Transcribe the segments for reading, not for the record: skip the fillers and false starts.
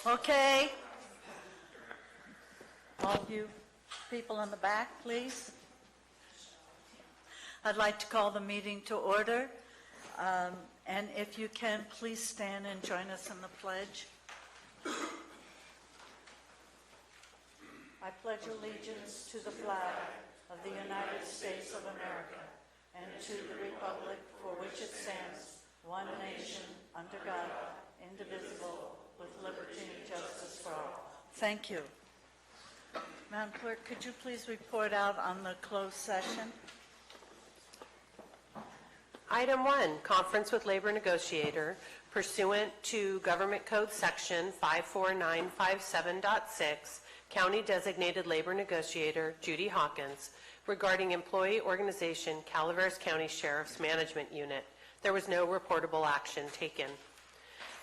Okay. All of you people in the back, please. I'd like to call the meeting to order. And if you can, please stand and join us in the pledge. I pledge allegiance to the flag of the United States of America and to the republic for which it stands, one nation, under God, indivisible, with liberty and justice for all. Thank you. Madam Clerk, could you please report out on the closed session? Item 1, conference with labor negotiator pursuant to Government Code Section 54957.6, County Designated Labor Negotiator Judy Hawkins, regarding employee organization Calaveras County Sheriff's Management Unit. There was no reportable action taken.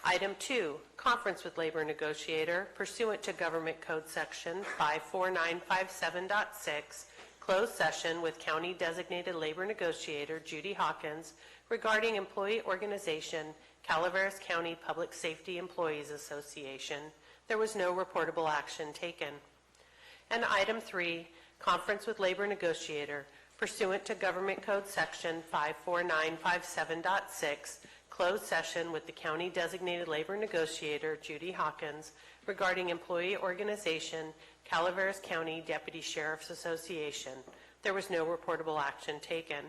Item 2, conference with labor negotiator pursuant to Government Code Section 54957.6, closed session with County Designated Labor Negotiator Judy Hawkins regarding employee organization Calaveras County Public Safety Employees Association. There was no reportable action taken. And item 3, conference with labor negotiator pursuant to Government Code Section 54957.6, closed session with the County Designated Labor Negotiator Judy Hawkins regarding employee organization Calaveras County Deputy Sheriff's Association. There was no reportable action taken.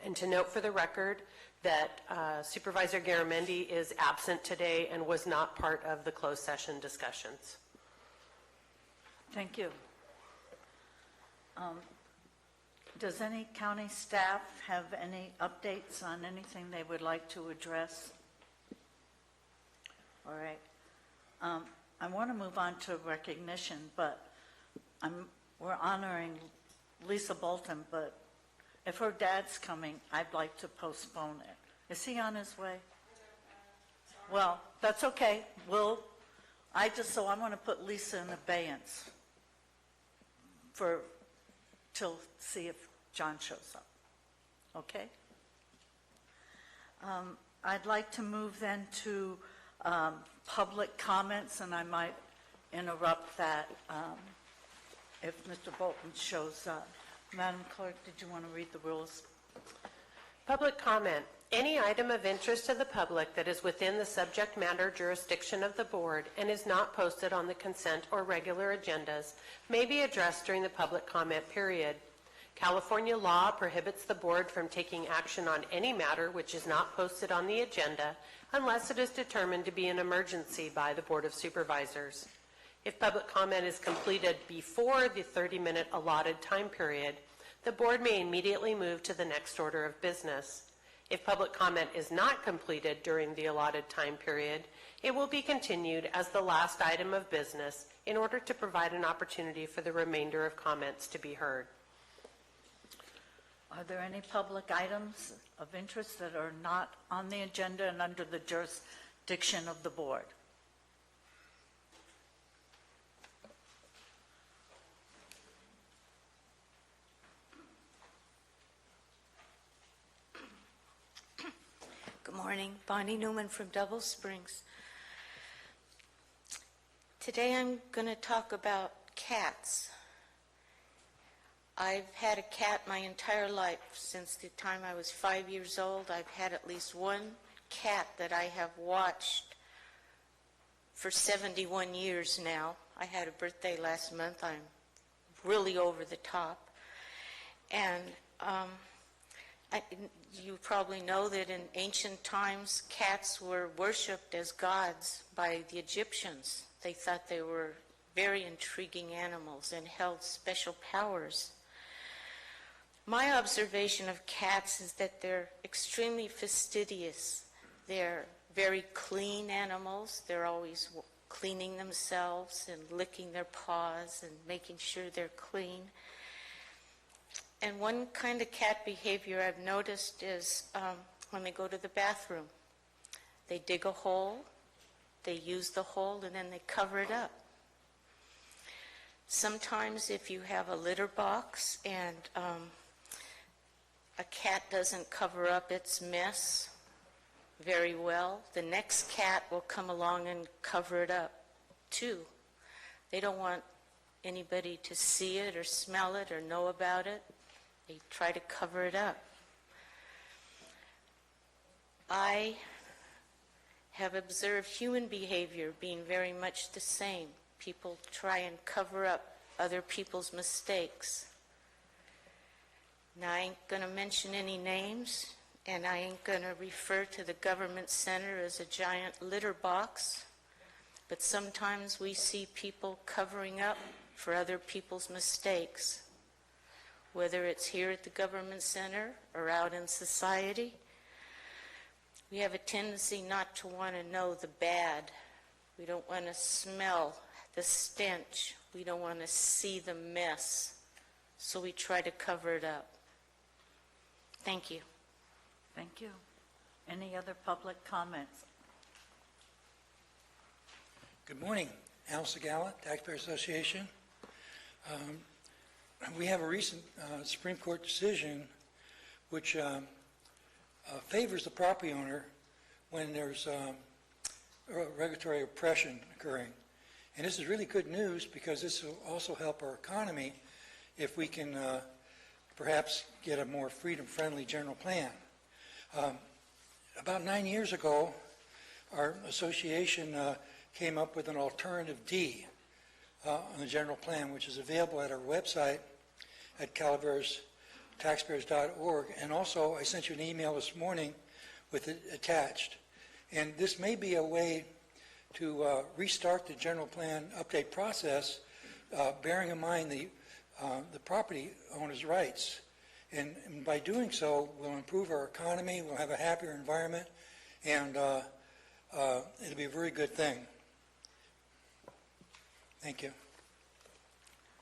And to note for the record that Supervisor Garamendi is absent today and was not part of the closed session discussions. Thank you. Does any county staff have any updates on anything they would like to address? All right. I want to move on to recognition, but we're honoring Lisa Bolton, but if her dad's coming, I'd like to postpone it. Is he on his way? Well, that's okay. So I'm going to put Lisa in abeyance till see if John shows up. Okay? I'd like to move then to public comments, and I might interrupt that if Mr. Bolton shows up. Madam Clerk, did you want to read the rules? Public comment. Any item of interest to the public that is within the subject matter jurisdiction of the board and is not posted on the consent or regular agendas may be addressed during the public comment period. California law prohibits the board from taking action on any matter which is not posted on the agenda unless it is determined to be an emergency by the Board of Supervisors. If public comment is completed before the 30-minute allotted time period, the board may immediately move to the next order of business. If public comment is not completed during the allotted time period, it will be continued as the last item of business in order to provide an opportunity for the remainder of comments to be heard. Are there any public items of interest that are not on the agenda and under the jurisdiction of the board? Good morning, Bonnie Newman from Double Springs. Today I'm going to talk about cats. I've had a cat my entire life. Since the time I was 5 years old, I've had at least one cat that I have watched for 71 years now. I had a birthday last month. I'm really over the top. And you probably know that in ancient times, cats were worshipped as gods by the Egyptians. They thought they were very intriguing animals and held special powers. My observation of cats is that they're extremely fastidious. They're very clean animals. They're always cleaning themselves and licking their paws and making sure they're clean. And one kind of cat behavior I've noticed is when they go to the bathroom. They dig a hole, they use the hole, and then they cover it up. Sometimes if you have a litter box and a cat doesn't cover up its mess, very well, the next cat will come along and cover it up too. They don't want anybody to see it or smell it or know about it. They try to cover it up. I have observed human behavior being very much the same. People try and cover up other people's mistakes. Now, I ain't going to mention any names, and I ain't going to refer to the government center as a giant litter box, but sometimes we see people covering up for other people's mistakes, whether it's here at the government center or out in society. We have a tendency not to want to know the bad. We don't want to smell the stench. We don't want to see the mess, so we try to cover it up. Thank you. Thank you. Any other public comments? Good morning. Al Segala, Taxpayer Association. We have a recent Supreme Court decision which favors the property owner when there's regulatory oppression occurring. And this is really good news because this will also help our economy if we can perhaps get a more freedom-friendly general plan. About 9 years ago, our association came up with an alternative D on the general plan, which is available at our website at calaveras.taxpayers.org. And also, I sent you an email this morning with it attached. And this may be a way to restart the general plan update process, bearing in mind the property owner's rights. And by doing so, we'll improve our economy, we'll have a happier environment, and it'll be a very good thing. Thank you.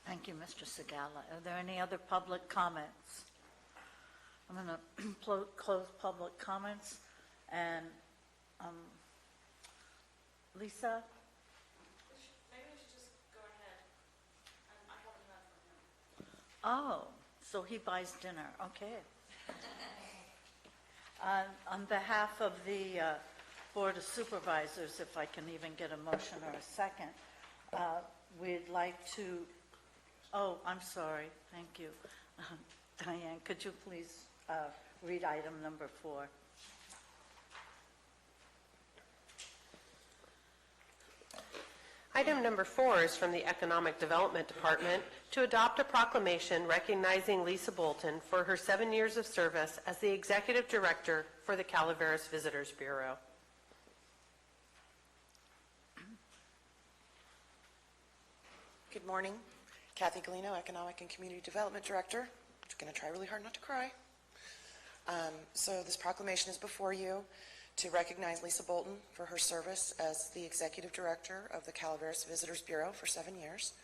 Thank you, Mr. Segala. Are there any other public comments? I'm going to close public comments. And Lisa? Maybe we should just go ahead. I have enough from him. Oh, so he buys dinner. Okay. On behalf of the Board of Supervisors, if I can even get a motion or a second, we'd like to, oh, I'm sorry. Thank you. Diane, could you please read item number 4? Item number 4 is from the Economic Development Department to adopt a proclamation recognizing Lisa Bolton for her 7 years of service as the Executive Director for the Calaveras Visitors Bureau. Good morning. Kathy Galino, Economic and Community Development Director. I'm going to try really hard not to cry. So this proclamation is before you to recognize Lisa Bolton for her service as the Executive Director of the Calaveras Visitors Bureau for 7 years.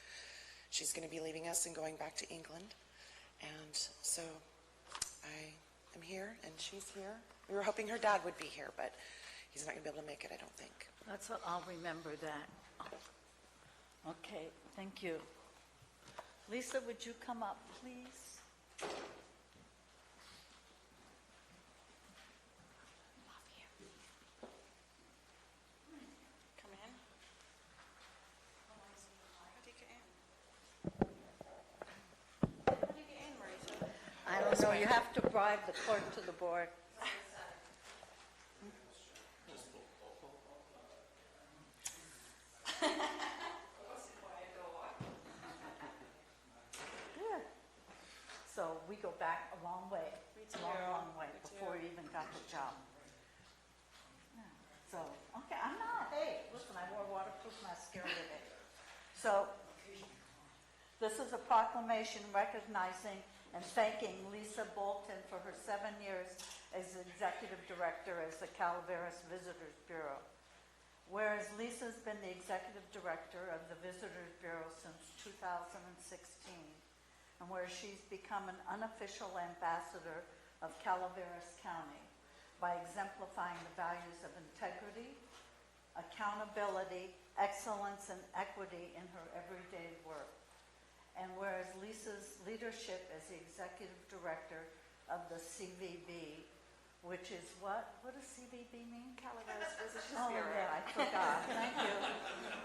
She's going to be leaving us and going back to England. And so I am here and she's here. We were hoping her dad would be here, but he's not going to be able to make it, I don't think. That's what I'll remember that. Okay, thank you. Lisa, would you come up, please? Come in. How do you get in? How do you get in, Marisa? I don't know, you have to bribe the clerk to the board. Good. So we go back a long way, long way, before you even got the job. Yeah. So, okay, I'm not, hey, listen, I wore waterproof mascara today. So, this is a proclamation recognizing and thanking Lisa Bolton for her 7 years as Executive Director as the Calaveras Visitors Bureau. Whereas Lisa's been the Executive Director of the Visitors Bureau since 2016, and where she's become an unofficial ambassador of Calaveras County by exemplifying the values of integrity, accountability, excellence, and equity in her everyday work. And whereas Lisa's leadership as the Executive Director of the CVB which is what? What does CVB mean? Calaveras Visitors Oh, Bureau. yeah, I forgot. Thank you.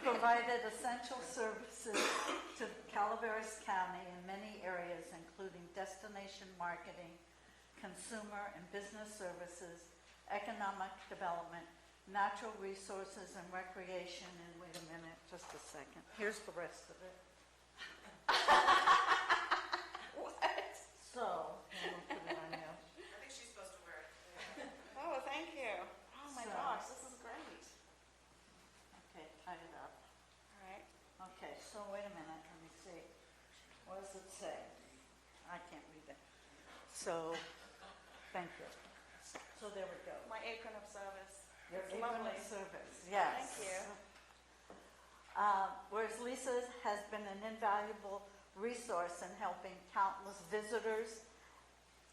Provided essential services to Calaveras County in many areas, including destination marketing, consumer and business services, economic development, natural resources and recreation, and wait a minute, just a second. Here's the rest of it. What? So, I'm gonna put it on you. I think she's supposed to wear it. Oh, thank you. Oh my So- gosh, this is great. Okay, tie it up. All right. Okay, so wait a minute, let me see. What does it say? I can't read it. So, thank you. So there we go. My apron of service. Your It's apron lovely. of service, yes. Thank you. Whereas Lisa has been an invaluable resource in helping countless visitors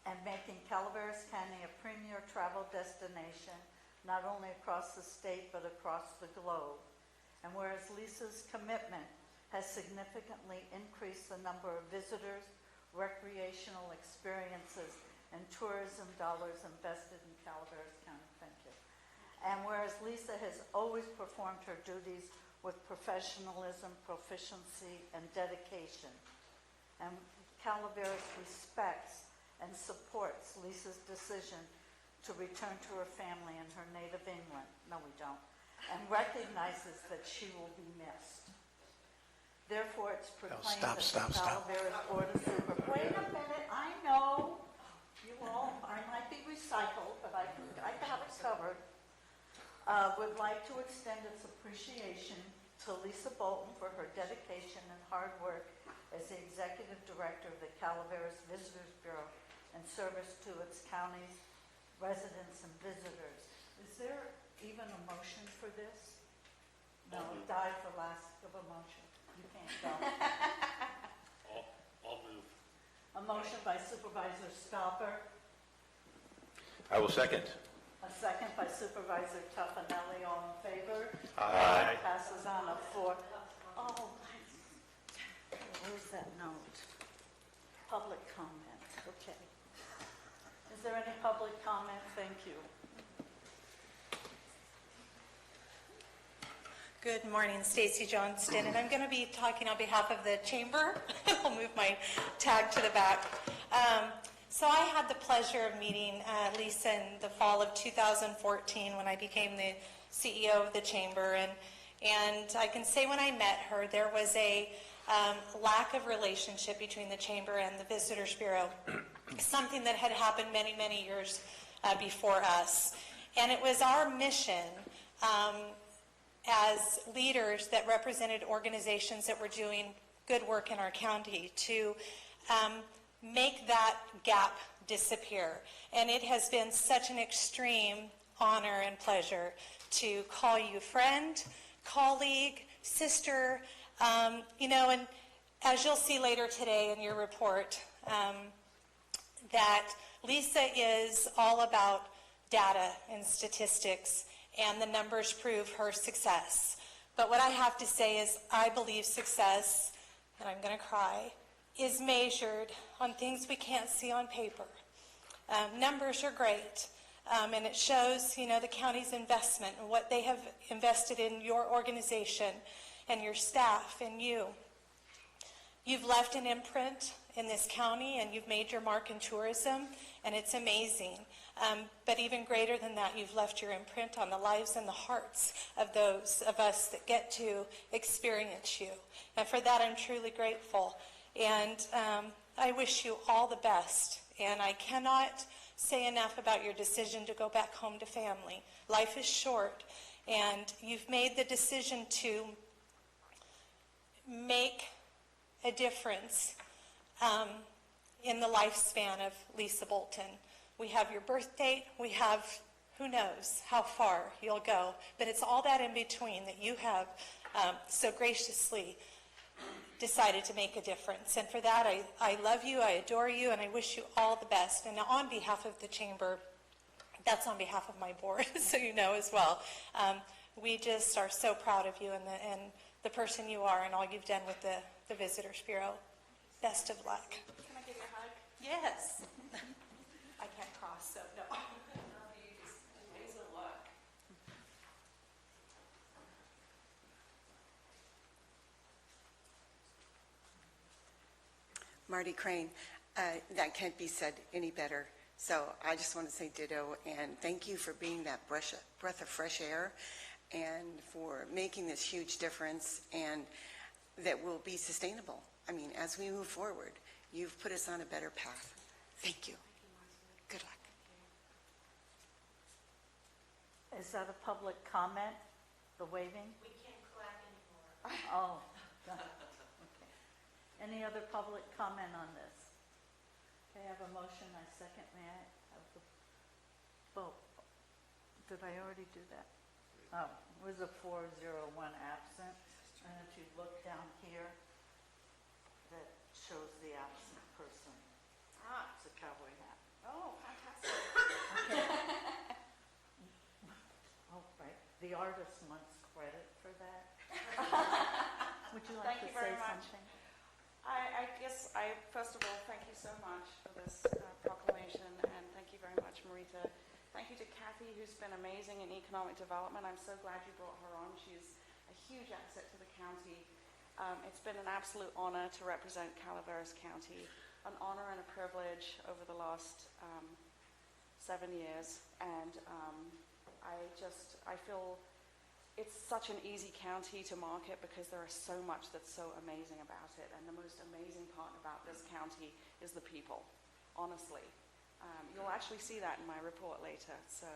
and making Calaveras County a premier travel destination, not only across the state but across the globe. And whereas Lisa's commitment has significantly increased the number of visitors, recreational experiences, and tourism dollars invested in Calaveras County. Thank you. And whereas Lisa has always performed her duties with professionalism, proficiency, and dedication, and Calaveras respects and supports Lisa's decision to return to her family in her native England. No, we don't. And recognizes that she will be missed. Therefore, it's proclaimed that the Calaveras Board of Supervisors. Wait a minute, I know. You all, I might be recycled, but I have it covered. Would like to extend its appreciation to Lisa Bolton for her dedication and hard work as the Executive Director of the Calaveras Visitors Bureau and service to its county's residents and visitors. Is there even a motion for this? No, it died for lack of a motion. You can't go. I'll move. A motion by Supervisor Stopper, I will second. a second by Supervisor Tuffanelli. All in favor? Aye. Passes on a 4. Oh, where's that note? Public comment, okay. Is there any public comment? Thank you. Good morning, Stacy Johnston, and I'm going to be talking on behalf of the chamber. I'll move my tag to the back. So I had the pleasure of meeting Lisa in the fall of 2014 when I became the CEO of the chamber, and I can say when I met her, there was a lack of relationship between the chamber and the Visitors Bureau, something that had happened many, many years before us. And it was our mission as leaders that represented organizations that were doing good work in our county to make that gap disappear. And it has been such an extreme honor and pleasure to call you friend, colleague, sister, and as you'll see later today in your report, that Lisa is all about data and statistics, and the numbers prove her success. But what I have to say is I believe success, and I'm going to cry, is measured on things we can't see on paper. Numbers are great, and it shows, the county's investment and what they have invested in your organization and your staff and you. You've left an imprint in this county, and you've made your mark in tourism, and it's amazing. But even greater than that, you've left your imprint on the lives and the hearts of those of us that get to experience you. And for that, I'm truly grateful. And I wish you all the best. And I cannot say enough about your decision to go back home to family. Life is short, and you've made the decision to make a difference in the lifespan of Lisa Bolton. We have your birth date, we have who knows how far you'll go, but it's all that in between that you have so graciously decided to make a difference. And for that, I love you, I adore you, and I wish you all the best. And on behalf of the chamber, that's on behalf of my board, so you know as well. We just are so proud of you and the person you are and all you've done with the Visitors Bureau. Best of luck. Can I give you a hug? Yes. I can't cross, so no. Marty Crane. That can't be said any better. So I just want to say ditto, and thank you for being that breath of fresh air and for making this huge difference, and that will be sustainable. I mean, as we move forward, you've put us on a better path. Thank you. Good luck. Is that a public comment, the waving? We can't clap anymore. Oh, okay. Any other public comment on this? Okay, I have a motion, I second. May I have the vote? Did I already do that? Oh, it was a 4-0-1 absent. And if you look down here, that shows the absent person. Ah, It's a cowboy hat. oh, fantastic. Oh, right. The artist wants credit for that. Would you like Thank to you say very much. something? I guess first of all, thank you so much for this proclamation, and thank you very much, Marita. Thank you to Kathy, who's been amazing in economic development. I'm so glad you brought her on. She's a huge asset to the county. It's been an absolute honor to represent Calaveras County, an honor and a privilege over the last 7 years, and I feel it's such an easy county to market because there is so much that's so amazing about it, and the most amazing part about this county is the people, honestly. You'll actually see that in my report later. So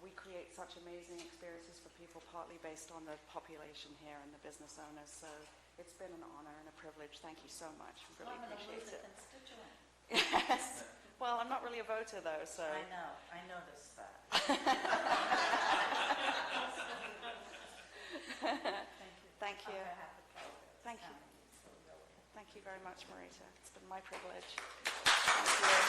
we create such amazing experiences for people, partly based on the population here and the business owners. So it's been an honor and a privilege. Thank you so much. Really appreciate it. Constituent. Yes. Well, I'm not really a voter though, so. I know, I noticed that. Thank you. On behalf of Calaveras Thank you. County, so really. Thank you very much, Marita. It's been my privilege. Thank you.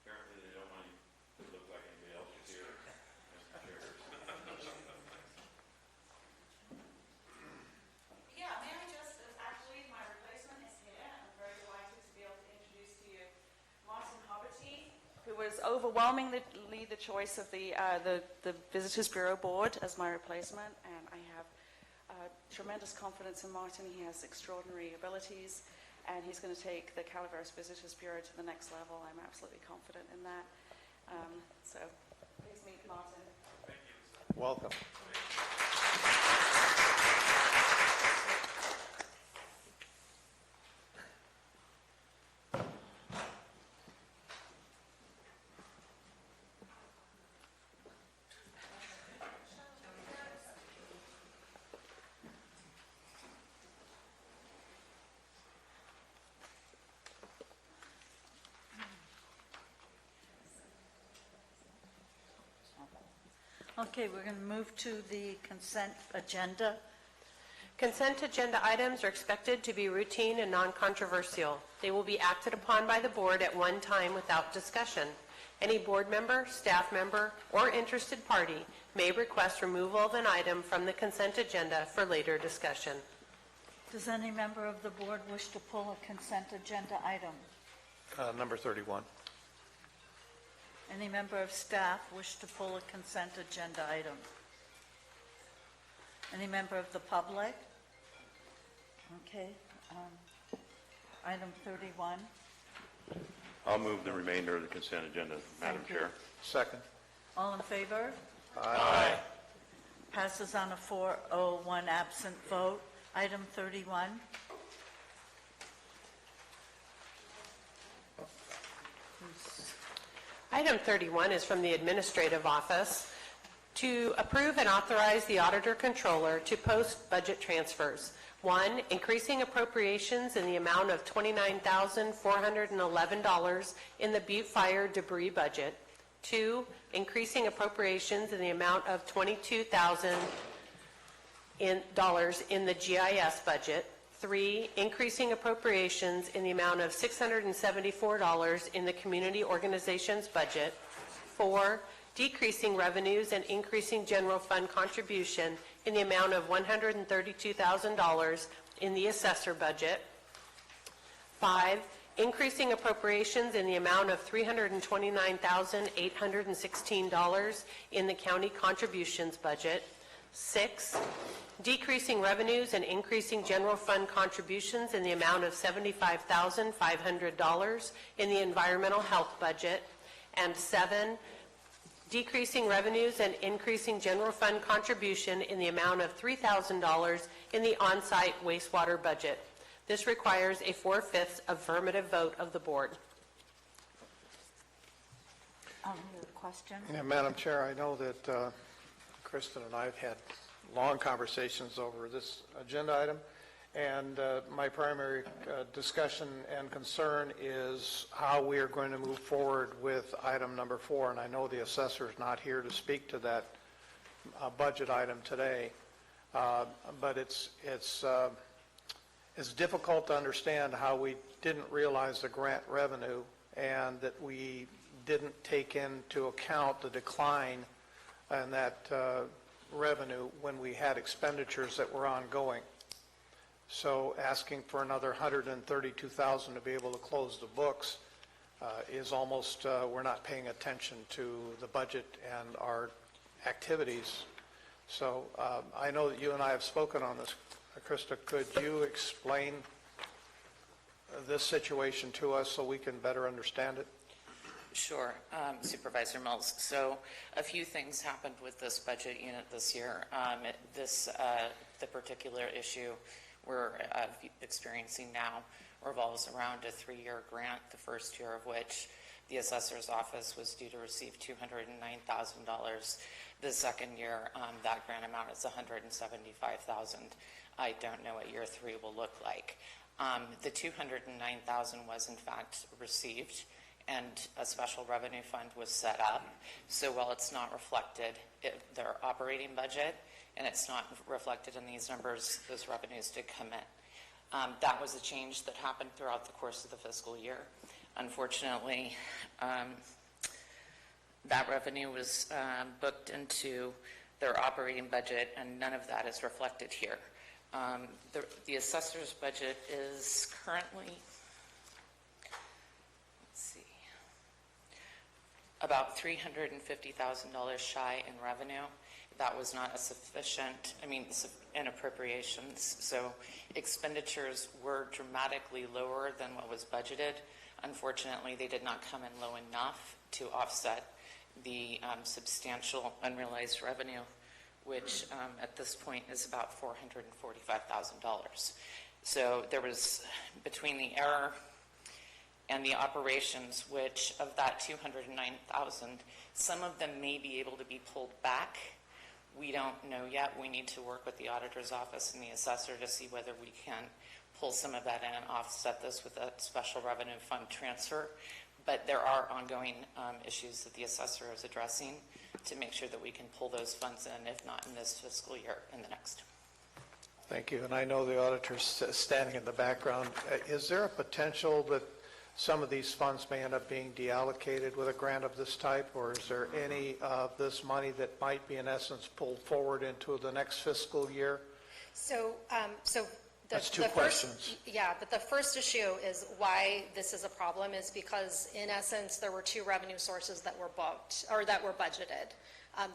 Apparently they don't want you to look like anybody else is here. Yeah, may I just, actually, my replacement is here. I'm very delighted to be able to introduce to you Martin Hobberty, who was overwhelmingly the choice of the Visitors Bureau Board as my replacement, and I have tremendous confidence in Martin. He has extraordinary abilities, and he's going to take the Calaveras Visitors Bureau to the next level. I'm absolutely confident in that. So please meet Martin. Welcome. Okay, we're going to move to the consent agenda. Consent agenda items are expected to be routine and non-controversial. They will be acted upon by the board at one time without discussion. Any board member, staff member, or interested party may request removal of an item from the consent agenda for later discussion. Does any member of the board wish to pull a consent agenda item? Number 31. Any member of staff wish to pull a consent agenda item? Any member of the public? Okay. Item 31. I'll move the remainder of the consent agenda, Madam Thank you. Chair. Second. All in favor? Aye. Passes on a 4-0-1 absent vote. Item 31. Item 31 is from the Administrative Office to approve and authorize the Auditor Controller to post budget transfers. 1, increasing appropriations in the amount of $29,411 in the Butte Fire debris budget. 2, increasing appropriations in the amount of $22,000 in the GIS budget. 3, increasing appropriations in the amount of $674 in the community organizations budget. 4, decreasing revenues and increasing general fund contribution in the amount of $132,000 in the assessor budget. 5, increasing appropriations in the amount of $329,816 in the county contributions budget. 6, decreasing revenues and increasing general fund contributions in the amount of $75,500 in the environmental health budget. And 7, decreasing revenues and increasing general fund contribution in the amount of $3,000 in the on-site wastewater budget. This requires a 4/5 affirmative vote of the board. Your question? Yeah, Madam Chair, I know that Kristen and I have had long conversations over this agenda item, and my primary discussion and concern is how we are going to move forward with item number 4, and I know the assessor is not here to speak to that budget item today, but it's difficult to understand how we didn't realize the grant revenue and that we didn't take into account the decline in that revenue when we had expenditures that were ongoing. So asking for another $132,000 to be able to close the books is almost, we're not paying attention to the budget and our activities. So I know that you and I have spoken on this. Krista, could you explain this situation to us so we can better understand it? Sure, Supervisor Mills. So a few things happened with this budget unit this year. The particular issue we're experiencing now revolves around a 3-year grant, the first year of which the assessor's office was due to receive $209,000. The second year, that grant amount is $175,000. I don't know what year 3 will look like. The $209,000 was in fact received, and a special revenue fund was set up. So while it's not reflected in their operating budget, and it's not reflected in these numbers, those revenues did come in. That was a change that happened throughout the course of the fiscal year. Unfortunately, that revenue was booked into their operating budget, and none of that is reflected here. The assessor's budget is currently, about $350,000 shy in revenue. That was not a sufficient, in appropriations. So expenditures were dramatically lower than what was budgeted. Unfortunately, they did not come in low enough to offset the substantial unrealized revenue, which at this point is about $445,000. So there was, between the error and the operations, which of that $209,000, some of them may be able to be pulled back. We don't know yet. We need to work with the auditor's office and the assessor to see whether we can pull some of that in and offset this with a special revenue fund transfer. But there are ongoing issues that the assessor is addressing to make sure that we can pull those funds in, if not in this fiscal year, in the next. Thank you. And I know the auditor's standing in the background. Is there a potential that some of these funds may end up being deallocated with a grant of this type, or is there any of this money that might be in essence pulled forward into the next fiscal year? That's two questions. But the first issue is why this is a problem is because, in essence, there were 2 revenue sources that were booked, or that were budgeted,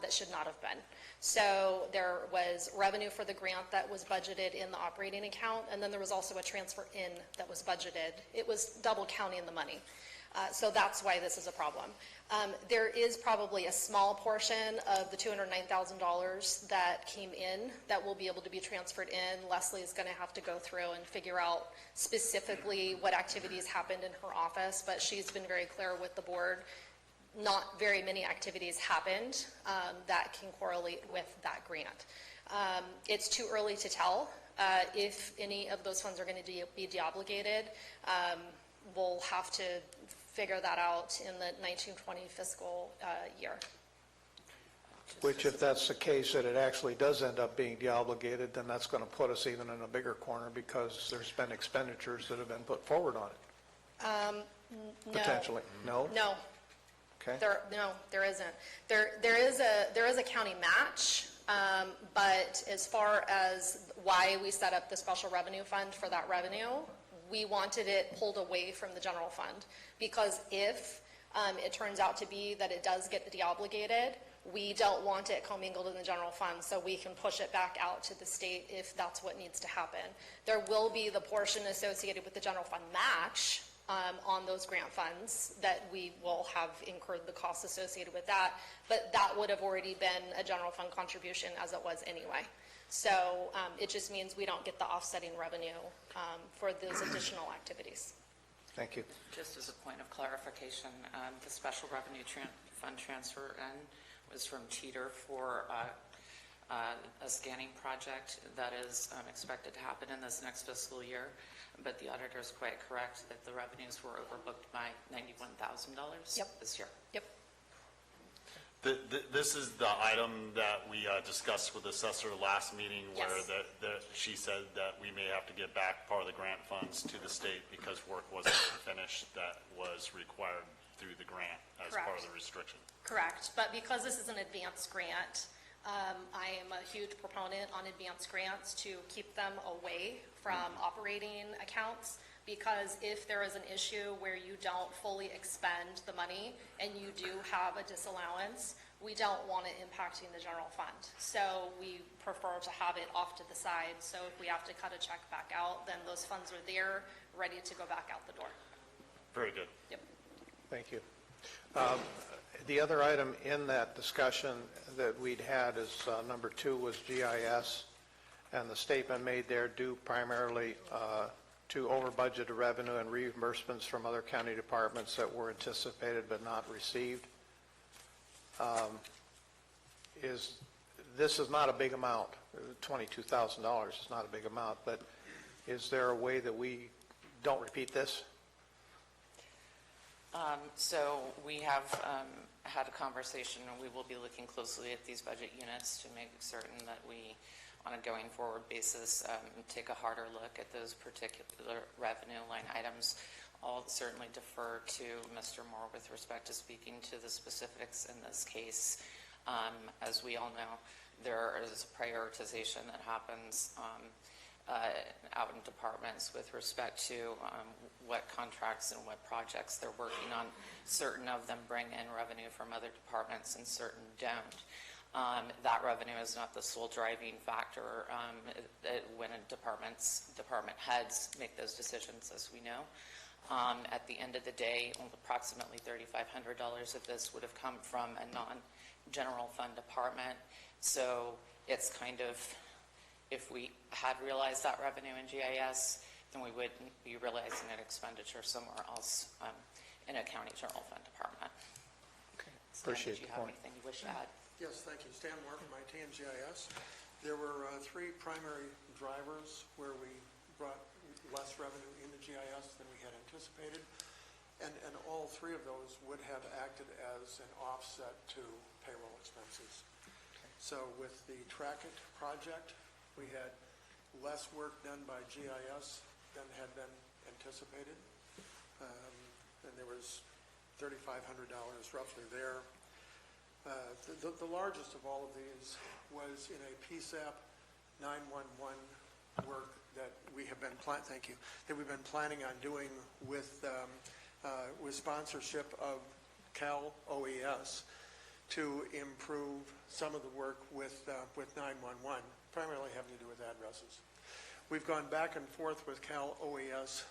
that should not have been. So there was revenue for the grant that was budgeted in the operating account, and then there was also a transfer in that was budgeted. It was double counting the money. So that's why this is a problem. There is probably a small portion of the $209,000 that came in that will be able to be transferred in. Leslie is going to have to go through and figure out specifically what activities happened in her office, but she's been very clear with the board. Not very many activities happened that can correlate with that grant. It's too early to tell if any of those funds are going to be deobligated. We'll have to figure that out in the 1920 fiscal year. Which, if that's the case, that it actually does end up being deobligated, then that's going to put us even in a bigger corner because there's been expenditures that have been put forward on it. No. Potentially. No? No. Okay. No, there isn't. There is a county match, but as far as why we set up the special revenue fund for that revenue, we wanted it pulled away from the general fund, because if it turns out to be that it does get deobligated, we don't want it commingled in the general fund, so we can push it back out to the state if that's what needs to happen. There will be the portion associated with the general fund match on those grant funds that we will have incurred the costs associated with that, but that would have already been a general fund contribution as it was anyway. So it just means we don't get the offsetting revenue for those additional activities. Thank you. Just as a point of clarification, the special revenue fund transfer in was from Teeter for a scanning project that is expected to happen in this next fiscal year. But the auditor is quite correct that the revenues were overbooked by $91,000 this year. Yep. This is the item that we discussed with the assessor last meeting, where Yes. she said that we may have to get back part of the grant funds to the state because work wasn't finished that was required through the grant as part of the restriction. Correct, but because this is an advanced grant, I am a huge proponent on advanced grants to keep them away from operating accounts, because if there is an issue where you don't fully expend the money and you do have a disallowance, we don't want it impacting the general fund. So we prefer to have it off to the side, so if we have to cut a check back out, then those funds are there, ready to go back out the door. Very good. Yep. Thank you. The other item in that discussion that we'd had is number 2 was GIS, and the statement made there due primarily to over budgeted revenue and reimbursements from other county departments that were anticipated but not received. This is not a big amount. $22,000 is not a big amount, but is there a way that we don't repeat this? So we have had a conversation, and we will be looking closely at these budget units to make certain that we, on a going forward basis, take a harder look at those particular revenue line items. I'll certainly defer to Mr. Moore with respect to speaking to the specifics in this case. As we all know, there is a prioritization that happens out in departments with respect to what contracts and what projects they're working on. Certain of them bring in revenue from other departments and certain don't. That revenue is not the sole driving factor when a department heads make those decisions, as we know. At the end of the day, approximately $3,500 of this would have come from a non-general fund department. So it's kind of, if we had realized that revenue in GIS, then we wouldn't be realizing an expenditure somewhere else in a county general fund department. Okay. Stan, Appreciate did you the have point. anything you wish to add? Yes, thank you. Stan Moore from IT and GIS. There were 3 primary drivers where we brought less revenue into GIS than we had anticipated, and all 3 of those would have acted as an offset to payroll expenses. Okay. So with the Track It project, we had less work done by GIS than had been anticipated, and there was $3,500 roughly there. The largest of all of these was in a PSAP 911 work that we have been that we've been planning on doing with sponsorship of Cal OES to improve some of the work with 911, primarily having to do with addresses. We've gone back and forth with Cal OES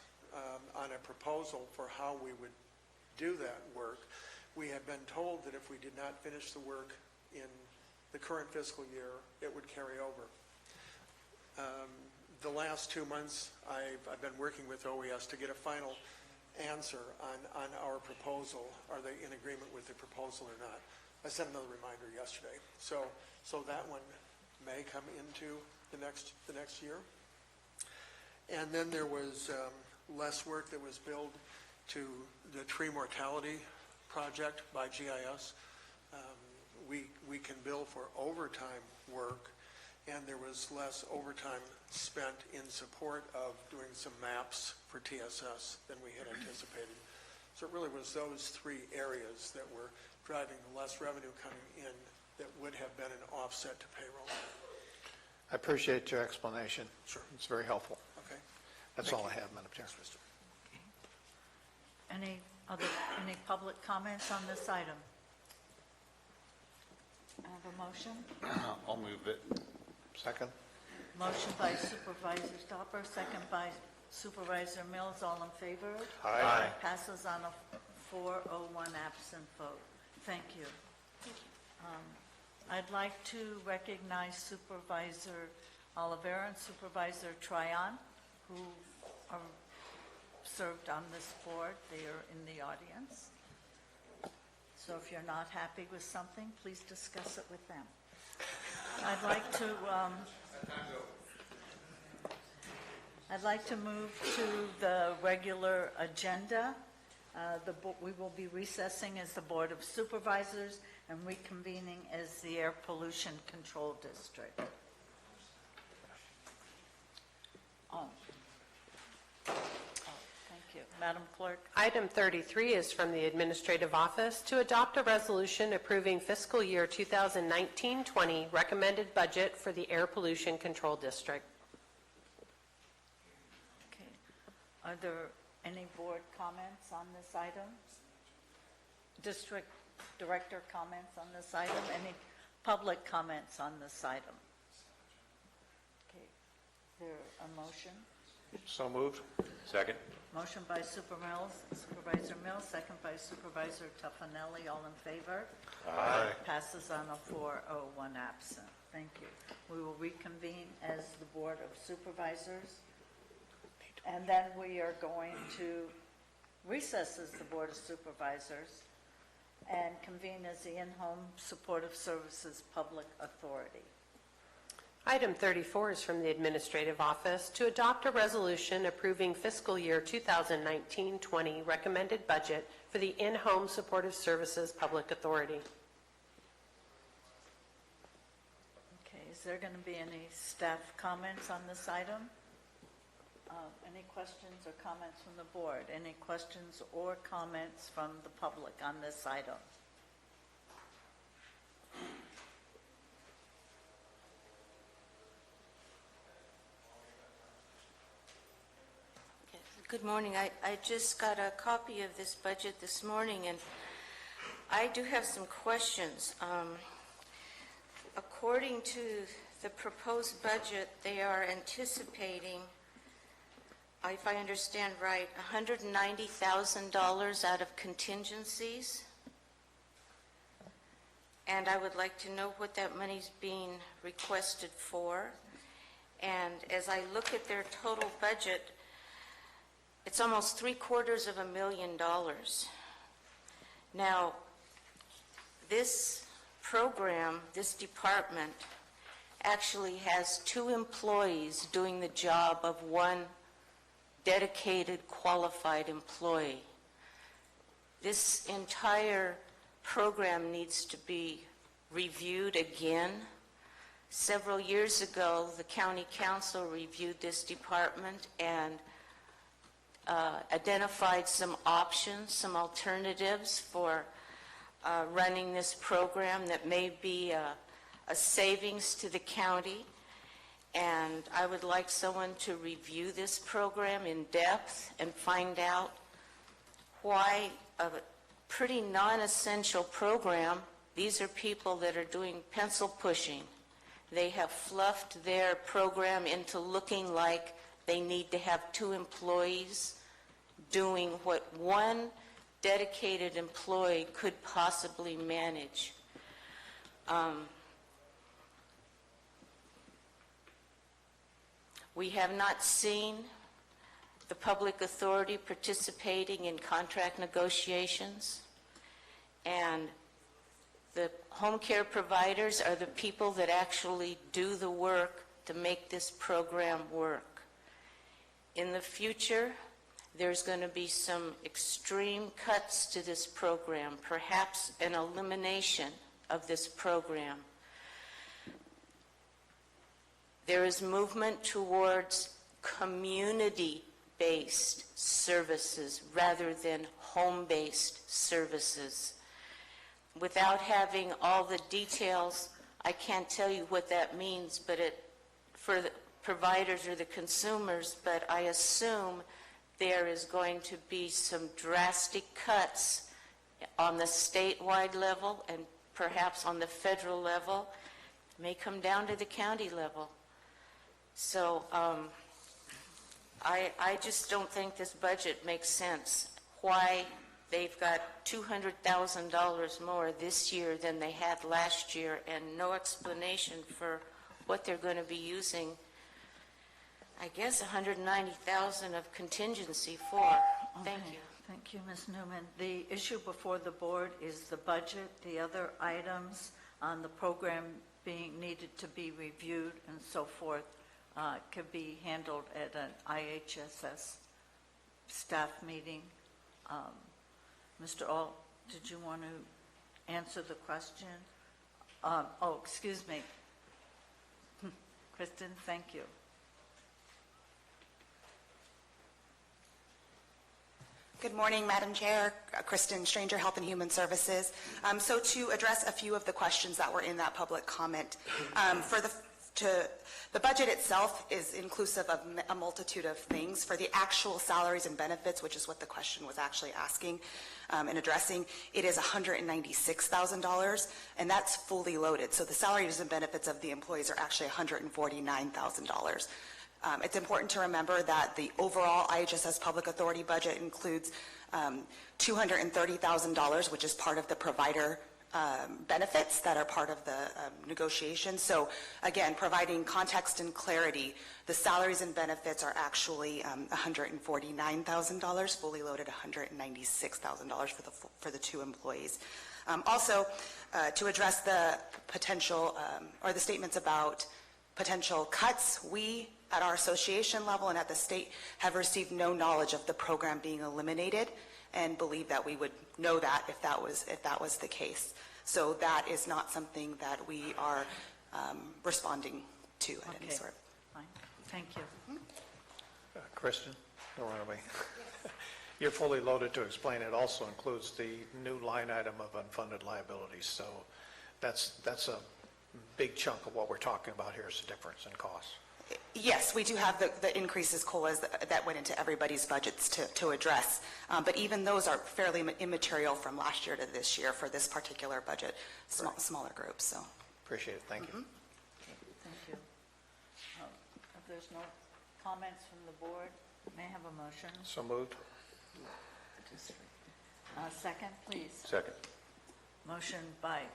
on a proposal for how we would do that work. We have been told that if we did not finish the work in the current fiscal year, it would carry over. The last 2 months, I've been working with OES to get a final answer on our proposal. Are they in agreement with the proposal or not? I sent another reminder yesterday. So that one may come into the next year. And then there was less work that was billed to the tree mortality project by GIS. We can bill for overtime work, and there was less overtime spent in support of doing some maps for TSS than we had anticipated. So it really was those three areas that were driving the less revenue coming in that would have been an offset to payroll. I appreciate your explanation. Sure. It's very helpful. Okay. That's Thank all you. I have, Madam Chair. Any public comments on this item? I have a motion. I'll move it. Second? Motion by Supervisor Stopper, second by Supervisor Mills. All in favor? Aye. Passes on a 401 absent vote. Thank you. I'd like to recognize Supervisor Oliveira and Supervisor Tryon, who are served on this board. They are in the audience. So if you're not happy with something, please discuss it with them. I'd like to move to the regular agenda. We will be recessing as the Board of Supervisors and reconvening as the Air Pollution Control District. Thank you. Madam Clerk. Item 33 is from the Administrative Office to adopt a resolution approving fiscal year 2019-20 recommended budget for the Air Pollution Control District. Okay. Are there any board comments on this item? District Director comments on this item? Any public comments on this item? Okay. Is there a motion? So moved. Second? Motion by Supervisor Mills, second by Supervisor Tuffanelli. All in favor? Aye. Passes on a 401 absent. Thank you. We will reconvene as the Board of Supervisors. And then we are going to recess as the Board of Supervisors and convene as the In-Home Supportive Services Public Authority. Item 34 is from the Administrative Office to adopt a resolution approving fiscal year 2019-20 recommended budget for the In-Home Supportive Services Public Authority. Okay, is there going to be any staff comments on this item? Any questions or comments from the board? Any questions or comments from the public on this item? Good morning. I just got a copy of this budget this morning, and I do have some questions. According to the proposed budget, they are anticipating, if I understand right, $190,000 out of contingencies. And I would like to know what that money's being requested for. And as I look at their total budget, it's almost $750,000. Now, this program, this department, actually has 2 employees doing the job of one dedicated, qualified employee. This entire program needs to be reviewed again. Several years ago, the county council reviewed this department and identified some options, some alternatives for running this program that may be a savings to the county. And I would like someone to review this program in depth and find out why a pretty non-essential program, these are people that are doing pencil pushing. They have fluffed their program into looking like they need to have 2 employees doing what one dedicated employee could possibly manage. We have not seen the public authority participating in contract negotiations, and the home care providers are the people that actually do the work to make this program work. In the future, there's going to be some extreme cuts to this program, perhaps an elimination of this program. There is movement towards community-based services rather than home-based services. Without having all the details, I can't tell you what that means, but for the providers or the consumers, but I assume there is going to be some drastic cuts on the statewide level and perhaps on the federal level, may come down to the county level. So I just don't think this budget makes sense. Why they've got $200,000 more this year than they had last year, and no explanation for what they're going to be using, I guess, $190,000 of contingency for. Thank you. Thank you, Ms. Newman. The issue before the board is the budget. The other items on the program being needed to be reviewed and so forth could be handled at an IHSS staff meeting. Mr. Alt, did you want to answer the question? Oh, excuse me. Kristen, thank you. Good morning, Madam Chair. Kristen Stranger, Health and Human Services. So to address a few of the questions that were in that public comment, the budget itself is inclusive of a multitude of things. For the actual salaries and benefits, which is what the question was actually asking and addressing, it is $196,000, and that's fully loaded. So the salaries and benefits of the employees are actually $149,000. It's important to remember that the overall IHSS Public Authority budget includes $230,000, which is part of the provider benefits that are part of the negotiation. So again, providing context and clarity, the salaries and benefits are actually $149,000, fully loaded $196,000 for the two employees. Also, to address the potential or the statements about potential cuts, we at our association level and at the state have received no knowledge of the program being eliminated, and believe that we would know that if that was the case. So that is not something that we are responding to at any sort. Fine. Thank you. Kristen, don't run away. You're fully loaded to explain. It also includes the new line item of unfunded liabilities. So that's a big chunk of what we're talking about here is the difference in costs. Yes, we do have the increases, COLAs, that went into everybody's budgets to address. But even those are fairly immaterial from last year to this year for this particular budget, smaller groups. So appreciate it. Thank you. Thank you. If there's no comments from the board, may I have a motion? So moved. Second, please. Second. Motion by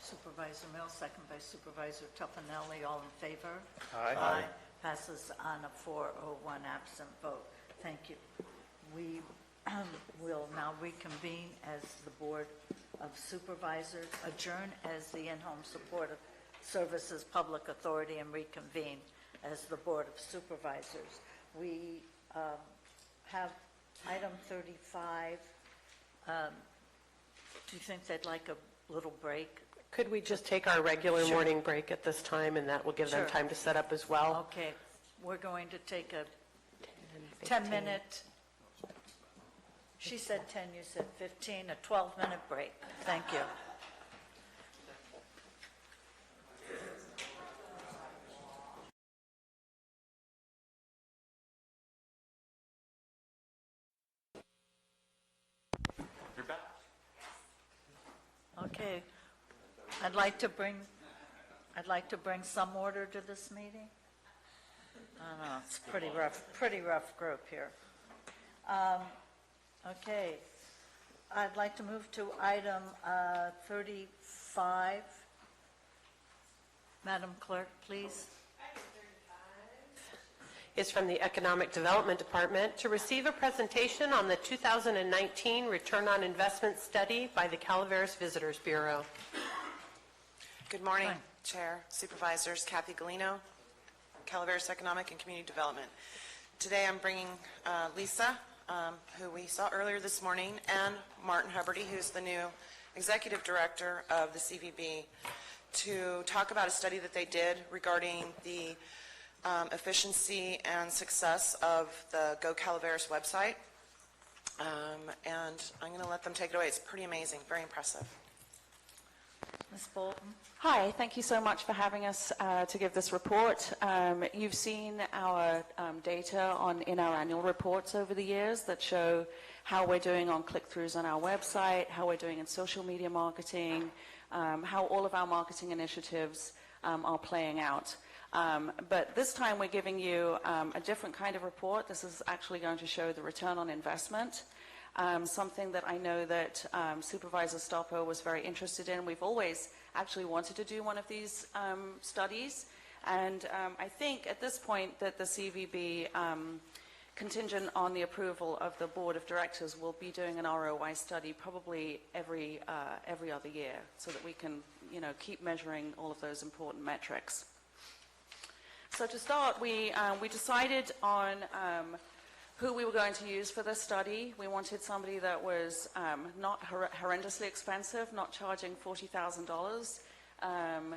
Supervisor Mills, second by Supervisor Tuffanelli. All in favor? Aye. Aye. Passes on a 401 absent vote. Thank you. We will now reconvene as the Board of Supervisors, adjourn as the In-Home Supportive Services Public Authority, and reconvene as the Board of Supervisors. We have item 35. Do you think they'd like a little break? Could we just take our regular morning break at this time, and that will give them time to set up as well? Okay, we're going to take a 10-minute, she said 10, you said 15, a 12-minute break. Thank you. You're back. Okay, I'd like to bring some order to this meeting. I don't know, it's pretty rough group here. Okay, I'd like to move to item 35. Madam Clerk, please. Is from the Economic Development Department to receive a presentation on the 2019 Return on Investment Study by the Calaveras Visitors Bureau. good morning, Hi. Chair, Supervisors, Kathy Galino, Calaveras Economic and Community Development. Today I'm bringing Lisa, who we saw earlier this morning, and Martin Huberty, who's the new Executive Director of the CVB, to talk about a study that they did regarding the efficiency and success of the Go Calaveras website. And I'm going to let them take it away. It's pretty amazing, very impressive. Ms. Bolton? Hi, thank you so much for having us to give this report. You've seen our data in our annual reports over the years that show how we're doing on click-throughs on our website, how we're doing in social media marketing, how all of our marketing initiatives are playing out. But this time we're giving you a different kind of report. This is actually going to show the return on investment. Something that I know that Supervisor Stopper was very interested in. We've always actually wanted to do one of these studies, and I think at this point that the CVB, contingent on the approval of the Board of Directors, will be doing an ROI study probably every other year, so that we can, keep measuring all of those important metrics. So to start, we decided on who we were going to use for this study. We wanted somebody that was not horrendously expensive, not charging $40,000,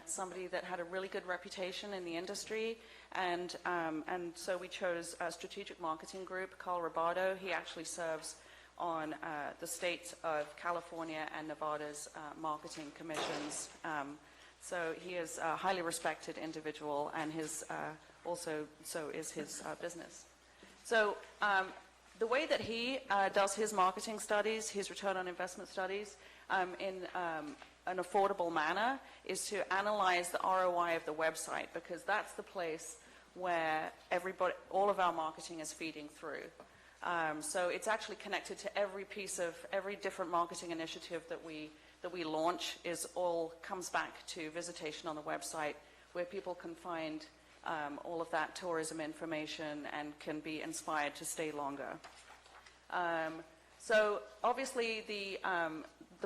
somebody that had a really good reputation in the industry, and so we chose a strategic marketing group, Carl Robato. He actually serves on the state of California and Nevada's marketing commissions. So he is a highly respected individual, and so is his business. So the way that he does his marketing studies, his return on investment studies, in an affordable manner, is to analyze the ROI of the website, because that's the place where all of our marketing is feeding through. So it's actually connected to every different marketing initiative that we launch. All comes back to visitation on the website, where people can find all of that tourism information and can be inspired to stay longer. So obviously the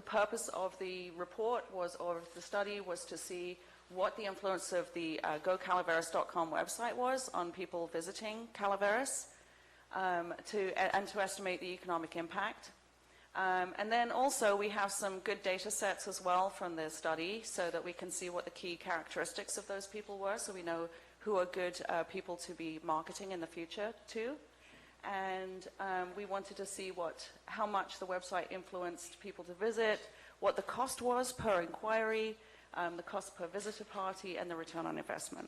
purpose of the report or the study was to see what the influence of the GoCalaveras.com website was on people visiting Calaveras, and to estimate the economic impact. And then also we have some good data sets as well from the study, so that we can see what the key characteristics of those people were, so we know who are good people to be marketing in the future to. And we wanted to see how much the website influenced people to visit, what the cost was per inquiry, the cost per visitor party, and the return on investment.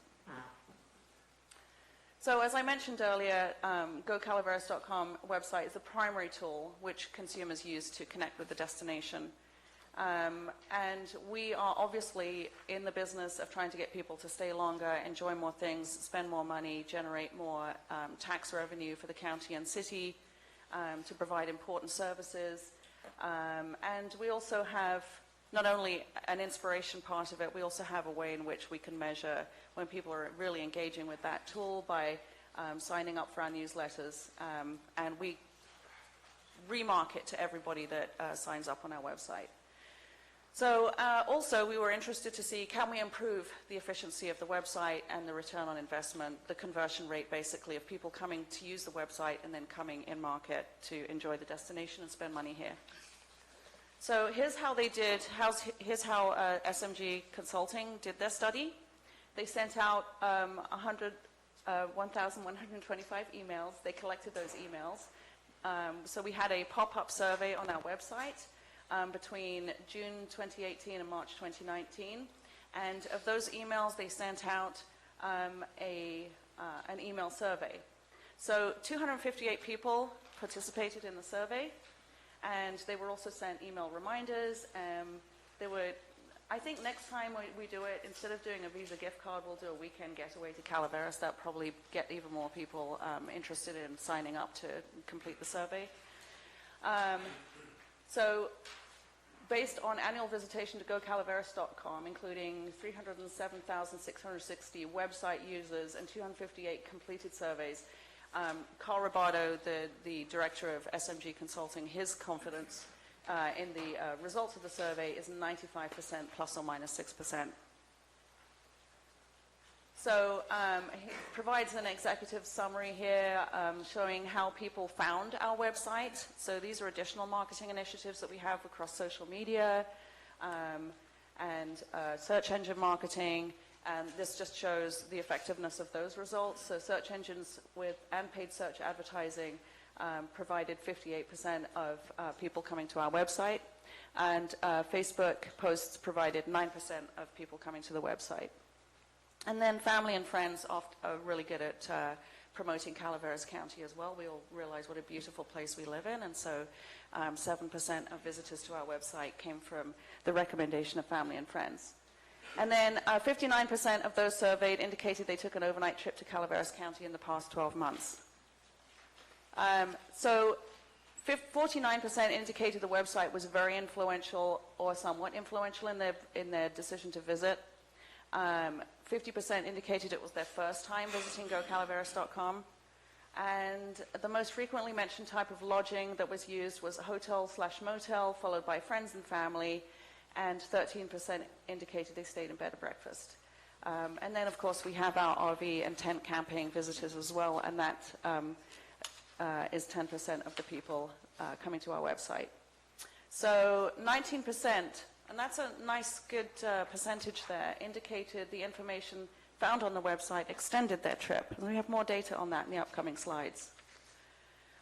So as I mentioned earlier, GoCalaveras.com website is the primary tool which consumers use to connect with the destination. And we are obviously in the business of trying to get people to stay longer, enjoy more things, spend more money, generate more tax revenue for the county and city, to provide important services. And we also have not only an inspiration part of it, we also have a way in which we can measure when people are really engaging with that tool by signing up for our newsletters. And we remarket to everybody that signs up on our website. So also we were interested to see, can we improve the efficiency of the website and the return on investment, the conversion rate basically of people coming to use the website and then coming in market to enjoy the destination and spend money here. So here's how here's how SMG Consulting did their study. They sent out 1,125 emails. They collected those emails. So we had a pop-up survey on our website between June 2018 and March 2019. And of those emails, they sent out an email survey. So 258 people participated in the survey, and they were also sent email reminders. I think next time we do it, instead of doing a Visa gift card, we'll do a weekend getaway to Calaveras. That'll probably get even more people interested in signing up to complete the survey. So based on annual visitation to GoCalaveras.com, including 307,660 website users and 258 completed surveys, Carl Robato, the director of SMG Consulting, his confidence in the results of the survey is 95% plus or minus 6%. So he provides an executive summary here showing how people found our website. So these are additional marketing initiatives that we have across social media and search engine marketing. And this just shows the effectiveness of those results. So search engines and paid search advertising provided 58% of people coming to our website, and Facebook posts provided 9% of people coming to the website. And then family and friends are really good at promoting Calaveras County as well. We all realize what a beautiful place we live in, and so 7% of visitors to our website came from the recommendation of family and friends. And then 59% of those surveyed indicated they took an overnight trip to Calaveras County in the past 12 months. So 49% indicated the website was very influential or somewhat influential in their decision to visit. 50% indicated it was their first time visiting gocalaveras.com. And the most frequently mentioned type of lodging that was used was hotel/motel, followed by friends and family, and 13% indicated they stayed in bed or breakfast. And then, of course, we have our RV and tent camping visitors as well, and that is 10% of the people coming to our website. So 19%, and that's a nice, good percentage there, indicated the information found on the website extended their trip. And we have more data on that in the upcoming slides.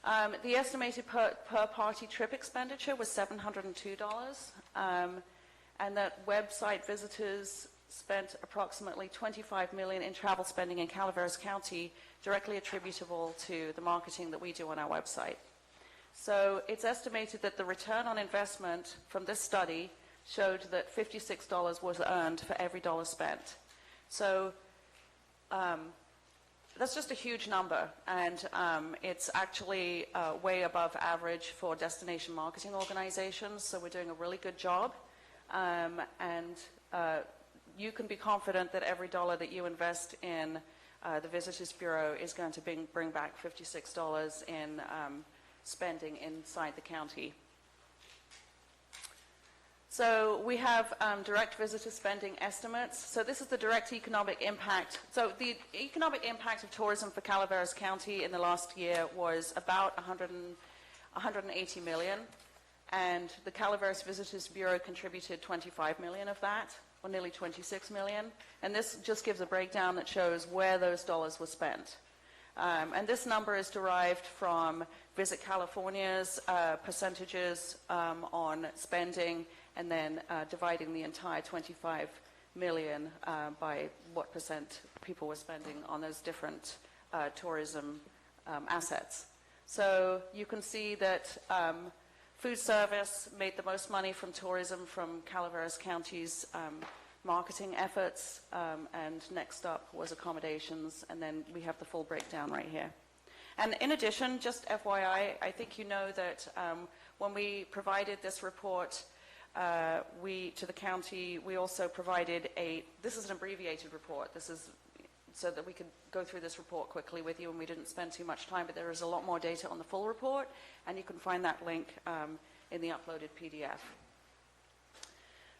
The estimated per party trip expenditure was $702, and that website visitors spent approximately $25 million in travel spending in Calaveras County, directly attributable to the marketing that we do on our website. So it's estimated that the return on investment from this study showed that $56 was earned for every dollar spent. So that's just a huge number, and it's actually way above average for destination marketing organizations, so we're doing a really good job. And you can be confident that every dollar that you invest in the Visitors Bureau is going to bring back $56 in spending inside the county. So we have direct visitor spending estimates. So this is the direct economic impact. So the economic impact of tourism for Calaveras County in the last year was about $180 million. And the Calaveras Visitors Bureau contributed $25 million of that, or nearly $26 million. And this just gives a breakdown that shows where those dollars were spent. And this number is derived from Visit California's percentages on spending, and then dividing the entire $25 million by what percent people were spending on those different tourism assets. So you can see that food service made the most money from tourism from Calaveras County's marketing efforts, and next up was accommodations, and then we have the full breakdown right here. And in addition, just FYI, I think you know that when we provided this report to the county, we also provided this is an abbreviated report. This is so that we could go through this report quickly with you, and we didn't spend too much time, but there is a lot more data on the full report, and you can find that link in the uploaded PDF.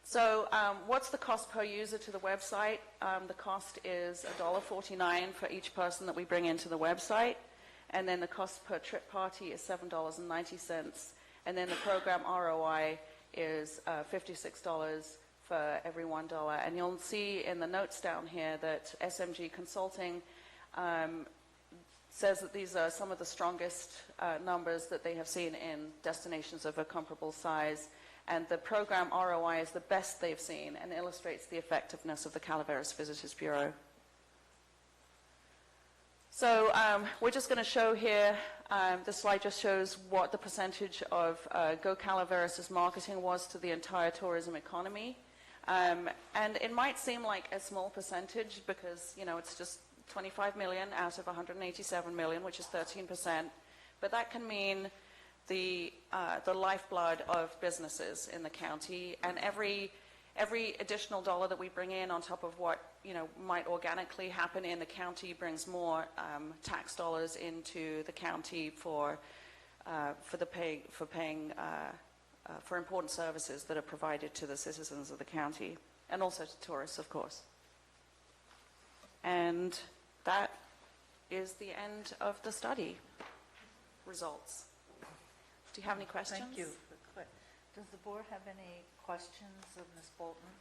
So what's the cost per user to the website? The cost is $1.49 for each person that we bring into the website, and then the cost per trip party is $7.90, and then the program ROI is $56 for every $1. And you'll see in the notes down here that SMG Consulting says that these are some of the strongest numbers that they have seen in destinations of a comparable size, and the program ROI is the best they've seen and illustrates the effectiveness of the Calaveras Visitors Bureau. So we're just going to show here, this slide just shows what the percentage of Go Calaveras' marketing was to the entire tourism economy. And it might seem like a small percentage because, you know, it's just 25 million out of 187 million, which is 13%. But that can mean the lifeblood of businesses in the county, and every additional dollar that we bring in on top of what, you know, might organically happen in the county brings more tax dollars into the county for paying for important services that are provided to the citizens of the county, and also to tourists, of course. And that is the end of the study results. Do you have any questions? Thank you. Does the board have any questions of Ms. Bolton?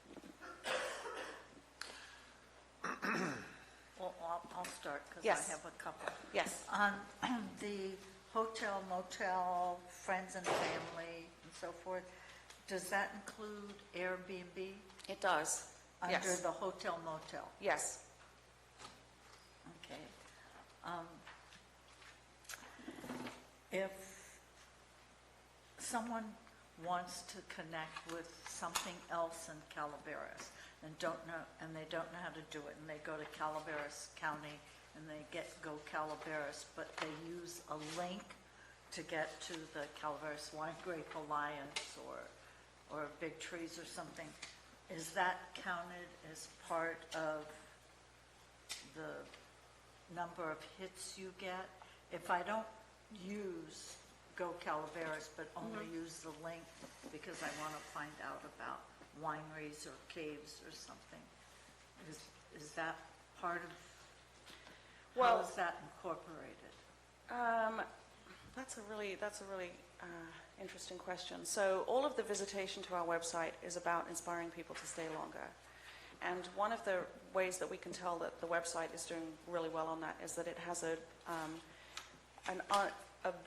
Well, I'll start because Yes. I have a couple. Yes. On the hotel, motel, friends and family, and so forth, does that include Airbnb? It does, Under yes. the hotel, motel? Yes. Okay. If someone wants to connect with something else in Calaveras and they don't know how to do it, and they go to Calaveras County and they go Calaveras, but they use a link to get to the Calaveras Wine Grape Alliance or Big Trees or something, is that counted as part of the number of hits you get? If I don't use Go Calaveras, but only use the link because I want to find out about wineries or caves or something, is that part of, how is that incorporated? That's a really interesting question. So all of the visitation to our website is about inspiring people to stay longer. And one of the ways that we can tell that the website is doing really well on that is that it has a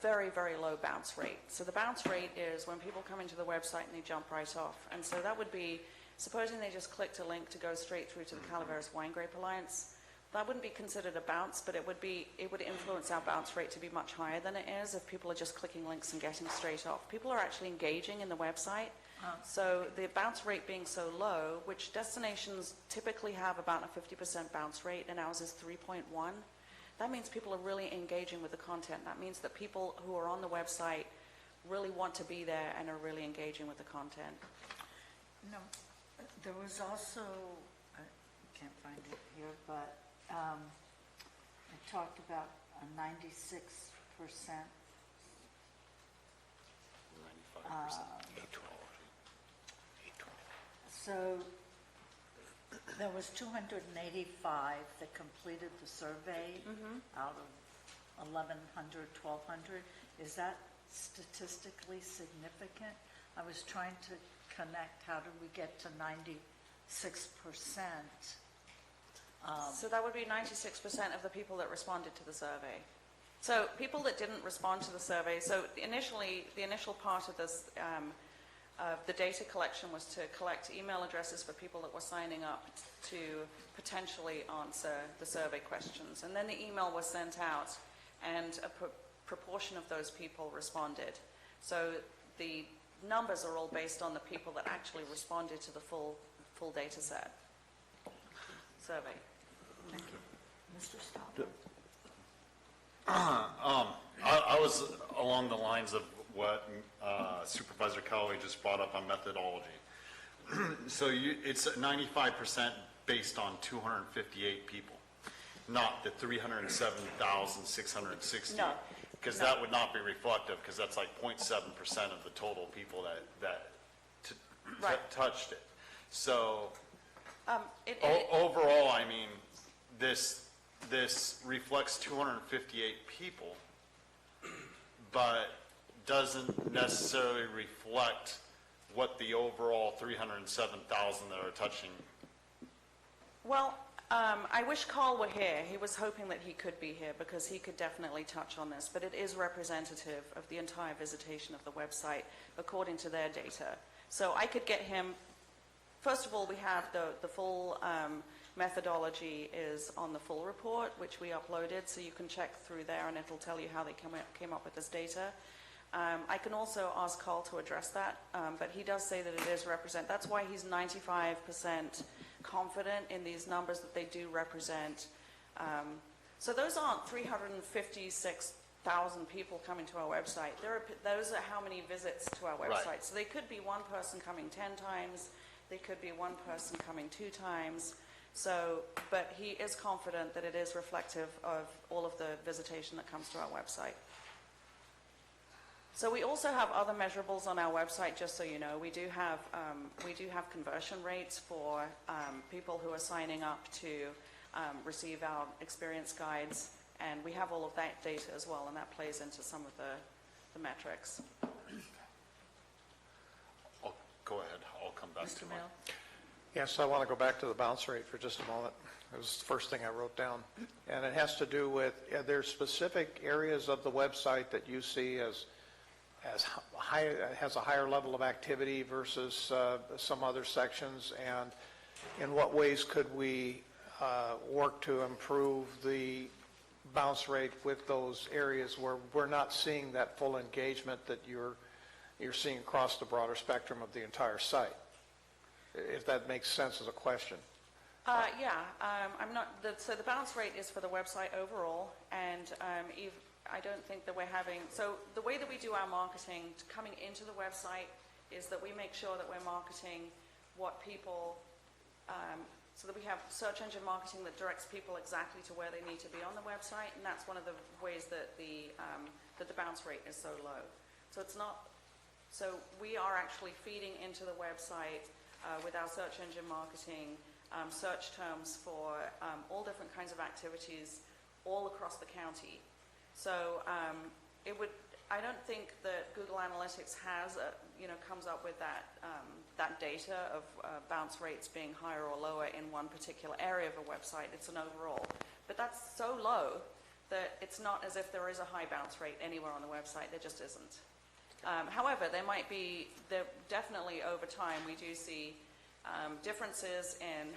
very, very low bounce rate. So the bounce rate is when people come into the website and they jump right off. And so that would be, supposing they just clicked a link to go straight through to the Calaveras Wine Grape Alliance, that wouldn't be considered a bounce, but it would influence our bounce rate to be much higher than it is if people are just clicking links and getting straight off. People are actually engaging in the website. So the bounce rate being so low, which destinations typically have about a 50% bounce rate, and ours is 3.1, that means people are really engaging with the content. That means that people who are on the website really want to be there and are really engaging with the content. No, there was also, I can't find it here, but I talked about a 96%. 95%. So there was 285 that completed the survey out of 1,100, 1,200. Is that statistically significant? I was trying to connect, how did we get to 96%? So that would be 96% of the people that responded to the survey. So people that didn't respond to the survey, so the initial part of this, the data collection was to collect email addresses for people that were signing up to potentially answer the survey questions. And then the email was sent out, and a proportion of those people responded. So the numbers are all based on the people that actually responded to the full data set survey. Thank you. Mr. Stopper? I was along the lines of what Supervisor Callaway just brought up on methodology. So it's 95% based on 258 people, not the 307,660. No. Because that would not be reflective, because that's like 0.7% of the total people that touched it. So overall, I mean, this reflects 258 people, but doesn't necessarily reflect what the overall 307,000 that are touching. Well, I wish Carl were here. He was hoping that he could be here because he could definitely touch on this, but it is representative of the entire visitation of the website according to their data. So I could get him, first of all, we have the full methodology is on the full report, which we uploaded, so you can check through there and it'll tell you how they came up with this data. I can also ask Carl to address that, but he does say that it is that's why he's 95% confident in these numbers that they do represent. So those aren't 356,000 people coming to our website. Those are how many visits to our website. Right. So they could be one person coming 10 times, they could be one person coming 2 times. So, but he is confident that it is reflective of all of the visitation that comes to our website. So we also have other measurables on our website, just so you know. We do have conversion rates for people who are signing up to receive our experience guides, and we have all of that data as well, and that plays into some of the metrics. Go ahead. I'll come back to Mr. mine. Mill? Yes, I want to go back to the bounce rate for just a moment. It was the first thing I wrote down. And it has to do with, are there specific areas of the website that you see as high, has a higher level of activity versus some other sections? And in what ways could we work to improve the bounce rate with those areas where we're not seeing that full engagement that you're seeing across the broader spectrum of the entire site? If that makes sense as a question. I'm not, so the bounce rate is for the website overall, and I don't think that we're having, so the way that we do our marketing coming into the website is that we make sure that we're marketing what people, so that we have search engine marketing that directs people exactly to where they need to be on the website, and that's one of the ways that the bounce rate is so low. So it's not, so we are actually feeding into the website with our search engine marketing, search terms for all different kinds of activities all across the county. So I don't think that Google Analytics has, comes up with that data of bounce rates being higher or lower in one particular area of a website. It's an overall. But that's so low that it's not as if there is a high bounce rate anywhere on the website. There just isn't. However, there definitely over time we do see differences in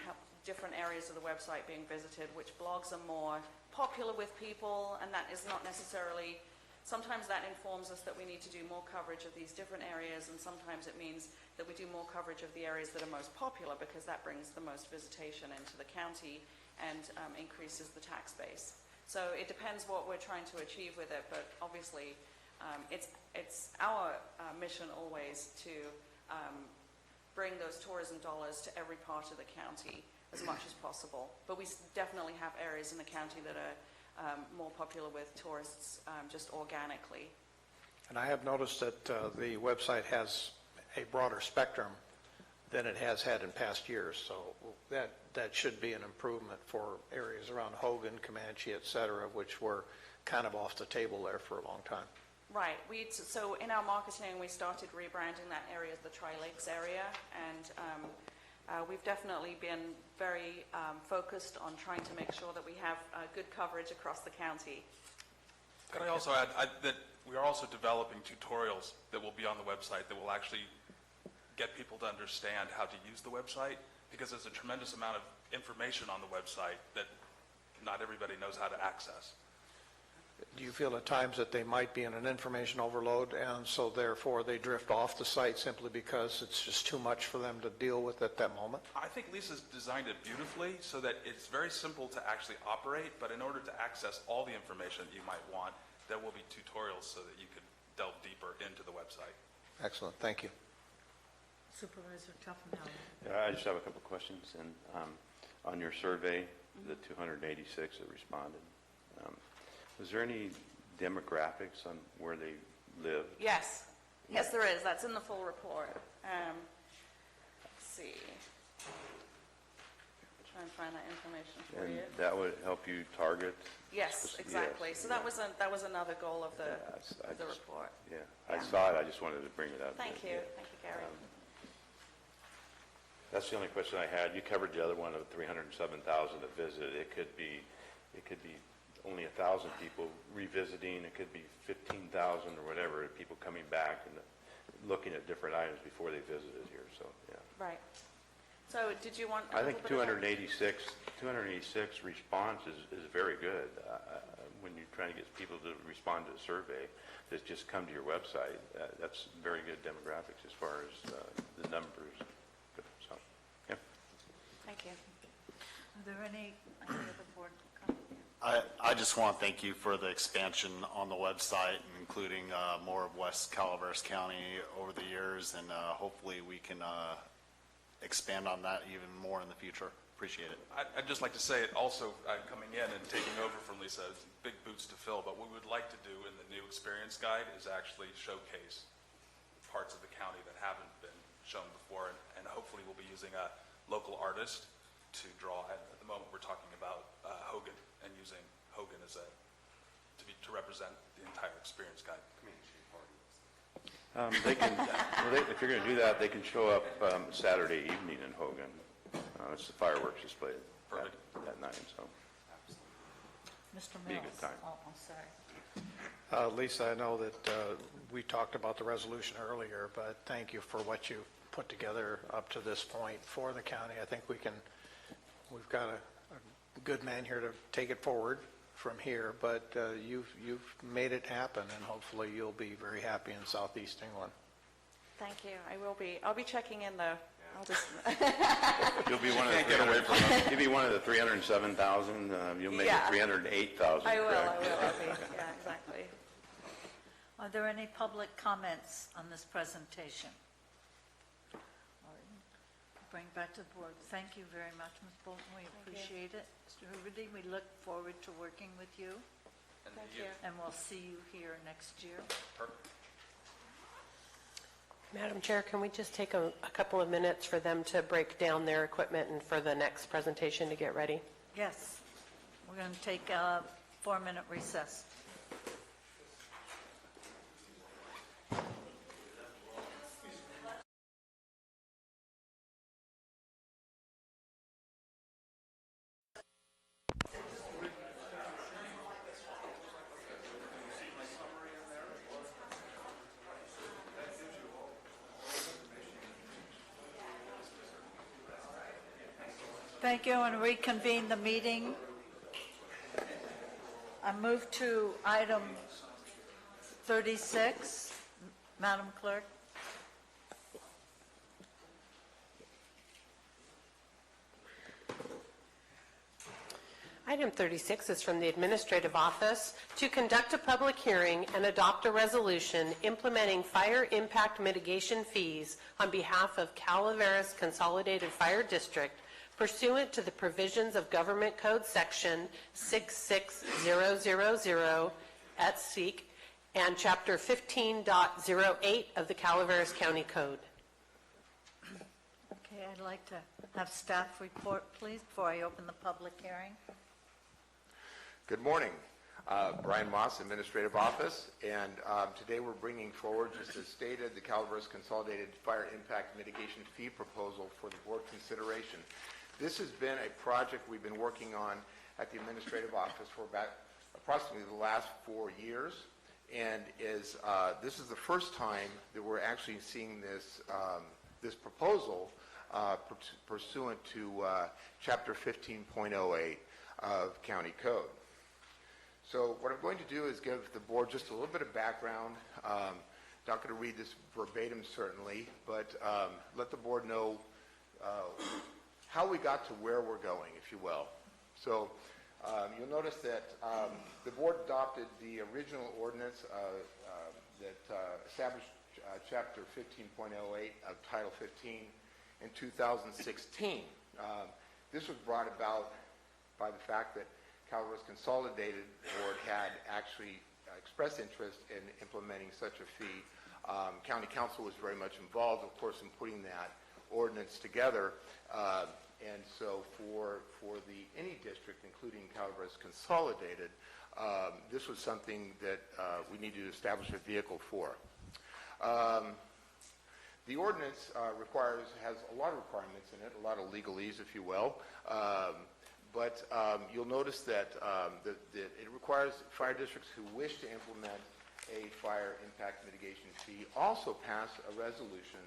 different areas of the website being visited, which blogs are more popular with people, and that is not necessarily, sometimes that informs us that we need to do more coverage of these different areas, and sometimes it means that we do more coverage of the areas that are most popular because that brings the most visitation into the county and increases the tax base. So it depends what we're trying to achieve with it, but obviously it's our mission always to bring those tourism dollars to every part of the county as much as possible. But we definitely have areas in the county that are more popular with tourists just organically. And I have noticed that the website has a broader spectrum than it has had in past years, so that should be an improvement for areas around Hogan, Comanche, et cetera, which were kind of off the table there for a long time. Right. So in our marketing, we started rebranding that area as the Tri-Lakes area, and we've definitely been very focused on trying to make sure that we have good coverage across the county. Could I also add that we are also developing tutorials that will be on the website that will actually get people to understand how to use the website, because there's a tremendous amount of information on the website that not everybody knows how to access. Do you feel at times that they might be in an information overload, and so therefore they drift off the site simply because it's just too much for them to deal with at that moment? I think Lisa's designed it beautifully so that it's very simple to actually operate, but in order to access all the information that you might want, there will be tutorials so that you can delve deeper into the website. Excellent. Thank you. Supervisor Tuffenhauer. Yeah, I just have a couple of questions. And on your survey, the 286 that responded, was there any demographics on where they lived? Yes. Yes, there is. That's in the full report. Let's see. Try and find that information for And you. that would help you target? Yes, exactly. Yes, so yeah. that was another goal of the I just, report. Yeah, I saw it. I just wanted to bring it up. Thank you. Thank you, Gary. That's the only question I had. You covered the other one of 307,000 that visited. It could be only 1,000 people revisiting. It could be 15,000 or whatever, people coming back and looking at different items before they visited here. So yeah. Right. So did you want? I think 286 response is very good. When you're trying to get people to respond to a survey that just come to your website, that's very good demographics as far as the numbers. So, yeah. Thank you. Are there any other board comments? I just want to thank you for the expansion on the website, including more of West Calaveras County over the years, and hopefully we can expand on that even more in the future. Appreciate it. I'd just like to say it also, coming in and taking over from Lisa, is big boots to fill, but what we would like to do in the new experience guide is actually showcase parts of the county that haven't been shown before, and hopefully we'll be using a local artist to draw. At the moment we're talking about Hogan, and using Hogan as to represent the entire experience guide. They can, if you're going to do that, they can show up Saturday evening in Hogan It's the fireworks display Perfect. that night, so Mr. be a Mills. good time. Oh, I'm sorry. Lisa, I know that we talked about the resolution earlier, but thank you for what you put together up to this point for the county. I think we've got a good man here to take it forward from here, but you've made it happen, and hopefully you'll be very happy in Southeast England. Thank you. I will be. I'll be checking in though. I'll just. You'll be one of the 307,000. You'll make Yeah. it 308,000. I will. correct? I'll be. Yeah, exactly. Are there any public comments on this presentation? All right. Bring back to the board. Thank you very much, Ms. Bolton. We appreciate it. Mr. Huberty, we look forward to working with you, Thank you. and we'll see you here next year. Perfect. Madam Chair, can we just take a couple of minutes for them to break down their equipment and for the next presentation to get ready? Yes. We're going to take a 4-minute recess. Thank you, and reconvene the meeting. I move to item 36. Madam Clerk. Item 36 is from the Administrative Office to conduct a public hearing and adopt a resolution implementing fire impact mitigation fees on behalf of Calaveras Consolidated Fire District pursuant to the provisions of Government Code Section 66000 at SEEK and Chapter 15.08 of the Calaveras County Code. Okay, I'd like to have staff report, please, before I open the public hearing. Good morning. Brian Moss, Administrative Office, and today we're bringing forward, just as stated, the Calaveras Consolidated Fire Impact Mitigation Fee Proposal for the board consideration. This has been a project we've been working on at the Administrative Office for about approximately the last 4 years, and this is the first time that we're actually seeing this proposal pursuant to Chapter 15.08 of County Code. So what I'm going to do is give the board just a little bit of background. Not going to read this verbatim, certainly, but let the board know how we got to where we're going, if you will. So you'll notice that the board adopted the original ordinance that established Chapter 15.08 of Title 15 in 2016. This was brought about by the fact that Calaveras Consolidated Board had actually expressed interest in implementing such a fee. County Council was very much involved, of course, in putting that ordinance together. And so for any district, including Calaveras Consolidated, this was something that we needed to establish a vehicle for. The ordinance has a lot of requirements in it, a lot of legalese, if you will. But you'll notice that it requires fire districts who wish to implement a fire impact mitigation fee also pass a resolution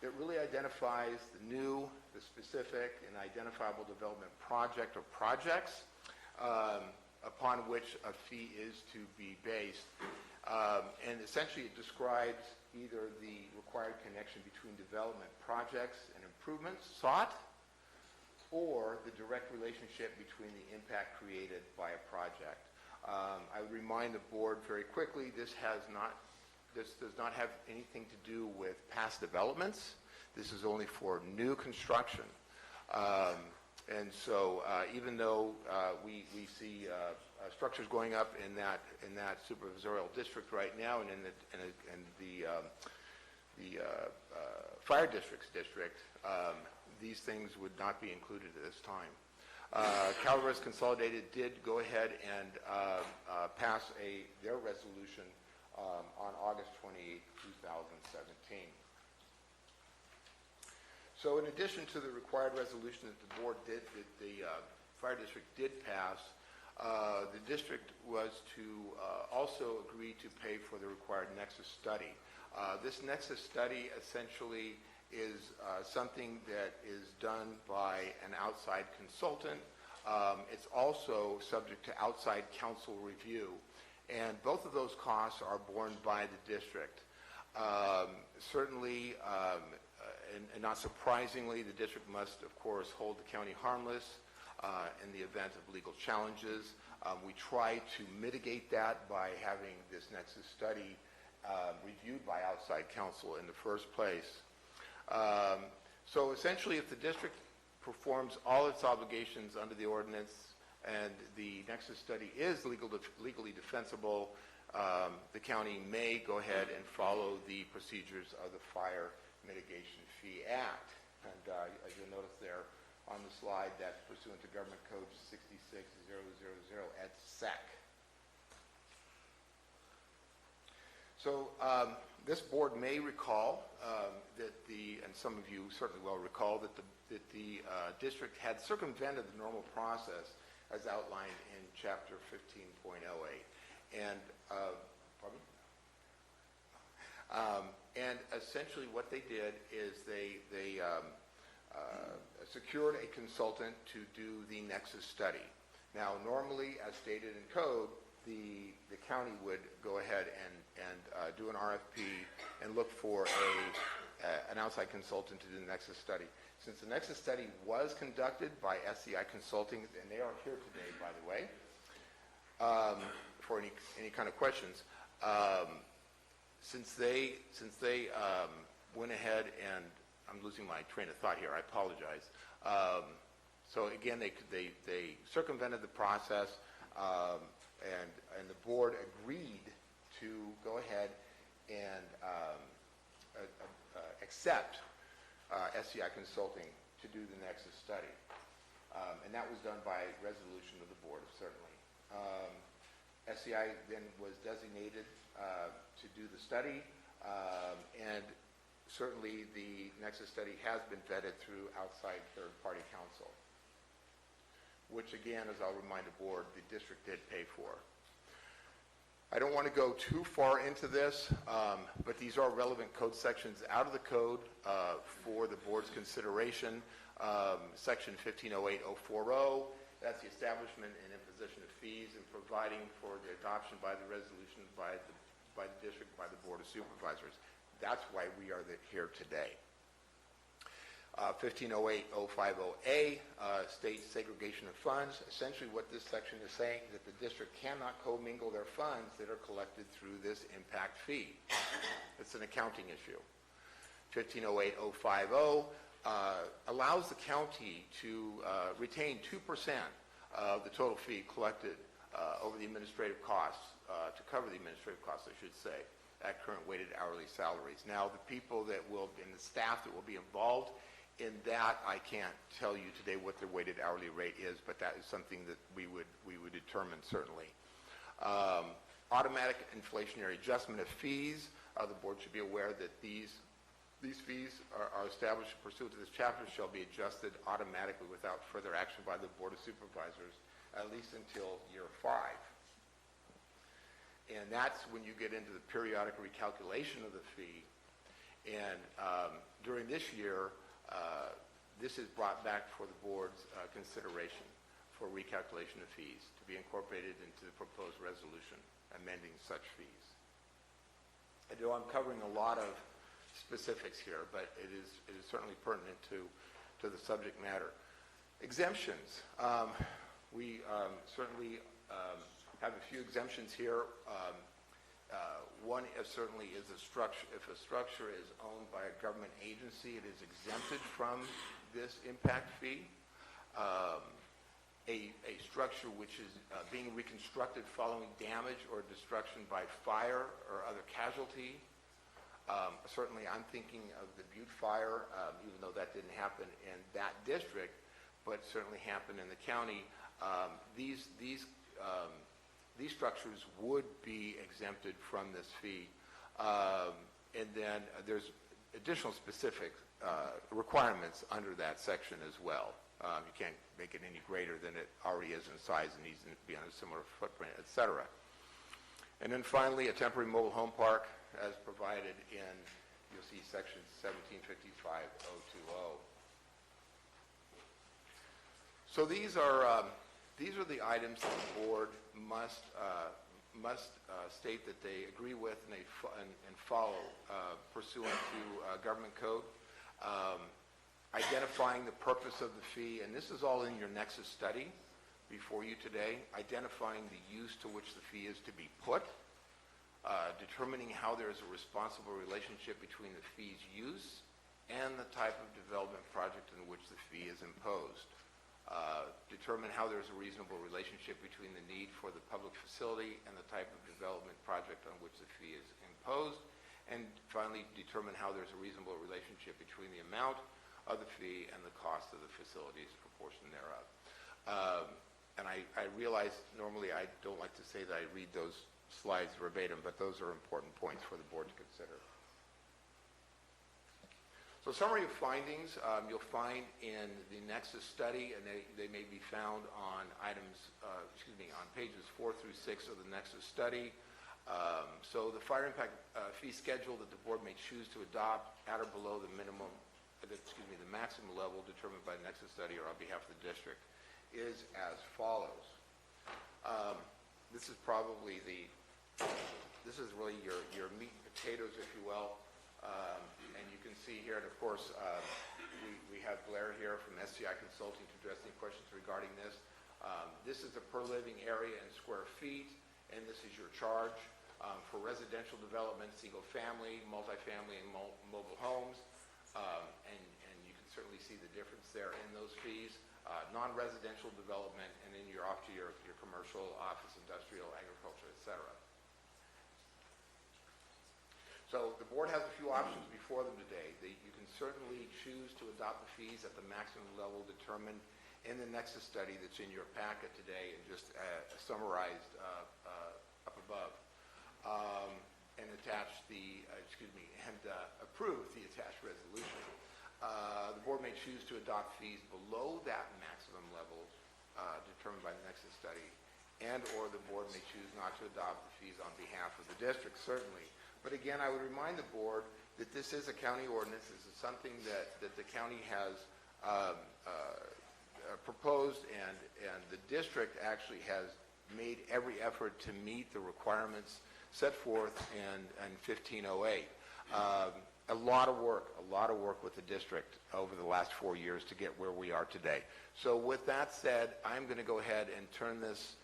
that really identifies the specific and identifiable development project or projects upon which a fee is to be based. And essentially it describes either the required connection between development projects and improvements sought, or the direct relationship between the impact created by a project. I would remind the board very quickly, this does not have anything to do with past developments. This is only for new construction. And so even though we see structures going up in that supervisorial district right now and in the fire district's district, these things would not be included at this time. Calaveras Consolidated did go ahead and pass their resolution on August 28, 2017. So in addition to the required resolution that the board did, that the fire district did pass, the district was to also agree to pay for the required nexus study. This nexus study essentially is something that is done by an outside consultant. It's also subject to outside council review, and both of those costs are borne by the district. Certainly, and not surprisingly, the district must, of course, hold the county harmless in the event of legal challenges. We try to mitigate that by having this nexus study reviewed by outside counsel in the first place. So essentially, if the district performs all its obligations under the ordinance and the nexus study is legally defensible, the county may go ahead and follow the procedures of the Fire Mitigation Fee Act. And as you'll notice there on the slide, that's pursuant to Government Code 66000 et sec. So this board may recall that and some of you certainly will recall, that the district had circumvented the normal process as outlined in Chapter 15.08. And, pardon me? And essentially what they did is they secured a consultant to do the nexus study. Now, normally, as stated in code, the county would go ahead and do an RFP and look for an outside consultant to do the nexus study. Since the nexus study was conducted by SCI Consulting, and they are here today, by the way, for any kind of questions, since they went ahead and I'm losing my train of thought here. I apologize. So again, they circumvented the process, and the board agreed to go ahead and accept SCI Consulting to do the nexus study. And that was done by resolution of the board, certainly. SCI then was designated to do the study, and certainly the nexus study has been vetted through outside third-party counsel, which again, as I'll remind the board, the district did pay for. I don't want to go too far into this, but these are relevant code sections out of the code for the board's consideration. Section 1508.040, that's the establishment and imposition of fees and providing for the adoption by the resolution by the district, by the Board of Supervisors. That's why we are here today. 1508.050A states segregation of funds. Essentially what this section is saying is that the district cannot commingle their funds that are collected through this impact fee. It's an accounting issue. 1508.050 allows the county to retain 2% of the total fee collected over the administrative costs, to cover the administrative costs, I should say, at current weighted hourly salaries. Now, the people that will, and the staff that will be involved in that, I can't tell you today what their weighted hourly rate is, but that is something that we would determine certainly. Automatic inflationary adjustment of fees. The board should be aware that these fees are established pursuant to this chapter shall be adjusted automatically without further action by the Board of Supervisors, at least until year 5. And that's when you get into the periodic recalculation of the fee. And during this year, this is brought back for the board's consideration for recalculation of fees to be incorporated into the proposed resolution amending such fees. I know I'm covering a lot of specifics here, but it is certainly pertinent to the subject matter. Exemptions. We certainly have a few exemptions here. One certainly is a structure. If a structure is owned by a government agency, it is exempted from this impact fee. A structure which is being reconstructed following damage or destruction by fire or other casualty. Certainly I'm thinking of the Butte fire, even though that didn't happen in that district, but certainly happened in the county. These structures would be exempted from this fee. And then there's additional specifics requirements under that section as well. You can't make it any greater than it already is in size and needs to be on a similar footprint, et cetera. And then finally, a temporary mobile home park as provided in, you'll see section 1755.020. So these are the items that the board must state that they agree with and follow pursuant to government code. Identifying the purpose of the fee, and this is all in your Nexus study before you today, identifying the use to which the fee is to be put, determining how there is a responsible relationship between the fee's use and the type of development project in which the fee is imposed. Determine how there is a reasonable relationship between the need for the public facility and the type of development project on which the fee is imposed. And finally, determine how there's a reasonable relationship between the amount of the fee and the cost of the facility's proportion thereof. And I realize normally I don't like to say that I read those slides verbatim, but those are important points for the board to consider. So summary of findings, you'll find in the Nexus study, and they may be found on on pages 4 through 6 of the Nexus study. So the fire impact fee schedule that the board may choose to adopt at or below the maximum level determined by the Nexus study or on behalf of the district is as follows. This is probably this is really your meat and potatoes, if you will. And you can see here, and of course, we have Blair here from SCI Consulting to address any questions regarding this. This is the per living area in square feet, and this is your charge for residential development, single family, multifamily, and mobile homes. And you can certainly see the difference there in those fees. Non-residential development, and then you're off to your commercial, office, industrial, agriculture, et cetera. So the board has a few options before them today. You can certainly choose to adopt the fees at the maximum level determined in the Nexus study that's in your packet today and just summarized up above, and approve the attached resolution. The board may choose to adopt fees below that maximum level determined by the Nexus study, and or the board may choose not to adopt the fees on behalf of the district, certainly. But again, I would remind the board that this is a county ordinance. This is something that the county has proposed, and the district actually has made every effort to meet the requirements set forth in 1508. A lot of work with the district over the last 4 years to get where we are today. So with that said, I'm going to go ahead and turn this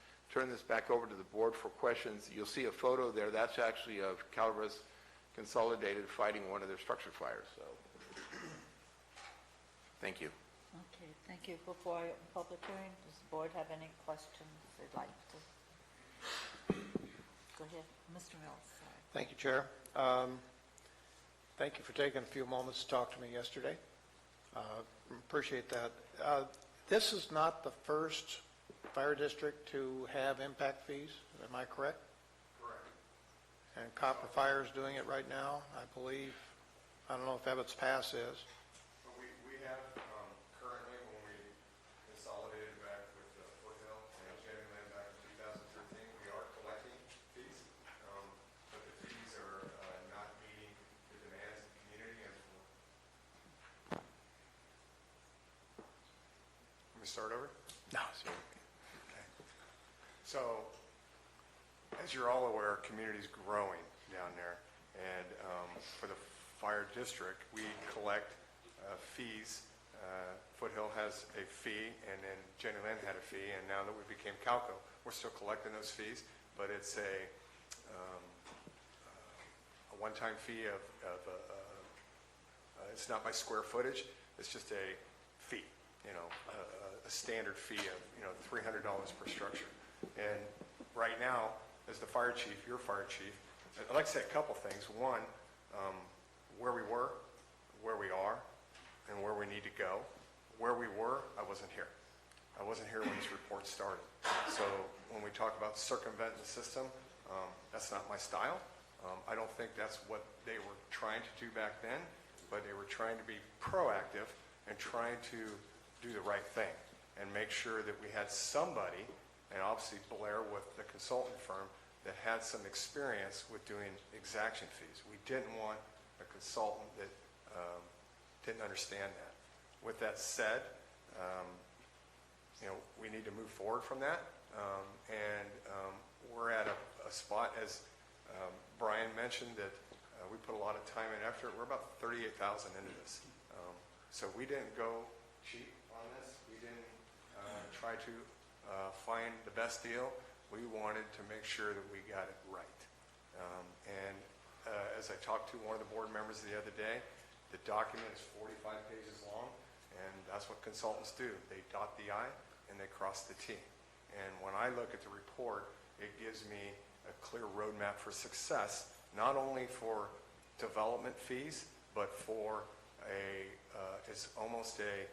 back over to the board for questions. You'll see a photo there. That's actually of Calaveras Consolidated fighting one of their structure fires. So, thank you. Okay, thank you. Before I open public hearing, does the board have any questions they'd like to? Go ahead, Mr. Mills. Sorry. Thank you, Chair. Thank you for taking a few moments to talk to me yesterday. Appreciate that. This is not the first fire district to have impact fees. Am I correct? Correct. And Copper Fire is doing it right now, I believe. I don't know if Ebbets Pass is. We have currently, when we consolidated back with Foothill and Jenny Land back in 2013, we are collecting fees, but the fees are not meeting the demands of the community. Let me start over? No, sir. So, as you're all aware, community's growing down there, and for the fire district, we collect fees. Foothill has a fee, and then Jenny Lynn had a fee, and now that we became Calco, we're still collecting those fees, but it's a one-time fee of it's not by square footage, it's just a fee, a standard fee of $300 per structure. And right now, as the fire chief, your fire chief, I'd like to say a couple things. One, where we were, where we are, and where we need to go. Where we were, I wasn't here. I wasn't here when this report started. So when we talk about circumventing the system, that's not my style. I don't think that's what they were trying to do back then. but they were trying to be proactive and trying to do the right thing and make sure that we had somebody, and obviously Blair with the consultant firm, that had some experience with doing exaction fees. We didn't want a consultant that didn't understand that. With that said, we need to move forward from that, and we're at a spot, as Brian mentioned, that we put a lot of time and effort. We're about $38,000 into this. So we didn't go cheap on this. We didn't try to find the best deal. We wanted to make sure that we got it right. As I talked to one of the board members the other day, the document is 45 pages long, and that's what consultants do. They dot the I and they cross the T. And when I look at the report, it gives me a clear roadmap for success, not only for development fees, but for it's almost it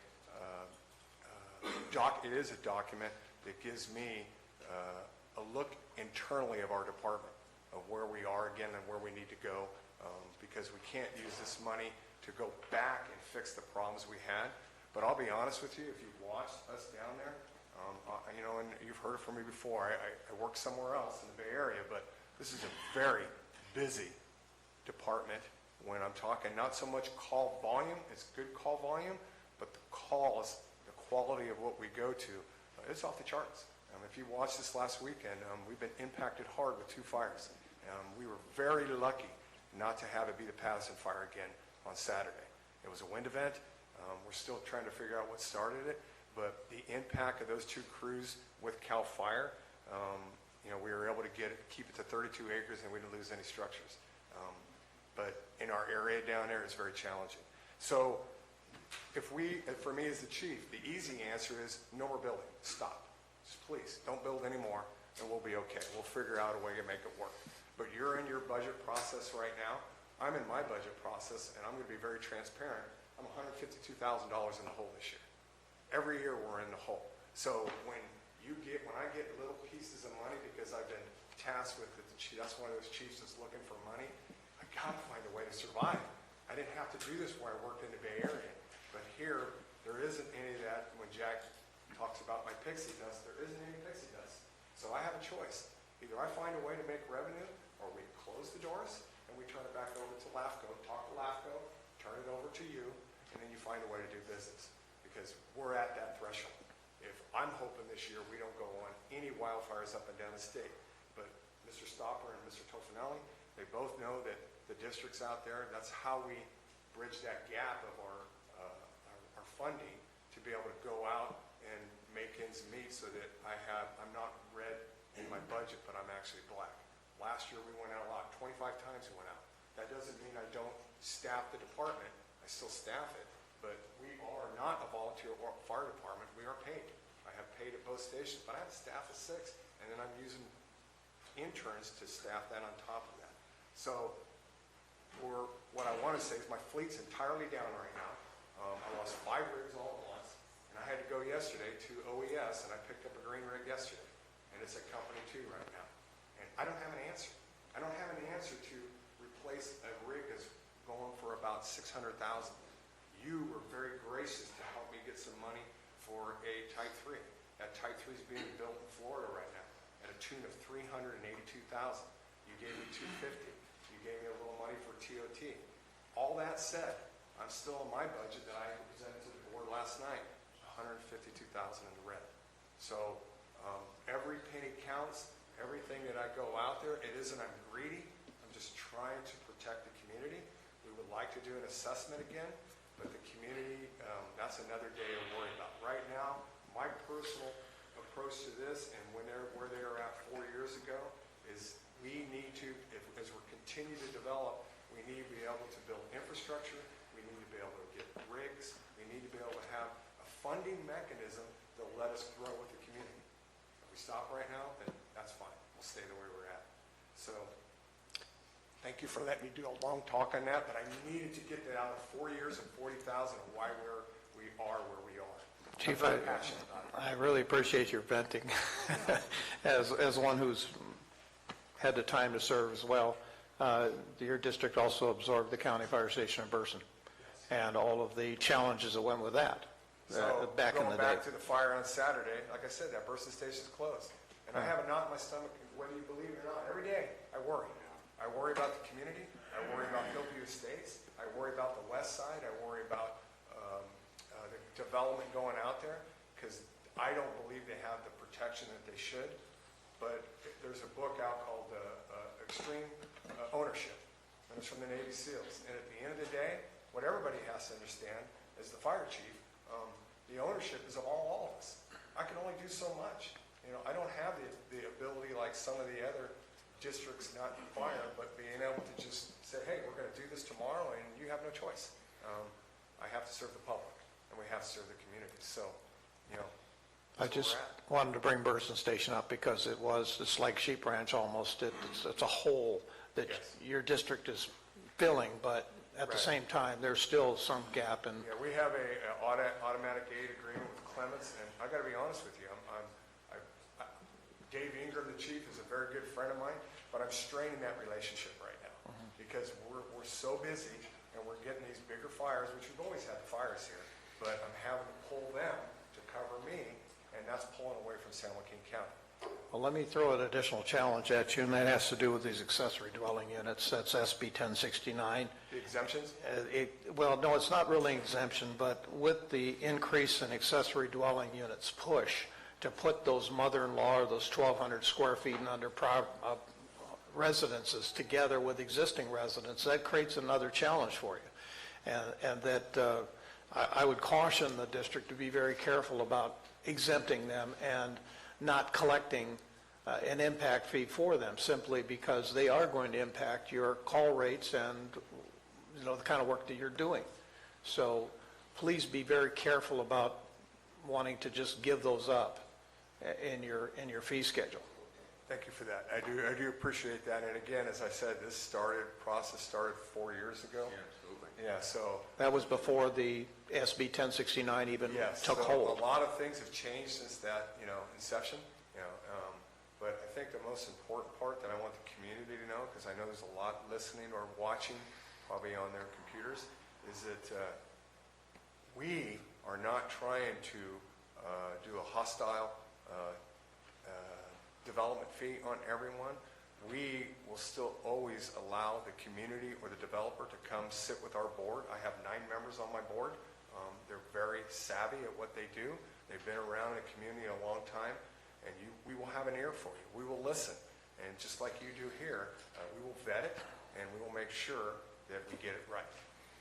is a document that gives me a look internally of our department, of where we are again and where we need to go, because we can't use this money to go back and fix the problems we had. But I'll be honest with you, if you've watched us down there, and you've heard it from me before, I work somewhere else in the Bay Area, but this is a very busy department when I'm talking not so much call volume, it's good call volume, but the calls, the quality of what we go to, it's off the charts. If you watched this last weekend, we've been impacted hard with 2 fires. We were very lucky not to have it be the Patterson fire again on Saturday. It was a wind event. We're still trying to figure out what started it, but the impact of those 2 crews with CAL FIRE, we were able to keep it to 32 acres and we didn't lose any structures. But in our area down there, it's very challenging. So for me as the chief, the easy answer is no more building. Stop. Just please, don't build anymore and we'll be okay. We'll figure out a way to make it work. But you're in your budget process right now. I'm in my budget process, and I'm going to be very transparent. I'm $152,000 in the hole this year. Every year we're in the hole. So when I get little pieces of money, because I've been tasked with it, that's one of those chiefs that's looking for money, I got to find a way to survive. I didn't have to do this where I worked in the Bay Area. But here, there isn't any of that. When Jack talks about my pixie dust, there isn't any pixie dust. So I have a choice. Either I find a way to make revenue, or we close the doors, and we turn it back over to LAFCO, talk to LAFCO, turn it over to you, and then you find a way to do business. Because we're at that threshold. I'm hoping this year we don't go on any wildfires up and down the state. But Mr. Stopper and Mr. Tofinelli, they both know that the districts out there, that's how we bridge that gap of our funding to be able to go out and make ends meet, so that I'm not red in my budget, but I'm actually black. Last year we went out a lot, 25 times we went out. That doesn't mean I don't staff the department. I still staff it, but we are not a volunteer fire department. We are paid. I have paid at both stations, but I have a staff of 6, and then I'm using interns to staff that on top of that. So what I want to say is my fleet's entirely down right now. I lost 5 rigs all at once, and I had to go yesterday to OES, and I picked up a green rig yesterday, and it's at Company 2 right now. And I don't have an answer. I don't have an answer to replace a rig that's going for about $600,000. You were very gracious to help me get some money for a Type 3. That Type 3 is being built in Florida right now at a tune of $382,000. You gave me $250,000. You gave me a little money for TOT. All that said, I'm still in my budget that I presented to the board last night, $152,000 in the red. So every penny counts. Everything that I go out there, it isn't I'm greedy. I'm just trying to protect the community. We would like to do an assessment again, but the community, that's another day to worry about. Right now, my personal approach to this, and where they are at 4 years ago, is we need to, as we continue to develop, we need to be able to build infrastructure. We need to be able to get rigs. We need to be able to have a funding mechanism that will let us grow with the community. If we stop right now, then that's fine. We'll stay the way we're at. So thank you for letting me do a long talk on that, but I needed to get that out of 4 years and 40,000 of why we are where we are. Chief, I really appreciate your venting as one who's had the time to serve as well. Your district also absorbed the county fire station in Burson. and all of the challenges that went with that So, back in the going day. back to the fire on Saturday, like I said, that Burson station's closed. And I have a knot in my stomach, whether you believe it or not. Every day, I worry. I worry about the community. I worry about Hillview Estates. I worry about the west side. I worry about the development going out there, because I don't believe they have the protection that they should. But there's a book out called Extreme Ownership, and it's from the Navy SEALs. And at the end of the day, what everybody has to understand is the fire chief, the ownership is of all of us. I can only do so much. You know, I don't have the ability like some of the other districts, not fire, but being able to just say, hey, we're going to do this tomorrow, and you have no choice. I have to serve the public, and we have to serve the community. So, you know, I just wanted to bring Burson Station up because it's like Sheep Ranch almost. It's a hole that your district is filling, but at the same time, there's still some gap. And yeah, we have a automatic aid agreement with Clements, and I got to be honest with you, Dave Ingram, the chief, is a very good friend of mine, but I'm straining that relationship right now because we're so busy and we're getting these bigger fires, which we've always had the fires here, but I'm having to pull them to cover me, and that's pulling away from San Joaquin County. well, let me throw an additional challenge at you, and that has to do with these accessory dwelling units. That's SB 1069. The exemptions? Well, no, it's not really an exemption, but with the increase in accessory dwelling units push to put those mother-in-law or those 1,200 square feet and under residences together with existing residents, that creates another challenge for you. And that I would caution the district to be very careful about exempting them and not collecting an impact fee for them, simply because they are going to impact your call rates and, you know, the kind of work that you're doing. So please be very careful about wanting to just give those up in your fee schedule. Thank you for that. I do appreciate that. And again, as I said, this process started 4 years ago. Yeah, absolutely. Yeah, so. That was before the SB 1069 even took hold. A lot of things have changed since that, inception, but I think the most important part that I want the community to know, because I know there's a lot listening or watching probably on their computers, is that we are not trying to do a hostile development fee on everyone. We will still always allow the community or the developer to come sit with our board. I have 9 members on my board. They're very savvy at what they do. They've been around in the community a long time, and we will have an ear for you. We will listen, and just like you do here, we will vet it, and we will make sure that we get it right.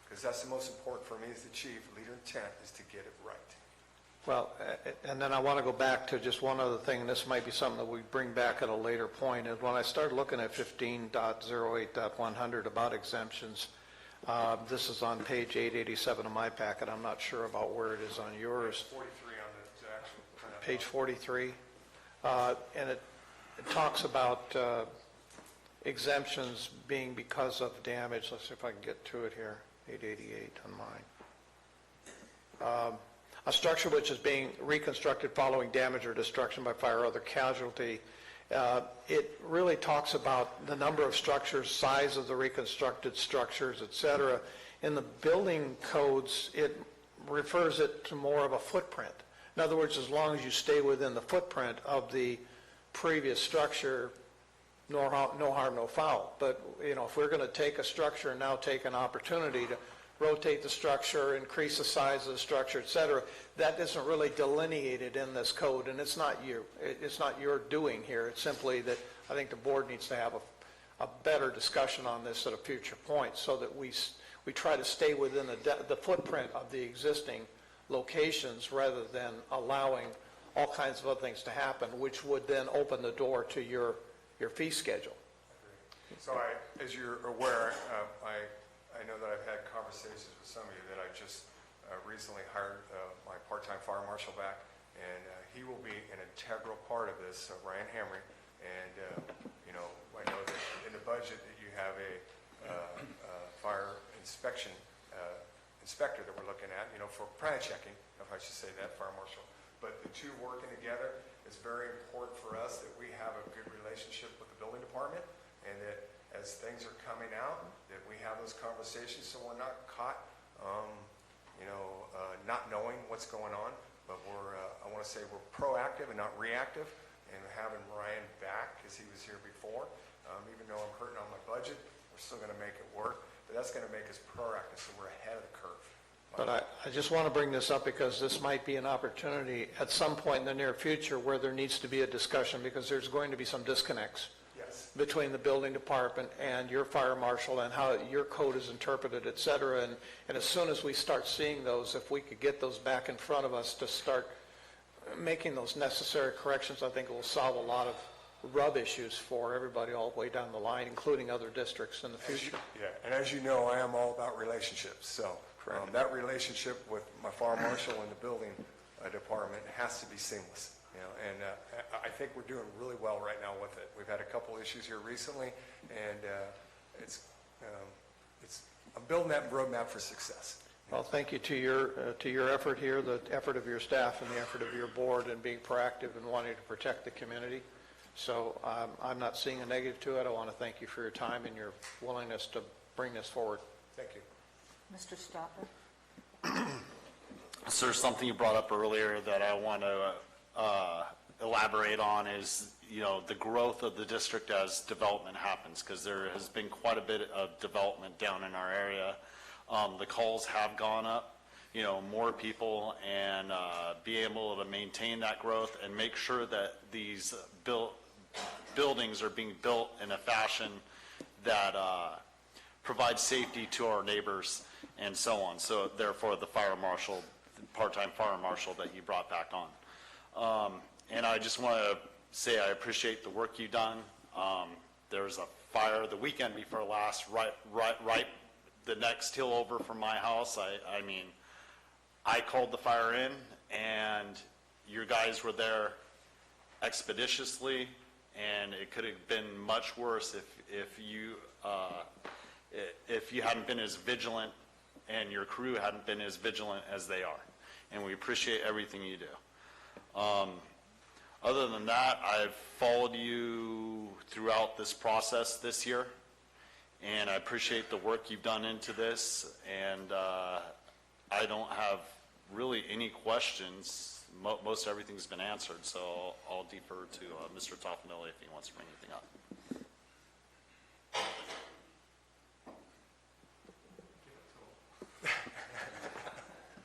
Because that's the most important for me as the chief. Leader intent is to get it right. Well, and then I want to go back to just one other thing, and this might be something that we bring back at a later point, is when I started looking at 15.08.100 about exemptions, this is on page 887 of my packet. I'm not sure about where it is on yours. 43 on the actual printout. Page 43. And it talks about exemptions being because of damage. Let's see if I can get to it here. 888 on mine. A structure which is being reconstructed following damage or destruction by fire or other casualty. It really talks about the number of structures, size of the reconstructed structures, etc. In the building codes, it refers it to more of a footprint. In other words, as long as you stay within the footprint of the previous structure, no harm, no foul. But, if we're going to take a structure and now take an opportunity to rotate the structure, increase the size of the structure, et cetera, that isn't really delineated in this code, and it's not your doing here. It's simply that I think the board needs to have a better discussion on this at a future point, so that we try to stay within the footprint of the existing locations rather than allowing all kinds of other things to happen, which would then open the door to your fee schedule. So as you're aware, I know that I've had conversations with some of you that I just recently hired my part-time fire marshal back, and he will be an integral part of this, Ryan Hamry. And, I know that in the budget that you have a fire inspector that we're looking at, for plan checking, if I should say that, fire marshal. But the two working together is very important for us, that we have a good relationship with the building department, and that as things are coming out, that we have those conversations so we're not caught not knowing what's going on, but I want to say we're proactive and not reactive, and having Ryan back, because he was here before, even though I'm hurting on my budget, we're still going to make it work, but that's going to make us proactive, so we're ahead of the curve. But I just want to bring this up because this might be an opportunity at some point in the near future where there needs to be a discussion, because there's going to be some disconnects between the building department and your fire marshal and how your code is interpreted, et cetera. And as soon as we start seeing those, if we could get those back in front of us to start making those necessary corrections, I think it will solve a lot of rub issues for everybody all the way down the line, including other districts in the future. And as you know, I am all about relationships. So that relationship with my fire marshal and the building department has to be seamless. And I think we're doing really well right now with it. We've had a couple issues here recently, and I'm building that roadmap for success. Well, thank you to your effort here, the effort of your staff and the effort of your board in being proactive and wanting to protect the community. So I'm not seeing a negative to it. I want to thank you for your time and your willingness to bring this forward. Thank you. Mr. Stopper? Sir, something you brought up earlier that I want to elaborate on is, the growth of the district as development happens, because there has been quite a bit of development down in our area. The calls have gone up, more people, and be able to maintain that growth and make sure that these buildings are being built in a fashion that provides safety to our neighbors and so on. So therefore, the fire marshal, part-time fire marshal that you brought back on. And I just want to say I appreciate the work you've done. There was a fire the weekend before last, right the next hill over from my house. I mean, I called the fire in, and your guys were there expeditiously, and it could have been much worse if you hadn't been as vigilant and your crew hadn't been as vigilant as they are. And we appreciate everything you do. Other than that, I've followed you throughout this process this year, and I appreciate the work you've done into this, and I don't have really any questions. Most everything's been answered, so I'll defer to Mr. Toffanelli if he wants to bring anything up.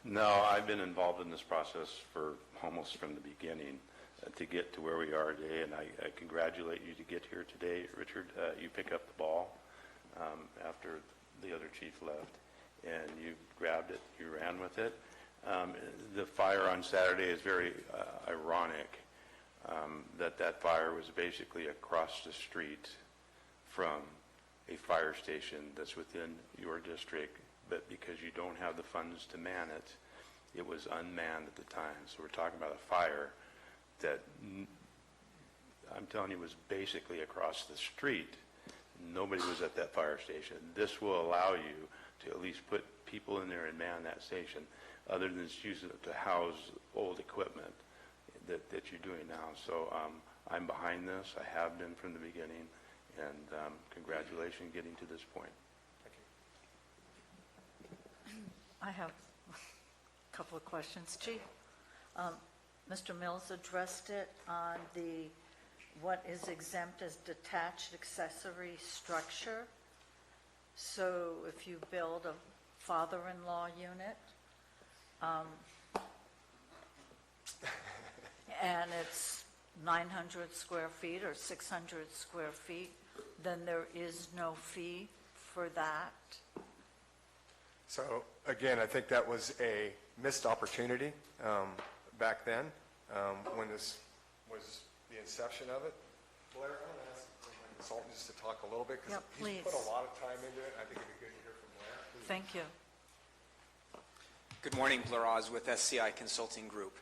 No, I've been involved in this process for almost from the beginning to get to where we are today, and I congratulate you to get here today, Richard. You pick up the ball after the other chief left, and you grabbed it, you ran with it. The fire on Saturday is very ironic that fire was basically across the street from a fire station that's within your district, but because you don't have the funds to man it, it was unmanned at the time. So we're talking about a fire that I'm telling you was basically across the street. Nobody was at that fire station. This will allow you to at least put people in there and man that station, other than just using it to house old equipment that you're doing now. So I'm behind this. I have been from the beginning, and congratulations getting to this point. I have a couple of questions, Chief. Mr. Mills addressed it on what is exempt as detached accessory structure. So if you build a father-in-law unit, and it's 900 square feet or 600 square feet, then there is no fee for that? So again, I think that was a missed opportunity back then when this was the inception of it. Blair, I'm going to ask my consultant just to talk a little bit, because he's put a lot of time into it. I think it'd be good to hear from Blair. Please. Thank you. Good morning, Blair Oz with SCI Consulting Group.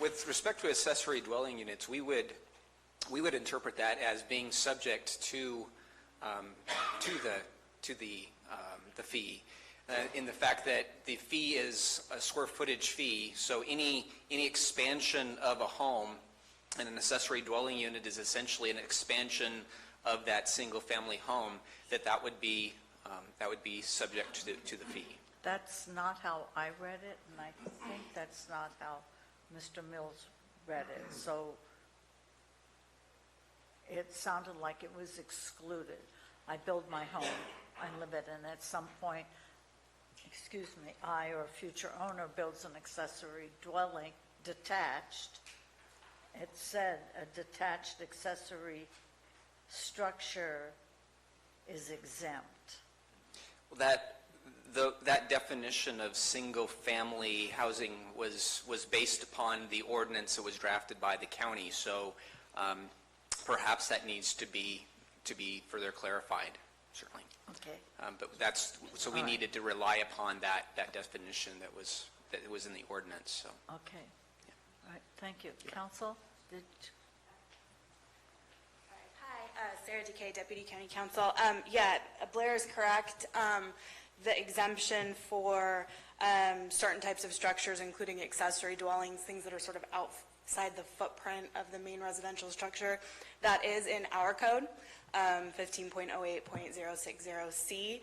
With respect to accessory dwelling units, we would interpret that as being subject to the fee. In the fact that the fee is a square footage fee, so any expansion of a home and an accessory dwelling unit is essentially an expansion of that single family home, that would be subject to the fee. That's not how I read it, and I think that's not how Mr. Mills read it. So it sounded like it was excluded. I build my home, I live it, and at some point, I or a future owner builds an accessory dwelling detached. It said a detached accessory structure is exempt. Well, that definition of single-family housing was based upon the ordinance that was drafted by the county, so perhaps that needs to be further clarified, certainly. Okay. But so we needed to rely upon that definition that was in the ordinance, so. Okay. All right, thank you. Council, Hi, Sarah DeKay, Deputy County Counsel. Blair is correct. The exemption for certain types of structures, including accessory dwellings, things that are sort of outside the footprint of the main residential structure, that is in our code, 15.08.060C.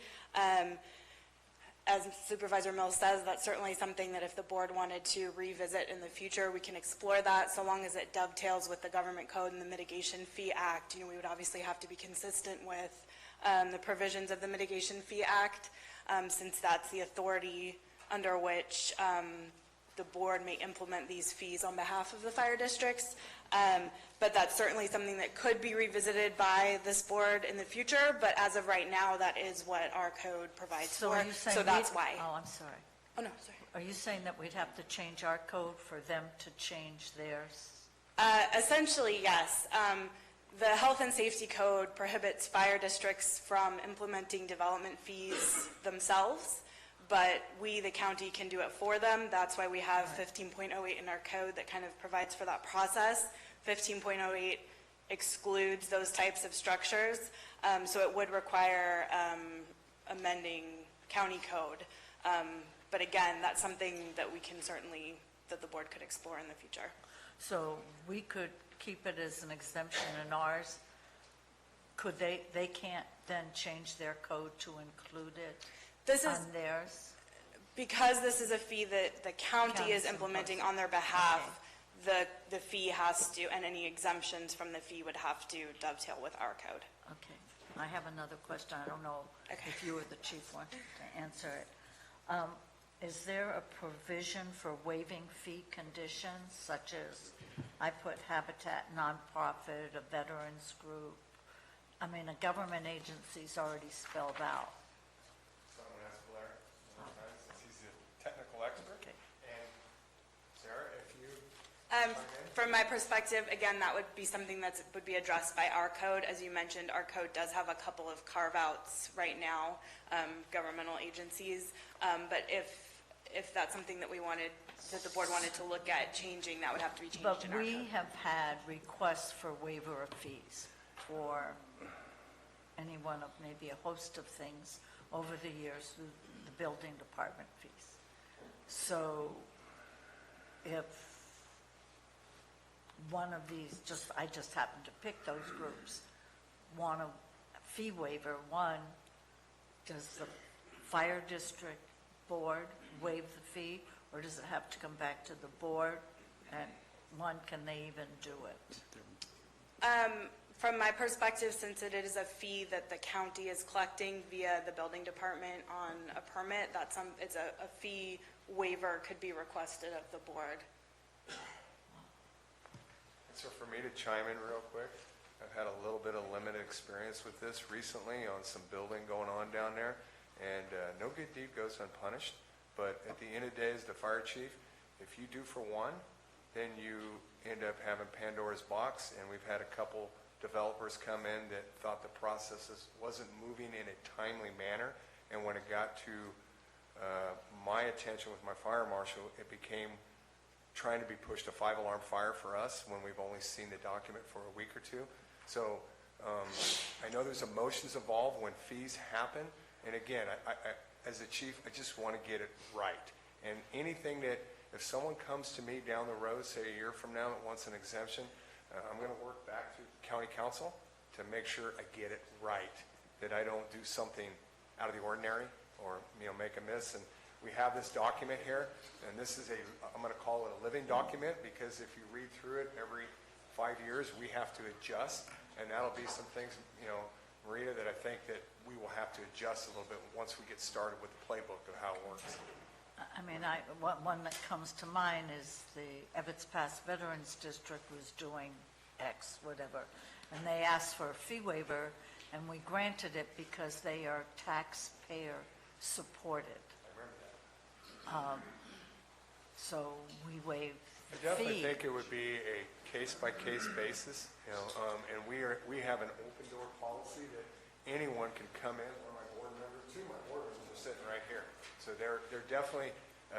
As Supervisor Mills says, that's certainly something that if the board wanted to revisit in the future, we can explore that, so long as it dovetails with the Government Code and the Mitigation Fee Act. We would obviously have to be consistent with the provisions of the Mitigation Fee Act, since that's the authority under which the board may implement these fees on behalf of the fire districts. But that's certainly something that could be revisited by this board in the future, but as of right now, that is what our code provides for, so that's why. Oh, I'm sorry. Oh, no, sorry. Are you saying that we'd have to change our code for them to change theirs? Essentially, yes. The Health and Safety Code prohibits fire districts from implementing development fees themselves, but we, the county, can do it for them. That's why we have 15.08 in our code that kind of provides for that process. 15.08 excludes those types of structures, so it would require amending county code. But again, that's something that we can certainly, that the board could explore in the future. So we could keep it as an exemption in ours. Could they can't then change their code to include it on theirs? Because this is a fee that the county is implementing on their behalf, the fee has to, and any exemptions from the fee would have to dovetail with our code. Okay. I have another question. I don't know if you or the chief want to answer it. Is there a provision for waiving fee conditions, such as, I put Habitat nonprofit, a veterans group? I mean, a government agency's already spelled out. So I'm going to ask Blair, since he's a technical expert. Okay. And Sarah, if you... From my perspective, again, that would be something that would be addressed by our code. As you mentioned, our code does have a couple of carve-outs right now, governmental agencies. But if that's something that that the board wanted to look at changing, that would have to be changed in our code. But we have had requests for waiver of fees for any one of maybe a host of things over the years through the building department fees. So if one of these, I just happened to pick those groups, want a fee waiver, does the fire district board waive the fee, or does it have to come back to the board? And can they even do it? From my perspective, since it is a fee that the county is collecting via the building department on a permit, it's a fee waiver could be requested of the board. So for me to chime in real quick, I've had a little bit of limited experience with this recently on some building going on down there, and no good deed goes unpunished. But at the end of the day, as the fire chief, if you do for one, then you end up having Pandora's box, and we've had a couple developers come in that thought the process wasn't moving in a timely manner, and when it got to my attention with my fire marshal, it became trying to be pushed a 5-alarm fire for us when we've only seen the document for a week or two. So I know there's emotions involved when fees happen, and again, I as a chief, I just want to get it right. And anything that, if someone comes to me down the road, say a year from now, and wants an exemption, I'm going to work back to county council to make sure I get it right, that I don't do something out of the ordinary or make a miss. And We have this document here, and this is I'm going to call it a living document, because if you read through it every 5 years, we have to adjust, and that'll be some things, Marita, that I think that we will have to adjust a little bit once we get started with the playbook of how it works. I mean, one that comes to mind is the Ebbets Pass Veterans District was doing X, whatever, and they asked for a fee waiver, and we granted it because they are taxpayer supported. So we waived I the definitely fee. think it would be a case-by-case basis, and we have an open door policy that anyone can come in, one of my board members, two of my board members are sitting right here. So they're definitely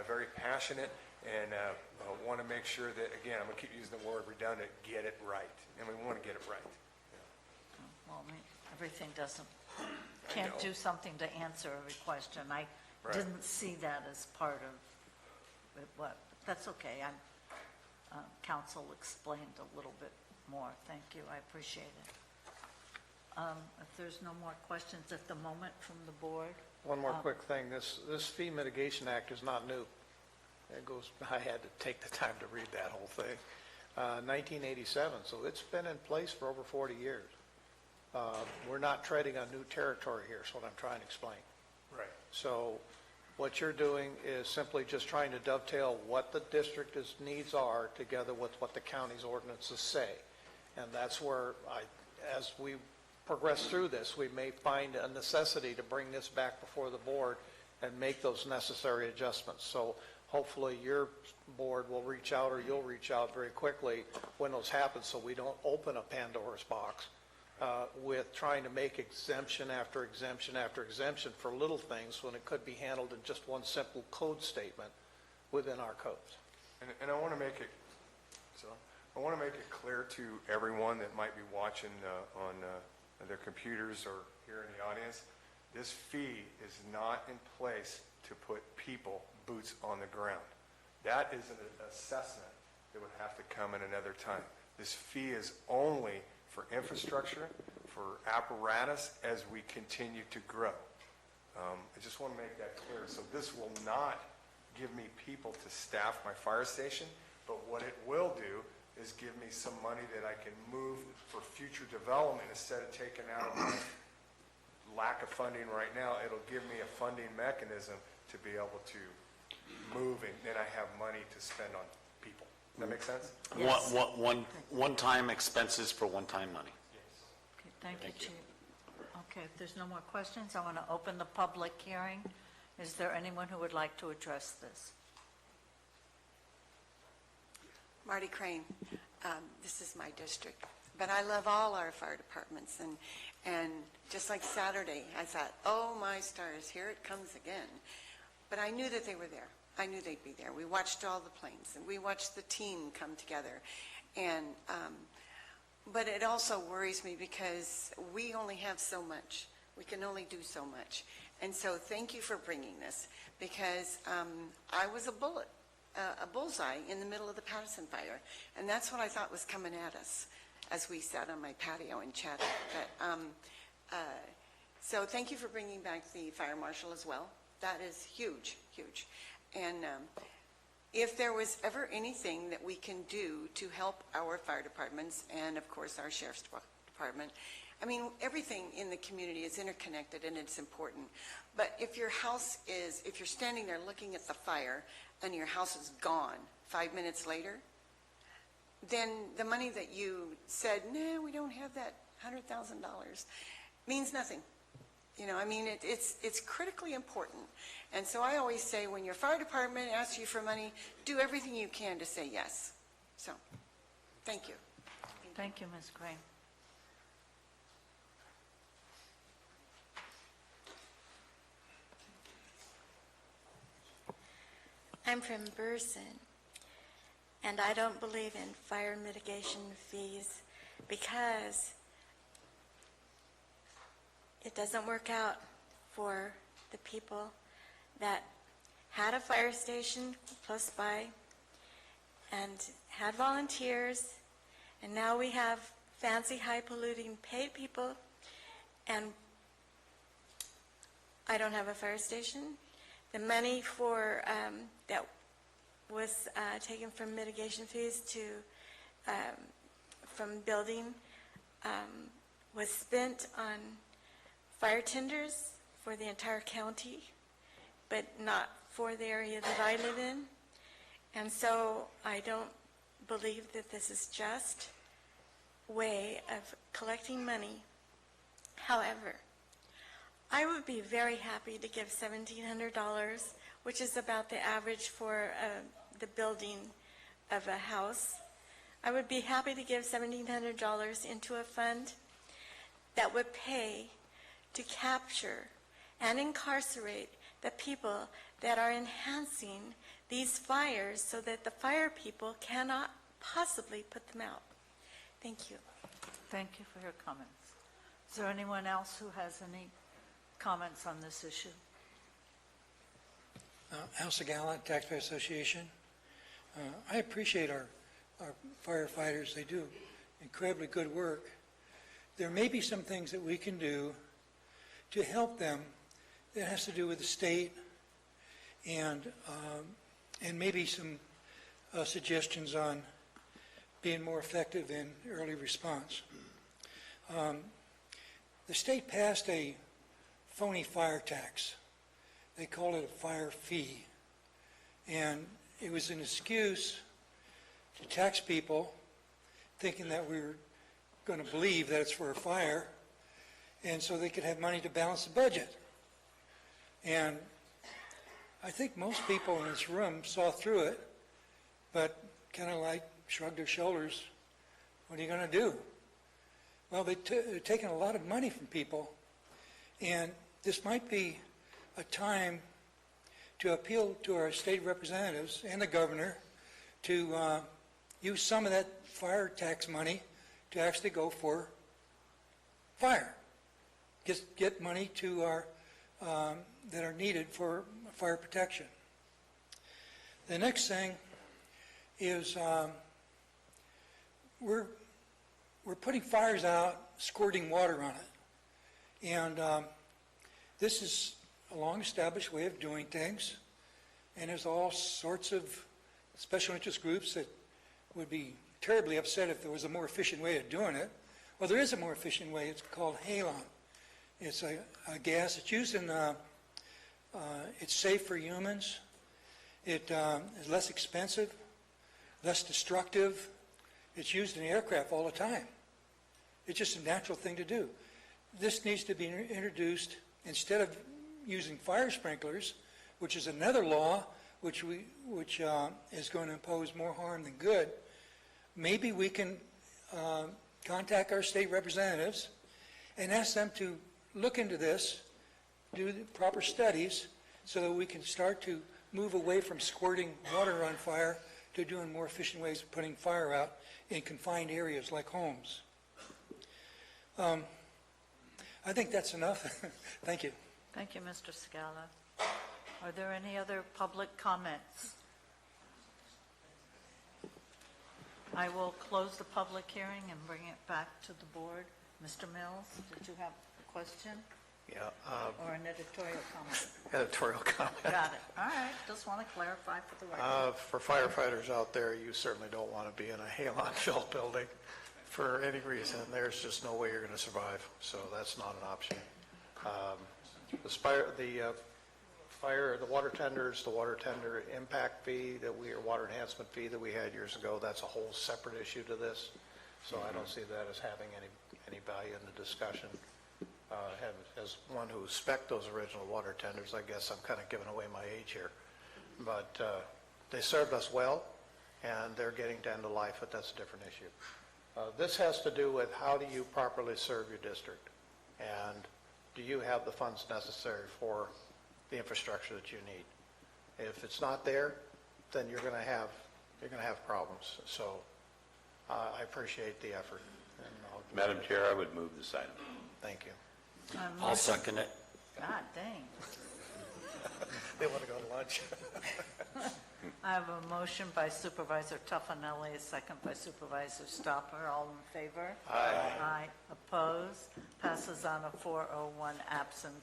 very passionate and want to make sure that, again, I'm going to keep using the word redundant, get it right. And we want to get it right. Well, I mean, everything can't do something to answer every question. I Right. didn't see that as part of it, but that's okay. Council explained a little bit more. Thank you, I appreciate it. If there's no more questions at the moment from the board. One more quick thing, this Fee Mitigation Act is not new. I had to take the time to read that whole thing. 1987, so it's been in place for over 40 years. We're not treading on new territory here, is what I'm trying to explain. Right. So what you're doing is simply just trying to dovetail what the district's needs are together with what the county's ordinances say. And that's where as we progress through this, we may find a necessity to bring this back before the board and make those necessary adjustments. So hopefully your board will reach out, or you'll reach out very quickly when those happen, so we don't open a Pandora's box with trying to make exemption after exemption after exemption for little things when it could be handled in just one simple code statement within our codes. And I want to make it clear to everyone that might be watching on their computers or here in the audience, this fee is not in place to put people boots on the ground. That is an assessment that would have to come in another time. This fee is only for infrastructure, for apparatus as we continue to grow. I just want to make that clear. So this will not give me people to staff my fire station, but what it will do is give me some money that I can move for future development instead of taking out of my lack of funding right now. It'll give me a funding mechanism to be able to move, and then I have money to spend on people. Does that make sense? Yes. One-time expenses for one-time money. Okay, thank you, Chief. Okay, if there's no more questions, I want to open the public hearing. Is there anyone who would like to address this? Marty Crane, this is my district, but I love all our fire departments, and just like Saturday, I thought, oh my stars, here it comes again. But I knew that they were there. I knew they'd be there. We watched all the planes, and we watched the team come together. And but it also worries me because we only have so much. We can only do so much. And so thank you for bringing this, because I was a bullseye in the middle of the Patterson fire. And that's what I thought was coming at us as we sat on my patio and chatted. But, so thank you for bringing back the fire marshal as well. That is huge, huge. And if there was ever anything that we can do to help our fire departments and, of course, our sheriff's department, I mean, everything in the community is interconnected and it's important. But if your house is, if you're standing there looking at the fire and your house is gone 5 minutes later, then the money that you said, no, we don't have that $100,000, means nothing. You know, I mean, it's critically important. And so I always say, when your fire department asks you for money, do everything you can to say yes. So, thank you. Thank you, Ms. Crane. I'm from Burson, and I don't believe in fire mitigation fees because it doesn't work out for the people that had a fire station close by and had volunteers, and now we have fancy, high-polluting paid people, and I don't have a fire station. the money for, that was taken from mitigation fees from building, was spent on fire tenders for the entire county, but not for the area that I live in. And so I don't believe that this is just way of collecting money. However, I would be very happy to give $1,700, which is about the average for the building of a house. I would be happy to give $1,700 into a fund that would pay to capture and incarcerate the people that are enhancing these fires so that the fire people cannot possibly put them out. Thank you. Thank you for your comments. Is there anyone else who has any comments on this issue? Al Segala, Taxpayer Association. I appreciate our firefighters. They do incredibly good work. There may be some things that we can do to help them that has to do with the state and maybe some suggestions on being more effective in early response. The state passed a phony fire tax. They called it a fire fee. And it was an excuse to tax people, thinking that we were going to believe that it's for a fire, and so they could have money to balance the budget. And I think most people in this room saw through it, but kind of like shrugged their shoulders. What are you going to do? Well, they're taking a lot of money from people, and this might be a time to appeal to our state representatives and the governor to use some of that fire tax money to actually go for fire. Get money to our that are needed for fire protection. The next thing is we're putting fires out, squirting water on it. And this is a long-established way of doing things. And there's all sorts of special interest groups that would be terribly upset if there was a more efficient way of doing it. Well, there is a more efficient way. It's called halon. It's a gas. It's used in, it's safe for humans. It is less expensive, less destructive. It's used in aircraft all the time. It's just a natural thing to do. This needs to be introduced instead of using fire sprinklers, which is another law which is going to impose more harm than good. Maybe we can contact our state representatives and ask them to look into this, do the proper studies, so that we can start to move away from squirting water on fire to doing more efficient ways of putting fire out in confined areas like homes. I think that's enough. Thank you. Thank you, Mr. Scala. Are there any other public comments? I will close the public hearing and bring it back to the board. Mr. Mills, did you have a question? Yeah. Or an editorial comment? Editorial comment. Got it. All right. Just want to clarify for the record. For firefighters out there, you certainly don't want to be in a halon-filled building for any reason. There's just no way you're going to survive, so that's not an option. The water tenders, the water tender impact fee or water enhancement fee that we had years ago, that's a whole separate issue to this. So I don't see that as having any value in the discussion. As one who spec'd those original water tenders, I guess I'm kind of giving away my age here. But they served us well, and they're getting to end of life, but that's a different issue. This has to do with how do you properly serve your district, and do you have the funds necessary for the infrastructure that you need? If it's not there, then you're going to have problems. So I appreciate the effort. And Madam Chair, I would move this item. Thank you. I'll second it. God dang. They want to go to lunch. I have a motion by Supervisor Tuffanelli, a second by Supervisor Stopper. All in favor? Aye. Aye. Opposed? Passes on a 401 absent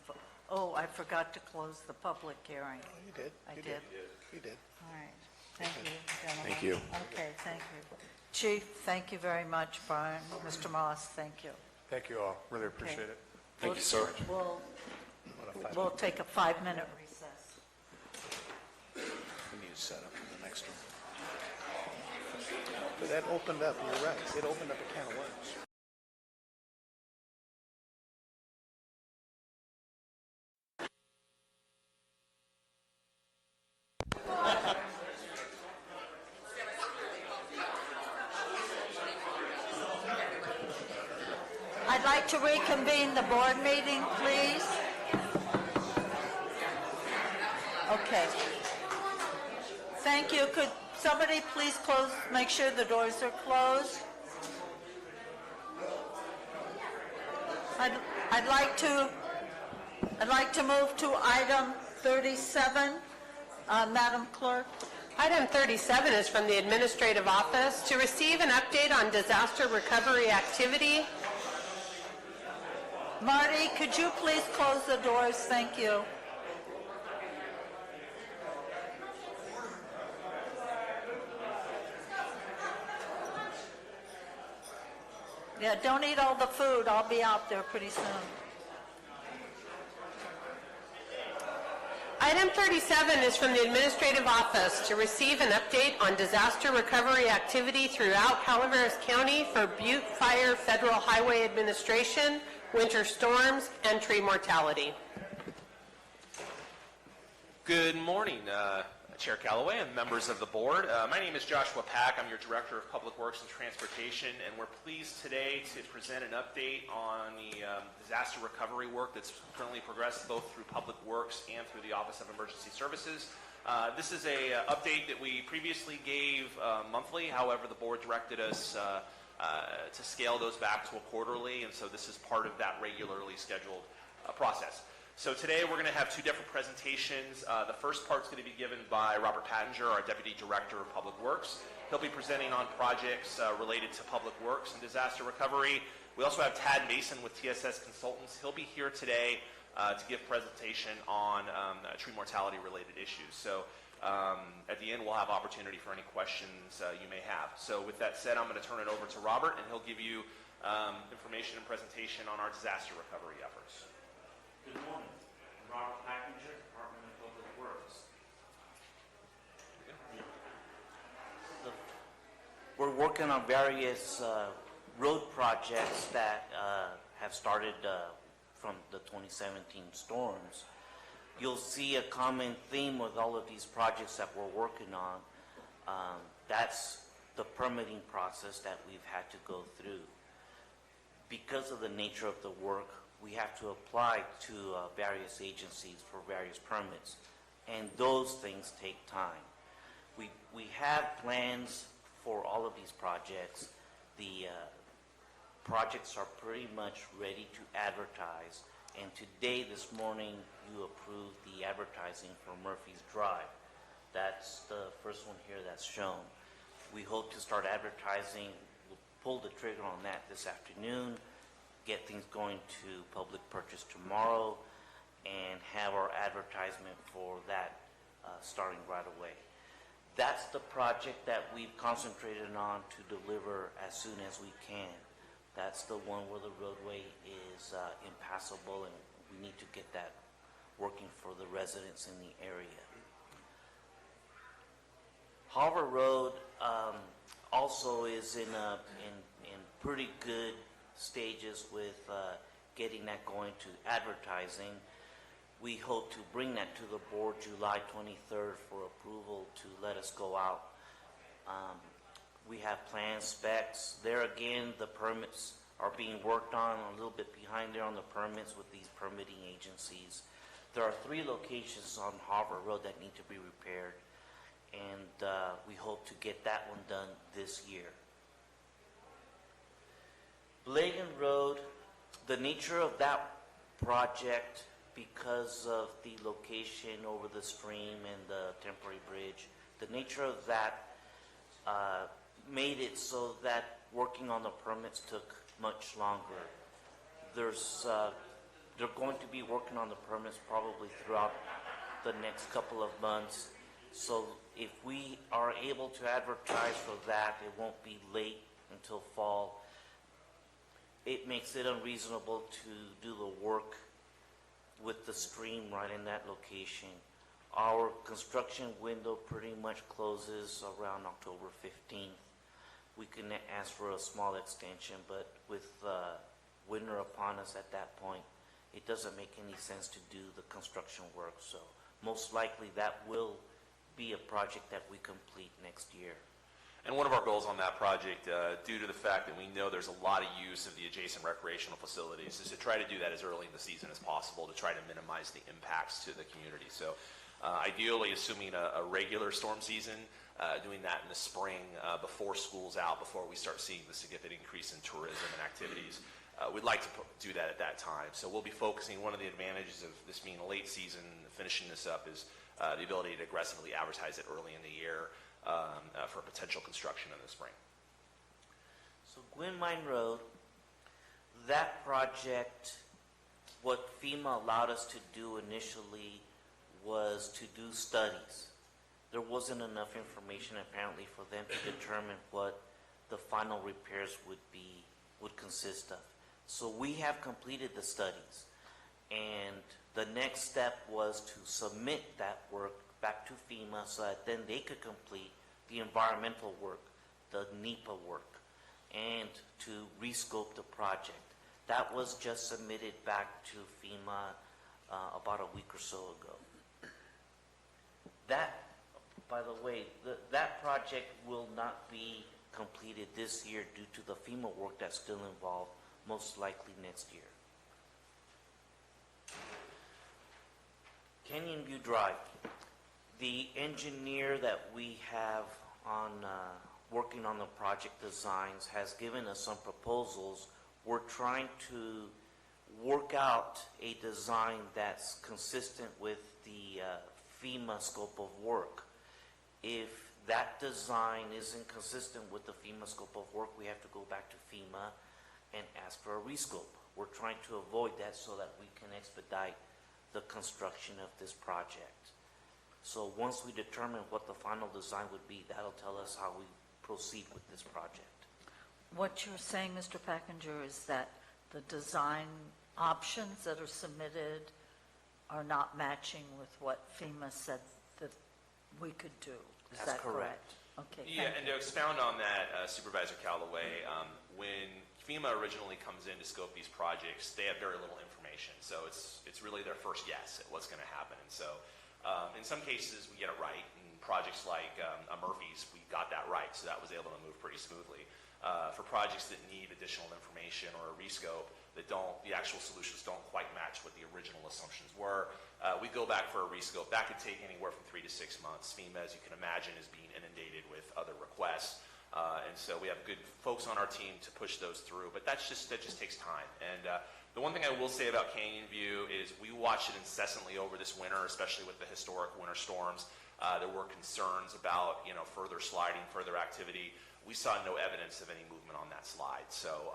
Oh, I forgot to close the public hearing. You did. I You did. You did. All right. Thank you, gentlemen. Thank you. Okay, thank you. Chief, thank you very much. Brian, Mr. Moss, thank you. Thank you all, really appreciate it. Thank you, sir. We'll take a 5-minute recess. We need to set up for the next one. But that opened up, you're right, it opened up a can of worms. I'd like to reconvene the board meeting, please. Okay. Thank you. Could somebody please close, make sure the doors are closed? I'd like to move to item 37, Madam Clerk. Item 37 is from the Administrative Office to receive an update on disaster recovery activity. Marty, could you please close the doors? Thank you. Yeah, don't eat all the food. I'll be out there pretty soon. Item 37 is from the Administrative Office to receive an update on disaster recovery activity throughout Calaveras County for Butte Fire Federal Highway Administration, winter storms, and tree mortality. Good morning, Chair Callaway and members of the board. My name is Joshua Pack. I'm your Director of Public Works and Transportation, and we're pleased today to present an update on the disaster recovery work that's currently progressed both through Public Works and through the Office of Emergency Services. This is a update that we previously gave monthly. However, the board directed us to scale those back to a quarterly, and so this is part of that regularly scheduled process. So today we're going to have two different presentations. The first part is going to be given by Robert Pattinger, our Deputy Director of Public Works. He'll be presenting on projects related to Public Works and disaster recovery. We also have Tad Mason with TSS Consultants. He'll be here today to give a presentation on tree mortality related issues. So at the end we'll have opportunity for any questions you may have. So with that said, I'm going to turn it over to Robert and he'll give you information and presentation on our disaster recovery efforts. Good morning. I'm Robert Pattinger, Department of Public Works. We're working on various road projects that have started from the 2017 storms. You'll see a common theme with all of these projects that we're working on. That's the permitting process that we've had to go through. Because of the nature of the work, we have to apply to various agencies for various permits, and those things take time. We have plans for all of these projects. The projects are pretty much ready to advertise, and today, this morning, you approved the advertising for Murphy's Drive. That's the first one here that's shown. We hope to start advertising. We'll pull the trigger on that this afternoon, get things going to public purchase tomorrow, and have our advertisement for that starting right away. That's the project that we've concentrated on to deliver as soon as we can. That's the one where the roadway is impassable, and we need to get that working for the residents in the area. Harbor Road also is in pretty good stages with getting that going to advertising. We hope to bring that to the board July 23rd for approval to let us go out. We have plans, specs. There again, the permits are being worked on, a little bit behind there on the permits with these permitting agencies. There are 3 locations on Harbor Road that need to be repaired, and we hope to get that one done this year. Bladen Road, the nature of that project, because of the location over the stream and the temporary bridge, the nature of that made it so that working on the permits took much longer. There's they're going to be working on the permits probably throughout the next couple of months. So if we are able to advertise for that, it won't be late until fall. It makes it unreasonable to do the work with the stream right in that location. Our construction window pretty much closes around October 15th. We can ask for a small extension, but with winter upon us at that point, it doesn't make any sense to do the construction work. So most likely that will be a project that we complete next year. And one of our goals on that project, due to the fact that we know there's a lot of use of the adjacent recreational facilities, is to try to do that as early in the season as possible to try to minimize the impacts to the community. So ideally, assuming a regular storm season, doing that in the spring before school's out, before we start seeing the significant increase in tourism and activities. We'd like to do that at that time. So we'll be focusing, one of the advantages of this being a late season, finishing this up, is the ability to aggressively advertise it early in the year for potential construction in the spring. So Gwynn Mine Road, that project, what FEMA allowed us to do initially was to do studies. There wasn't enough information apparently for them to determine what the final repairs would consist of. So we have completed the studies, and the next step was to submit that work back to FEMA so that then they could complete the environmental work, the NEPA work, and to rescope the project. That was just submitted back to FEMA about a week or so ago. That, by the way, that project will not be completed this year due to the FEMA work that's still involved, most likely next year. Canyon View Drive. The engineer that we have on working on the project designs has given us some proposals. We're trying to work out a design that's consistent with the FEMA scope of work. If that design isn't consistent with the FEMA scope of work, we have to go back to FEMA and ask for a rescope. We're trying to avoid that so that we can expedite the construction of this project. So once we determine what the final design would be, that'll tell us how we proceed with this project. What you're saying, Mr. Packinger, is that the design options that are submitted are not matching with what FEMA said that we could do. Is That's that correct? Okay. Yeah, and to expound on that, Supervisor Callaway, when FEMA originally comes in to scope these projects, they have very little information. So it's really their first guess at what's going to happen. And so in some cases, we get it right. In projects like Murphy's, we got that right. So that was able to move pretty smoothly. For projects that need additional information or a rescope, the actual solutions don't quite match what the original assumptions were. We go back for a rescope. That could take anywhere from 3 to 6 months. FEMA, as you can imagine, is being inundated with other requests. And so we have good folks on our team to push those through, but that just takes time. And the one thing I will say about Canyon View is we watched it incessantly over this winter, especially with the historic winter storms. There were concerns about, further sliding, further activity. We saw no evidence of any movement on that slide. So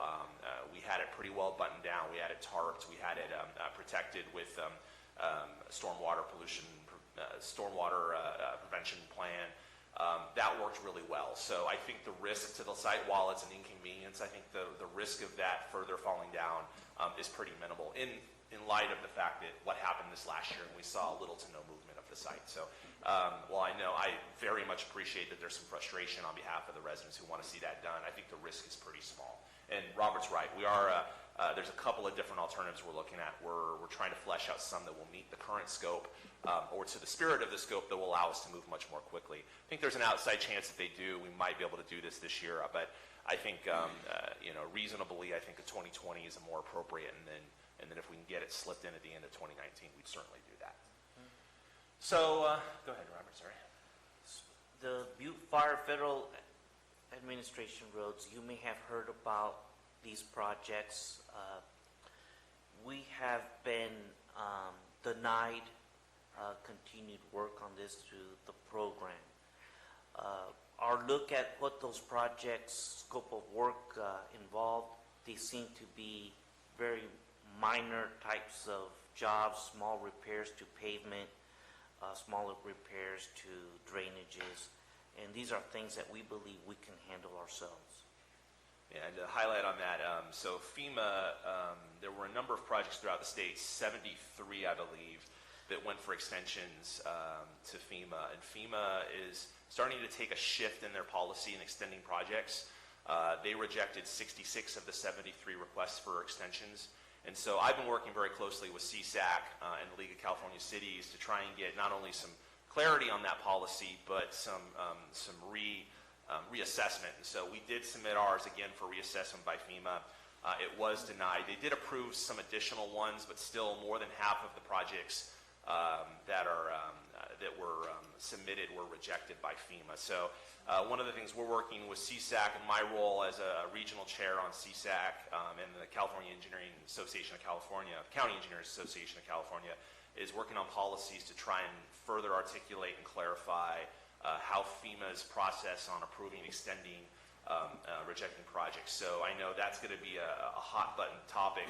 we had it pretty well buttoned down. We had it tarped. We had it protected with stormwater prevention plan. That worked really well. So I think the risk to the site, while it's an inconvenience, I think the risk of that further falling down is pretty minimal in light of the fact that what happened this last year, and we saw little to no movement of the site. So while I know I very much appreciate that there's some frustration on behalf of the residents who want to see that done, I think the risk is pretty small. And Robert's right. We are there's a couple of different alternatives we're looking at. We're trying to flesh out some that will meet the current scope or to the spirit of the scope that will allow us to move much more quickly. I think there's an outside chance that they do. We might be able to do this year, but I think reasonably, I think the 2020 is more appropriate, and then if we can get it slipped in at the end of 2019, we'd certainly do that. So go ahead, Robert. Sorry. The Butte Fire Federal Administration roads, you may have heard about these projects. We have been denied continued work on this through the program. Our look at what those projects, scope of work involved, they seem to be very minor types of jobs, small repairs to pavement, smaller repairs to drainages, and these are things that we believe we can handle ourselves. Yeah, and to highlight on that, so FEMA, there were a number of projects throughout the state, 73 I believe, that went for extensions to FEMA, and FEMA is starting to take a shift in their policy in extending projects. They rejected 66 of the 73 requests for extensions. And so I've been working very closely with CSAC and the League of California Cities to try and get not only some clarity on that policy, but some reassessment. And so we did submit ours again for reassessment by FEMA. It was denied. They did approve some additional ones, but still more than half of the projects that were submitted were rejected by FEMA. So one of the things we're working with CSAC, and my role as a regional chair on CSAC and the California Engineering Association of California, County Engineers Association of California, is working on policies to try and further articulate and clarify how FEMA's process on approving and extending rejecting projects. So I know that's going to be a hot button topic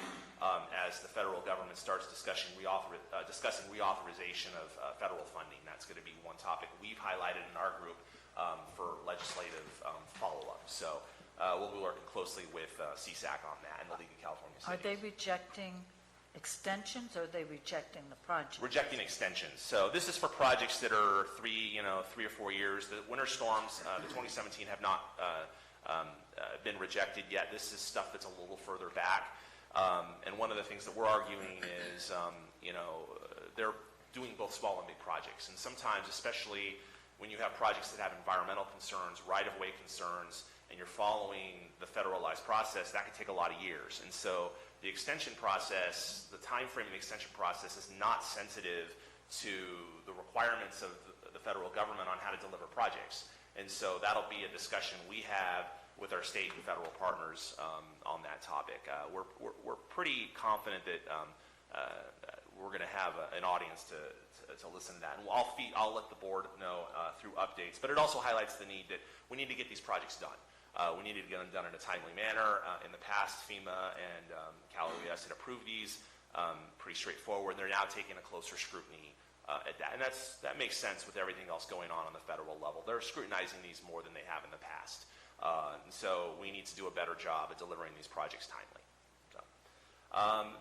as the federal government starts discussing reauthorization of federal funding. That's going to be one topic we've highlighted in our group for legislative follow-up. So we'll be working closely with CSAC on that and the League of California Cities. Are they rejecting extensions, or are they rejecting the project? Rejecting extensions. So this is for projects that are 3 or 4 years. The winter storms, the 2017, have not been rejected yet. This is stuff that's a little further back. And one of the things that we're arguing is, they're doing both small and big projects. And sometimes, especially when you have projects that have environmental concerns, right-of-way concerns, and you're following the federalized process, that can take a lot of years. And so the extension process, the time frame in the extension process is not sensitive to the requirements of the federal government on how to deliver projects. And so that'll be a discussion we have with our state and federal partners on that topic. We're pretty confident that we're going to have an audience to listen to that. And I'll let the board know through updates. But it also highlights the need that we need to get these projects done. We needed to get them done in a timely manner. In the past, FEMA and Calaveras had approved these pretty straightforward. They're now taking a closer scrutiny at that. And that makes sense with everything else going on the federal level. They're scrutinizing these more than they have in the past. So we need to do a better job at delivering these projects timely. So,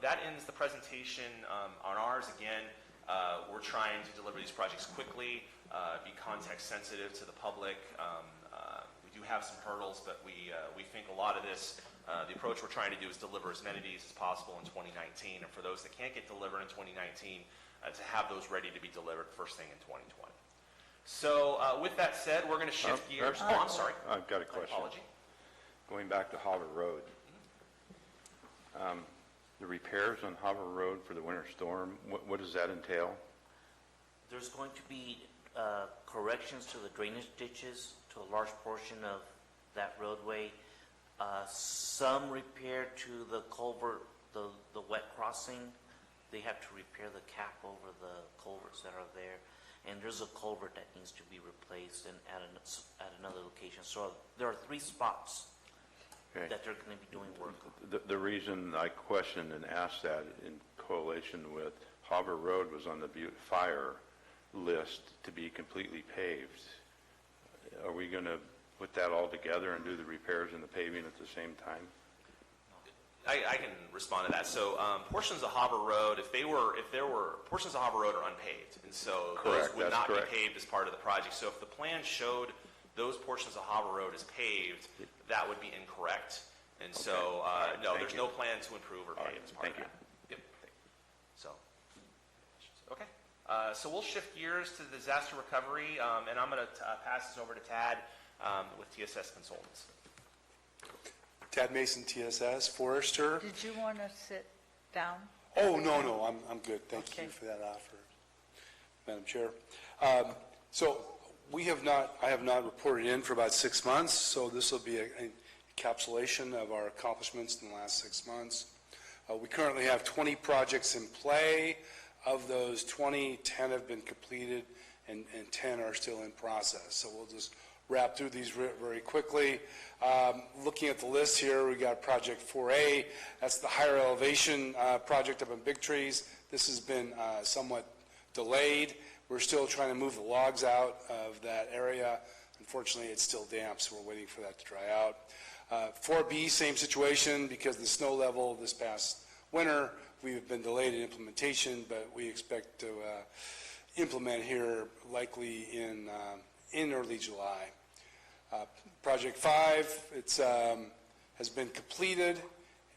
that ends the presentation on ours. Again, we're trying to deliver these projects quickly, be context sensitive to the public. We do have some hurdles, but we think a lot of this, the approach we're trying to do is deliver as many of these as possible in 2019, and for those that can't get delivered in 2019, to have those ready to be delivered first thing in 2020. So with that said, we're going to shift gears. Oh, I'm sorry. I've got a question. My apology. Going back to Harbor Road. The repairs on Harbor Road for the winter storm, what does that entail? There's going to be corrections to the drainage ditches to a large portion of that roadway. Some repair to the culvert, the wet crossing. They have to repair the cap over the culverts that are there. And there's a culvert that needs to be replaced and at another location. So there are 3 spots that they're going to be doing work on. The reason I questioned and asked that in correlation with Harbor Road was on the Butte Fire list to be completely paved. Are we going to put that all together and do the repairs and the paving at the same time? I can respond to that. So portions of Harbor Road, if there were portions of Harbor Road are unpaved, and so those would not be paved as part of the project. So if the plan showed those portions of Harbor Road as paved, that would be incorrect. And so no, there's no plan to improve or pave as part of that. Yep. So okay. So we'll shift gears to disaster recovery, and I'm going to pass this over to Tad with TSS Consultants. Tad Mason, TSS, Forester. Did you want to sit down? Oh, no, I'm good. Thank you for that offer, Madam Chair. So I have not reported in for about 6 months, so this will be a encapsulation of our accomplishments in the last 6 months. We currently have 20 projects in play. Of those 20, 10 have been completed and 10 are still in process. So we'll just wrap through these very quickly. Looking at the list here, we got Project 4A. That's the higher elevation project up in Big Trees. This has been somewhat delayed. We're still trying to move the logs out of that area. Unfortunately, it's still damp, so we're waiting for that to dry out. 4B, same situation, because the snow level this past winter, we've been delayed in implementation, but we expect to implement here likely in early July. Project 5, it's has been completed,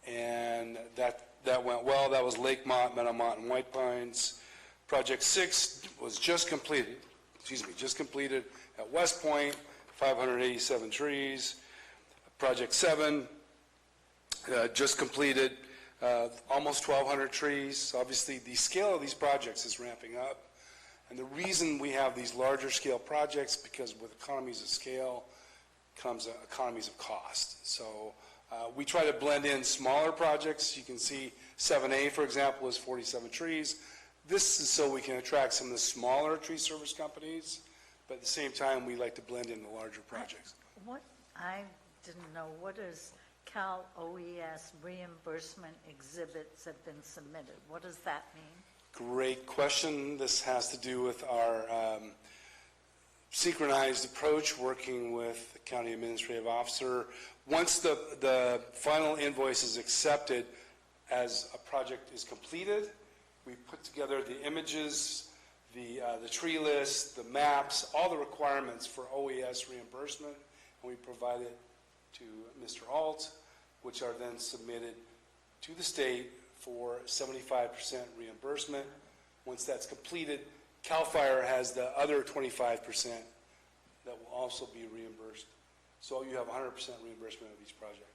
and that went well. That was Lakemont, Meadowmont, and White Pines. Project 6 was just completed at West Point, 587 trees. Project 7 just completed, almost 1,200 trees. Obviously, the scale of these projects is ramping up. And the reason we have these larger scale projects, because with economies of scale comes economies of cost. So we try to blend in smaller projects. You can see 7A, for example, is 47 trees. This is so we can attract some of the smaller tree service companies, but at the same time, we like to blend in the larger projects. I didn't know, what is Cal OES reimbursement exhibits have been submitted? What does that mean? Great question. This has to do with our synchronized approach working with the county administrative officer. Once the final invoice is accepted as a project is completed, we put together the images, the tree list, the maps, all the requirements for OES reimbursement, and we provide it to Mr. Alt, which are then submitted to the state for 75% reimbursement. Once that's completed, CAL FIRE has the other 25% that will also be reimbursed. So you have 100% reimbursement of each project.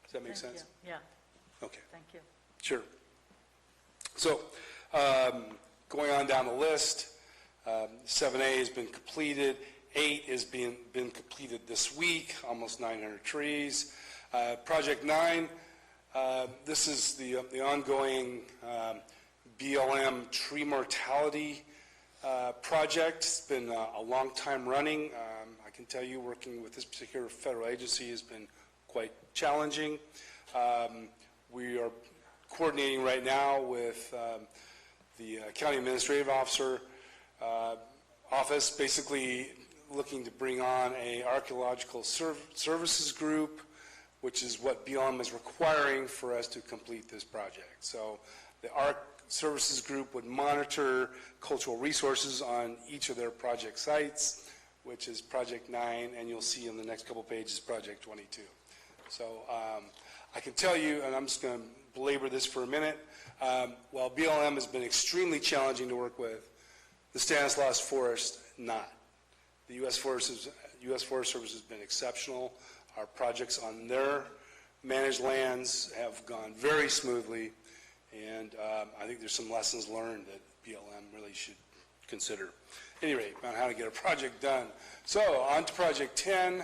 Does that make sense? Yeah. Okay. Thank you. Sure. So going on down the list, 7A has been completed. 8 is been completed this week, almost 900 trees. Project 9, this is the ongoing BLM tree mortality project. It's been a long time running. I can tell you working with this particular federal agency has been quite challenging. We are coordinating right now with the county administrative officer office, basically looking to bring on a archaeological services group, which is what BLM is requiring for us to complete this project. So the ARC services group would monitor cultural resources on each of their project sites, which is Project 9, and you'll see in the next couple pages Project 22. So I can tell you, and I'm just going to belabor this for a minute, while BLM has been extremely challenging to work with, the Stanislaus Forest not. The U.S. Forest Service has been exceptional. Our projects on their managed lands have gone very smoothly, and I think there's some lessons learned that BLM really should consider. At any rate, on how to get a project done. So on to Project 10.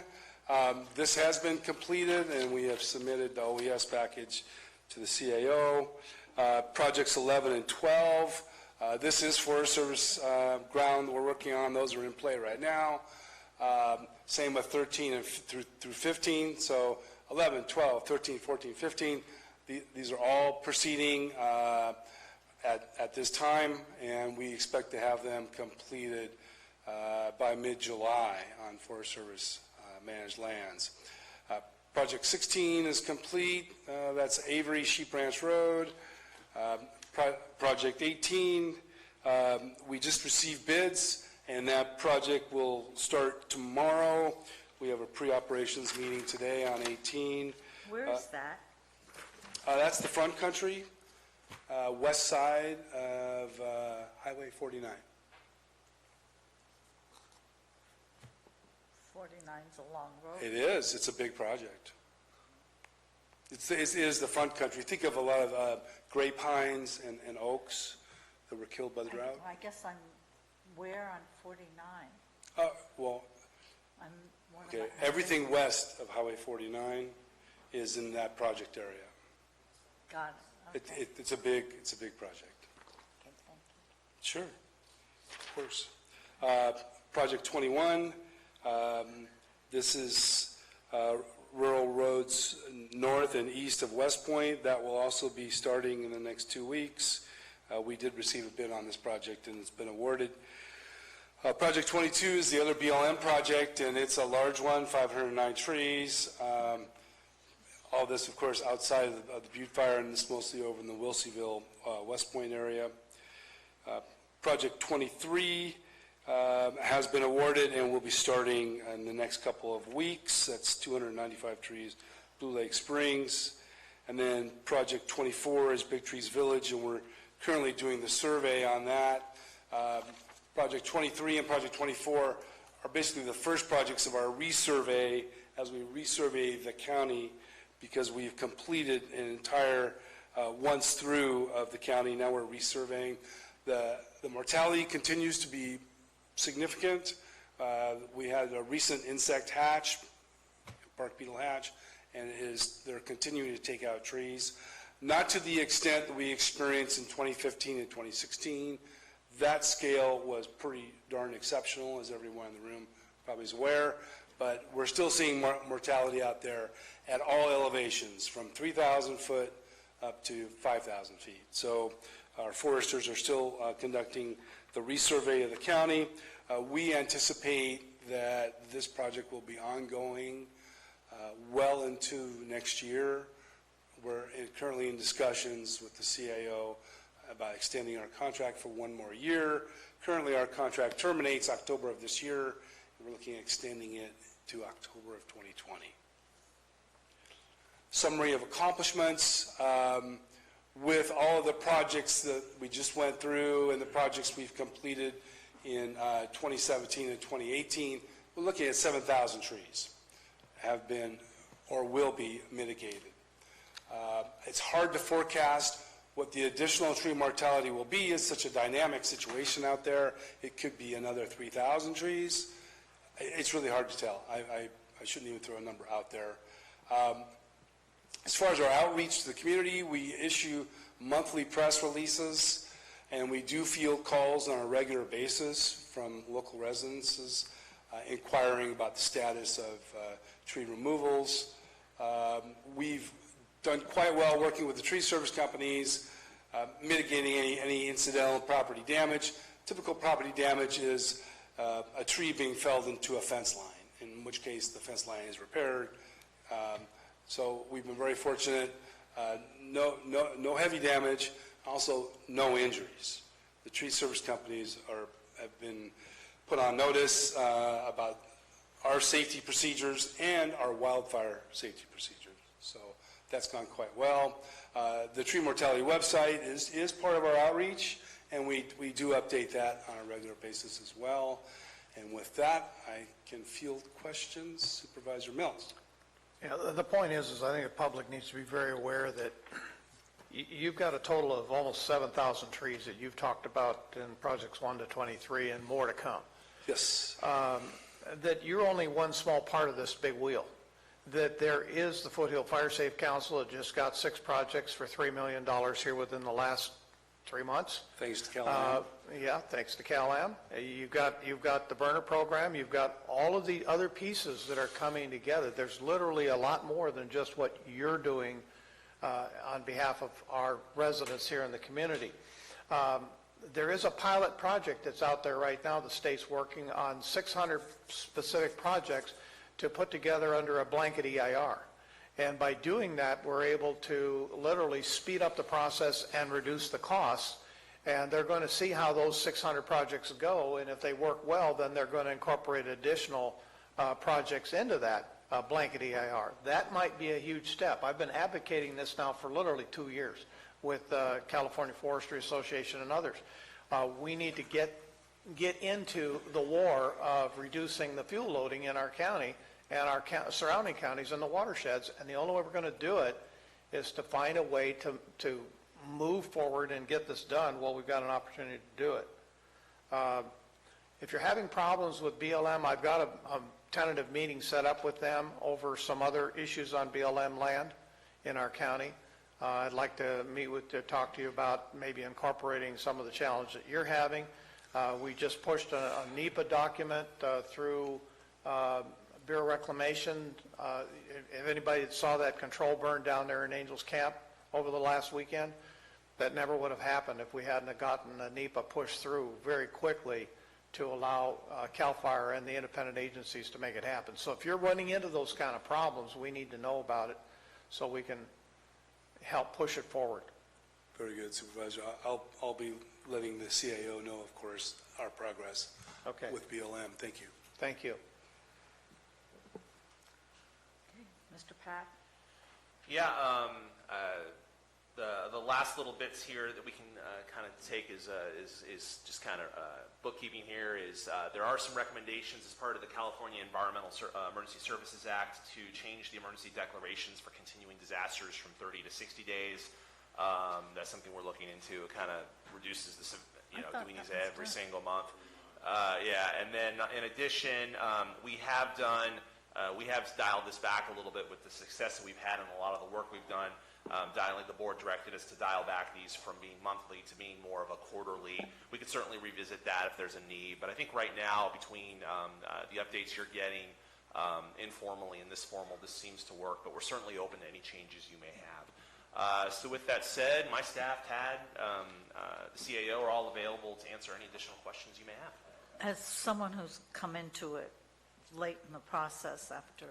This has been completed, and we have submitted the OES package to the CAO. Projects 11 and 12. This is Forest Service ground we're working on. Those are in play right now. Same with 13 and through 15. So 11, 12, 13, 14, 15. These are all proceeding at this time, and we expect to have them completed by mid-July on Forest Service managed lands. Project 16 is complete. That's Avery Sheep Ranch Road. Project 18, we just received bids, and that project will start tomorrow. We have a pre-operations meeting today on 18. Where is that? That's the front country, west side of Highway 49. 49's a long road. It is. It's a big project. It is the front country. Think of a lot of gray pines and oaks that were killed by the drought. I guess I'm where on 49? Well, I'm one okay. of my- Everything west of Highway 49 is in that project area. Got it. Okay. It's a big project. Okay, thank you. Sure, of course. Project 21, This is rural roads north and east of West Point. That will also be starting in the next 2 weeks. We did receive a bid on this project, and it's been awarded. Project 22 is the other BLM project, and it's a large one, 509 trees. All this, of course, outside of the Butte Fire, and this mostly over in the Wilseyville, West Point area. Project 23 has been awarded and will be starting in the next couple of weeks. That's 295 trees, Blue Lake Springs. And then Project 24 is Big Trees Village, and we're currently doing the survey on that. Project 23 and Project 24 are basically the first projects of our resurvey as we resurvey the county, because we've completed an entire once through of the county. Now we're resurveying. The mortality continues to be significant. We had a recent insect hatch, bark beetle hatch, and they're continuing to take out trees. Not to the extent that we experienced in 2015 and 2016. That scale was pretty darn exceptional, as everyone in the room probably is aware, but we're still seeing mortality out there at all elevations, from 3,000 foot up to 5,000 feet. So our foresters are still conducting the resurvey of the county. We anticipate that this project will be ongoing well into next year. We're currently in discussions with the CAO about extending our contract for 1 more year. Currently, our contract terminates October of this year, and we're looking at extending it to October of 2020. Summary of accomplishments. With all of the projects that we just went through and the projects we've completed in 2017 and 2018, we're looking at 7,000 trees have been or will be mitigated. It's hard to forecast what the additional tree mortality will be. It's such a dynamic situation out there. It could be another 3,000 trees. It's really hard to tell. I shouldn't even throw a number out there. As far as our outreach to the community, we issue monthly press releases, and we do field calls on a regular basis from local residents inquiring about the status of tree removals. We've done quite well working with the tree service companies, mitigating any incidental property damage. Typical property damage is a tree being felled into a fence line, in which case the fence line is repaired. So we've been very fortunate. No heavy damage, also no injuries. The tree service companies have been put on notice about our safety procedures and our wildfire safety procedures. So that's gone quite well. The tree mortality website is part of our outreach, and we do update that on a regular basis as well. And with that, I can field questions. Supervisor Mills. Yeah, the point is I think the public needs to be very aware that you've got a total of almost 7,000 trees that you've talked about in projects 1 to 23 and more to come. Yes. That you're only one small part of this big wheel. That there is the Foothill Fire Safe Council that just got 6 projects for $3 million here within the last 3 months. Thanks to CalAm. Yeah, thanks to CalAm. You've got the burner program. You've got all of the other pieces that are coming together. There's literally a lot more than just what you're doing on behalf of our residents here in the community. There is a pilot project that's out there right now. The state's working on 600 specific projects to put together under a blanket EIR. And by doing that, we're able to literally speed up the process and reduce the costs. And they're going to see how those 600 projects go. And if they work well, then they're going to incorporate additional projects into that blanket EIR. That might be a huge step. I've been advocating this now for literally 2 years with California Forestry Association and others. We need to get into the war of reducing the fuel loading in our county and our surrounding counties and the watersheds, and the only way we're going to do it is to find a way to move forward and get this done while we've got an opportunity to do it. If you're having problems with BLM, I've got a tentative meeting set up with them over some other issues on BLM land in our county. I'd like to talk to you about maybe incorporating some of the challenge that you're having. We just pushed a NEPA document through Bureau of Reclamation, if anybody saw that control burn down there in Angels Camp over the last weekend, that never would have happened if we hadn't have gotten a NEPA pushed through very quickly to allow CAL FIRE and the independent agencies to make it happen. So if you're running into those kind of problems, we need to know about it so we can help push it forward. Very good, Supervisor. I'll be letting the CAO know, of course, our progress with BLM. Thank you. Thank you. Mr. Pack? Yeah, the last little bits here that we can kind of take is just kind of bookkeeping here is there are some recommendations as part of the California Environmental Emergency Services Act to change the emergency declarations for continuing disasters from 30 to 60 days. That's something we're looking into. It kind of reduces the, doing these every single month. Yeah, and then in addition, we have dialed this back a little bit with the success that we've had in a lot of the work we've done. The board directed us to dial back these from being monthly to being more of a quarterly. We could certainly revisit that if there's a need, but I think right now between the updates you're getting informally and this formal, this seems to work, but we're certainly open to any changes you may have. So with that said, my staff, Tad, the CAO are all available to answer any additional questions you may have. As someone who's come into it late in the process after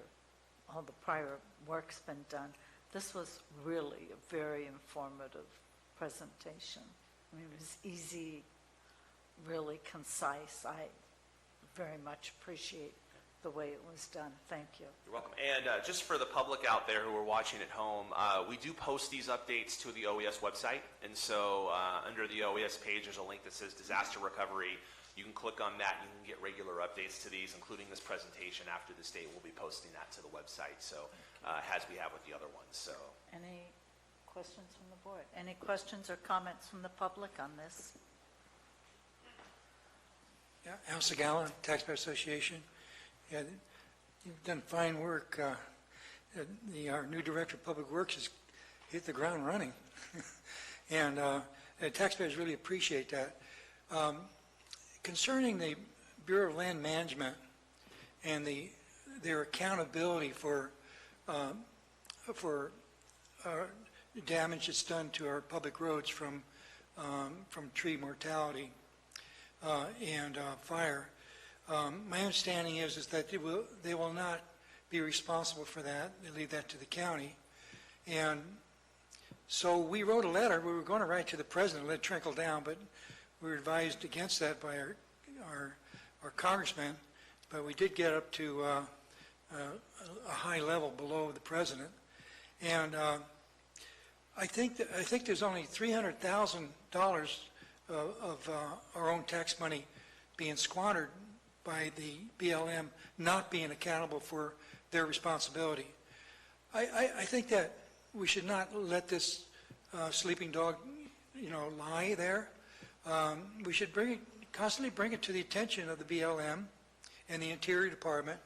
all the prior work's been done, this was really a very informative presentation. I mean, it was easy, really concise. I very much appreciate the way it was done. Thank you. You're welcome. And just for the public out there who are watching at home, we do post these updates to the OES website. And so under the OES page, there's a link that says Disaster Recovery. You can click on that and you can get regular updates to these, including this presentation. After this date, we'll be posting that to the website, so as we have with the other ones. So, any questions from the board? Any questions or comments from the public on this? Yeah, Al Segala, Taxpayer Association. Yeah, you've done fine work. Our new Director of Public Works has hit the ground running. And taxpayers really appreciate that. Concerning the Bureau of Land Management and their accountability for damage that's done to our public roads from tree mortality and fire, my understanding is that they will not be responsible for that. They leave that to the county. And so we wrote a letter. We were going to write to the president, let it trickle down, but we were advised against that by our congressman, but we did get up to a high level below the president. And I think there's only $300,000 of our own tax money being squandered by the BLM not being accountable for their responsibility. I think that we should not let this sleeping dog, lie there. We should constantly bring it to the attention of the BLM and the Interior Department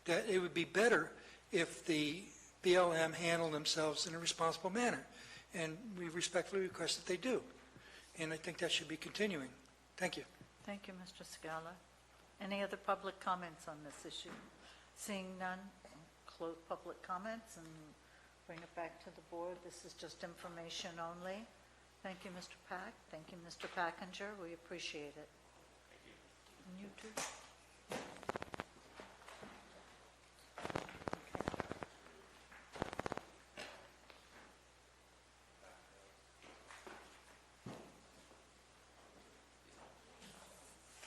that it would be better if the BLM handled themselves in a responsible manner. And we respectfully request that they do. And I think that should be continuing. Thank you. Thank you, Mr. Scala. Any other public comments on this issue? Seeing none, I'll close public comments and bring it back to the board. This is just information only. Thank you, Mr. Pack. Thank you, Mr. Packinger. We appreciate it. Thank you. And you too.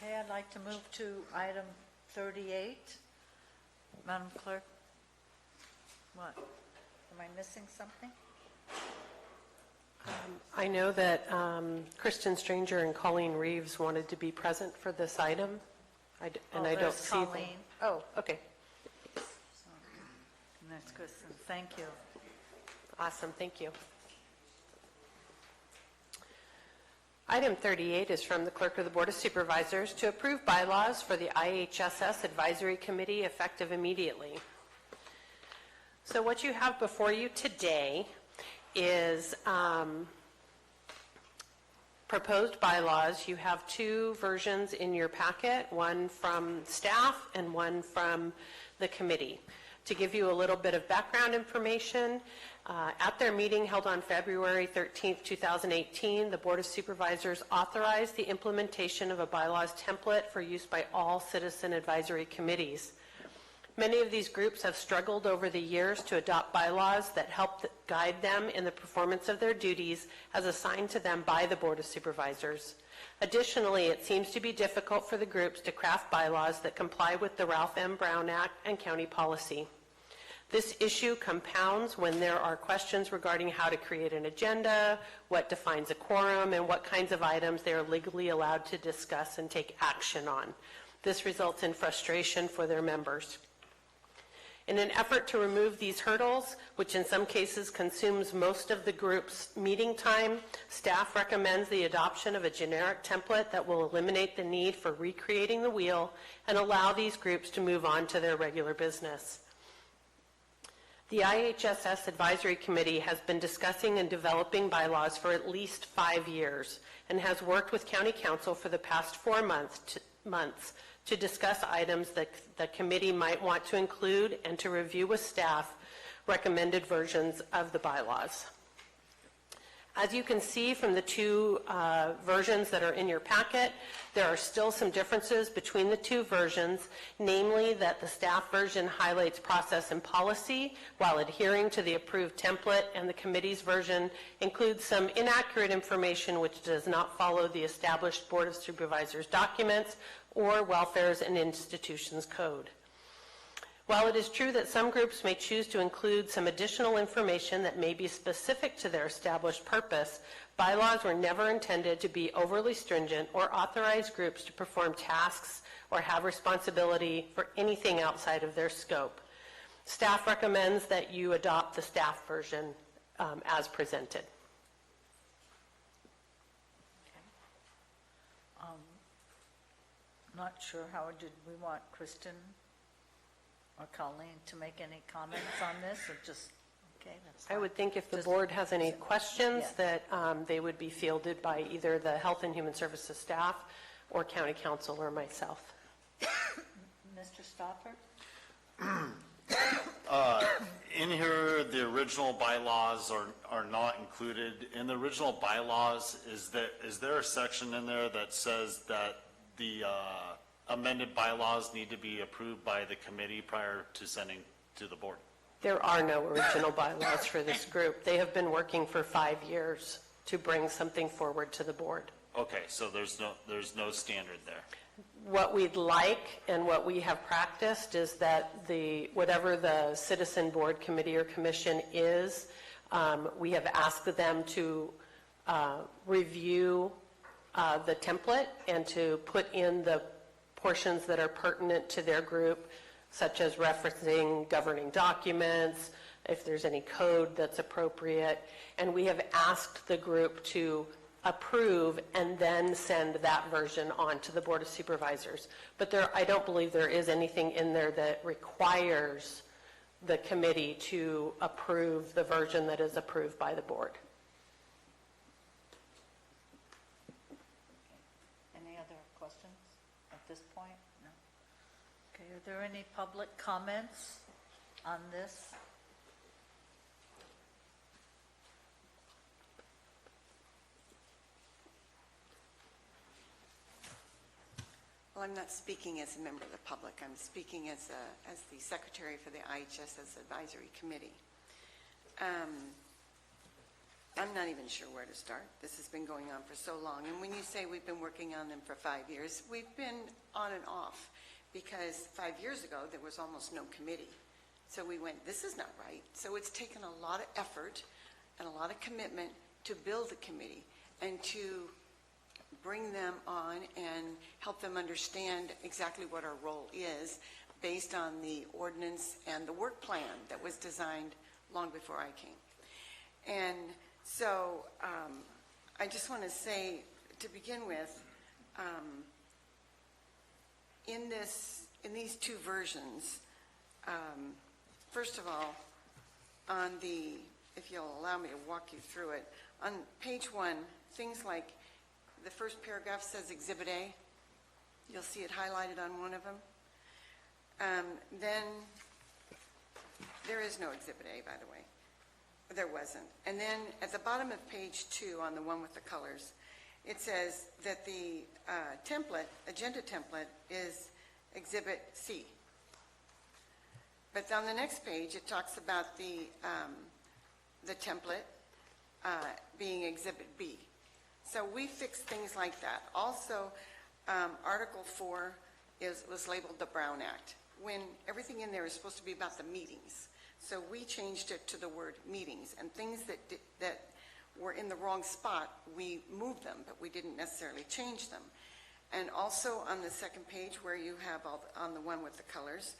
Okay, I'd like to move to item 38. Madam Clerk? What? Am I missing something? I know that Kristen Stranger and Colleen Reeves wanted to be present for this item, I don't see them. Colleen. Oh, okay. And that's Kristen. Thank you. Awesome, thank you. Item 38 is from the Clerk of the Board of Supervisors to approve bylaws for the IHSS Advisory Committee effective immediately. So what you have before you today is proposed bylaws, you have two versions in your packet, one from staff and one from the committee. To give you a little bit of background information, at their meeting held on February 13th, 2018, the Board of Supervisors authorized the implementation of a bylaws template for use by all citizen advisory committees. Many of these groups have struggled over the years to adopt bylaws that help guide them in the performance of their duties as assigned to them by the Board of Supervisors. Additionally, it seems to be difficult for the groups to craft bylaws that comply with the Ralph M. Brown Act and county policy. This issue compounds when there are questions regarding how to create an agenda, what defines a quorum, and what kinds of items they are legally allowed to discuss and take action on. This results in frustration for their members. In an effort to remove these hurdles, which in some cases consumes most of the group's meeting time, staff recommends the adoption of a generic template that will eliminate the need for recreating the wheel and allow these groups to move on to their regular business. The IHSS Advisory Committee has been discussing and developing bylaws for at least 5 years and has worked with County Council for the past 4 months to discuss items that the committee might want to include and to review with staff recommended versions of the bylaws. As you can see from the two versions that are in your packet, there are still some differences between the two versions, namely that the staff version highlights process and policy while adhering to the approved template, and the committee's version includes some inaccurate information which does not follow the established Board of Supervisors documents or Welfares and Institutions Code. While it is true that some groups may choose to include some additional information that may be specific to their established purpose, bylaws were never intended to be overly stringent or authorize groups to perform tasks or have responsibility for anything outside of their scope. Staff recommends that you adopt the staff version as presented. Not sure, Howard, did we want Kristen or Colleen to make any comments on this, or just, okay, that's fine. I would think if the board has any questions that they would be fielded by either the Health and Human Services staff or County Council or myself. Mr. Stopper? In here, the original bylaws are not included. In the original bylaws, is there a section in there that says that the amended bylaws need to be approved by the committee prior to sending to the board? There are no original bylaws for this group. They have been working for 5 years to bring something forward to the board. Okay, so there's no standard there. What we'd like and what we have practiced is that whatever the citizen board, committee, or commission is, we have asked them to review the template and to put in the portions that are pertinent to their group, such as referencing governing documents, if there's any code that's appropriate, and we have asked the group to approve and then send that version on to the Board of Supervisors. But I don't believe there is anything in there that requires the committee to approve the version that is approved by the board. Any other questions at this point? No. Okay, are there any public comments on this? Well, I'm not speaking as a member of the public. I'm speaking as the secretary for the IHSS Advisory Committee. I'm not even sure where to start. This has been going on for so long. And when you say we've been working on them for 5 years, we've been on and off, because 5 years ago there was almost no committee. So we went, this is not right. So it's taken a lot of effort and a lot of commitment to build the committee and to bring them on and help them understand exactly what our role is based on the ordinance and the work plan that was designed long before I came. And so I just want to say, to begin with, in these two versions, first of all, if you'll allow me to walk you through it, on page 1, things like the first paragraph says Exhibit A. You'll see it highlighted on one of them. Then, there is no Exhibit A, by the way. There wasn't. And then at the bottom of page 2, on the one with the colors, it says that the agenda template is Exhibit C. But on the next page, it talks about the template being Exhibit B. So we fixed things like that. Also, Article 4 was labeled the Brown Act, when everything in there is supposed to be about the meetings. So we changed it to the word meetings, and things that were in the wrong spot, we moved them, but we didn't necessarily change them. And also on the second page where you have on the one with the colors,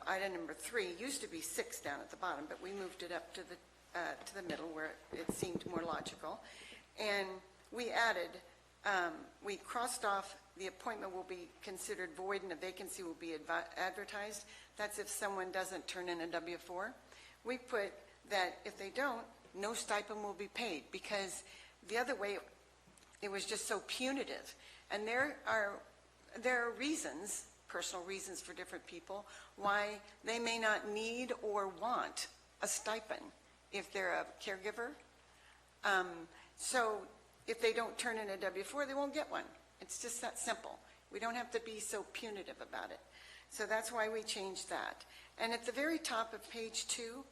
item number 3 used to be 6 down at the bottom, but we moved it up to the middle where it seemed more logical. And we added, we crossed off the appointment will be considered void and a vacancy will be advertised. That's if someone doesn't turn in a W-4. We put that if they don't, no stipend will be paid, because the other way it was just so punitive. And there are reasons, personal reasons for different people, why they may not need or want a stipend if they're a caregiver. So if they don't turn in a W-4, they won't get one. It's just that simple. We don't have to be so punitive about it. So that's why we changed that. And at the very top of page 2,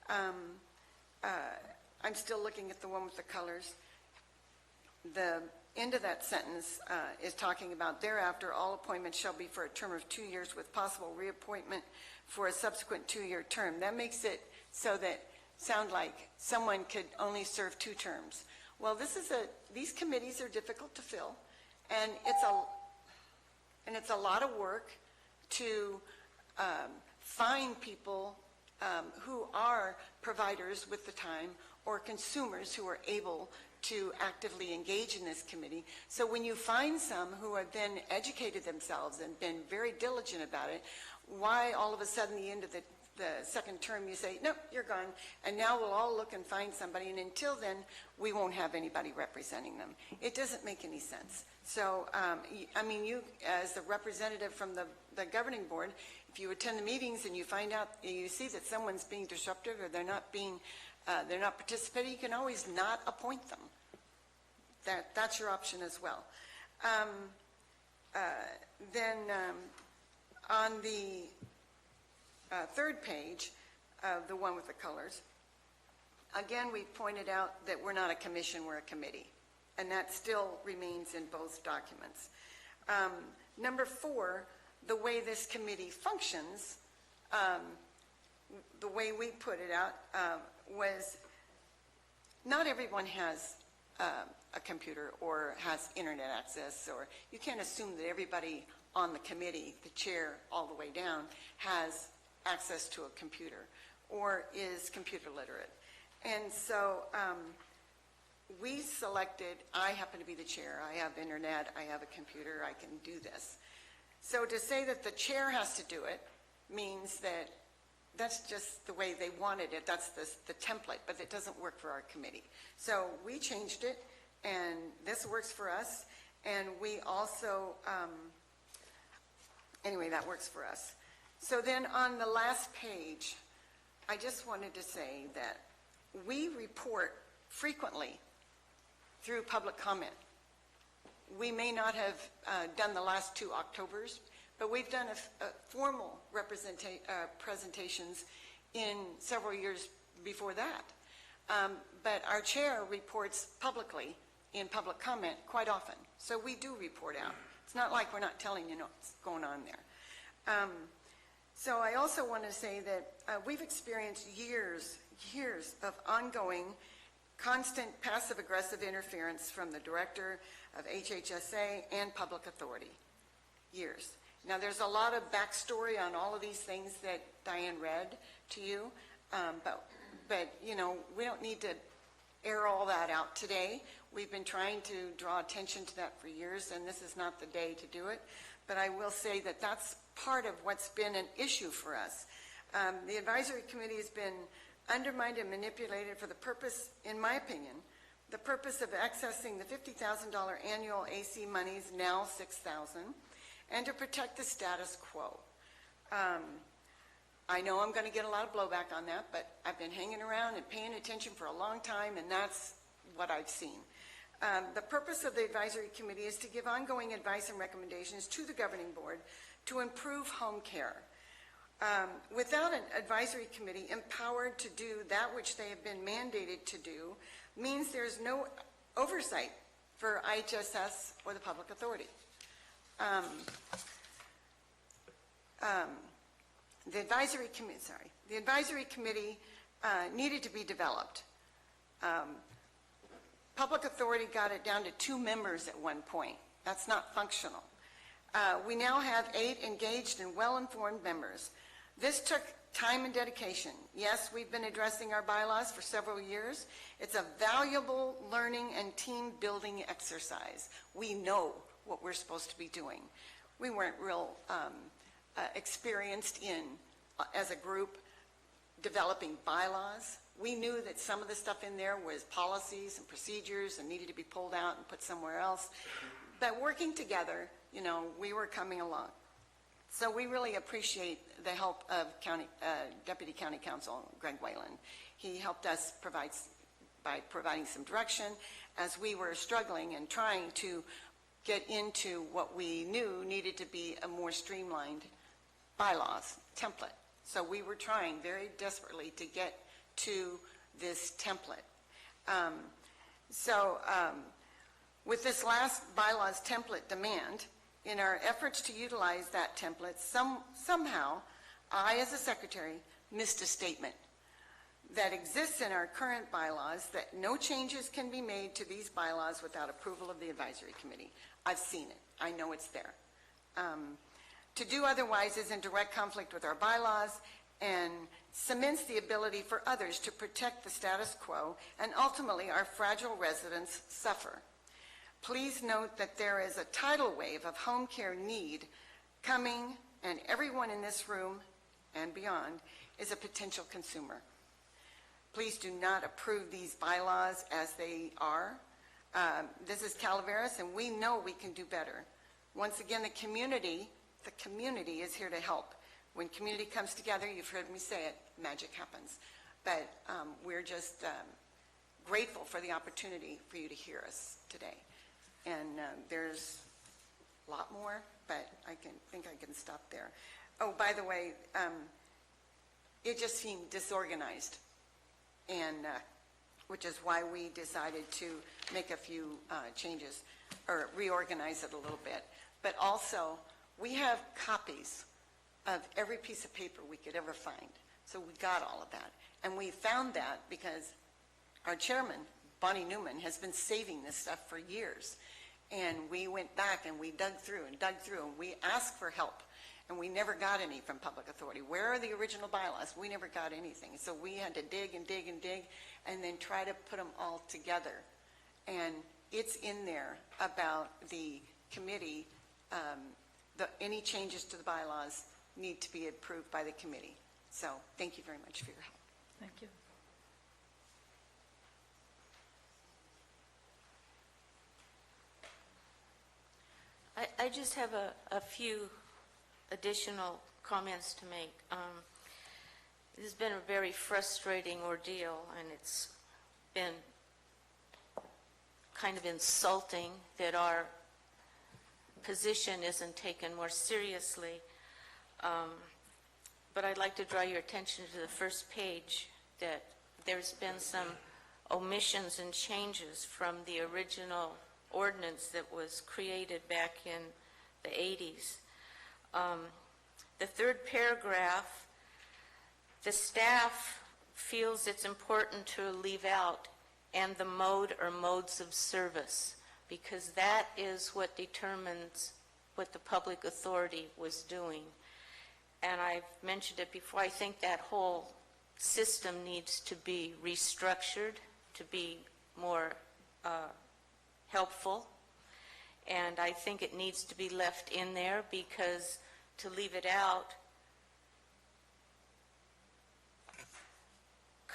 I'm still looking at the one with the colors. The end of that sentence is talking about thereafter all appointments shall be for a term of 2 years with possible reappointment for a subsequent 2-year term. That makes it so that sound like someone could only serve 2 terms. Well, these committees are difficult to fill, and it's a lot of work to find people who are providers with the time or consumers who are able to actively engage in this committee. So when you find some who have then educated themselves and been very diligent about it, why all of a sudden the end of the second term you say, nope, you're gone, and now we'll all look and find somebody, and until then we won't have anybody representing them. It doesn't make any sense. So I mean, you as the representative from the governing board, if you attend the meetings and you find out, you see that someone's being disruptive or they're not participating, you can always not appoint them. That's your option as well. Then on the third page of the one with the colors, again, we pointed out that we're not a commission, we're a committee. And that still remains in both documents. Number 4, the way this committee functions, the way we put it out was not everyone has a computer or has internet access, or you can't assume that everybody on the committee, the chair all the way down, has access to a computer or is computer literate. And so we selected, I happen to be the chair, I have internet, I have a computer, I can do this. So to say that the chair has to do it means that that's just the way they wanted it, that's the template, but it doesn't work for our committee. So we changed it, and this works for us, and we also, anyway, that works for us. So then on the last page, I just wanted to say that we report frequently through public comment. We may not have done the last 2 Octobers, but we've done a formal presentations in several years before that. But our chair reports publicly in public comment quite often. So we do report out. It's not like we're not telling you what's going on there. So I also want to say that we've experienced years of ongoing, constant passive-aggressive interference from the director of HHSA and public authority. Years. Now, there's a lot of backstory on all of these things that Diane read to you, but you know, we don't need to air all that out today. We've been trying to draw attention to that for years, and this is not the day to do it. But I will say that that's part of what's been an issue for us. The advisory committee has been undermined and manipulated for the purpose, in my opinion, the purpose of accessing the $50,000 annual AC monies, now $6,000, and to protect the status quo. I know I'm going to get a lot of blowback on that, but I've been hanging around and paying attention for a long time, and that's what I've seen. The purpose of the advisory committee is to give ongoing advice and recommendations to the governing board to improve home care. Without an advisory committee empowered to do that which they have been mandated to do means there's no oversight for IHSS or the public authority. The advisory committee needed to be developed. Public authority got it down to 2 members at one point. That's not functional. We now have 8 engaged and well-informed members. This took time and dedication. Yes, we've been addressing our bylaws for several years. It's a valuable learning and team-building exercise. We know what we're supposed to be doing. We weren't real experienced in, as a group, developing bylaws. We knew that some of the stuff in there was policies and procedures and needed to be pulled out and put somewhere else. But working together, you know, we were coming along. So we really appreciate the help of Deputy County Counsel Greg Whalen. He helped us by providing some direction as we were struggling and trying to get into what we knew needed to be a more streamlined bylaws template. So we were trying very desperately to get to this template. With this last bylaws template demand, in our efforts to utilize that template, somehow I, as a secretary, missed a statement that exists in our current bylaws that no changes can be made to these bylaws without approval of the advisory committee. I've seen it. I know it's there. To do otherwise is in direct conflict with our bylaws and cements the ability for others to protect the status quo, and ultimately our fragile residents suffer. Please note that there is a tidal wave of home care need coming, and everyone in this room and beyond is a potential consumer. Please do not approve these bylaws as they are. This is Calaveras, and we know we can do better. Once again, the community is here to help. When community comes together, you've heard me say it, magic happens. But we're just grateful for the opportunity for you to hear us today. And there's a lot more, but I think I can stop there. Oh, by the way, it just seemed disorganized, and which is why we decided to make a few changes or reorganize it a little bit. But also, we have copies of every piece of paper we could ever find. So we got all of that. And we found that because our chairman, Bonnie Newman, has been saving this stuff for years. And we went back and we dug through, and we asked for help. And we never got any from Public Authority. Where are the original bylaws? We never got anything. So we had to dig and dig and dig and then try to put them all together. And it's in there about the committee, any changes to the bylaws need to be approved by the committee. So thank you very much for your help. Thank you. I just have a few additional comments to make. This has been a very frustrating ordeal, and it's been kind of insulting that our position isn't taken more seriously. But I'd like to draw your attention to the first page, that there's been some omissions and changes from the original ordinance that was created back in the 80s. The third paragraph, the staff feels it's important to leave out "and the mode or modes of service," because that is what determines what the public authority was doing. And I've mentioned it before, I think that whole system needs to be restructured to be more helpful. And I think it needs to be left in there, because to leave it out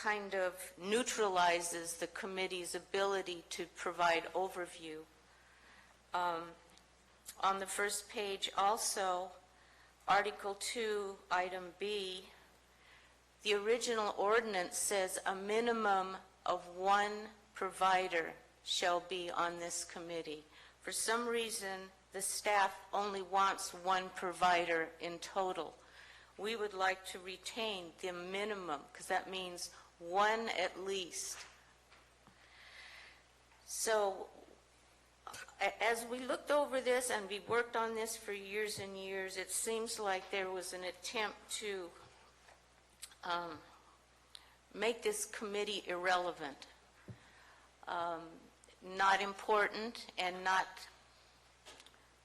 kind of neutralizes the committee's ability to provide overview. On the first page also, Article 2, Item B, the original ordinance says a minimum of one provider shall be on this committee. For some reason, the staff only wants one provider in total. We would like to retain the minimum, because that means one at least. So as we looked over this and we worked on this for years and years, it seems like there was an attempt to make this committee irrelevant, not important and not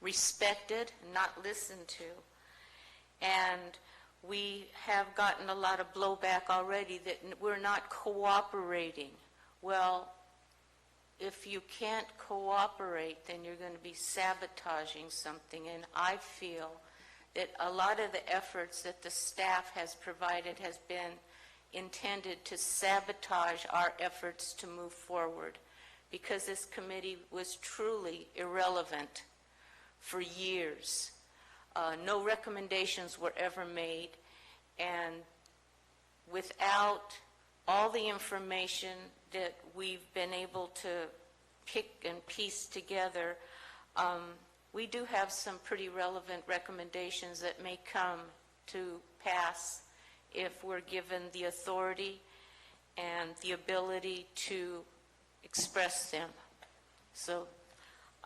respected, not listened to. And we have gotten a lot of blowback already that we're not cooperating. Well, if you can't cooperate, then you're going to be sabotaging something. And I feel that a lot of the efforts that the staff has provided has been intended to sabotage our efforts to move forward, because this committee was truly irrelevant for years. No recommendations were ever made, and without all the information that we've been able to pick and piece together, we do have some pretty relevant recommendations that may come to pass if we're given the authority and the ability to express them. So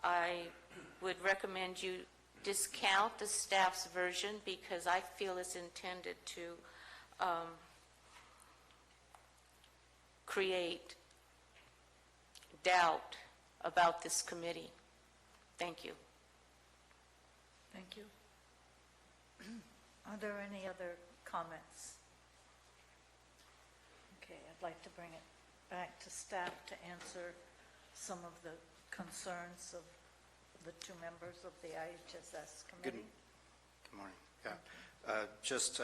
I would recommend you discount the staff's version, because I feel it's intended to create doubt about this committee. Thank you. Thank you. Are there any other comments? Okay, I'd like to bring it back to staff to answer some of the concerns of the two members of the IHSS committee. Good morning. Yeah. Just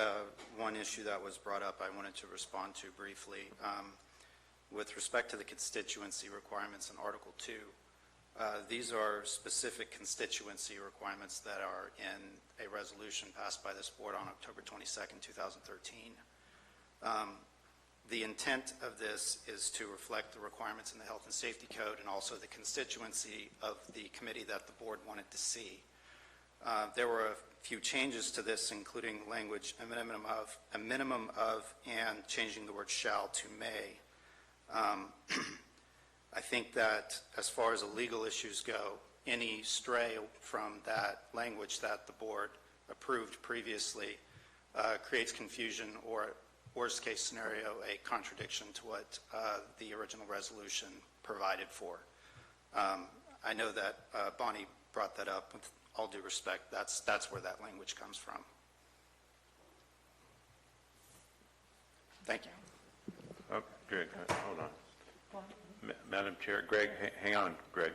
one issue that was brought up I wanted to respond to briefly. With respect to the constituency requirements in Article 2, these are specific constituency requirements that are in a resolution passed by this board on October 22nd, 2013. The intent of this is to reflect the requirements in the Health and Safety Code and also the constituency of the committee that the board wanted to see. There were a few changes to this, including language, a minimum of, and changing the word shall to may. I think that as far as the legal issues go, any stray from that language that the board approved previously creates confusion, or worst case scenario, a contradiction to what the original resolution provided for. I know that Bonnie brought that up. With all due respect, that's where that language comes from. Thank you. Oh, Greg, hold on. Madam Chair, Greg, hang on, Greg.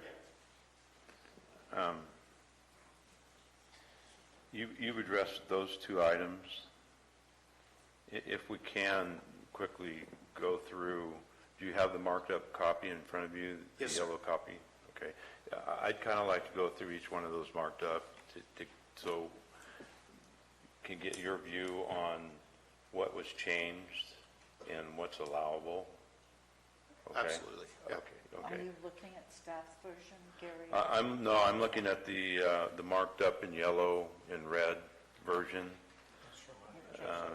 You've addressed those two items. If we can quickly go through, do you have the marked up copy in front of you? Yes, the yellow copy? Okay. I'd kind of like to go through each one of those marked up so can get your view on what was changed and what's allowable. Okay. Absolutely. Yep. Okay. Are you looking at staff's version, Gary? I'm looking at the marked up in yellow and red version.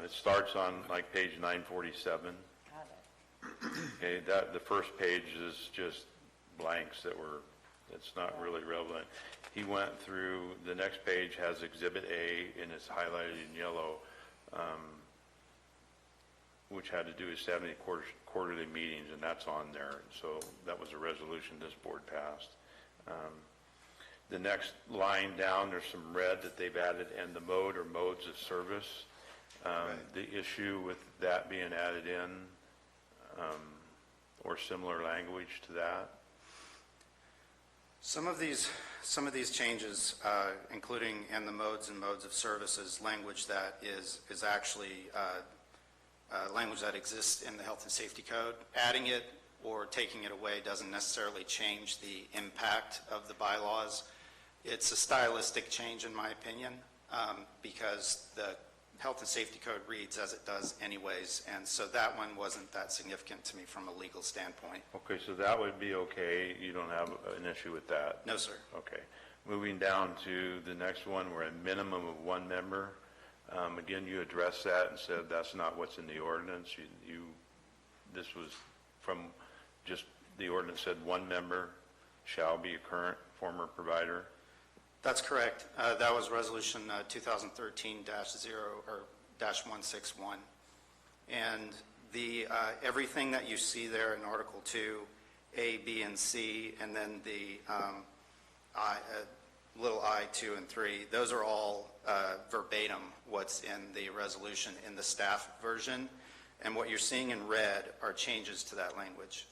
It starts on like page 947. Got it. Okay, the first page is just blanks that's not really relevant. He went through, the next page has Exhibit A and it's highlighted in yellow, which had to do with 70 quarterly meetings, and that's on there. So that was a resolution this board passed. The next line down, there's some red that they've added, and the mode or modes of service. The issue with that being added in, or similar language to that. Some of these changes, including and the modes and modes of services, language that is actually language that exists in the Health and Safety Code. Adding it or taking it away doesn't necessarily change the impact of the bylaws. It's a stylistic change, in my opinion, because the Health and Safety Code reads as it does anyways, and so that one wasn't that significant to me from a legal standpoint. Okay, so that would be okay. You don't have an issue with that? No, sir. Okay. Moving down to the next one, we're a minimum of one member. Again, you addressed that and said that's not what's in the ordinance. This was from just the ordinance said one member shall be a current former provider. That's correct. That was resolution 2013-0 or -161. And the everything that you see there in Article 2, A, B, and C, and then the little I, 2, and 3, those are all verbatim what's in the resolution in the staff version. And what you're seeing in red are changes to that language.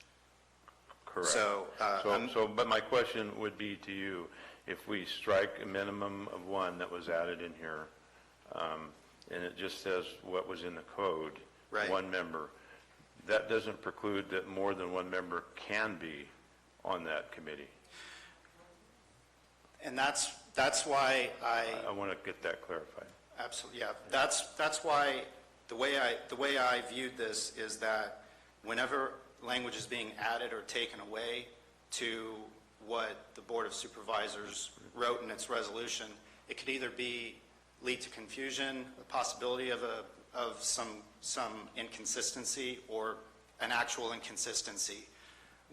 Correct. But my question would be to you, if we strike a minimum of one that was added in here, and it just says what was in the code, right, one member, that doesn't preclude that more than one member can be on that committee. And that's why I want to get that clarified. Absolutely, yeah. That's why the way I viewed this is that whenever language is being added or taken away to what the Board of Supervisors wrote in its resolution, it could either lead to confusion, the possibility of some inconsistency, or an actual inconsistency.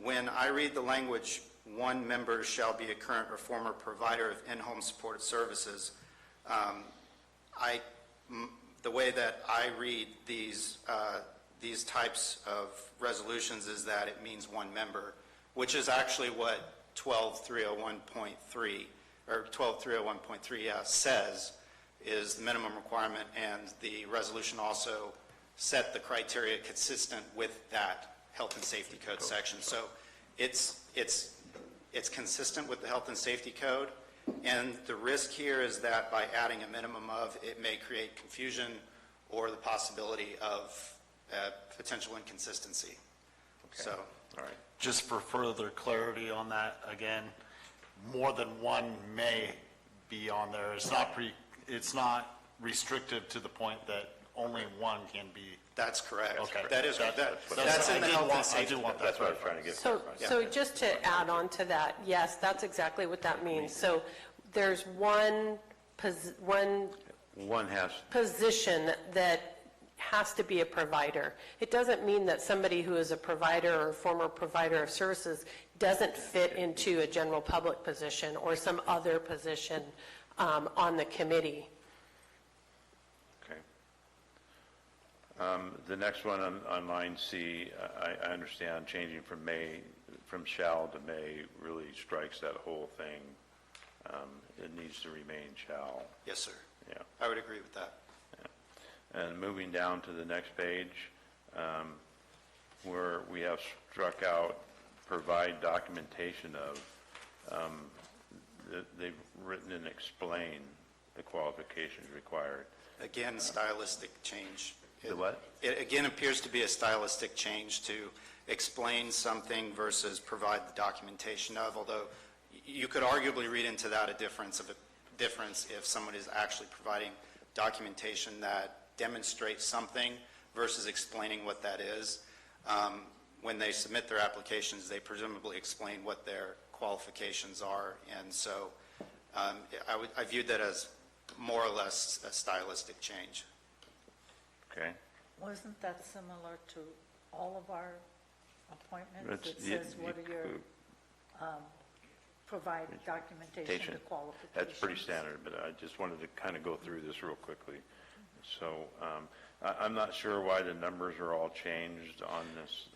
When I read the language, one member shall be a current or former provider of in-home supportive services, the way that I read these types of resolutions is that it means one member, which is actually what 12301.3 or 12301.3 says is the minimum requirement, and the resolution also set the criteria consistent with that Health and Safety Code section. So it's consistent with the Health and Safety Code, and the risk here is that by adding a minimum of, it may create confusion or the possibility of potential inconsistency. Okay. So, all right. Just for further clarity on that, again, more than one may be on there. It's not restrictive to the point that only one can be. That's correct. Okay. That's in the Health and Safety Code. That's what I was trying to get. So just to add on to that, yes, that's exactly what that means. So there's one position that has to be a provider. It doesn't mean that somebody who is a provider or former provider of services doesn't fit into a general public position or some other position on the committee. Okay. The next one on line C, I understand changing from shall to may really strikes that whole thing. It needs to remain shall. Yes, sir. Yeah. I would agree with that. And moving down to the next page, where we have struck out provide documentation of, they've written and explain the qualifications required. Again, stylistic change. The what? It again appears to be a stylistic change to explain something versus provide the documentation of, although you could arguably read into that a difference if someone is actually providing documentation that demonstrates something versus explaining what that is. When they submit their applications, they presumably explain what their qualifications are, and so I viewed that as more or less a stylistic change. Okay. Wasn't that similar to all of our appointments? It says what are your provide documentation to qualifications. That's pretty standard, but I just wanted to kind of go through this real quickly. So I'm not sure why the numbers are all changed on this.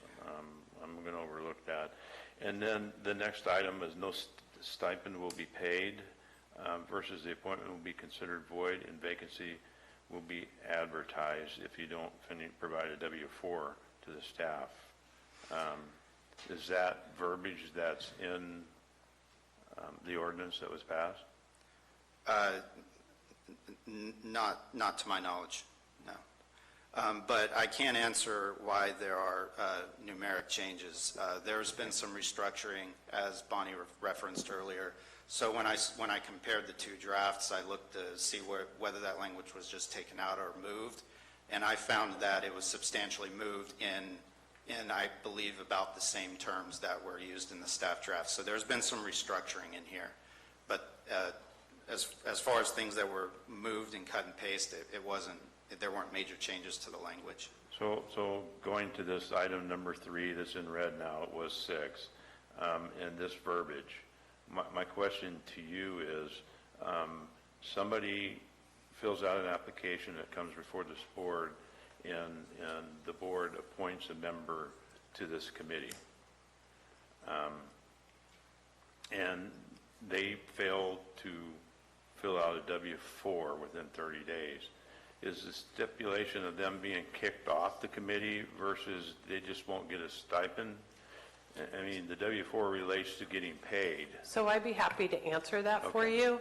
I'm going to overlook that. And then the next item is no stipend will be paid versus the appointment will be considered void and vacancy will be advertised if you don't provide a W-4 to the staff. Is that verbiage that's in the ordinance that was passed? Not to my knowledge, no. But I can't answer why there are numeric changes. There's been some restructuring, as Bonnie referenced earlier. So when I compared the two drafts, I looked to see whether that language was just taken out or moved, and I found that it was substantially moved in I believe, about the same terms that were used in the staff draft. So there's been some restructuring in here. But as far as things that were moved and cut and paste, there weren't major changes to the language. So going to this item number 3 that's in red now, it was 6, and this verbiage. My question to you is, somebody fills out an application that comes before this board, and the board appoints a member to this committee, and they fail to fill out a W-4 within 30 days. Is the stipulation of them being kicked off the committee versus they just won't get a stipend? I mean, the W-4 relates to getting paid. So I'd be happy to answer that for you.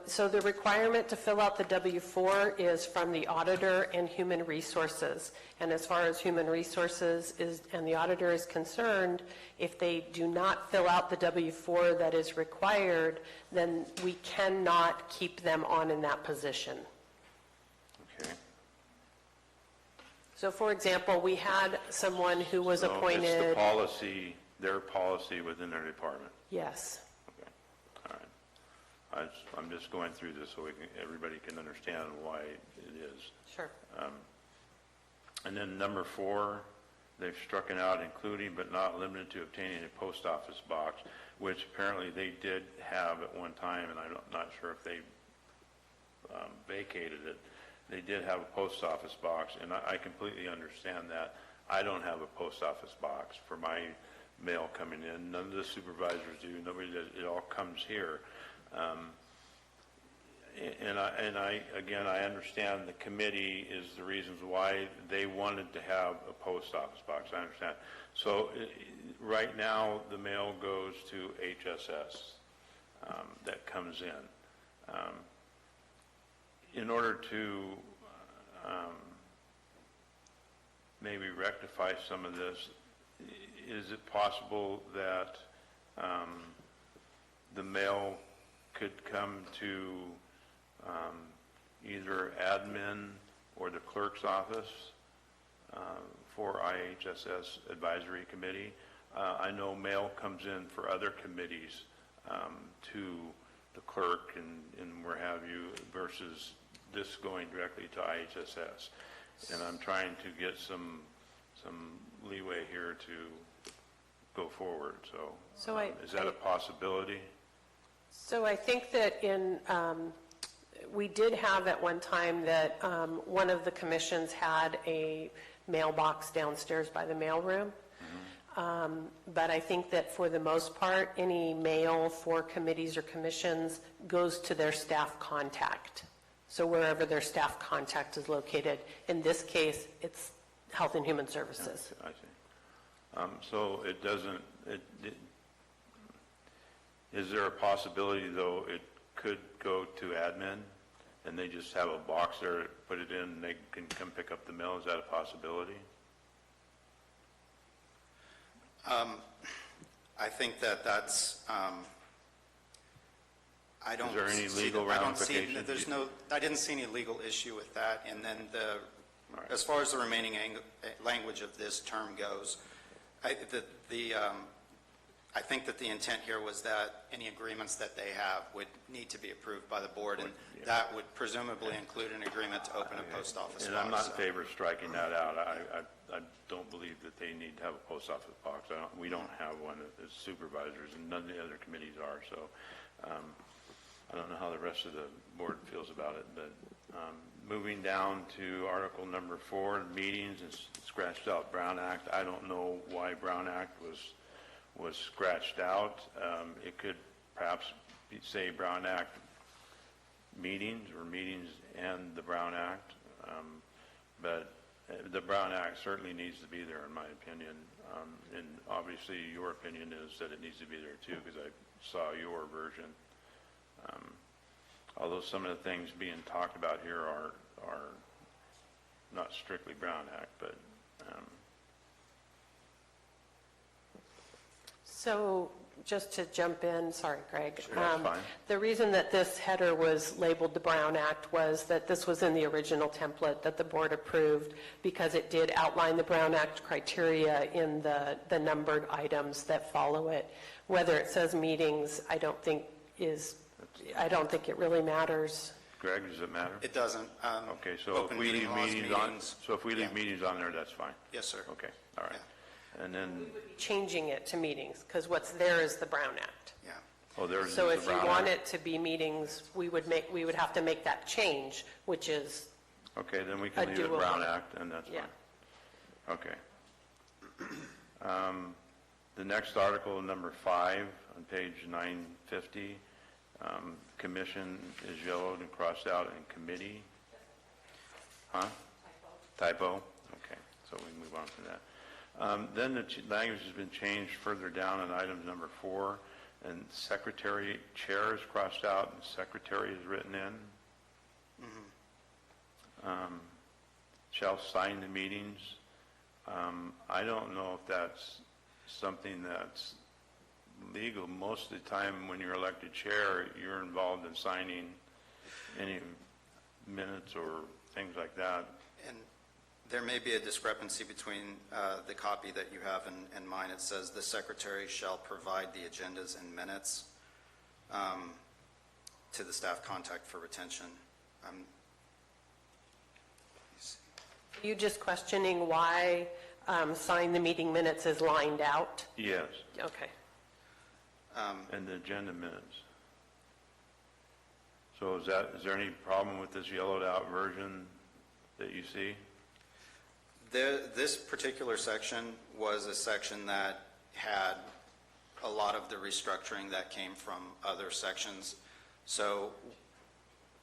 So the requirement to fill out the W-4 is from the auditor and human resources. And as far as human resources and the auditor is concerned, if they do not fill out the W-4 that is required, then we cannot keep them on in that position. Okay. So for example, we had someone who was appointed. It's the policy, their policy within their department. Yes. Okay. All right. I'm just going through this so everybody can understand why it is. Sure. And then number 4, they've struck it out, including but not limited to obtaining a post office box, which apparently they did have at one time, and I'm not sure if they vacated it. They did have a post office box, and I completely understand that. I don't have a post office box for my mail coming in. None of the supervisors do. Nobody does. It all comes here. Again, I understand the committee is the reasons why they wanted to have a post office box. I understand. So right now, the mail goes to HSS that comes in. In order to maybe rectify some of this, is it possible that the mail could come to either admin or the clerk's office for IHSS Advisory Committee? I know mail comes in for other committees to the clerk and where have you, versus this going directly to IHSS. And I'm trying to get some leeway here to go forward. So is that a possibility? So I think that we did have at one time that one of the commissions had a mailbox downstairs by the mailroom. But I think that for the most part, any mail for committees or commissions goes to their staff contact. So wherever their staff contact is located. In this case, it's Health and Human Services. I see. So it doesn't, is there a possibility, though, it could go to admin and they just have a box there, put it in, and they can come pick up the mail? Is that a possibility? I think that's, I don't. Is there any legal ramifications? I didn't see any legal issue with that. And then as far as the remaining language of this term goes, I think that the intent here was that any agreements that they have would need to be approved by the board, and that would presumably include an agreement to open a post office box. And I'm not in favor of striking that out. I don't believe that they need to have a post office box. We don't have one as supervisors, and none of the other committees are. So I don't know how the rest of the board feels about it. But moving down to Article number 4, meetings, and scratched out Brown Act. I don't know why Brown Act was scratched out. It could perhaps say Brown Act meetings, or meetings and the Brown Act. But the Brown Act certainly needs to be there, in my opinion. And obviously your opinion is that it needs to be there too, because I saw your version. Although some of the things being talked about here are not strictly Brown Act, but, So just to jump in, sorry, Greg. Sure, that's fine. The reason that this header was labeled the Brown Act was that this was in the original template that the board approved because it did outline the Brown Act criteria in the numbered items that follow it. Whether it says meetings, I don't think it really matters. Greg, does it matter? It doesn't. Okay, so if Open we meeting leave laws, meetings on, meetings. so if we leave Yeah. meetings on there, that's fine? Yes, sir. Okay, all right. And then, Changing it to meetings, because what's there is the Brown Act. Yeah. oh, there's So the if you Brown want Act. it to be meetings, we would have to make that change, which is, Okay, then we a can leave it doable. Brown Act, and that's yeah. fine. Okay. The next article, number 5, on page 950, commission is yellowed and crossed out in committee. Huh? Typo? Okay, so we move on from that. Then the language has been changed further down in item number 4, and secretary chair is crossed out and secretary is written in. Shall sign the meetings. I don't know if that's something that's legal. Most of the time when you're elected chair, you're involved in signing any minutes or things like that. And there may be a discrepancy between the copy that you have and mine. It says the secretary shall provide the agendas and minutes to the staff contact for retention. Are you just questioning why sign the meeting minutes is lined out? Yes, Okay. and the agenda minutes. So is there any problem with this yellowed out version that you see? This particular section was a section that had a lot of the restructuring that came from other sections. So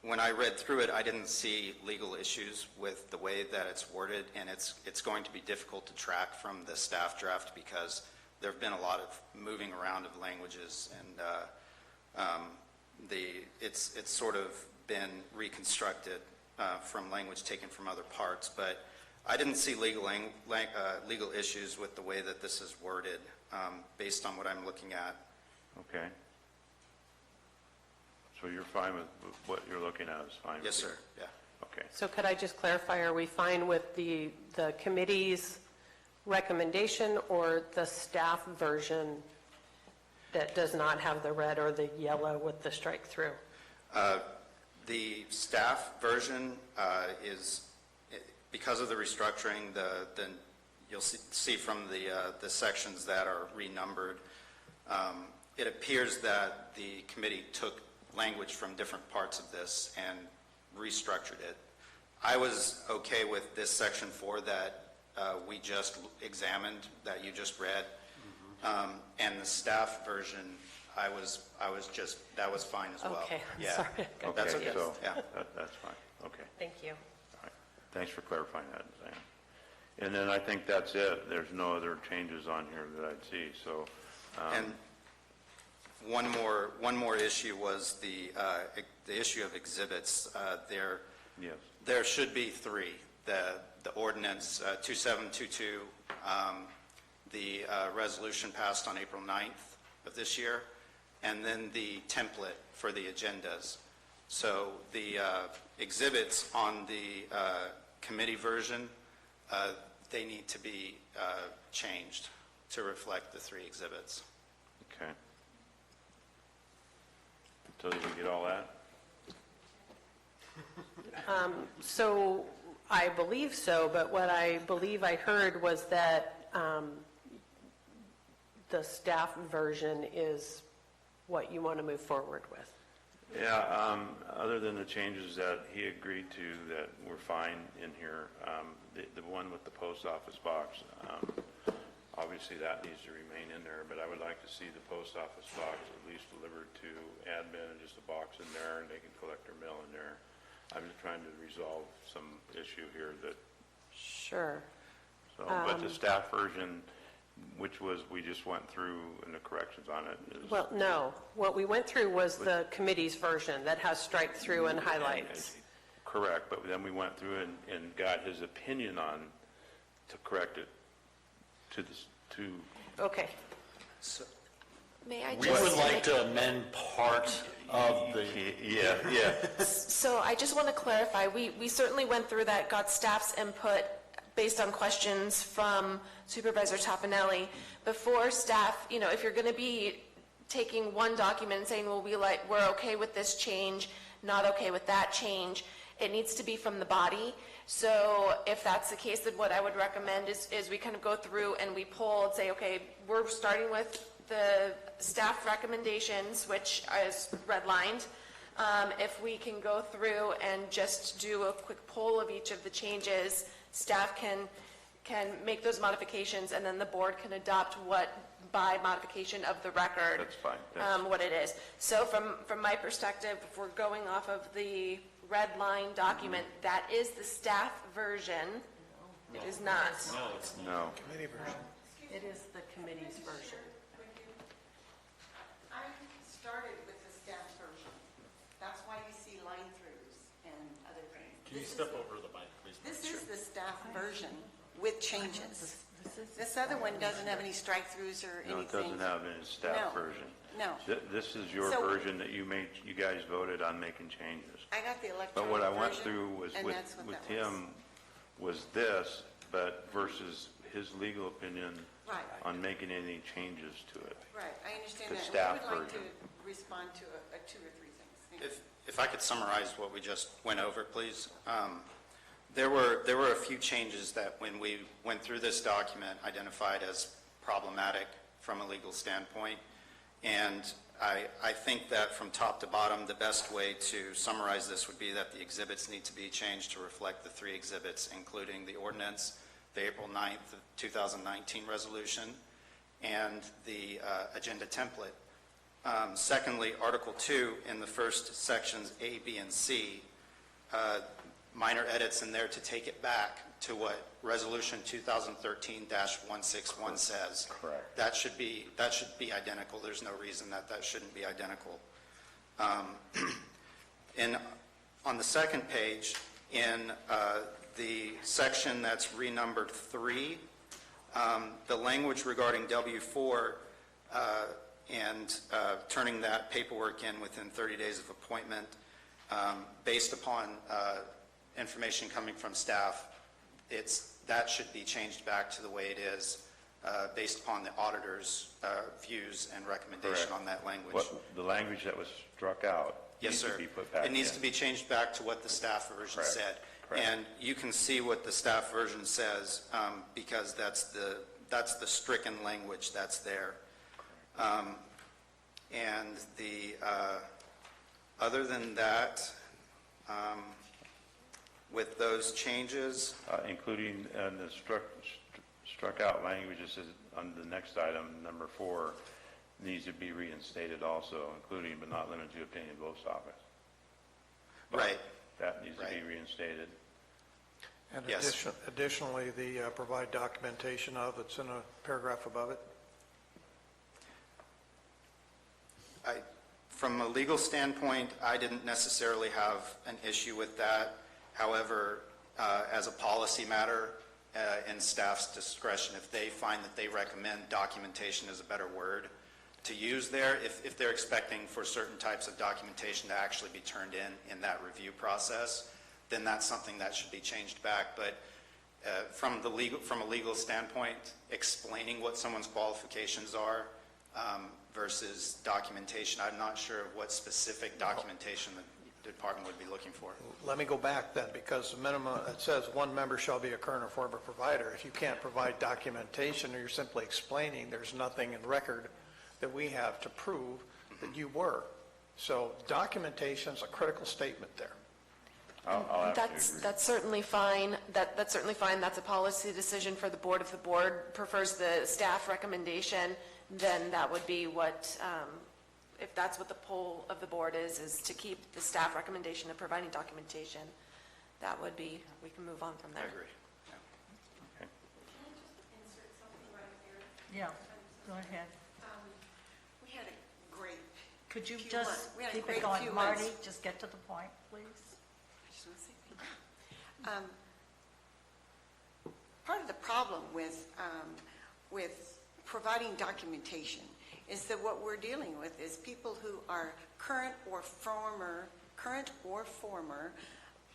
when I read through it, I didn't see legal issues with the way that it's worded, and it's going to be difficult to track from the staff draft because there have been a lot of moving around of languages, and it's sort of been reconstructed from language taken from other parts. But I didn't see legal issues with the way that this is worded based on what I'm looking at. Okay. So you're fine with what you're looking at is fine? Yes, with sir. you? Yeah. Okay. So could I just clarify, are we fine with the committee's recommendation or the staff version that does not have the red or the yellow with the strike through? The staff version is, because of the restructuring, then you'll see from the sections that are renumbered, it appears that the committee took language from different parts of this and restructured it. I was okay with this section 4 that we just examined, that you just read, and the staff version, that was fine as well. Okay, I'm Yeah. sorry. Okay, That's okay. so Yeah. that's fine. Okay. Thank you. All right. Thanks for clarifying that, Diane. And then I think that's it. There's no other changes on here that I'd see, so. And one more issue was the issue of exhibits. Yes. There should be 3. The ordinance 2722, the resolution passed on April 9th of this year, and then the template for the agendas. So the exhibits on the committee version, they need to be changed to reflect the 3 exhibits. Okay. So did we get all that? So I believe so, but what I believe I heard was that the staff version is what you want to move forward with. Yeah, other than the changes that he agreed to that were fine in here, the one with the post office box, obviously that needs to remain in there, but I would like to see the post office box at least delivered to admin and just a box in there, and they can collect their mail in there. I'm just trying to resolve some issue here that. Sure. So, but the staff version, which was, we just went through and the corrections on it is. Well, no. What we went through was the committee's version that has strike through and highlights. correct, but then we went through and got his opinion on, to correct it to this, to. Okay. May I We just would like make- to amend part of the. Yeah. So I just want to clarify, we certainly went through that, got staff's input based on questions from Supervisor Topanelli. Before staff, if you're going to be taking one document and saying, well, we're okay with this change, not okay with that change, it needs to be from the body. So if that's the case, then what I would recommend is we kind of go through and we pull and say, okay, we're starting with the staff recommendations, which is redlined. If we can go through and just do a quick poll of each of the changes, staff can make those modifications, and then the board can adopt what, by modification of the record. That's fine. What it is. So from my perspective, if we're going off of the red line document, that is the staff version. It is not. No, it's not. No. Committee version. It is the committee's version. I started with the staff version. That's why you see line throughs and other things. Can you step over the mic, please? This is the staff version with changes. This other one doesn't have any strike-throughs or anything. No, it doesn't have any staff No. version. No. This is your So- version that you guys voted on making changes. I got the electronic But what I went version, through was and with that's what that him was this, but versus his legal opinion Right. on making any changes to it. Right, I understand The that. staff And we would like to version. respond to two or three things. Thank you. If I could summarize what we just went over, please. There were a few changes that when we went through this document identified as problematic from a legal standpoint. And I think that from top to bottom, the best way to summarize this would be that the exhibits need to be changed to reflect the three exhibits, including the ordinance, the April 9th, 2019 resolution, and the agenda template. Secondly, Article 2 in the first sections A, B, and C, minor edits in there to take it back to what Resolution 2013-161 says. Correct. That should be identical. There's no reason that shouldn't be identical. On the second page, in the section that's renumbered 3, the language regarding W4 and turning that paperwork in within 30 days of appointment, based upon information coming from staff, that should be changed back to the way it is, based upon the auditor's views and recommendation Correct. on that language. The language that was struck out Yes, needs sir. to be put back It needs in. to be changed back to what the staff version Correct. said. Correct. And you can see what the staff version says, because that's the stricken language that's there. And other than that, with those changes, Including the struck out language, it says on the next item, number 4, needs to be reinstated also, including but not limited to obtaining post office. right. That needs to be Right. reinstated. And Yes. additionally, the provide documentation of, it's in a paragraph above it. From a legal standpoint, I didn't necessarily have an issue with that. However, as a policy matter, in staff's discretion, if they find that they recommend documentation is a better word to use there, if they're expecting for certain types of documentation to actually be turned in that review process, then that's something that should be changed back. But from a legal standpoint, explaining what someone's qualifications are versus documentation, I'm not sure what specific documentation the department would be looking for. Let me go back then, because the minimum, it says one member shall be a current or former provider. If you can't provide documentation, or you're simply explaining, there's nothing in record that we have to prove that you were. So documentation is a critical statement there. I'll have to agree. That's certainly fine. That's certainly fine. That's a policy decision for the board. If the board prefers the staff recommendation, then that would be what, if that's what the poll of the board is to keep the staff recommendation of providing documentation, that would be, we can move on from there. I agree. Yeah, go ahead. We had a great Could you few just months. We had a keep great it going? few Marty, months. just get to the point, please. just want to say thank you. Part of the problem with providing documentation is that what we're dealing with is people who are current or former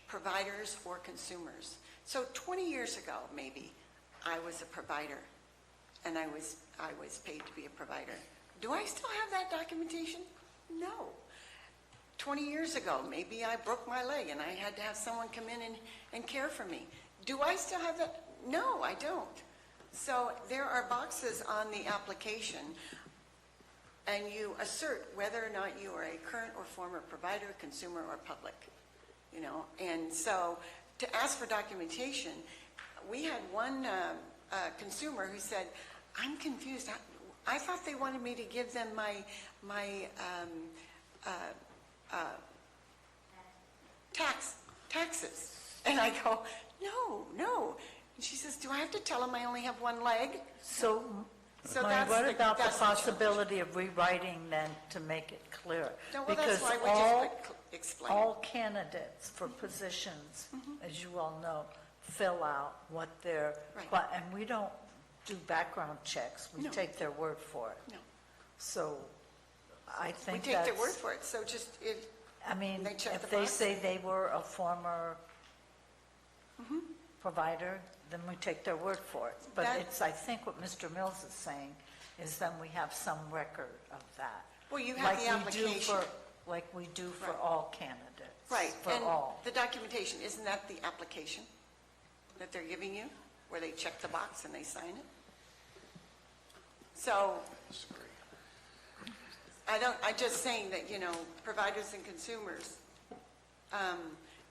providers or consumers. So 20 years ago, maybe, I was a provider, and I was paid to be a provider. Do I still have that documentation? No. 20 years ago, maybe I broke my leg and I had to have someone come in and care for me. Do I still have that? No, I don't. So there are boxes on the application, and you assert whether or not you are a current or former provider, consumer, or public, you know. And so to ask for documentation, we had one consumer who said, I'm confused. I thought they wanted me to give them my taxes. And I go, no. And she says, do I have to tell them I only have one leg? So what about the possibility of rewriting then to make it clear? No, well, that's Because why we just explain. all candidates for positions, as you all know, fill out what their, Right. and we don't do background checks. We No. take their word for it. No. So I think We take their that's- word for it, so just, I mean, they check if the they box. say they were a former provider, then we take their word for it. But That- it's, I think what Mr. Mills is saying is then we have some record of that. Well, you have the application. Like we do for Right. all candidates. right, For and all. the documentation, isn't that the application that they're giving you, where they check the box and they sign it? So, I'm just saying that, you know, providers and consumers,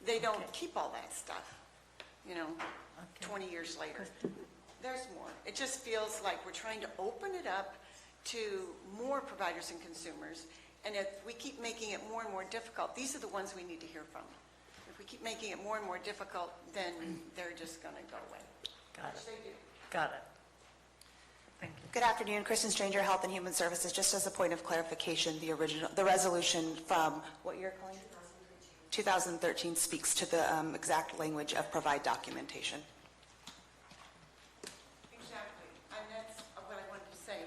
they don't keep all that stuff, you know, 20 years later. There's more. It just feels like we're trying to open it up to more providers and consumers, and if we keep making it more and more difficult, these are the ones we need to hear from. If we keep making it more and more difficult, then they're just going to go away. Got Which it. they do. Got it. Thank you. Good afternoon, Kristen Stranger, Health and Human Services. Just as a point of clarification, the resolution from, what year, Colleen? 2013 speaks to the exact language of provide documentation. Exactly, and that's what I wanted to say.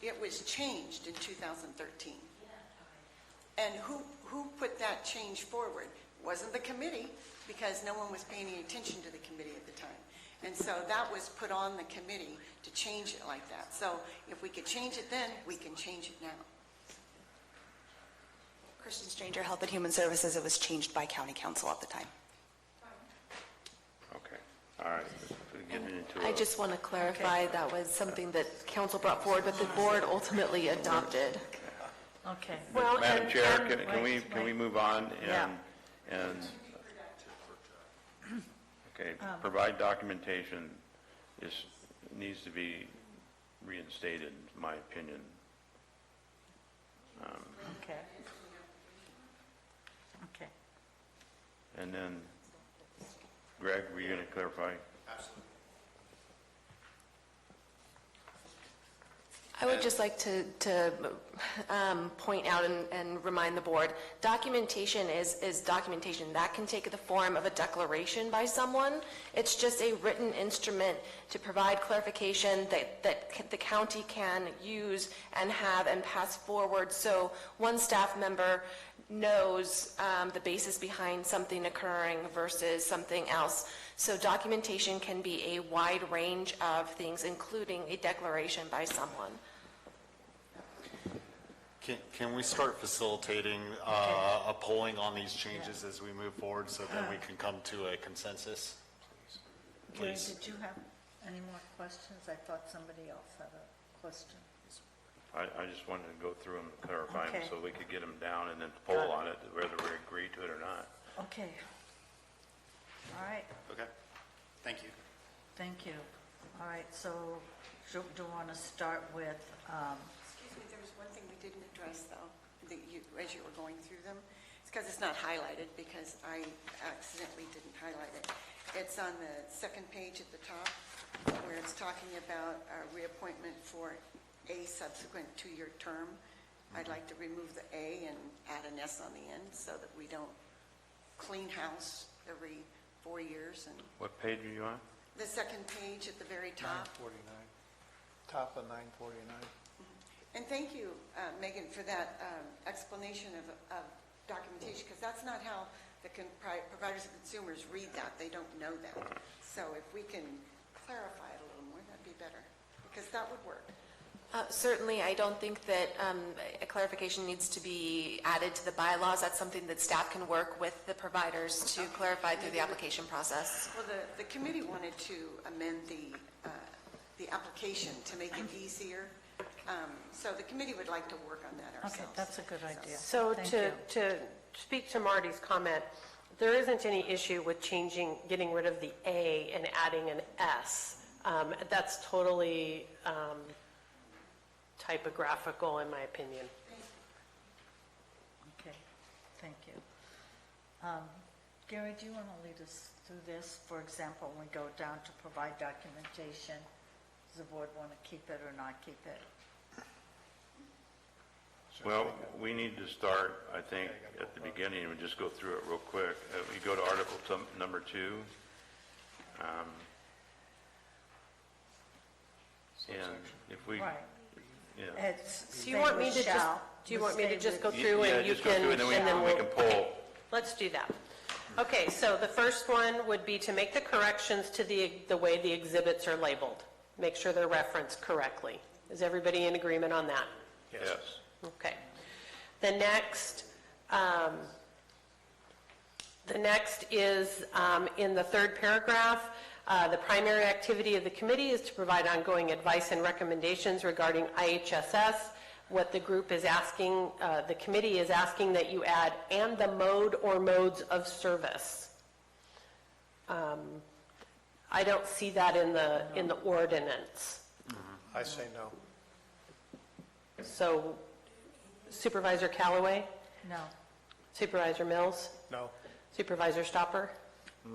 It was changed in 2013. And who put that change forward? Wasn't the committee, because no one was paying any attention to the committee at the time. And so that was put on the committee to change it like that. So if we could change it then, we can change it now. Kristen Stranger, Health and Human Services. It was changed by County Council at the time. Okay, all right. Getting into I just want to clarify, that was something that council brought forward, but the board ultimately adopted. Okay. Well, Madam and- Chair, and- can we move on Yeah. and, okay, provide documentation needs to be reinstated, in my opinion. Okay. Okay. And then, Greg, were you going to clarify? I would just like to point out and remind the board, documentation is documentation. That can take the form of a declaration by someone. It's just a written instrument to provide clarification that the county can use and have and pass forward, so one staff member knows the basis behind something occurring versus something else. So documentation can be a wide range of things, including a declaration by someone. Can we start facilitating a polling on these changes as we move forward so that we can come to a consensus? Gary, Please. did you have any more questions? I thought somebody else had a question. I just wanted to go through them and clarify them Okay. so we could get them down and then poll on it, whether we agree to it or not. Okay. All right, Okay, thank you. thank you. All right, so do you want to start with, Excuse me, there was one thing we didn't address, though, as you were going through them. It's because it's not highlighted, because I accidentally didn't highlight it. It's on the second page at the top, where it's talking about reappointment for a subsequent two-year term. I'd like to remove the A and add an S on the end, so that we don't clean house every 4 years. And What page are you on? the second page at the very top. 949, top of 949. And thank you, Megan, for that explanation of documentation, because that's not how the providers and consumers read that. They don't know that. So if we can clarify it a little more, that'd be better, because that would work. Certainly, I don't think that a clarification needs to be added to the bylaws. That's something that staff can work with the providers to clarify through the application process. Well, the committee wanted to amend the application to make it easier. So the committee would like to work on that ourselves. Okay, that's a good idea. So Thank to you. speak to Marty's comment, there isn't any issue with getting rid of the A and adding an S. That's totally typographical, in my opinion. Okay, thank you. Gary, do you want to lead us through this? For example, when we go down to provide documentation, does the board want to keep it or not keep it? Well, we need to start, I think, at the beginning, and just go through it real quick. We go to Article number 2. And if we, Right. yeah. It's Do you want me to just, do you want me to just go through and you just go can, through, and then we can poll. Let's do that. Okay, so the first one would be to make the corrections to the way the exhibits are labeled. Make sure they're referenced correctly. Is everybody in agreement on that? Yes. Okay. The next is in the third paragraph. The primary activity of the committee is to provide ongoing advice and recommendations regarding IHSS. What the group is asking, the committee is asking that you add, and the mode or modes of service. I don't see that in the ordinance. I say no. So Supervisor Callaway? No. Supervisor Mills? No. Supervisor Stopper?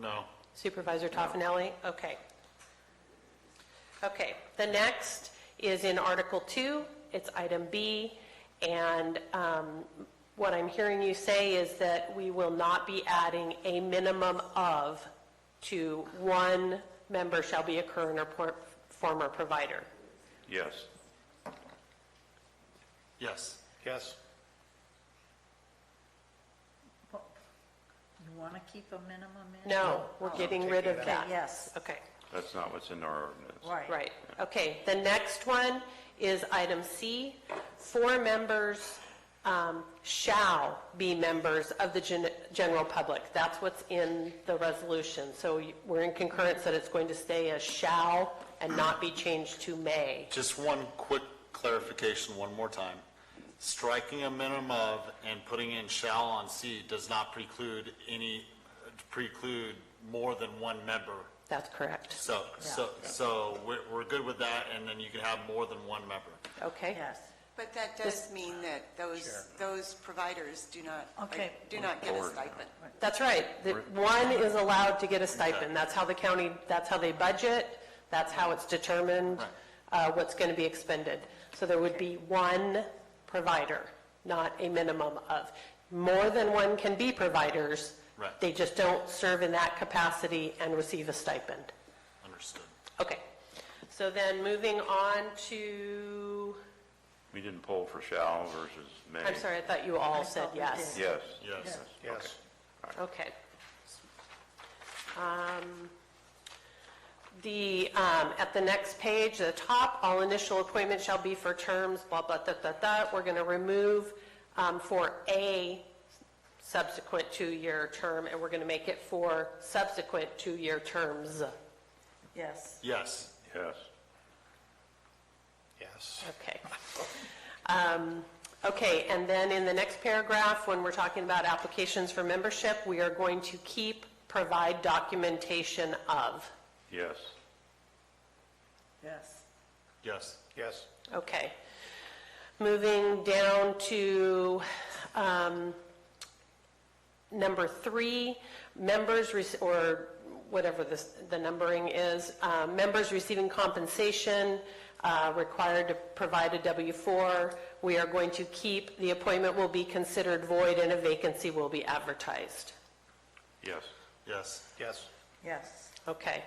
No. Supervisor Toffenelli? Okay. Okay, the next is in Article 2. It's item B, and what I'm hearing you say is that we will not be adding a minimum of to one member shall be a current or former provider. Yes. Yes. Yes. You want to keep a minimum in? No, we're getting rid of that. Yes. Okay. That's not what's in our ordinance. Right. Right, okay. The next one is item C. 4 members shall be members of the general public. That's what's in the resolution. So we're in concurrence that it's going to stay as shall and not be changed to may. Just one quick clarification one more time. Striking a minimum of and putting in shall on C does not preclude more than one member. That's correct. So we're good with that, and then you can have more than one member. Okay. Yes. But that does mean that those providers do not get a stipend. That's right. One is allowed to get a stipend. That's how the county, that's how they budget, that's how it's determined what's going to be expended. So there would be one provider, not a minimum of. More than one can be providers. Right. They just don't serve in that capacity and receive a stipend. Understood. Okay. So then moving on to, We didn't poll for shall versus may. I'm sorry, I thought you all said yes. Yes. Yes. Yes. Okay. At the next page, the top, all initial appointments shall be for terms, blah, blah, da, da, da. We're going to remove for a subsequent 2-year term, and we're going to make it for subsequent 2-year terms. Yes. Yes. Yes. Yes. Okay. Okay, and then in the next paragraph, when we're talking about applications for membership, we are going to keep provide documentation of. Yes. Yes. Yes. Yes. Okay. Moving down to number 3, members, or whatever the numbering is, members receiving compensation required to provide a W-4. We are going to keep, the appointment will be considered void and a vacancy will be advertised. Yes. Yes. Yes. Yes. Okay.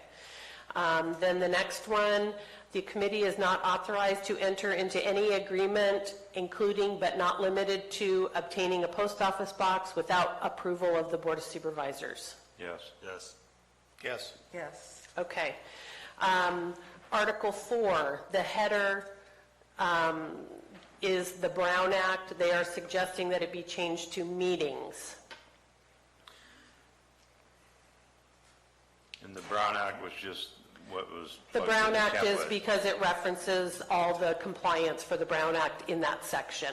Then the next one, the committee is not authorized to enter into any agreement, including but not limited to obtaining a post office box without approval of the Board of Supervisors. Yes. Yes. Yes. Yes. Okay. Article 4, the header is the Brown Act. They are suggesting that it be changed to meetings. And the Brown Act was just what was The plugged in Brown the Act is template. because it references all the compliance for the Brown Act in that section.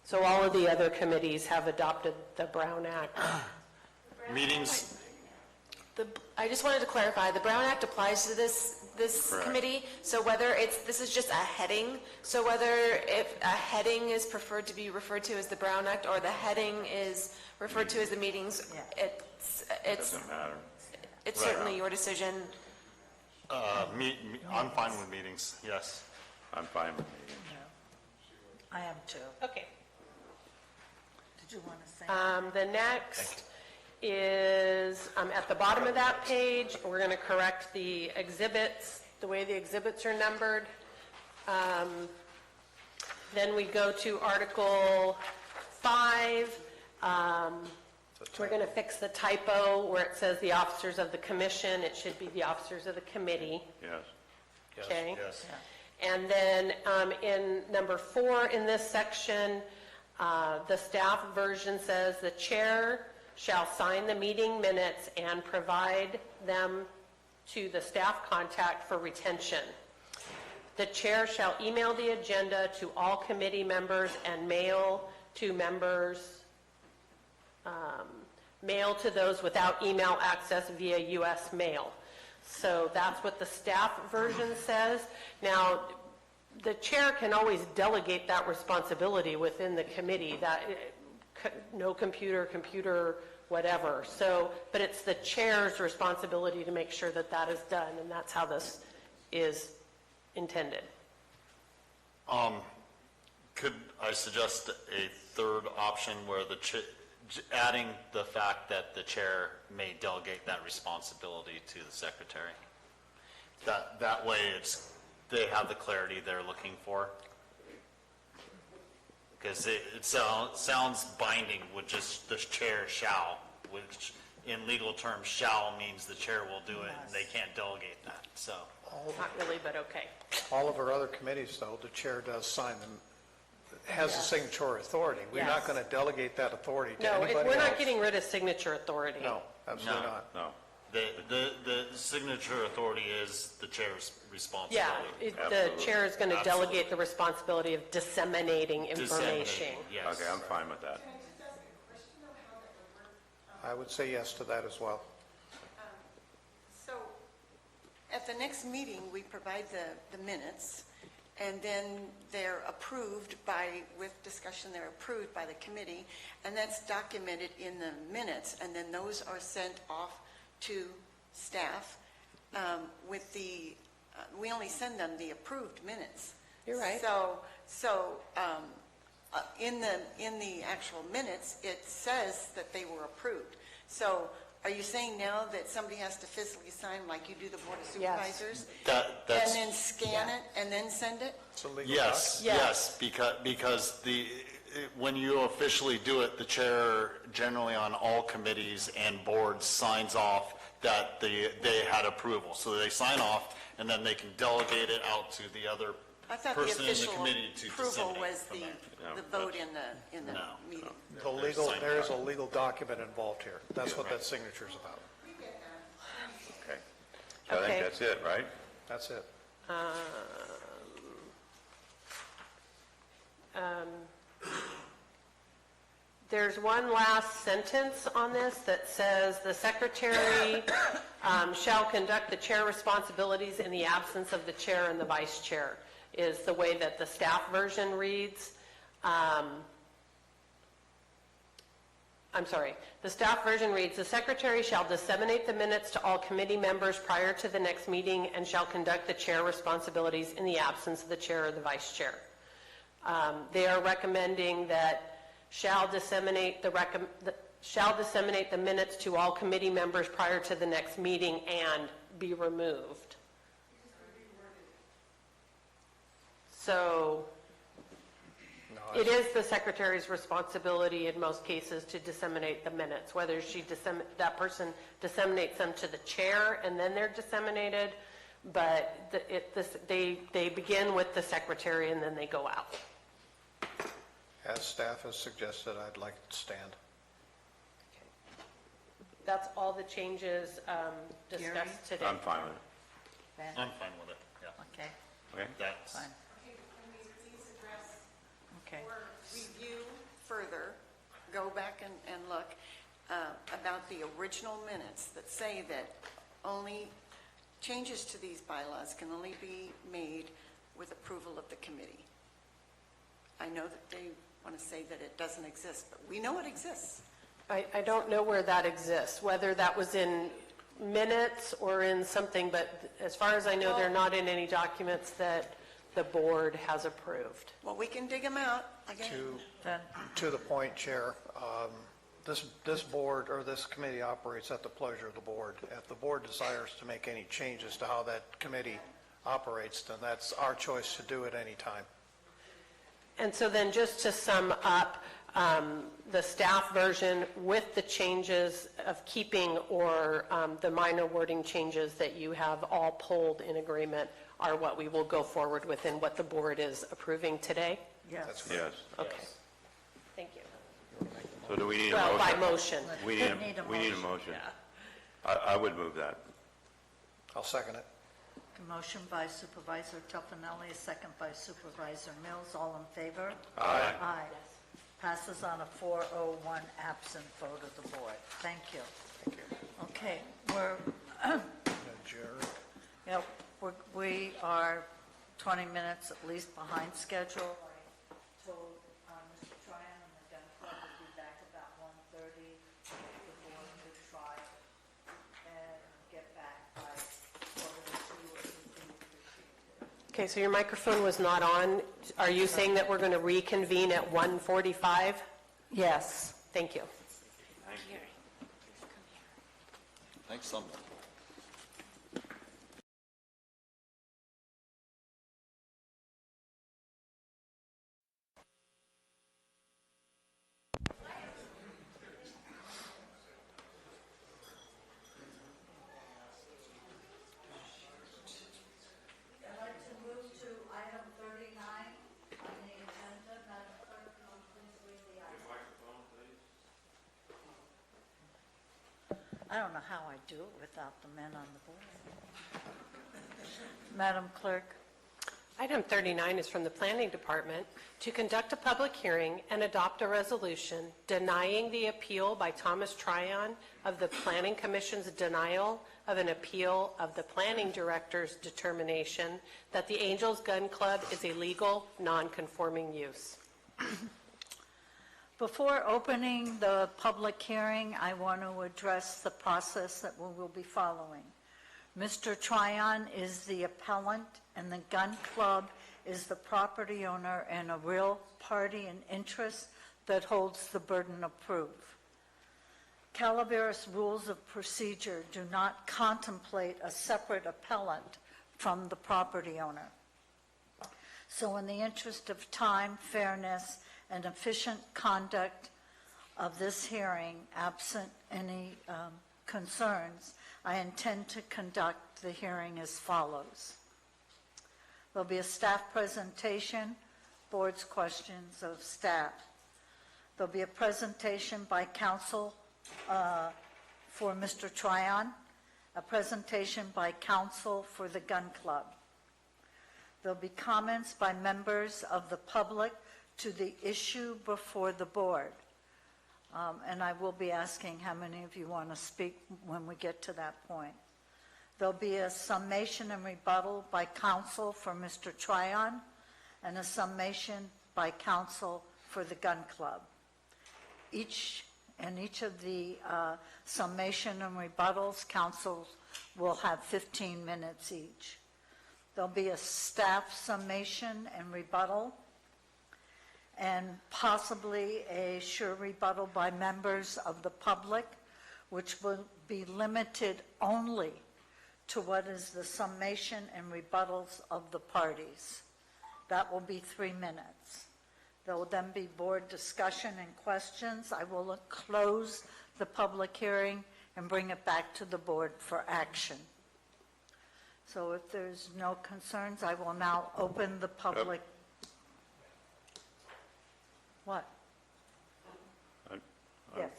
So all of the other committees have adopted the Brown Act. Meetings, I just wanted to clarify, the Brown Act applies to this Correct. committee, so whether this is just a heading, so whether if a heading is preferred to be referred to as the Brown Act or the heading is referred to as the meetings, It it's doesn't matter. it's certainly your decision. I'm fine with meetings, yes. I'm fine with meetings. I am too. Okay. Did you want to say? The next is at the bottom of that page. We're going to correct the exhibits, the way the exhibits are numbered. Then we go to Article 5. We're going to fix the typo where it says the officers of the commission. It should be the officers of the committee. Yes. Okay? Yes. And then in number 4 in this section, the staff version says the chair shall sign the meeting minutes and provide them to the staff contact for retention. The chair shall email the agenda to all committee members and mail to members, mail to those without email access via U.S. mail. So that's what the staff version says. Now, the chair can always delegate that responsibility within the committee, that no computer, whatever. So, but it's the chair's responsibility to make sure that that is done, and that's how this is intended. Could I suggest a third option where adding the fact that the chair may delegate that responsibility to the secretary? That way they have the clarity they're looking for. Because it sounds binding with just the chair shall, which in legal terms shall means the chair will do it, and they can't delegate that, so. Not really, but okay. All of our other committees, though, the chair does sign them, has the signature authority. We're not Yes. going to delegate that authority to No, anybody we're not else. getting rid of signature authority. No, absolutely No. not. No. The signature authority is the chair's Yeah, responsibility. the chair is going to delegate the responsibility of disseminating information. Disseminating, yes. Okay, I'm fine with that. I would say yes to that as well. So, at the next meeting, we provide the minutes, and then they're approved with discussion, they're approved by the committee, and that's documented in the minutes, and then those are sent off to staff with we only send them the approved minutes. You're right. So in the actual minutes, it says that they were approved. So are you saying now that somebody has to physically sign like you do the Board of Yes. Supervisors? That's- And then scan it and then send it? It's a legal Yes, Yes. yes, because when you officially do it, the chair generally on all committees and boards signs off that they had approval. So they sign off, and then they can delegate it out to the other I thought the person in the official committee to approval disseminate was from there. the vote in the No. meeting. There is a legal document involved here. That's what that signature is about. Okay. So I Okay. think that's it, right? That's it. There's one last sentence on this that says, the secretary shall conduct the chair responsibilities in the absence of the chair and the vice chair, is the way that the staff version reads. I'm sorry, the staff version reads, the secretary shall disseminate the minutes to all committee members prior to the next meeting and shall conduct the chair responsibilities in the absence of the chair or the vice chair. They are recommending that shall disseminate the minutes to all committee members prior to the next meeting and be removed. So it is the secretary's responsibility in most cases to disseminate the minutes, whether that person disseminates them to the chair and then they're disseminated, but they begin with the secretary and then they go out. As staff has suggested, I'd like to stand. That's all the changes discussed today. I'm fine with it. Ben? I'm fine with it, yeah. Okay, Okay? That's, fine. Okay, can we please address Okay. or review further, go back and look about the original minutes that say that only changes to these bylaws can only be made with approval of the committee. I know that they want to say that it doesn't exist, but we know it exists. I don't know where that exists, whether that was in minutes or in something, but as far as I know, they're not in any documents that the board has approved. Well, we can dig them out again. To the point, Chair, this board or this committee operates at the pleasure of the board. If the board desires to make any changes to how that committee operates, then that's our choice to do it any time. And so then just to sum up, the staff version with the changes of keeping or the minor wording changes that you have all pulled in agreement are what we will go forward with and what the board is approving today? Yes. Yes. Okay. Thank you. So do we need a Well, motion? by motion. We need a motion. I would move that. I'll second it. A motion by Supervisor Toffenelli, a second by Supervisor Mills. All in favor? Aye. Aye. Passes on a 401 absent vote of the board. Thank you. Okay, we are 20 minutes at least behind schedule. I told Mr. Tryon and the gun club would be back about 1:30. The board would try and get back by 1:02 or 2:15. Okay, so your microphone was not on. Are you saying that we're going to reconvene at 1:45? Yes. Thank you. thanks, something. I'd like to move to item 39 on the agenda. Madam Clerk, can you please read the item? I don't know how I do it without the men on the board. Madam Clerk. Item 39 is from the Planning Department to conduct a public hearing and adopt a resolution denying the appeal by Thomas Tryon of the Planning Commission's denial of an appeal of the Planning Director's determination that the Angels Gun Club is a legal, non-conforming use. Before opening the public hearing, I want to address the process that we will be following. Mr. Tryon is the appellant, and the gun club is the property owner and a real party in interest that holds the burden of proof. Calaveras rules of procedure do not contemplate a separate appellant from the property owner. So in the interest of time, fairness, and efficient conduct of this hearing, absent any concerns, I intend to conduct the hearing as follows. There'll be a staff presentation, board's questions of staff. There'll be a presentation by counsel for Mr. Tryon, a presentation by counsel for the gun club. There'll be comments by members of the public to the issue before the board. And I will be asking how many of you want to speak when we get to that point. There'll be a summation and rebuttal by counsel for Mr. Tryon and a summation by counsel for the gun club. Each of the summation and rebuttals, counsel will have 15 minutes each. There'll be a staff summation and rebuttal. and possibly a sure rebuttal by members of the public, which will be limited only to what is the summation and rebuttals of the parties. That will be 3 minutes. There will then be board discussion and questions. I will close the public hearing and bring it back to the board for action. So if there's no concerns, I will now open the public. What? Yes.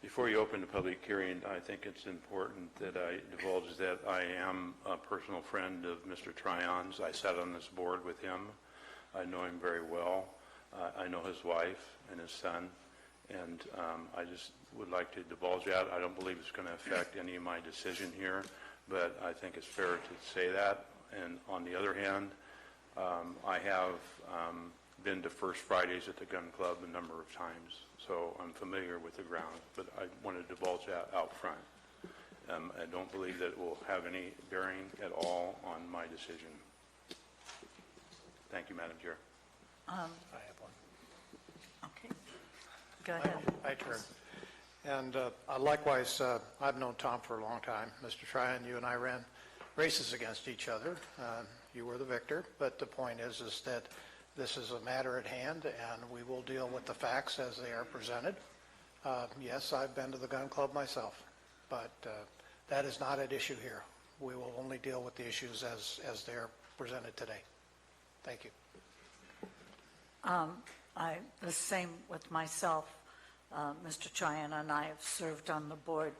Before you open the public hearing, I think it's important that I divulge that I am a personal friend of Mr. Tryon's. I sat on this board with him. I know him very well. I know his wife and his son, and I just would like to divulge that. I don't believe it's going to affect any of my decision here, but I think it's fair to say that. And on the other hand, I have been to First Fridays at the Gun Club a number of times, so I'm familiar with the ground, but I want to divulge that out front. I don't believe that it will have any bearing at all on my decision. Thank you, Madam Chair. I have one. Okay. Go ahead. My turn. And likewise, I've known Tom for a long time. Mr. Tryon, you and I ran races against each other. You were the victor, but the point is that this is a matter at hand, and we will deal with the facts as they are presented. Yes, I've been to the gun club myself, but that is not at issue here. We will only deal with the issues as they are presented today. Thank you. The same with myself. Mr. Tryon and I have served on the board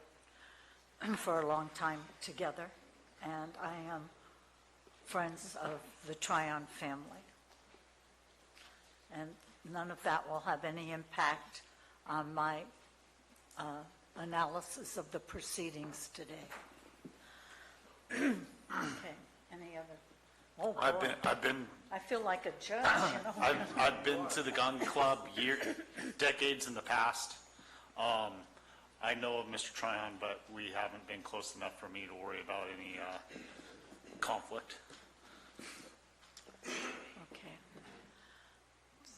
for a long time together, and I am friends of the Tryon family. And none of that will have any impact on my analysis of the proceedings today. Okay, any other? Oh, boy. I've been. I feel like a judge, you know. I've been to the gun club decades in the past. I know of Mr. Tryon, but we haven't been close enough for me to worry about any conflict. Okay.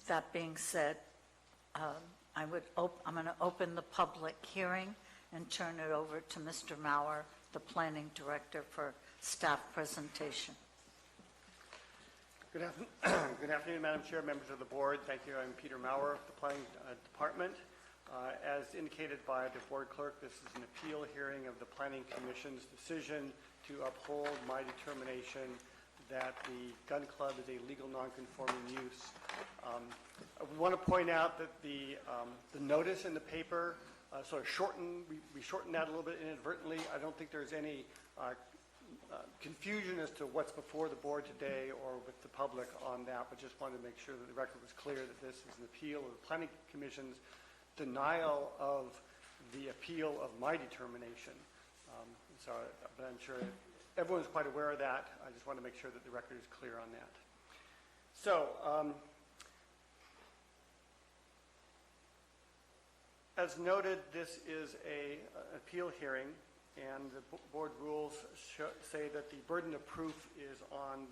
That being said, I'm going to open the public hearing and turn it over to Mr. Maurer, the planning director, for staff presentation. Good afternoon, Madam Chair, members of the board. Thank you. I'm Peter Maurer of the Planning Department. As indicated by the board clerk, this is an appeal hearing of the Planning Commission's decision to uphold my determination that the gun club is a legal non-conforming use. I want to point out that the notice in the paper sort of shortened, we shortened that a little bit inadvertently. I don't think there's any confusion as to what's before the board today or with the public on that, but just wanted to make sure that the record was clear that this is an appeal of the Planning Commission's denial of the appeal of my determination. But I'm sure everyone's quite aware of that. I just want to make sure that the record is clear on that. So, as noted, this is an appeal hearing, and the board rules say that the burden of proof is on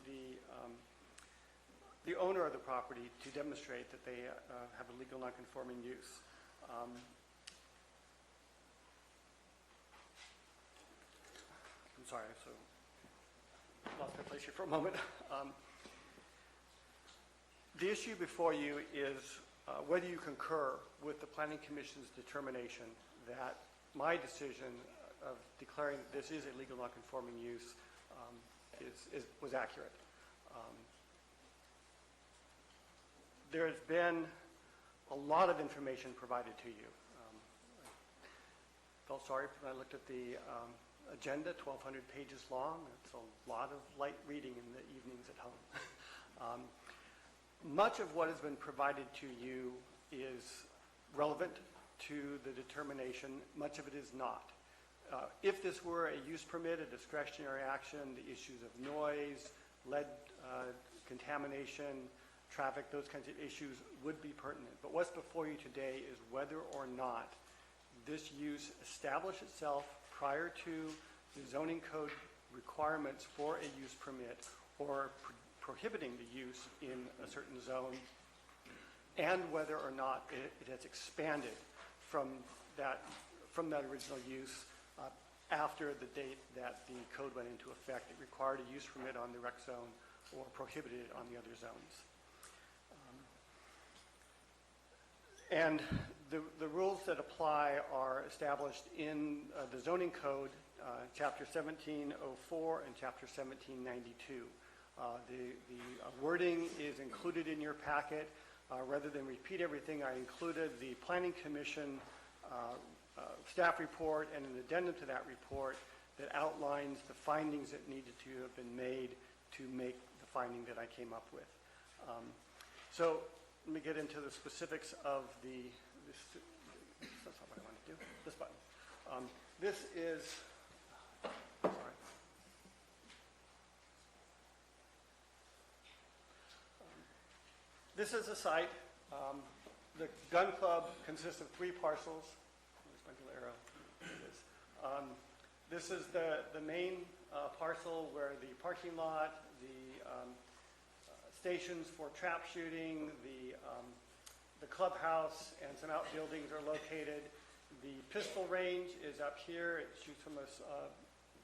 the owner of the property to demonstrate that they have a legal non-conforming use. I'm sorry, so lost my place here for a moment. The issue before you is whether you concur with the Planning Commission's determination that my decision of declaring that this is a legal non-conforming use was accurate. There has been a lot of information provided to you. I felt sorry when I looked at the agenda, 1,200 pages long. It's a lot of light reading in the evenings at home. Much of what has been provided to you is relevant to the determination. Much of it is not. If this were a use permit, a discretionary action, the issues of noise, lead contamination, traffic, those kinds of issues would be pertinent. But what's before you today is whether or not this use established itself prior to the zoning code requirements for a use permit or prohibiting the use in a certain zone, and whether or not it has expanded from that original use after the date that the code went into effect. It required a use permit on the rec zone or prohibited it on the other zones. And the rules that apply are established in the zoning code, Chapter 1704 and Chapter 1792. The wording is included in your packet. Rather than repeat everything, I included the Planning Commission staff report and an addendum to that report that outlines the findings that needed to have been made to make the finding that I came up with. So let me get into the specifics of that's not what I want to do, this button. This is, sorry. This is a site. The gun club consists of 3 parcels. Where's my little arrow? There it is. This is the main parcel where the parking lot, the stations for trap shooting, the clubhouse, and some outbuildings are located. The pistol range is up here. It shoots from a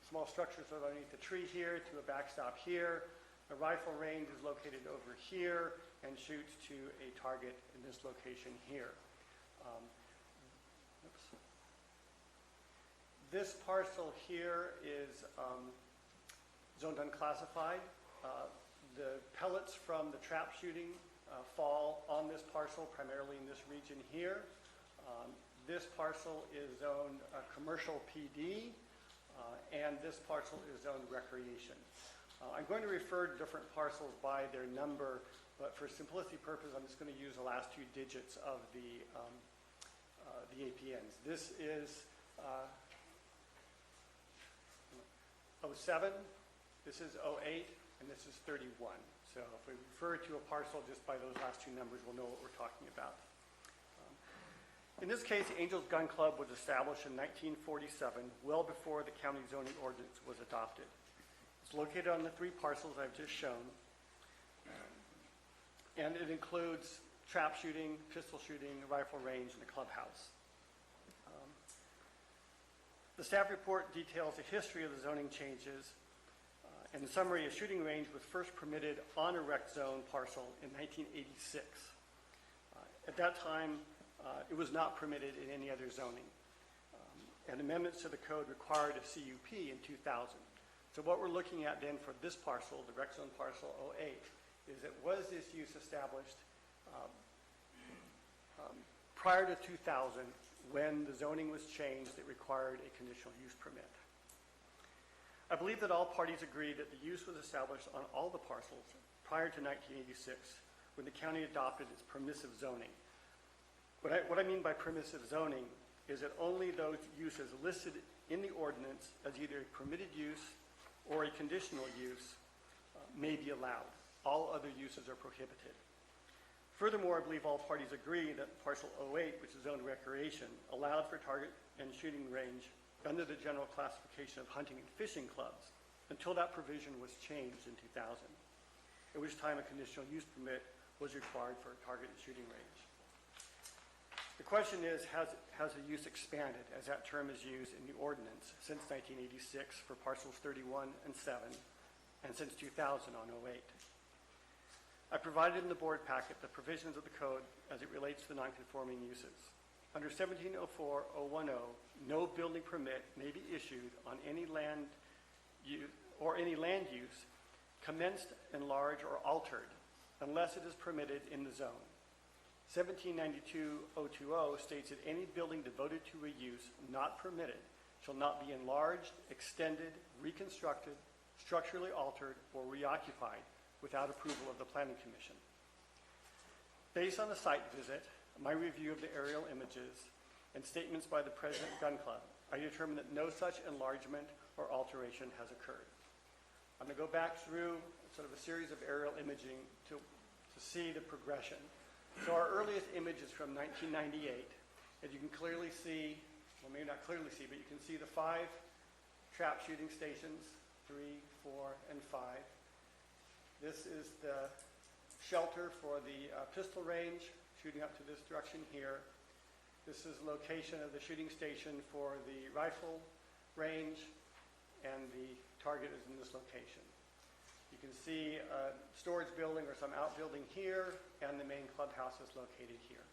small structure sort of underneath the tree here to a backstop here. The rifle range is located over here and shoots to a target in this location here. This parcel here is zoned unclassified. The pellets from the trap shooting fall on this parcel, primarily in this region here. This parcel is zoned commercial PD, and this parcel is zoned recreation. I'm going to refer to different parcels by their number, but for simplicity purposes, I'm just going to use the last 2 digits of the APNs. This is 07, this is 08, and this is 31. So if we refer to a parcel just by those last 2 numbers, we'll know what we're talking about. In this case, the Angels Gun Club was established in 1947, well before the county zoning ordinance was adopted. It's located on the 3 parcels I've just shown, and it includes trap shooting, pistol shooting, rifle range, and the clubhouse. The staff report details the history of the zoning changes. In summary, a shooting range was first permitted on a rec zone parcel in 1986. At that time, it was not permitted in any other zoning. And amendments to the code required a CUP in 2000. So what we're looking at then for this parcel, the rec zone parcel 08, is that was this use established prior to 2000 when the zoning was changed that required a conditional use permit. I believe that all parties agree that the use was established on all the parcels prior to 1986 when the county adopted its permissive zoning. What I mean by permissive zoning is that only those uses listed in the ordinance as either a permitted use or a conditional use may be allowed. All other uses are prohibited. Furthermore, I believe all parties agree that parcel 08, which is zoned recreation, allowed for target and shooting range under the general classification of hunting and fishing clubs until that provision was changed in 2000, at which time a conditional use permit was required for a target and shooting range. The question is, has the use expanded as that term is used in the ordinance since 1986 for parcels 31 and 7, and since 2000 on 08? I provided in the board packet the provisions of the code as it relates to the nonconforming uses. Under 1704-010, no building permit may be issued on any land use or any land use commenced, enlarged, or altered unless it is permitted in the zone. 1792-020 states that any building devoted to a use not permitted shall not be enlarged, extended, reconstructed, structurally altered, or reoccupied without approval of the Planning Commission. Based on the site visit, my review of the aerial images, and statements by the President Gun Club, I determined that no such enlargement or alteration has occurred. I'm going to go back through sort of a series of aerial imaging to see the progression. So our earliest image is from 1998. As you can clearly see, well, maybe not clearly see, but you can see the 5 trap shooting stations, 3, 4, and 5. This is the shelter for the pistol range, shooting up to this direction here. This is the location of the shooting station for the rifle range, and the target is in this location. You can see a storage building or some outbuilding here, and the main clubhouse is located here.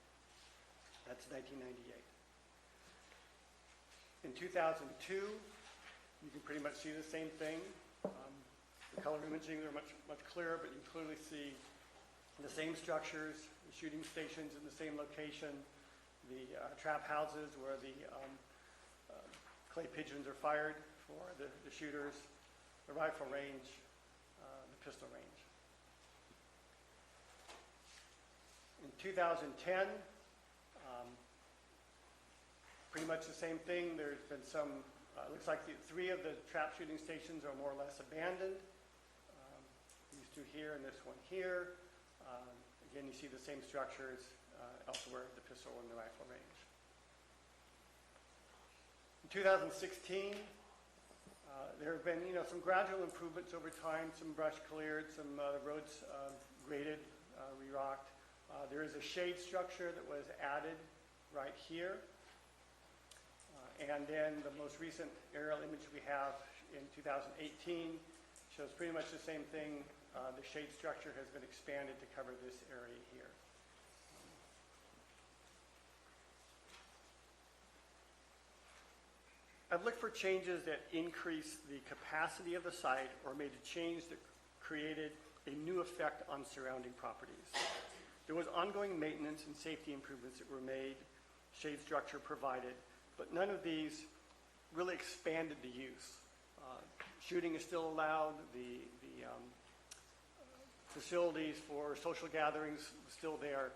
That's 1998. In 2002, you can pretty much see the same thing. The color imaging are much clearer, but you can clearly see the same structures, the shooting stations in the same location, the trap houses where the clay pigeons are fired for the shooters, the rifle range, the pistol range. In 2010, pretty much the same thing. There's been some, looks like three of the trap shooting stations are more or less abandoned. These two here and this one here. Again, you see the same structures elsewhere, the pistol and the rifle range. In 2016, there have been, some gradual improvements over time, some brush cleared, some roads graded, re-rocked. There is a shade structure that was added right here. And then the most recent aerial image we have in 2018 shows pretty much the same thing. The shade structure has been expanded to cover this area here. I've looked for changes that increase the capacity of the site or made a change that created a new effect on surrounding properties. There was ongoing maintenance and safety improvements that were made, shade structure provided, but none of these really expanded the use. Shooting is still allowed. The facilities for social gatherings still there.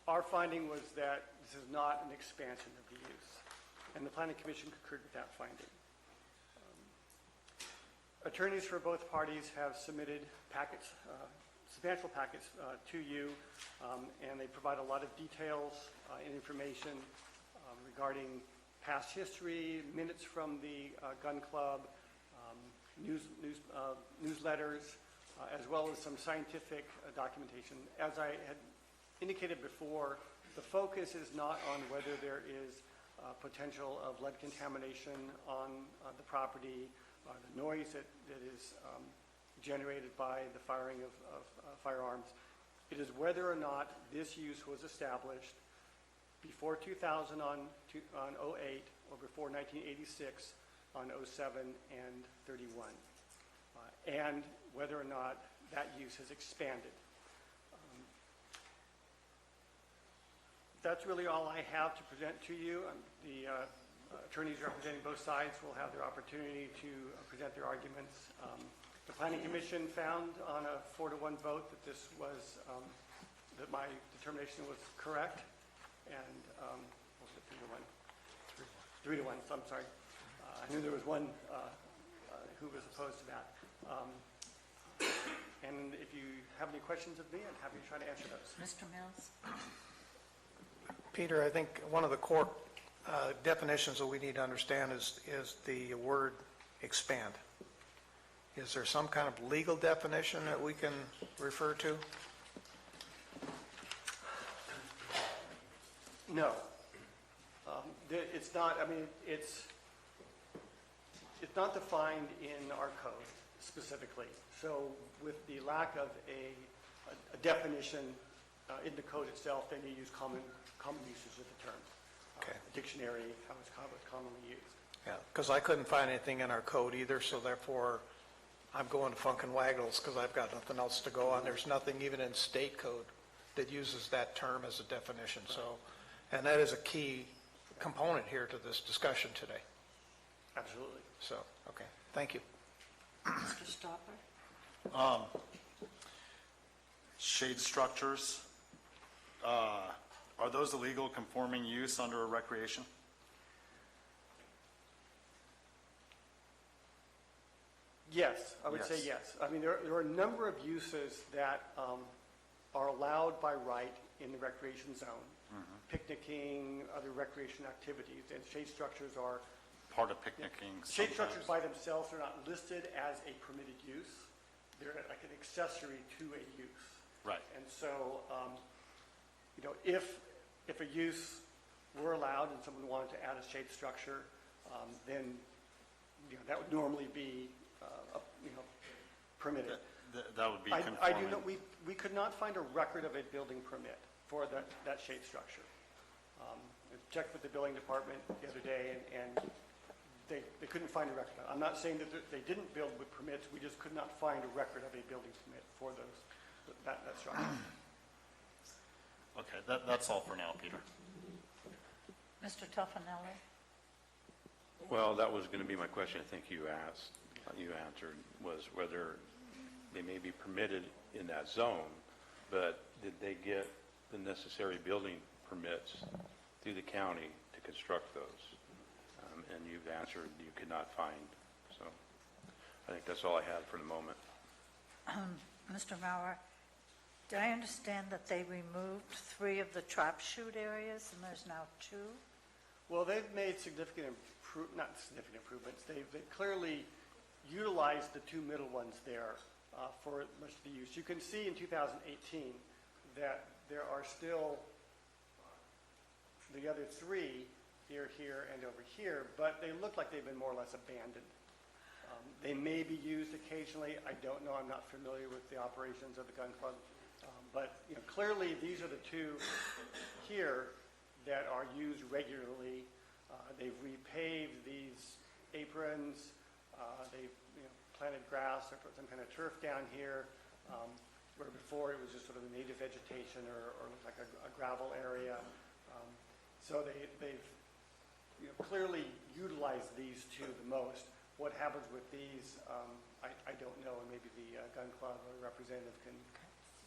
Our finding was that this is not an expansion of the use, and the Planning Commission concurred with that finding. Attorneys for both parties have submitted packets, substantial packets to you, and they provide a lot of details and information regarding past history, minutes from the gun club, newsletters, as well as some scientific documentation. As I had indicated before, the focus is not on whether there is potential of lead contamination on the property, the noise that is generated by the firing of firearms. It is whether or not this use was established before 2000 on 08 or before 1986 on 07 and 31, and whether or not that use has expanded. That's really all I have to present to you. The attorneys representing both sides will have their opportunity to present their arguments. The Planning Commission found on a 4-to-1 vote that this was, that my determination was correct, and what was it, 3-to-1? 3-to-1, so I'm sorry. I knew there was one who was opposed to that. And if you have any questions of me, I'm happy to try to answer those. Mr. Mills? Peter, I think one of the core definitions that we need to understand is the word expand. Is there some kind of legal definition that we can refer to? No. It's not, I mean, it's not defined in our code specifically. So with the lack of a definition in the code itself, then you use common usage of the term. Okay. Dictionary, how it's commonly used. Yeah, because I couldn't find anything in our code either, so therefore I'm going to Funk and Waggles because I've got nothing else to go on. There's nothing even in state code that uses that term as a definition. So, and that is a key component here to this discussion today. Absolutely. So, okay, thank you. Mr. Stopper? Shade structures, are those illegal conforming use under a recreation? Yes, I would say yes. I mean, there are a number of uses that are allowed by right in the recreation zone. Picnicking, other recreation activities, and shade structures are part of picnicking. Shade structures by themselves are not listed as a permitted use. they're like an accessory to a use. Right. And so, if a use were allowed and someone wanted to add a shade structure, then, that would normally be, permitted. That would be I do conforming. know, we could not find a record of a building permit for that shade structure. I checked with the building department the other day, and they couldn't find a record. I'm not saying that they didn't build with permits, we just could not find a record of a building permit for that structure. Okay, that's all for now, Peter. Mr. Tuffanelli? Well, that was going to be my question. I think you answered, was whether they may be permitted in that zone, but did they get the necessary building permits through the county to construct those? And you've answered you could not find. So I think that's all I have for the moment. Mr. Maurer, did I understand that they removed 3 of the trap shoot areas and there's now 2? Well, they've made not significant improvements. They've clearly utilized the 2 middle ones there for much of the use. You can see in 2018 that there are still the other 3 here, and over here, but they look like they've been more or less abandoned. They may be used occasionally. I don't know. I'm not familiar with the operations of the gun club. But clearly these are the 2 here that are used regularly. They've repaved these aprons. They've planted grass or put some kind of turf down here, where before it was just sort of a native vegetation or like a gravel area. So they've clearly utilized these 2 the most. What happens with these, I don't know, and maybe the gun club or representative can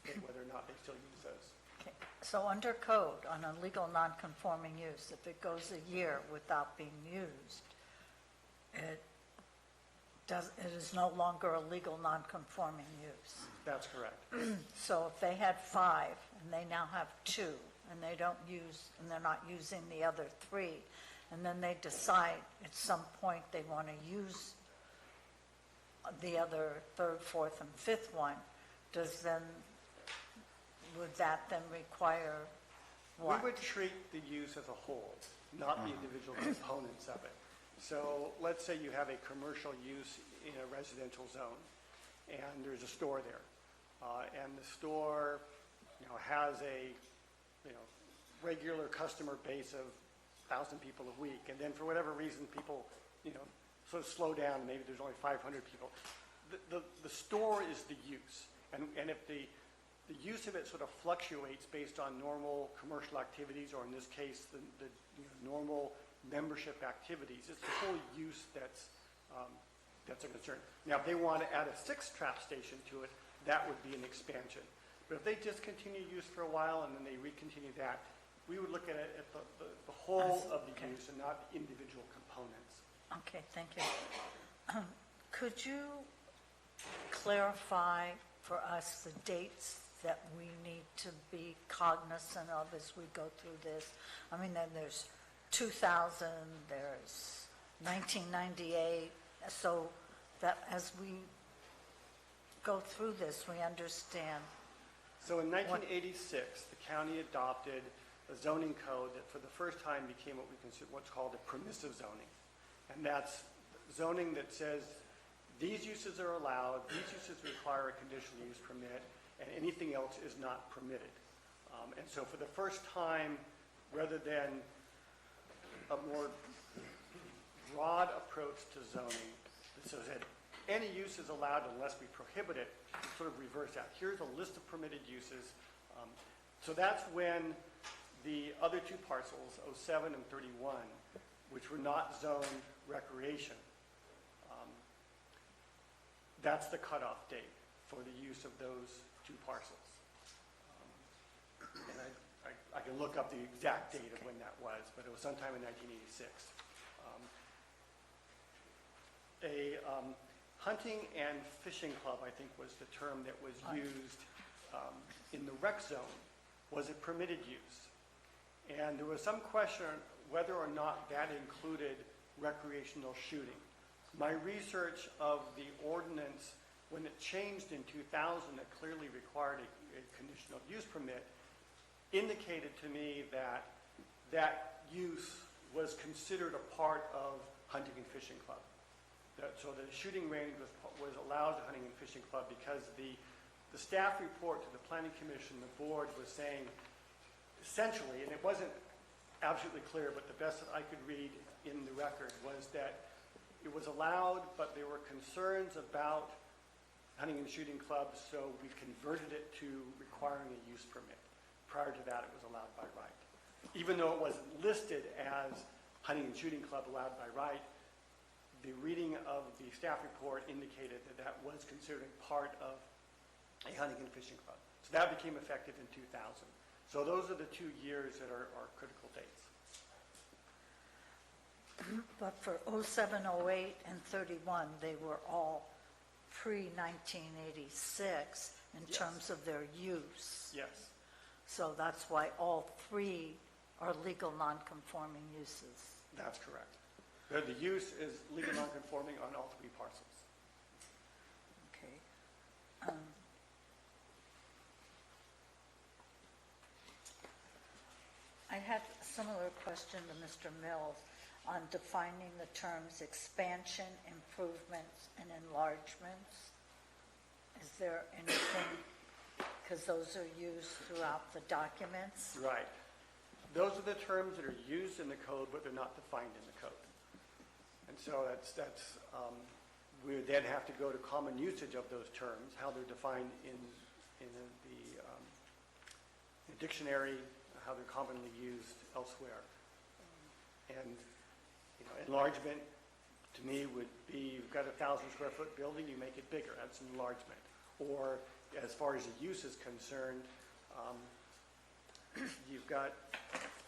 say whether or not they still use those. Okay. So under code, on a legal non-conforming use, if it goes a year without being used, it is no longer a legal non-conforming use. That's correct. So if they had 5 and they now have 2 and they don't use, and they're not using the other 3, and then they decide at some point they want to use the other 3rd, 4th, and 5th one, would that then require what? We would treat the use as a whole, not the individual components of it. So let's say you have a commercial use in a residential zone, and there's a store there. And the store, has a, regular customer base of 1,000 people a week. And then for whatever reason, people, sort of slow down. Maybe there's only 500 people. The store is the use. And if the use of it sort of fluctuates based on normal commercial activities, or in this case, the normal membership activities, it's the whole use that's a concern. Now, if they want to add a 6th trap station to it, that would be an expansion. But if they just continue use for a while and then they recontinue that, we would look at it at the whole of the use and not the individual components. Okay, thank you. Could you clarify for us the dates that we need to be cognizant of as we go through this? I mean, then there's 2000, there's 1998, so that as we go through this, we understand. So in 1986, the county adopted a zoning code that for the first time became what we consider what's called a permissive zoning. And that's zoning that says these uses are allowed, these uses require a conditional use permit, and anything else is not permitted. And so for the first time, rather than a more broad approach to zoning that says that any use is allowed unless we prohibit it, we sort of reverse that. Here's a list of permitted uses. So that's when the other 2 parcels, 07 and 31, which were not zoned recreation, that's the cutoff date for the use of those 2 parcels. And I can look up the exact date of when that was, but it was sometime in 1986. Hunting and fishing club, I think, was the term that was used in the rec zone, was a permitted use. And there was some question whether or not that included recreational shooting. My research of the ordinance When it changed in 2000, it clearly required a conditional use permit, indicated to me that that use was considered a part of hunting and fishing club. So the shooting range was allowed to hunting and fishing club because the staff report to the planning commission, the board was saying essentially, and it wasn't absolutely clear, but the best that I could read in the record was that it was allowed, but there were concerns about hunting and shooting clubs, so we converted it to requiring a use permit. Prior to that, it was allowed by right. Even though it wasn't listed as hunting and shooting club allowed by right, the reading of the staff report indicated that that was considered part of a hunting and fishing club. So that became effective in 2000. So those are the 2 years that are critical dates. But for 07, 08, and 31, they were all pre-1986 in terms of their use. Yes. So that's why all 3 are legal non-conforming uses. That's correct. The use is legal non-conforming on all 3 parcels. Okay. I had a similar question to Mr. Mills on defining the terms expansion, improvements, and enlargements. Is there anything, because those are used throughout the documents? Right. Those are the terms that are used in the code, but they're not defined in the code. And so we would then have to go to common usage of those terms, how they're defined in the dictionary, how they're commonly used elsewhere. And enlargement, to me, would be you've got a 1,000 square foot building, you make it bigger. That's an enlargement. Or as far as the use is concerned, you've got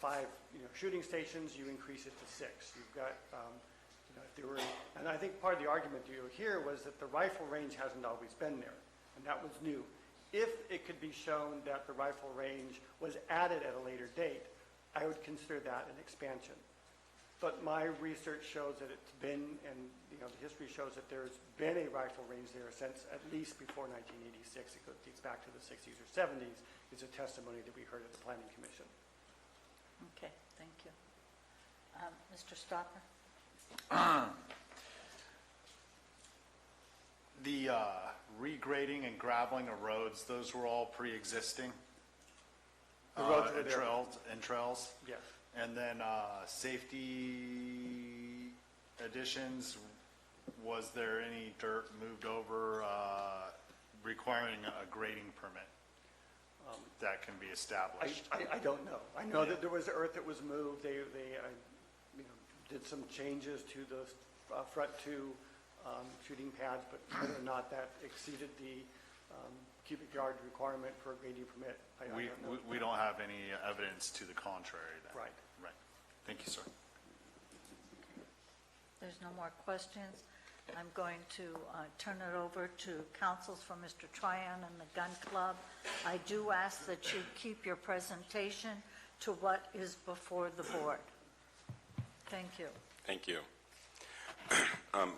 5 shooting stations, you increase it to 6. You've got if there were, and I think part of the argument you hear was that the rifle range hasn't always been there, and that was new. If it could be shown that the rifle range was added at a later date, I would consider that an expansion. But my research shows that it's been, and the history shows that there's been a rifle range there since at least before 1986. It dates back to the 60s or 70s. Is a testimony that we heard at the Planning Commission. Okay, thank you. Mr. Stopper? The regrading and graveling of roads, those were all pre-existing? The roads were and there. trails? Yes. And then safety additions, was there any dirt moved over requiring a grading permit that can be established? I don't know. I know that there was earth that was moved. They did some changes to the front 2 shooting pads, but whether or not that exceeded the cubic yard requirement for a grading permit, I don't know. We don't have any evidence to the contrary then? Right. Right. Thank you, sir. There's no more questions. I'm going to turn it over to counsels for Mr. Tryon and the Gun Club. I do ask that you keep your presentation to what is before the board. Thank you. Thank you.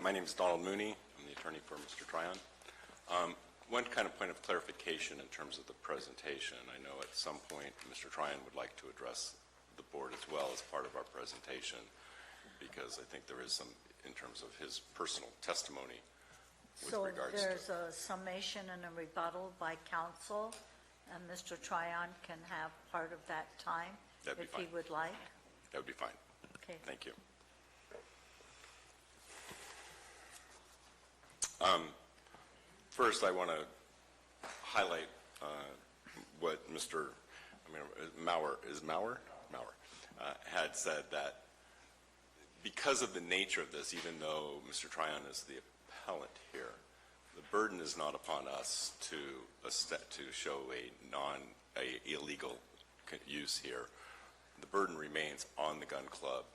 My name is Donald Mooney. I'm the attorney for Mr. Tryon. One kind of point of clarification in terms of the presentation. I know at some point Mr. Tryon would like to address the board as well as part of our presentation, because I think there is some in terms of his personal testimony with So regards there's a summation and a rebuttal by counsel, and Mr. Tryon can have part of that time That'd be if he fine. would like. That would be fine. Okay. Thank you. First, I want to highlight what Mr. Maurer had said, that because of the nature of this, even though Mr. Tryon is the appellant here, the burden is not upon us to show a illegal use here. The burden remains on the gun club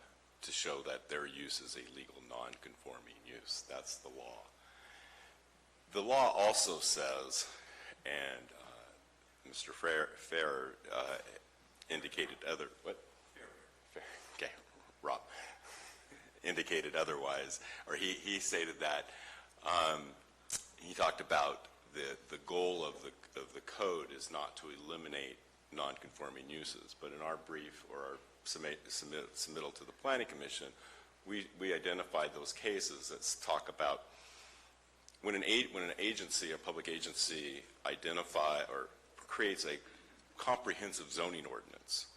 to show that their use is a legal non-conforming use. That's the law. The law also says, and Mr. Fair indicated Rob indicated otherwise, or he stated that he talked about the goal of the code is not to eliminate non-conforming uses, but in our brief or our submittal to the Planning Commission, we identified those cases that talk about when an agency, a public agency, creates a comprehensive zoning ordinance,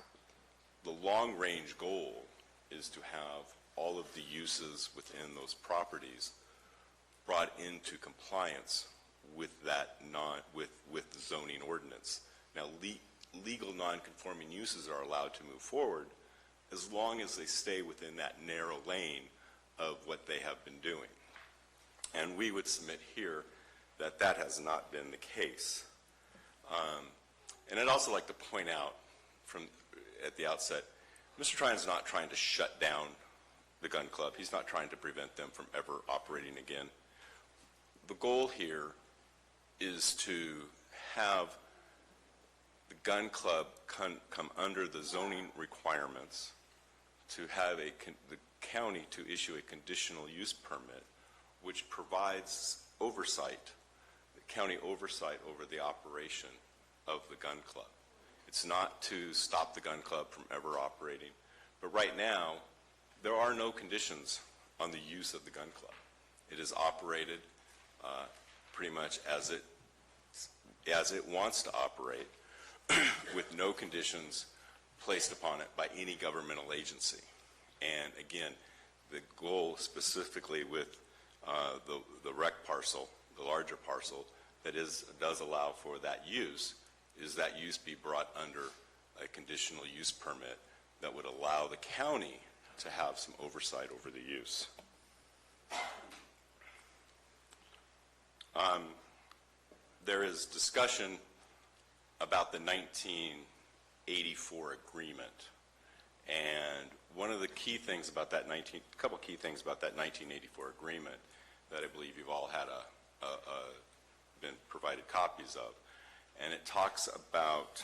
the long-range goal is to have all of the uses within those properties brought into compliance with that with the zoning ordinance. Now, legal non-conforming uses are allowed to move forward as long as they stay within that narrow lane of what they have been doing. And we would submit here that that has not been the case. And I'd also like to point out at the outset, Mr. Tryon's not trying to shut down the gun club. He's not trying to prevent them from ever operating again. The goal here is to have the gun club come under the zoning requirements, to have the county to issue a conditional use permit, which provides oversight, the county oversight over the operation of the gun club. It's not to stop the gun club from ever operating, but right now, there are no conditions on the use of the gun club. It is operated pretty much as it wants to operate, with no conditions placed upon it by any governmental agency. And again, the goal specifically with the rec parcel, the larger parcel, that does allow for that use, is that use be brought under a conditional use permit that would allow the county to have some oversight over the use. There is discussion about the 1984 agreement, and one of the key things about that couple key things about that 1984 agreement that I believe you've all had been provided copies of, and it talks about,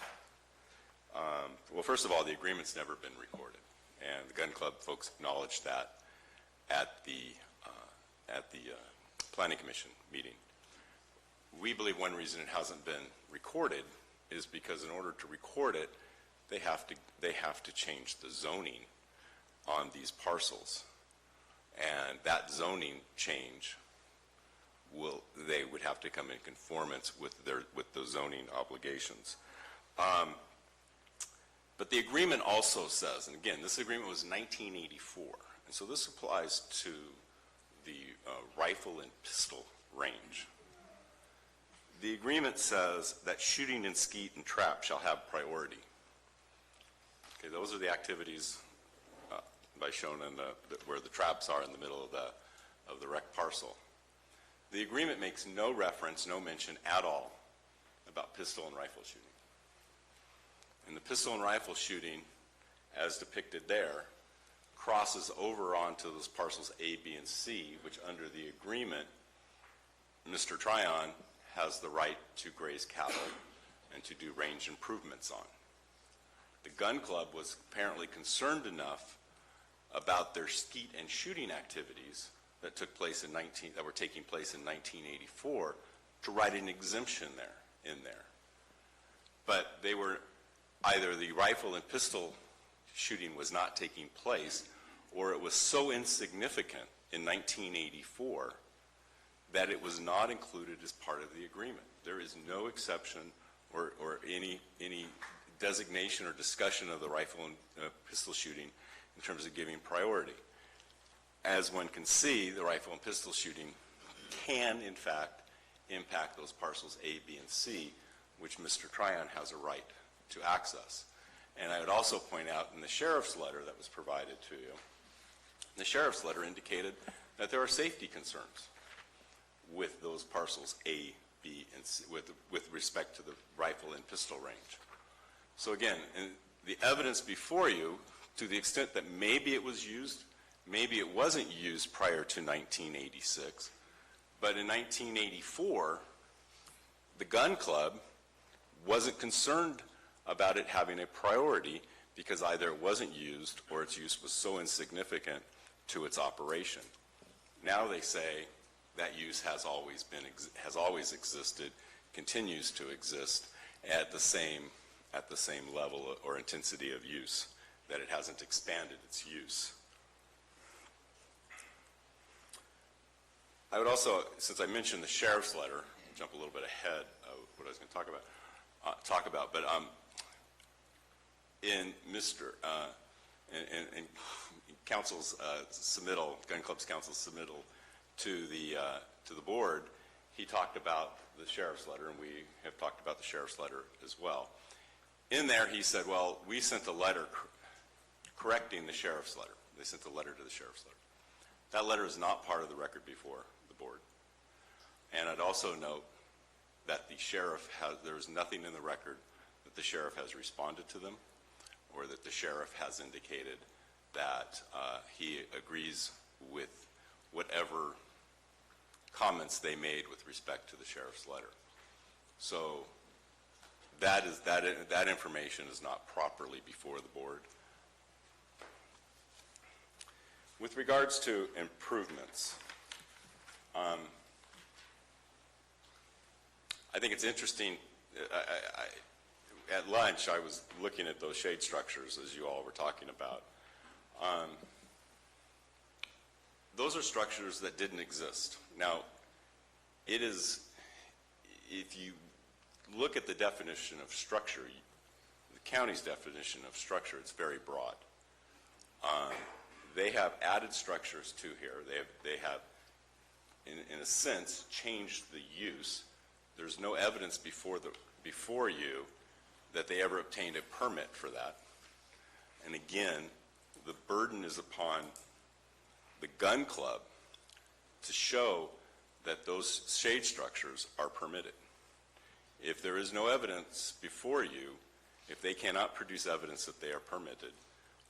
well, first of all, the agreement's never been recorded, and the gun club folks acknowledged that at the Planning Commission meeting. We believe one reason it hasn't been recorded is because in order to record it, they have to change the zoning on these parcels, and that zoning change they would have to come in conformance with those zoning obligations. But the agreement also says, and again, this agreement was 1984, and so this applies to the rifle and pistol range. The agreement says that shooting and skeet and trap shall have priority. Okay, those are the activities shown in where the traps are in the middle of the rec parcel. The agreement makes no reference, no mention at all about pistol and rifle shooting. And the pistol and rifle shooting, as depicted there, crosses over onto those parcels A, B, and C, which under the agreement, Mr. Tryon has the right to graze cattle and to do range improvements on. The gun club was apparently concerned enough about their skeet and shooting activities that took place that were taking place in 1984 to write an exemption in there. But they were either the rifle and pistol shooting was not taking place, or it was so insignificant in 1984 that it was not included as part of the agreement. There is no exception or any designation or discussion of the rifle and pistol shooting in terms of giving priority. As one can see, the rifle and pistol shooting can, in fact, impact those parcels A, B, and C, which Mr. Tryon has a right to access. And I would also point out in the sheriff's letter that was provided to you, the sheriff's letter indicated that there are safety concerns with those parcels A, B, and C, with respect to the rifle and pistol range. So again, the evidence before you, to the extent that maybe it was used, maybe it wasn't used prior to 1986, but in 1984, the gun club wasn't concerned about it having a priority because either it wasn't used or its use was so insignificant to its operation. Now they say, that use has always existed, continues to exist at the same level or intensity of use, that it hasn't expanded its use. I would also, since I mentioned the sheriff's letter, jump a little bit ahead of what I was going to talk about, but in council's submittal, Gun Club's council's submittal to the board, he talked about the sheriff's letter, and we have talked about the sheriff's letter as well. In there, he said, well, we sent a letter correcting the sheriff's letter. They sent a letter to the sheriff's letter. That letter is not part of the record before the board. And I'd also note that the sheriff there is nothing in the record that the sheriff has responded to them, or that the sheriff has indicated that he agrees with whatever comments they made with respect to the sheriff's letter. So that information is not properly before the board. With regards to improvements, I think it's interesting. At lunch, I was looking at those shade structures, as you all were talking about. Those are structures that didn't exist. Now, it is, if you look at the definition of structure, the county's definition of structure, it's very broad. They have added structures to here. They have in a sense, changed the use. There's no evidence before you that they ever obtained a permit for that. And again, the burden is upon the gun club to show that those shade structures are permitted. If there is no evidence before you, if they cannot produce evidence that they are permitted,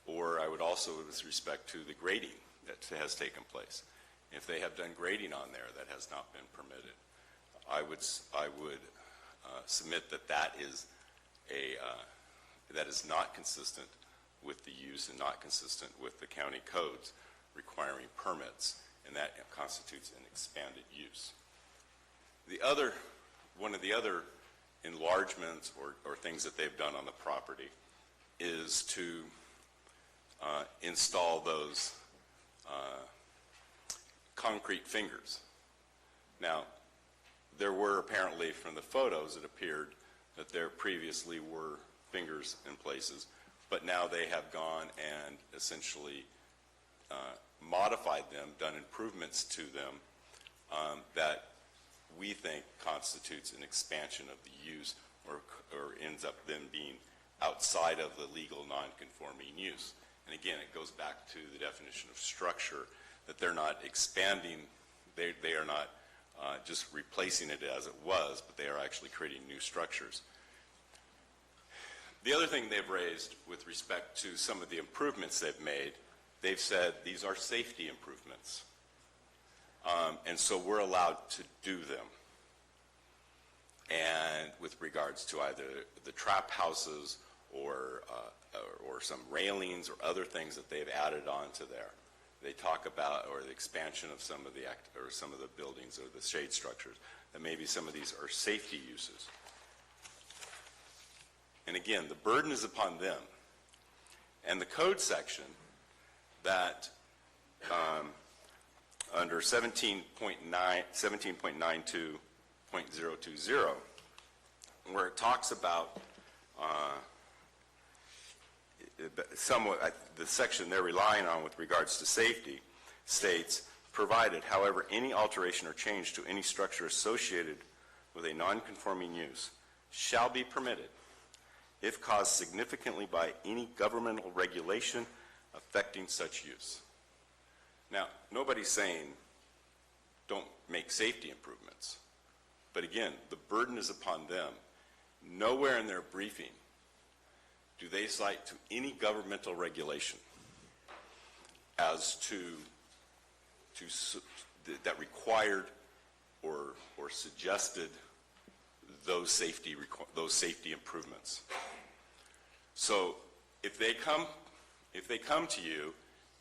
or I would also, with respect to the grading that has taken place, if they have done grading on there that has not been permitted, I would submit that that is not consistent with the use and not consistent with the county codes requiring permits, and that constitutes an expanded use. One of the other enlargements or things that they've done on the property is to install those concrete fingers. Now, there were apparently, from the photos, it appeared that there previously were fingers in places, but now they have gone and essentially modified them, done improvements to them that we think constitutes an expansion of the use or ends up them being outside of the legal non-conforming use. And again, it goes back to the definition of structure, that they're not expanding, they are not just replacing it as it was, but they are actually creating new structures. The other thing they've raised with respect to some of the improvements they've made, they've said these are safety improvements. And so we're allowed to do them. And with regards to either the trap houses or some railings or other things that they've added onto there, they talk about, or the expansion of some of the buildings or the shade structures, that maybe some of these are safety uses. And again, the burden is upon them. And the code section that under 17.92.020, where it talks about somewhat, the section they're relying on with regards to safety, states, provided, however, any alteration or change to any structure associated with a non-conforming use shall be permitted if caused significantly by any governmental regulation affecting such use. Now, nobody's saying don't make safety improvements. But again, the burden is upon them. Nowhere in their briefing do they cite to any governmental regulation as to that required or suggested those safety improvements. So if they come to you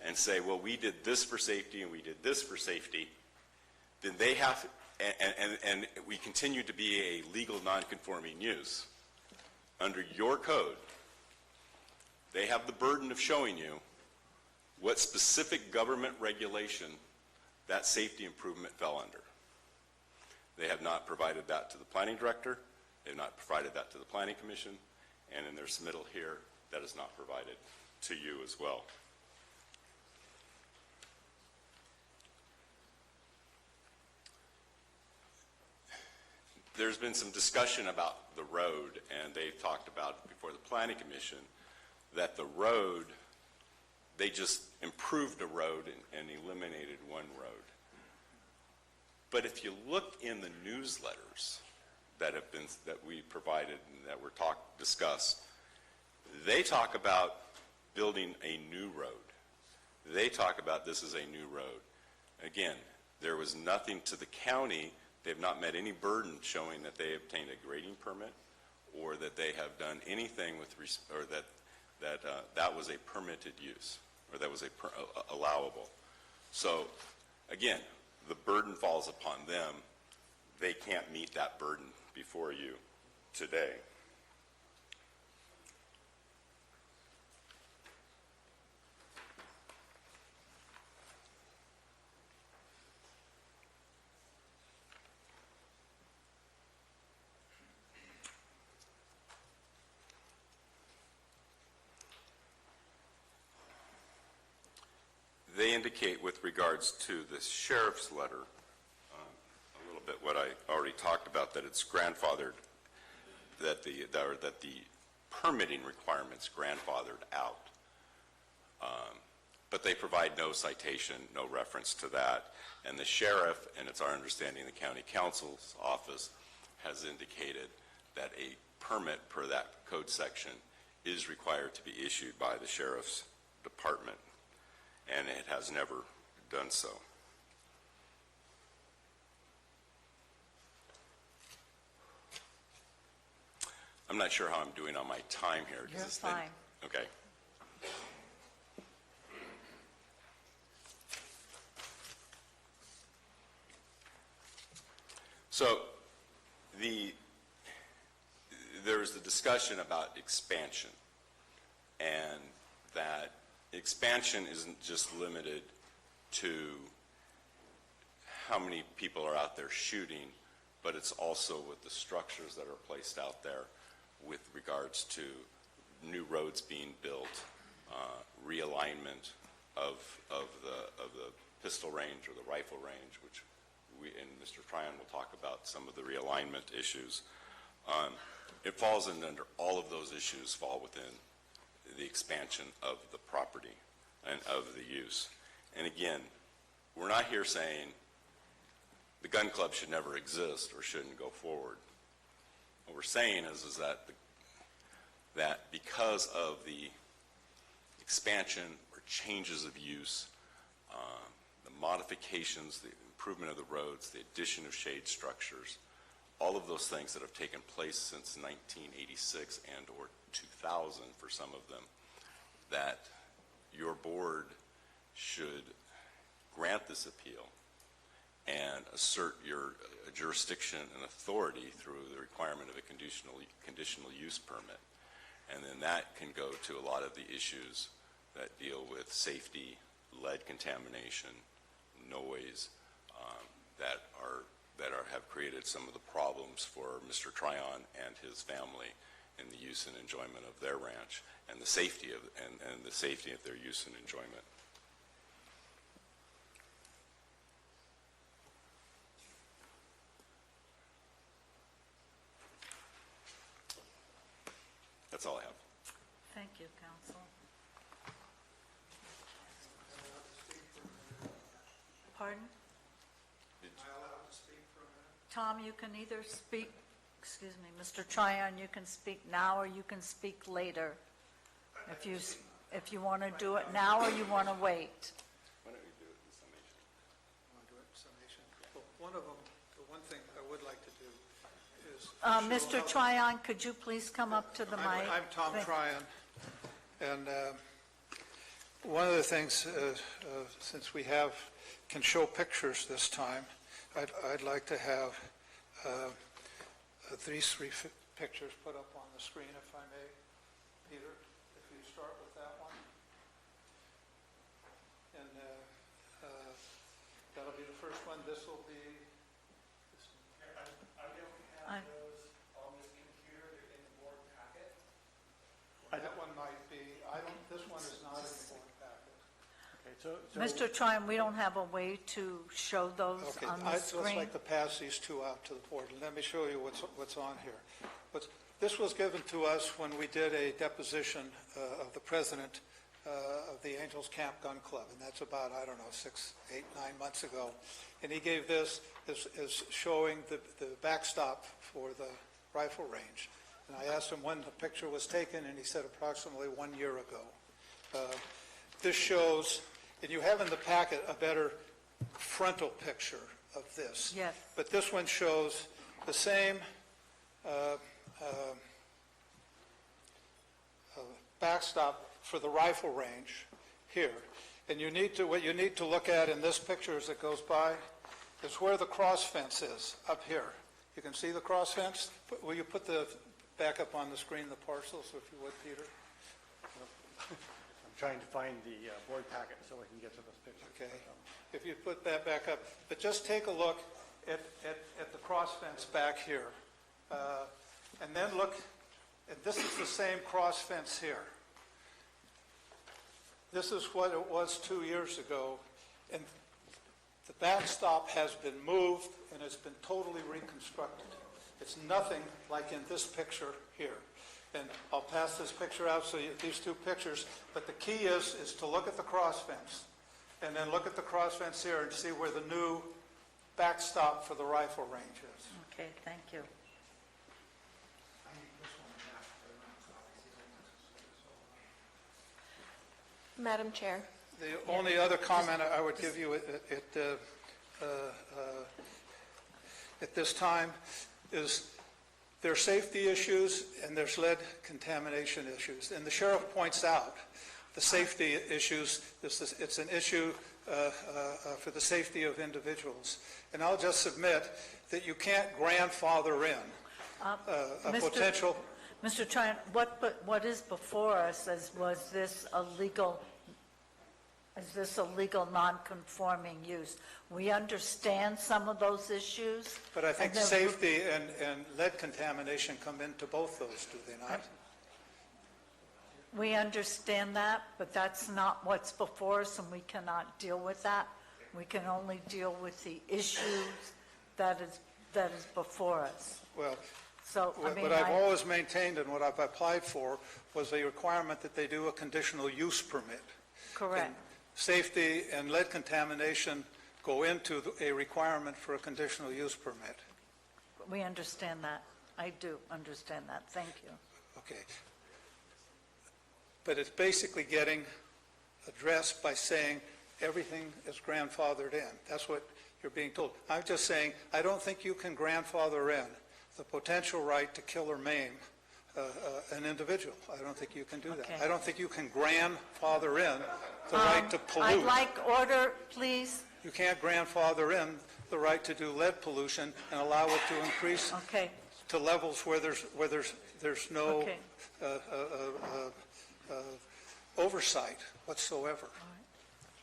and say, well, we did this for safety and we did this for safety, then they have, and we continue to be a legal non-conforming use, under your code, they have the burden of showing you what specific government regulation that safety improvement fell under. They have not provided that to the planning director, they have not provided that to the planning commission, and in their submittal here, that is not provided to you as well. There's been some discussion about the road, and they've talked about before the planning commission that the road, they just improved a road and eliminated one road. But if you look in the newsletters that we provided and that were discussed, they talk about building a new road. They talk about this as a new road. Again, there was nothing to the county. They've not met any burden showing that they obtained a grading permit or that they have done anything with, or that was a permitted use or that was allowable. So again, the burden falls upon them. They can't meet that burden before you today. They indicate with regards to the sheriff's letter, a little bit what I already talked about, that it's grandfathered, that the permitting requirements grandfathered out. But they provide no citation, no reference to that. And the sheriff, and it's our understanding the county counsel's office, has indicated that a permit per that code section is required to be issued by the sheriff's department. And it has never done so. I'm not sure how I'm doing on my time here. You're fine. Okay. So there's the discussion about expansion, and that expansion isn't just limited to how many people are out there shooting, but it's also with the structures that are placed out there with regards to new roads being built, realignment of the pistol range or the rifle range, which and Mr. Tryon will talk about some of the realignment issues. It falls in under all of those issues fall within the expansion of the property and of the use. And again, we're not here saying the gun club should never exist or shouldn't go forward. What we're saying is that that because of the expansion or changes of use, the modifications, the improvement of the roads, the addition of shade structures, all of those things that have taken place since 1986 and or 2000 for some of them, that your board should grant this appeal and assert your jurisdiction and authority through the requirement of a conditional use permit. And then that can go to a lot of the issues that deal with safety, lead contamination, noise, that have created some of the problems for Mr. Tryon and his family in the use and enjoyment of their ranch, and the safety of and the safety of their use and enjoyment. That's all I have. Thank you, Counsel. Pardon? Tom, you can either speak, excuse me, Mr. Tryon, you can speak now or you can speak later. If you want to do it now or you want to wait. Why don't we do it in summation? Want to do it in summation? Well, one of them, the one thing I would like to do is... Mr. Tryon, could you please come up to the mic? I'm Tom Tryon, and one of the things, since we can show pictures this time, I'd like to have these three pictures put up on the screen, if I may. Peter, if you start with that one. And that'll be the first one. This will be... I don't have those on this computer. They're in the board packet. That one might be. This one is not in the board packet. Okay, so Mr. Tryon, we don't have a way to show those Okay, on the I'd just screen? like to pass these two out to the board, and let me show you what's on here. This was given to us when we did a deposition of the president of the Angels Camp Gun Club, and that's about, 6, 8, 9 months ago. And he gave this as showing the backstop for the rifle range. And I asked him when the picture was taken, and he said approximately 1 year ago. This shows, and you have in the packet a better frontal picture of this. Yes. But this one shows the same backstop for the rifle range here. And what you need to look at in this picture as it goes by is where the cross fence is, up here. You can see the cross fence? Will you put the back up on the screen, the parcels, if you would, Peter? I'm trying to find the board packet so I can get to those pictures. Okay. If you put that back up. But just take a look at the cross fence back here. And then look, and this is the same cross fence here. This is what it was 2 years ago, and the backstop has been moved and it's been totally reconstructed. It's nothing like in this picture here. And I'll pass this picture out, so these two pictures, but the key is to look at the cross fence, and then look at the cross fence here and see where the new backstop for the rifle range is. Okay, thank you. Madam Chair. The only other comment I would give you at this time is there are safety issues and there's lead contamination issues. And the sheriff points out the safety issues. It's an issue for the safety of individuals. And I'll just submit that you can't grandfather in a potential... Mr. Tryon, what is before us was this a legal non-conforming use? We understand some of those issues. But I think safety and lead contamination come into both those, do they not? We understand that, but that's not what's before us, and we cannot deal with that. We can only deal with the issues that is before us. Well, so, what I've always maintained and what I've applied for was a requirement that they do a conditional use permit. Correct. And safety and lead contamination go into a requirement for a conditional use permit. We understand that. I do understand that. Thank you. Okay. But it's basically getting addressed by saying everything is grandfathered in. That's what you're being told. I'm just saying I don't think you can grandfather in the potential right to kill or maim an individual. I don't think you can do that. Okay. I don't think you can grandfather in the right to pollute. I'd like order, please. You can't grandfather in the right to do lead pollution and allow it to increase to levels where there's no oversight whatsoever.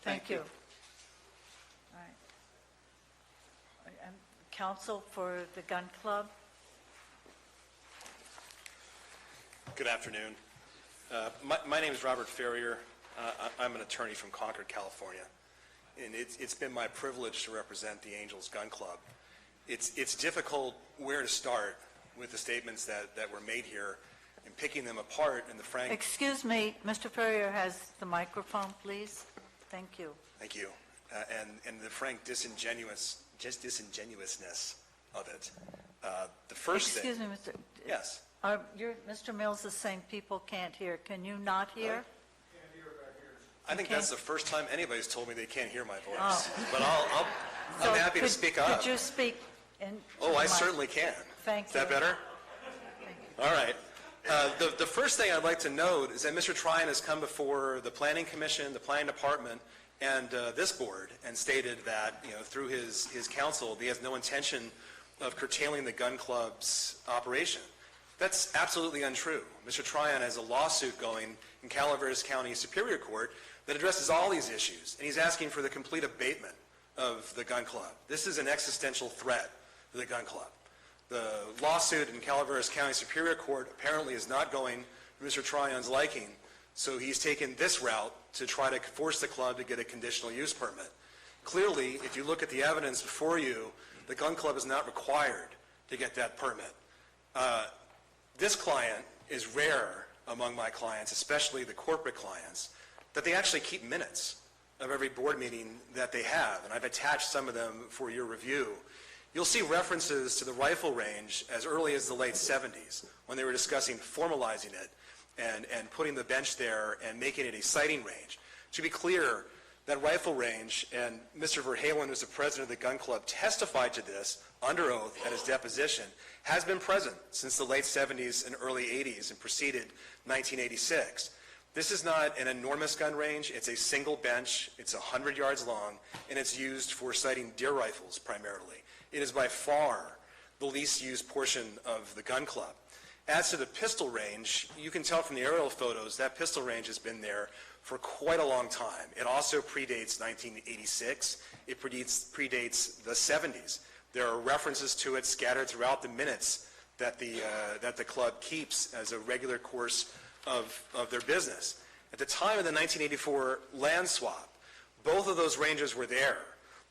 Thank you. All right. Counsel for the gun club. Good afternoon. My name is Robert Ferrier. I'm an attorney from Concord, California, and it's been my privilege to represent the Angels Gun Club. It's difficult where to start with the statements that were made here and picking them apart in the frank... Excuse me, Mr. Ferrier has the microphone, please. Thank you. Thank you. And the frank disingenuousness of it. The first thing... Excuse me, Mr. Yes. Mr. Mills is saying people can't hear. Can you not hear? I think that's the first time anybody's told me they can't hear my voice. Oh. But I'm happy to speak up. Could you speak in? Oh, I certainly can. Thank you. Is that better? All right. The first thing I'd like to note is that Mr. Tryon has come before the Planning Commission, the Planning Department, and this board and stated that, through his counsel, he has no intention of curtailing the gun club's operation. That's absolutely untrue. Mr. Tryon has a lawsuit going in Calaveras County Superior Court that addresses all these issues, and he's asking for the complete abatement of the gun club. This is an existential threat to the gun club. The lawsuit in Calaveras County Superior Court apparently is not going to Mr. Tryon's liking, so he's taken this route to try to force the club to get a conditional use permit. Clearly, if you look at the evidence before you, the gun club is not required to get that permit. This client is rare among my clients, especially the corporate clients, that they actually keep minutes of every board meeting that they have, and I've attached some of them for your review. You'll see references to the rifle range as early as the late 70s when they were discussing formalizing it and putting the bench there and making it a sighting range. To be clear, that rifle range, and Mr. Verhalen, who's the president of the gun club, testified to this under oath at his deposition, has been present since the late 70s and early 80s and preceded 1986. This is not an enormous gun range. It's a single bench. It's 100 yards long, and it's used for sighting deer rifles primarily. It is by far the least used portion of the gun club. As to the pistol range, you can tell from the aerial photos that pistol range has been there for quite a long time. It also predates 1986. It predates the 70s. There are references to it scattered throughout the minutes that the club keeps as a regular course of their business. At the time of the 1984 land swap, both of those ranges were there.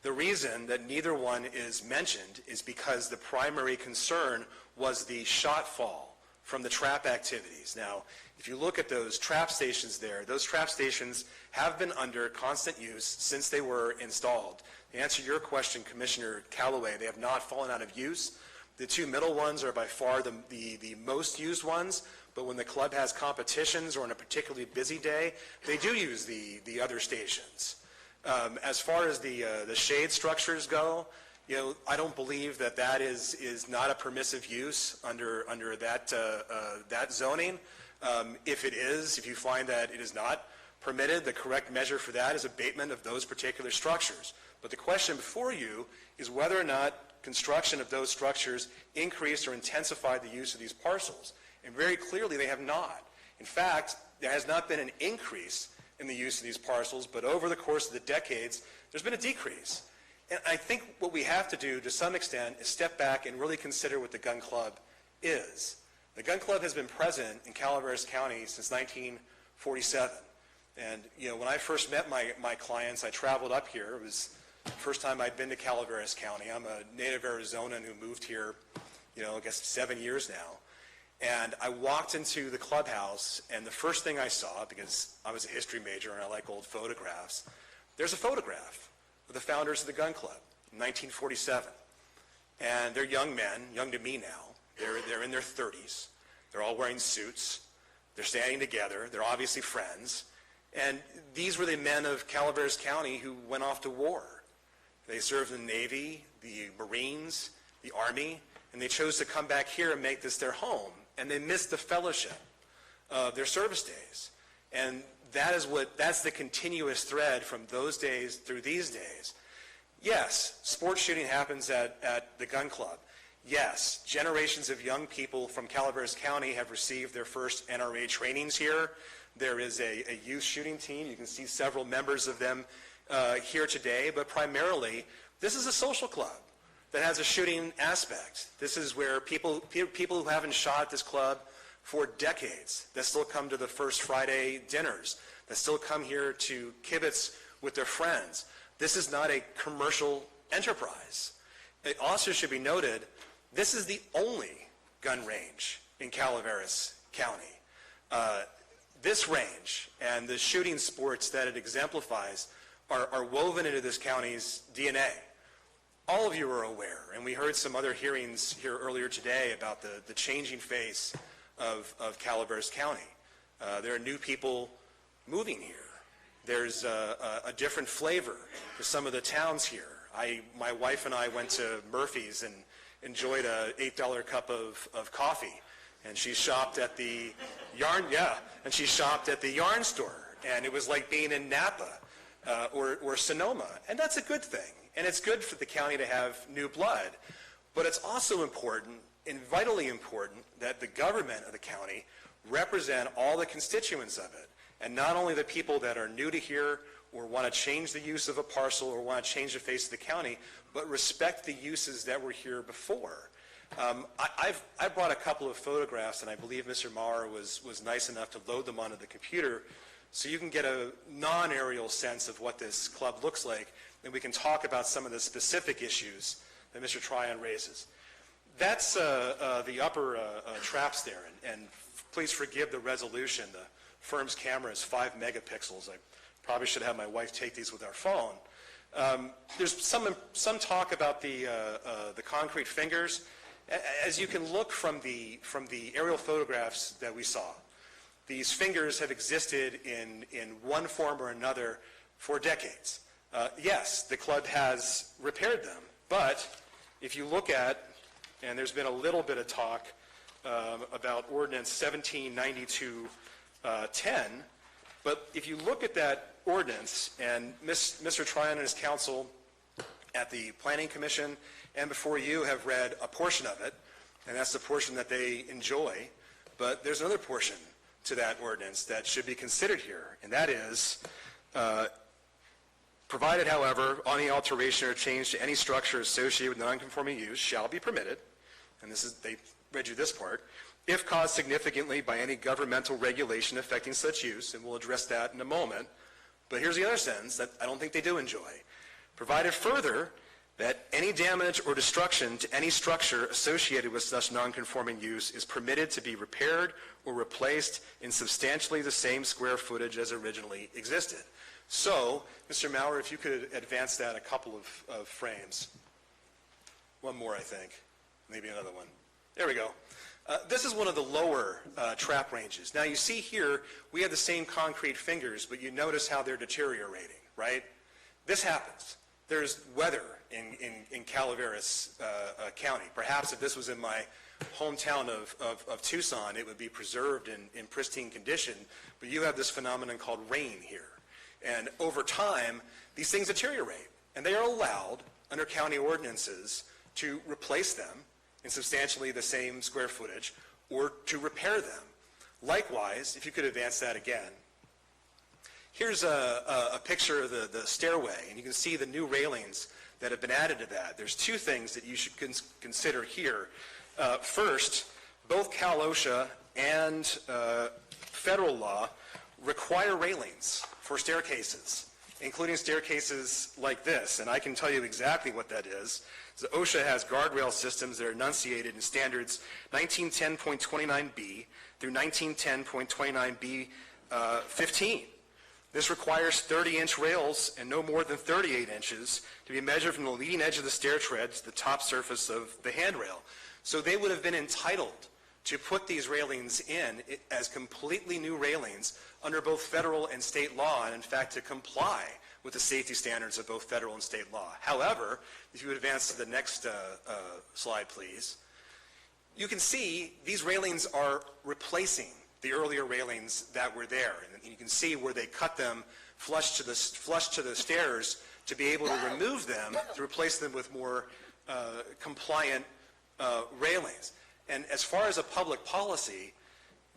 The reason that neither one is mentioned is because the primary concern was the shot fall from the trap activities. Now, if you look at those trap stations there, those trap stations have been under constant use since they were installed. To answer your question, Commissioner Callaway, they have not fallen out of use. The two middle ones are by far the most used ones, but when the club has competitions or on a particularly busy day, they do use the other stations. As far as the shade structures go, I don't believe that is not a permissive use under that zoning. If it is, if you find that it is not permitted, the correct measure for that is abatement of those particular structures. But the question before you is whether or not construction of those structures increased or intensified the use of these parcels. And very clearly they have not. In fact, there has not been an increase in the use of these parcels, but over the course of the decades, there's been a decrease. And I think what we have to do to some extent is step back and really consider what the gun club is. The gun club has been present in Calaveras County since 1947. And when I first met my clients, I traveled up here. It was the first time I'd been to Calaveras County. I'm a native Arizonan who moved here, I guess 7 years now. And I walked into the clubhouse, and the first thing I saw, because I was a history major and I like old photographs, there's a photograph of the founders of the gun club in 1947. And they're young men, young to me now. They're in their 30s. They're all wearing suits. They're standing together. They're obviously friends. And these were the men of Calaveras County who went off to war. They served in the Navy, the Marines, the Army, and they chose to come back here and make this their home. And they missed the fellowship of their service days. And that's the continuous thread from those days through these days. Yes, sports shooting happens at the gun club. Yes, generations of young people from Calaveras County have received their first NRA trainings here. There is a youth shooting team. You can see several members of them here today, but primarily this is a social club that has a shooting aspect. This is where people who haven't shot at this club for decades, that still come to the First Friday dinners, that still come here to kibitz with their friends. This is not a commercial enterprise. It also should be noted, this is the only gun range in Calaveras County. This range and the shooting sports that it exemplifies are woven into this county's DNA. All of you are aware, and we heard some other hearings here earlier today about the changing face of Calaveras County. There are new people moving here. There's a different flavor to some of the towns here. My wife and I went to Murphy's and enjoyed an $8 cup of coffee, and she shopped at the yarn store, and it was like being in Napa. or Sonoma, and that's a good thing. And it's good for the county to have new blood. But it's also important and vitally important that the government of the county represent all the constituents of it, and not only the people that are new to here or want to change the use of a parcel or want to change the face of the county, but respect the uses that were here before. I brought a couple of photographs, and I believe Mr. Maurer was nice enough to load them onto the computer so you can get a non-aerial sense of what this club looks like, and we can talk about some of the specific issues that Mr. Tryon raises. That's the upper traps there, and please forgive the resolution. The firm's camera is 5 megapixels. I probably should have my wife take these with our phone. There's some talk about the concrete fingers. As you can look from the aerial photographs that we saw, these fingers have existed in one form or another for decades. Yes, the club has repaired them, but if you look at, and there's been a little bit of talk about Ordinance 1792-10, but if you look at that ordinance, and Mr. Tryon and his counsel at the Planning Commission and before you have read a portion of it, and that's the portion that they enjoy, but there's another portion to that ordinance that should be considered here, and that is, provided, however, any alteration or change to any structure associated with non-conforming use shall be permitted, and this is, they read you this part, if caused significantly by any governmental regulation affecting such use, and we'll address that in a moment, but here's the other sentence that I don't think they do enjoy. Provided further that any damage or destruction to any structure associated with such non-conforming use is permitted to be repaired or replaced in substantially the same square footage as originally existed. So, Mr. Maurer, if you could advance that a couple of frames. One more, I think. Maybe another one. There we go. This is one of the lower trap ranges. Now you see here, we have the same concrete fingers, but you notice how they're deteriorating, right? This happens. There's weather in Calaveras County. Perhaps if this was in my hometown of Tucson, it would be preserved in pristine condition, but you have this phenomenon called rain here. And over time, these things deteriorate, and they are allowed under county ordinances to replace them in substantially the same square footage or to repair them. Likewise, if you could advance that again. Here's a picture of the stairway, and you can see the new railings that have been added to that. There's two things that you should consider here. First, both Cal OSHA and federal law require railings for staircases, including staircases like this, and I can tell you exactly what that is. So OSHA has guardrail systems that are enunciated in standards 1910.29b through 1910.29b 15. This requires 30-inch rails and no more than 38 inches to be measured from the leading edge of the stair tread to the top surface of the handrail. So they would have been entitled to put these railings in as completely new railings under both federal and state law, and in fact to comply with the safety standards of both federal and state law. However, if you would advance to the next slide, please, you can see these railings are replacing the earlier railings that were there, and you can see where they cut them flush to the stairs to be able to remove them to replace them with more compliant railings. And as far as a public policy,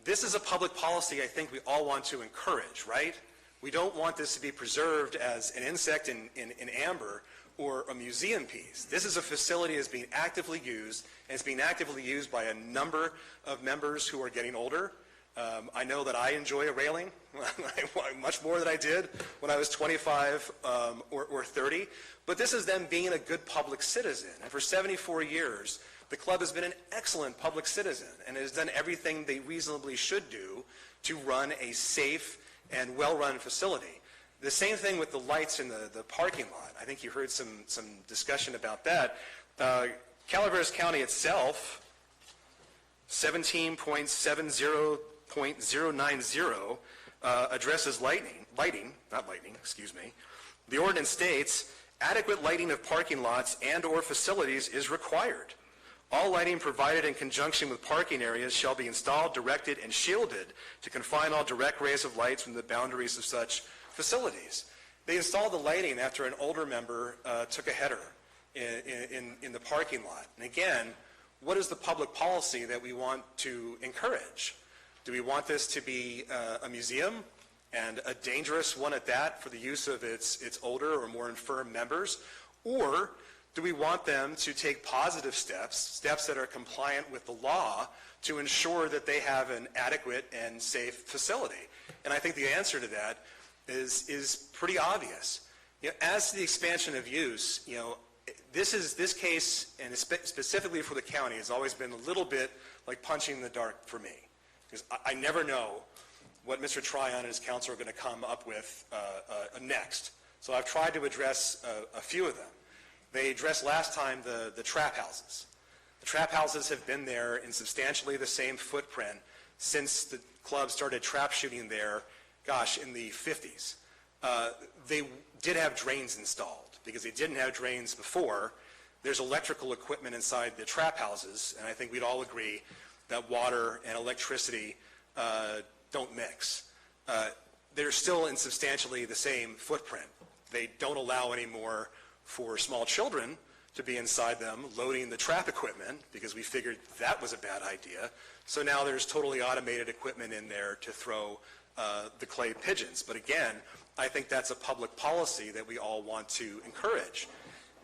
this is a public policy I think we all want to encourage, right? We don't want this to be preserved as an insect in amber or a museum piece. This is a facility that's being actively used, and it's being actively used by a number of members who are getting older. I know that I enjoy a railing much more than I did when I was 25 or 30, but this is them being a good public citizen. And for 74 years, the club has been an excellent public citizen and has done everything they reasonably should do to run a safe and well-run facility. The same thing with the lights in the parking lot. I think you heard some discussion about that. Calaveras County itself, 17.70.090 addresses lighting. The ordinance states, adequate lighting of parking lots and or facilities is required. All lighting provided in conjunction with parking areas shall be installed, directed, and shielded to confine all direct rays of light from the boundaries of such facilities. They installed the lighting after an older member took a header in the parking lot. And again, what is the public policy that we want to encourage? Do we want this to be a museum, and a dangerous one at that, for the use of its older or more infirm members? Or do we want them to take positive steps that are compliant with the law, to ensure that they have an adequate and safe facility? And I think the answer to that is pretty obvious. As to the expansion of use, this case, and specifically for the county, has always been a little bit like punching in the dark for me, because I never know what Mr. Tryon and his council are going to come up with next. So I've tried to address a few of them. They addressed last time the trap houses. The trap houses have been there in substantially the same footprint since the club started trap shooting there, in the 50s. They did have drains installed, because they didn't have drains before. There's electrical equipment inside the trap houses, and I think we'd all agree that water and electricity don't mix. They're still in substantially the same footprint. They don't allow anymore for small children to be inside them loading the trap equipment, because we figured that was a bad idea. So now there's totally automated equipment in there to throw the clay pigeons. But again, I think that's a public policy that we all want to encourage.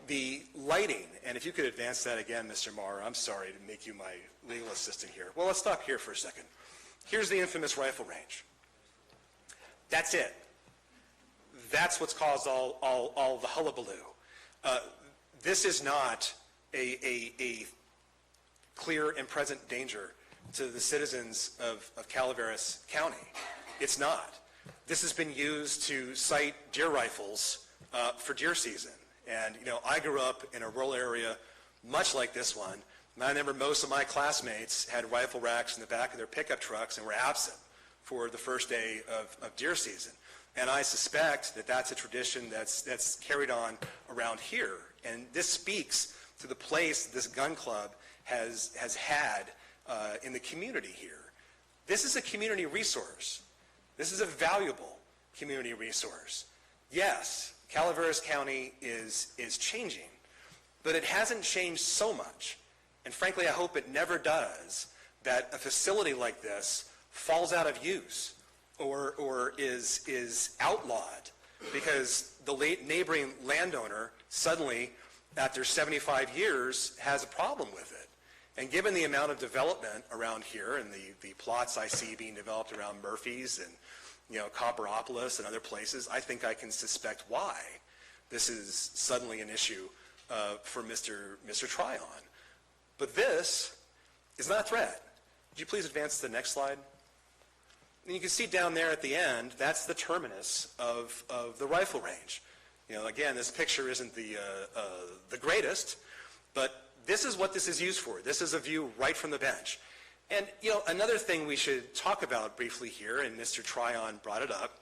The lighting, and if you could advance that again, Mr. Maher, I'm sorry to make you my legal assistant here. Well, let's stop here for a second. Here's the infamous rifle range. That's it. That's what's caused all the hullabaloo. This is not a clear and present danger to the citizens of Calaveras County. It's not. This has been used to sight deer rifles for deer season. And, I grew up in a rural area much like this one, and I remember most of my classmates had rifle racks in the back of their pickup trucks and were absent for the first day of deer season. And I suspect that that's a tradition that's carried on around here. And this speaks to the place this gun club has had in the community here. This is a community resource. This is a valuable community resource. Yes, Calaveras County is changing, but it hasn't changed so much, and frankly I hope it never does, that a facility like this falls out of use or is outlawed because the neighboring landowner suddenly, after 75 years, has a problem with it. And given the amount of development around here and the plots I see being developed around Murphy's and Copperopolis and other places, I think I can suspect why this is suddenly an issue for Mr. Tryon. But this is not a threat. Would you please advance to the next slide? And you can see down there at the end, that's the terminus of the rifle range. Again, this picture isn't the greatest, but this is what this is used for. This is a view right from the bench. And, another thing we should talk about briefly here, and Mr. Tryon brought it up,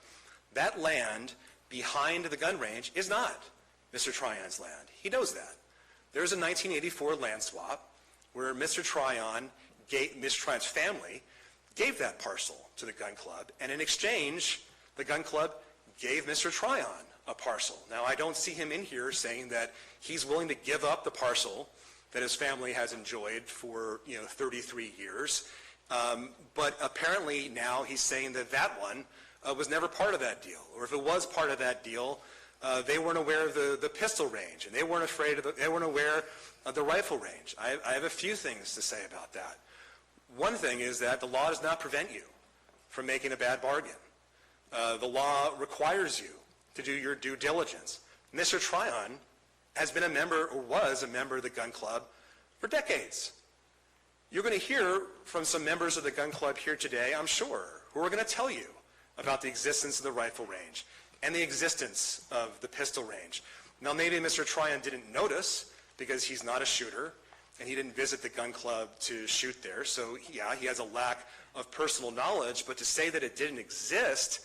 that land behind the gun range is not Mr. Tryon's land. He knows that. There's a 1984 land swap where Mr. Tryon's family gave that parcel to the gun club, and in exchange, the gun club gave Mr. Tryon a parcel. Now, I don't see him in here saying that he's willing to give up the parcel that his family has enjoyed for 33 years. But apparently now he's saying that one was never part of that deal. Or if it was part of that deal, they weren't aware of the pistol range, and they weren't aware of the rifle range. I have a few things to say about that. One thing is that the law does not prevent you from making a bad bargain. The law requires you to do your due diligence. Mr. Tryon has been a member, or was a member of the gun club for decades. You're going to hear from some members of the gun club here today, I'm sure, who are going to tell you about the existence of the rifle range and the existence of the pistol range. Now, maybe Mr. Tryon didn't notice because he's not a shooter and he didn't visit the gun club to shoot there. So, yeah, he has a lack of personal knowledge, but to say that it didn't exist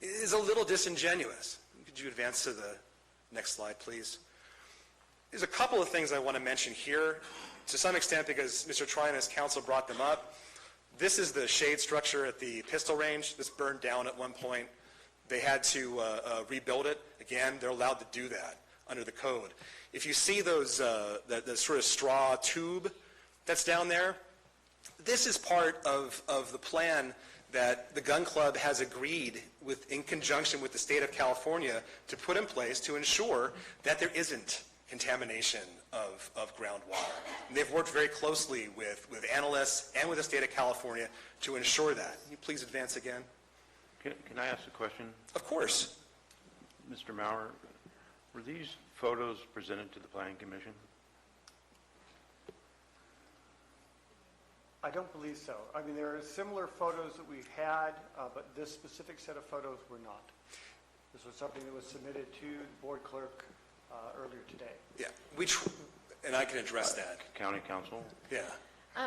is a little disingenuous. Could you advance to the next slide, please? There's a couple of things I want to mention here, to some extent because Mr. Tryon and his counsel brought them up. This is the shade structure at the pistol range. This burned down at one point. They had to rebuild it. Again, they're allowed to do that under the code. If you see those, the sort of straw tube that's down there, this is part of the plan that the gun club has agreed with, in conjunction with the state of California, to put in place to ensure that there isn't contamination of groundwater. And they've worked very closely with analysts and with the state of California to ensure that. Can you please advance again? Can I ask a question? Of course. Mr. Maurer, were these photos presented to the Planning Commission? I don't believe so. I mean, there are similar photos that we've had, but this specific set of photos were not. This was something that was submitted to the board clerk earlier today. Yeah, and I can address that. County Council? Yeah.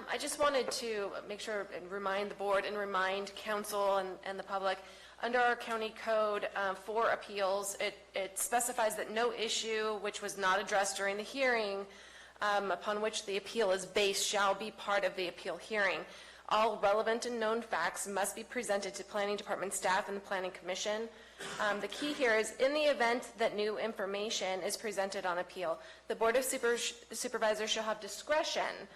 I just wanted to make sure and remind the board and remind council and the public, under our county code for appeals, it specifies that no issue which was not addressed during the hearing upon which the appeal is based shall be part of the appeal hearing. All relevant and known facts must be presented to Planning Department staff and the Planning Commission. The key here is, in the event that new information is presented on appeal, the Board of Supervisors shall have discretion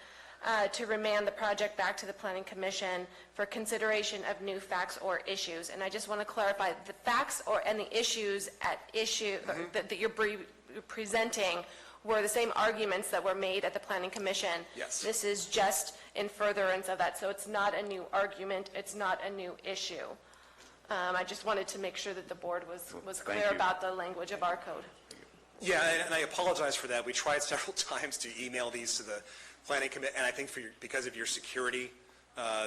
to remand the project back to the Planning Commission for consideration of new facts or issues. And I just want to clarify, the facts and the issues at issue that you're presenting were the same arguments that were made at the Planning Commission. Yes. This is just in furtherance of that, so it's not a new argument, it's not a new issue. I just wanted to make sure that the board was clear about the language of our code. Yeah, and I apologize for that. We tried several times to email these to the Planning Committee, and I think because of your security,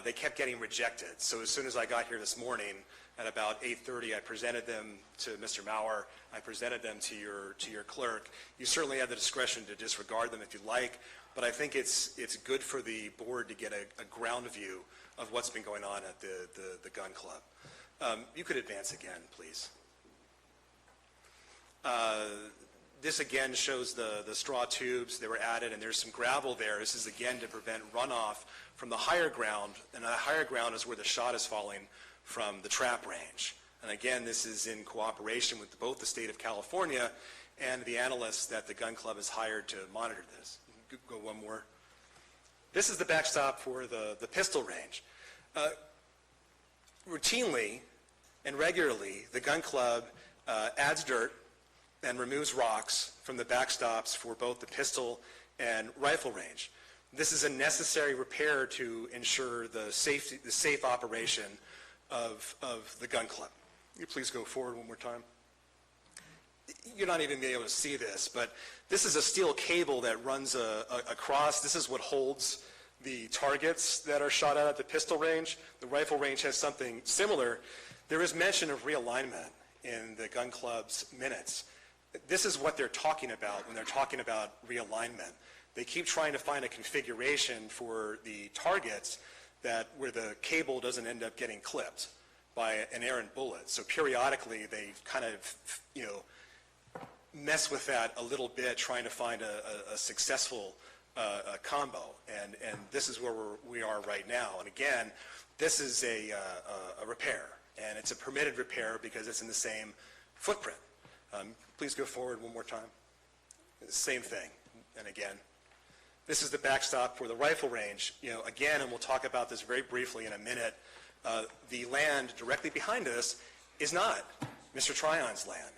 they kept getting rejected. So as soon as I got here this morning, at about 8:30, I presented them to Mr. Maurer. I presented them to your clerk. You certainly have the discretion to disregard them if you like, but I think it's good for the board to get a ground view of what's been going on at the gun club. You could advance again, please. This again shows the straw tubes that were added, and there's some gravel there. This is again to prevent runoff from the higher ground, and the higher ground is where the shot is falling from the trap range. And again, this is in cooperation with both the state of California and the analysts that the gun club has hired to monitor this. Go one more. This is the backstop for the pistol range. Routinely and regularly, the gun club adds dirt and removes rocks from the backstops for both the pistol and rifle range. This is a necessary repair to ensure the safe operation of the gun club. You please go forward one more time. You're not even being able to see this, but this is a steel cable that runs across. This is what holds the targets that are shot at the pistol range. The rifle range has something similar. There is mention of realignment in the gun club's minutes. This is what they're talking about when they're talking about realignment. They keep trying to find a configuration for the targets where the cable doesn't end up getting clipped by an errant bullet. So periodically they kind of, mess with that a little bit, trying to find a successful combo. And this is where we are right now. And again, this is a repair, and it's a permitted repair because it's in the same footprint. Please go forward one more time. Same thing. And again, this is the backstop for the rifle range. Again, and we'll talk about this very briefly in a minute, the land directly behind us is not Mr. Tryon's land.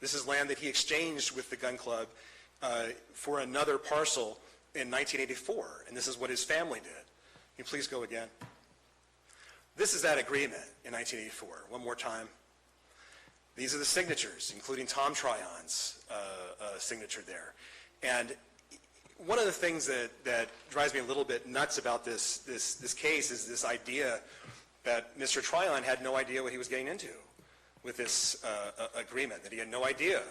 This is land that he exchanged with the gun club for another parcel in 1984, and this is what his family did. Can you please go again? This is that agreement in 1984. One more time. These are the signatures, including Tom Tryon's signature there. And one of the things that drives me a little bit nuts about this case is this idea that Mr. Tryon had no idea what he was getting into with this agreement, that he had no idea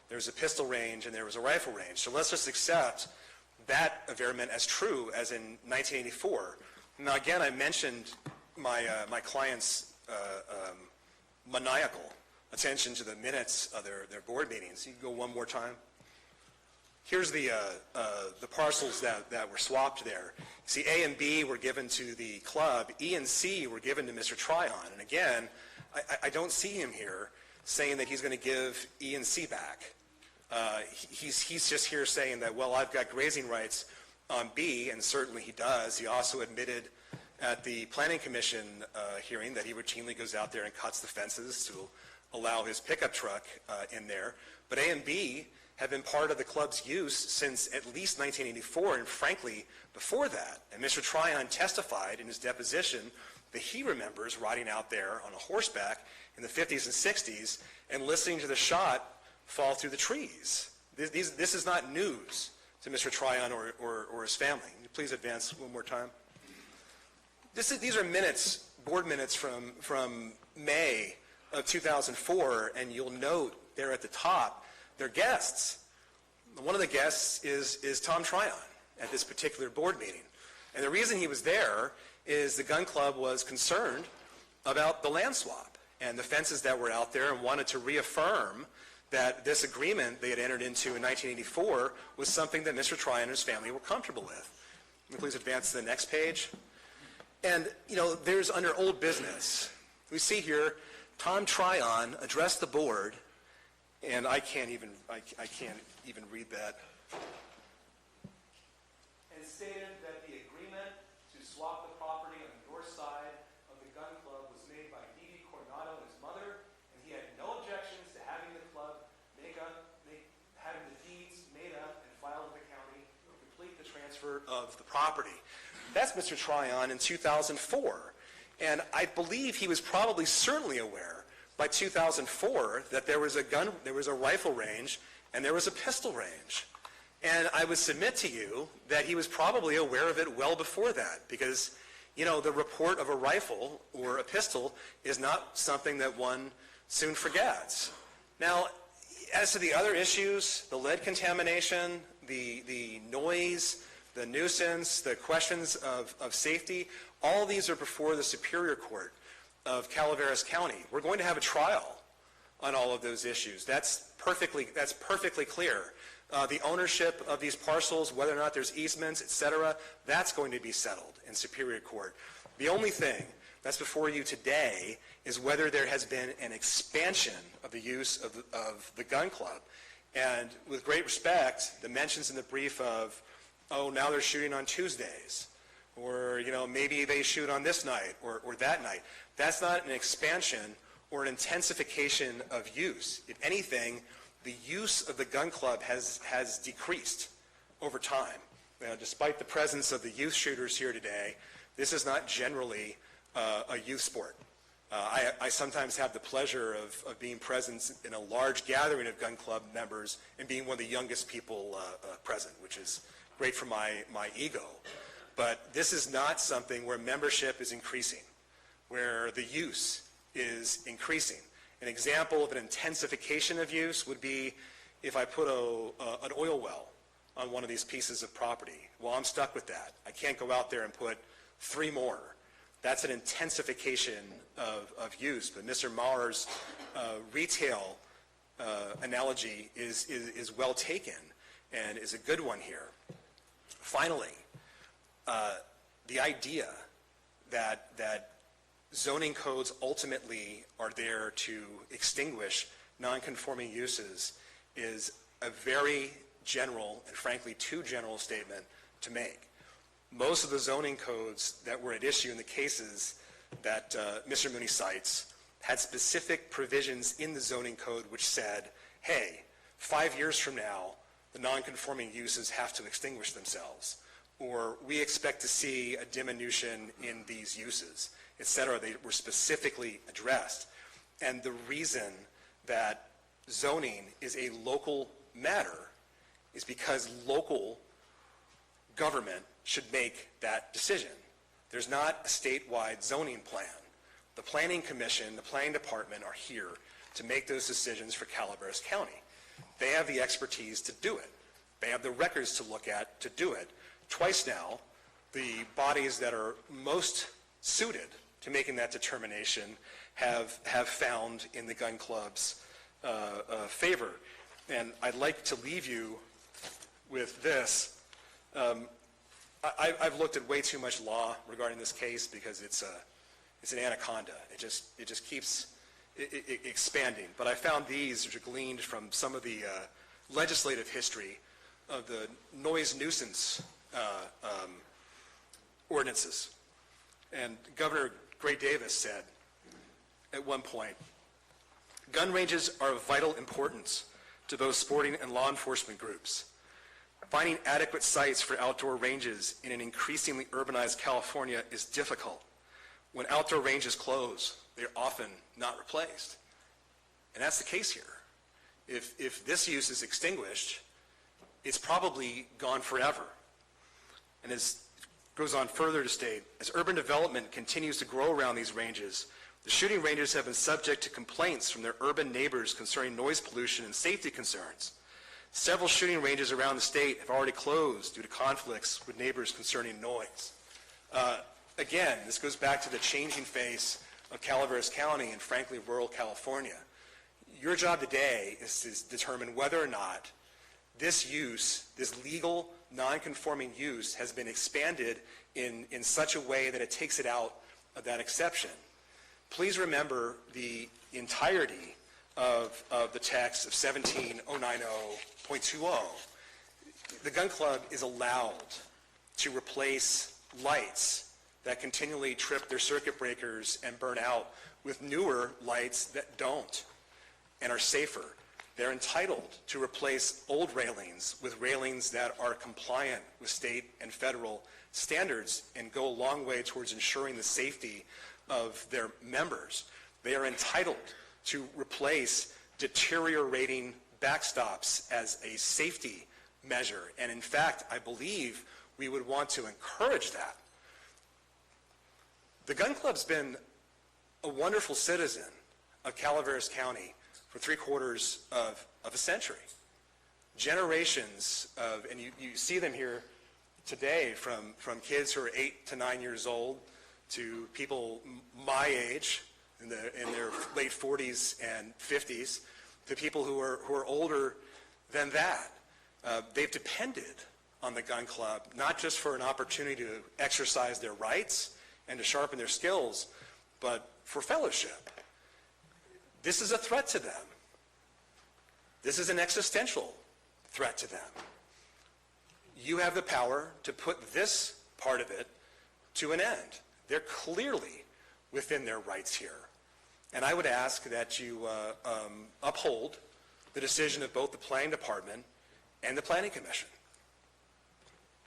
there was a pistol range and there was a rifle range. So let's just accept that agreement as true as in 1984. Now again, I mentioned my client's maniacal attention to the minutes of their board meetings. You can go one more time. Here's the parcels that were swapped there. See, A and B were given to the club. E and C were given to Mr. Tryon. And again, I don't see him here saying that he's going to give E and C back. He's just here saying that, well, I've got grazing rights on B, and certainly he does. He also admitted at the Planning Commission hearing that he routinely goes out there and cuts the fences to allow his pickup truck in there. But A and B have been part of the club's use since at least 1984, and frankly, before that. And Mr. Tryon testified in his deposition that he remembers riding out there on a horseback in the 50s and 60s and listening to the shot fall through the trees. This is not news to Mr. Tryon or his family. Can you please advance one more time? These are minutes, board minutes from May of 2004, and you'll note there at the top, they're guests. One of the guests is Tom Tryon at this particular board meeting. And the reason he was there is the gun club was concerned about the land swap and the fences that were out there and wanted to reaffirm that this agreement they had entered into in 1984 was something that Mr. Tryon and his family were comfortable with. Can you please advance to the next page? And, you know, there's under old business. We see here Tom Tryon addressed the board, and I can't even read that. And stated that the agreement to swap the property on the north side of the gun club was made by D.D. Coronado and his mother, and he had no objections to having the club having the deeds made up and filed with the county to complete the transfer of the property. That's Mr. Tryon in 2004. And I believe he was probably certainly aware by 2004 that there was a rifle range and there was a pistol range. And I would submit to you that he was probably aware of it well before that, because, you know, the report of a rifle or a pistol is not something that one soon forgets. Now, as to the other issues, the lead contamination, the noise, the nuisance, the questions of safety, all these are before the Superior Court of Calaveras County. We're going to have a trial on all of those issues. That's perfectly clear. The ownership of these parcels, whether or not there's easements, et cetera, that's going to be settled in Superior Court. The only thing that's before you today is whether there has been an expansion of the use of the gun club. And with great respect, the mentions in the brief of, oh, now they're shooting on Tuesdays, or, you know, maybe they shoot on this night or that night. That's not an expansion or an intensification of use. If anything, the use of the gun club has decreased over time. You know, despite the presence of the youth shooters here today, this is not generally a youth sport. I sometimes have the pleasure of being present in a large gathering of gun club members and being one of the youngest people present, which is great for my ego. But this is not something where membership is increasing, where the use is increasing. An example of an intensification of use would be if I put an oil well on one of these pieces of property. Well, I'm stuck with that. I can't go out there and put 3 more. That's an intensification of use. But Mr. Maher's retail analogy is well taken and is a good one here. Finally, the idea that zoning codes ultimately are there to extinguish nonconforming uses is a very general and frankly too general statement to make. Most of the zoning codes that were at issue in the cases that Mr. Mooney cites had specific provisions in the zoning code which said, hey, 5 years from now, the nonconforming uses have to extinguish themselves, or we expect to see a diminution in these uses, et cetera. They were specifically addressed. And the reason that zoning is a local matter is because local government should make that decision. There's not a statewide zoning plan. The Planning Commission, the Planning Department are here to make those decisions for Calaveras County. They have the expertise to do it. They have the records to look at to do it. Twice now, the bodies that are most suited to making that determination have found in the gun club's favor. And I'd like to leave you with this. I've looked at way too much law regarding this case because it's an anaconda. It just keeps expanding, but I found these, which are gleaned from some of the legislative history of the noise nuisance ordinances. And Governor Gray Davis said at one point, "Gun ranges are of vital importance to both sporting and law enforcement groups. Finding adequate sites for outdoor ranges in an increasingly urbanized California is difficult. When outdoor ranges close, they're often not replaced." And that's the case here. If this use is extinguished, it's probably gone forever. And as goes on further to state, as urban development continues to grow around these ranges, the shooting ranges have been subject to complaints from their urban neighbors concerning noise pollution and safety concerns. Several shooting ranges around the state have already closed due to conflicts with neighbors concerning noise. Again, this goes back to the changing face of Calaveras County and, frankly, rural California. Your job today is to determine whether or not this use, this legal, non-conforming use, has been expanded in such a way that it takes it out of that exception. Please remember the entirety of the text of 17090.20. The gun club is allowed to replace lights that continually trip their circuit breakers and burn out with newer lights that don't and are safer. They're entitled to replace old railings with railings that are compliant with state and federal standards and go a long way towards ensuring the safety of their members. They are entitled to replace deteriorating backstops as a safety measure. And in fact, I believe we would want to encourage that. The gun club's been a wonderful citizen of Calaveras County for 3/4 of a century. Generations of, and you see them here today, from kids who are 8 to 9 years old to people my age in their late 40s and 50s, to people who are older than that. They've depended on the gun club, not just for an opportunity to exercise their rights and to sharpen their skills, but for fellowship. This is a threat to them. This is an existential threat to them. You have the power to put this part of it to an end. They're clearly within their rights here. And I would ask that you uphold the decision of both the Planning Department and the Planning Commission.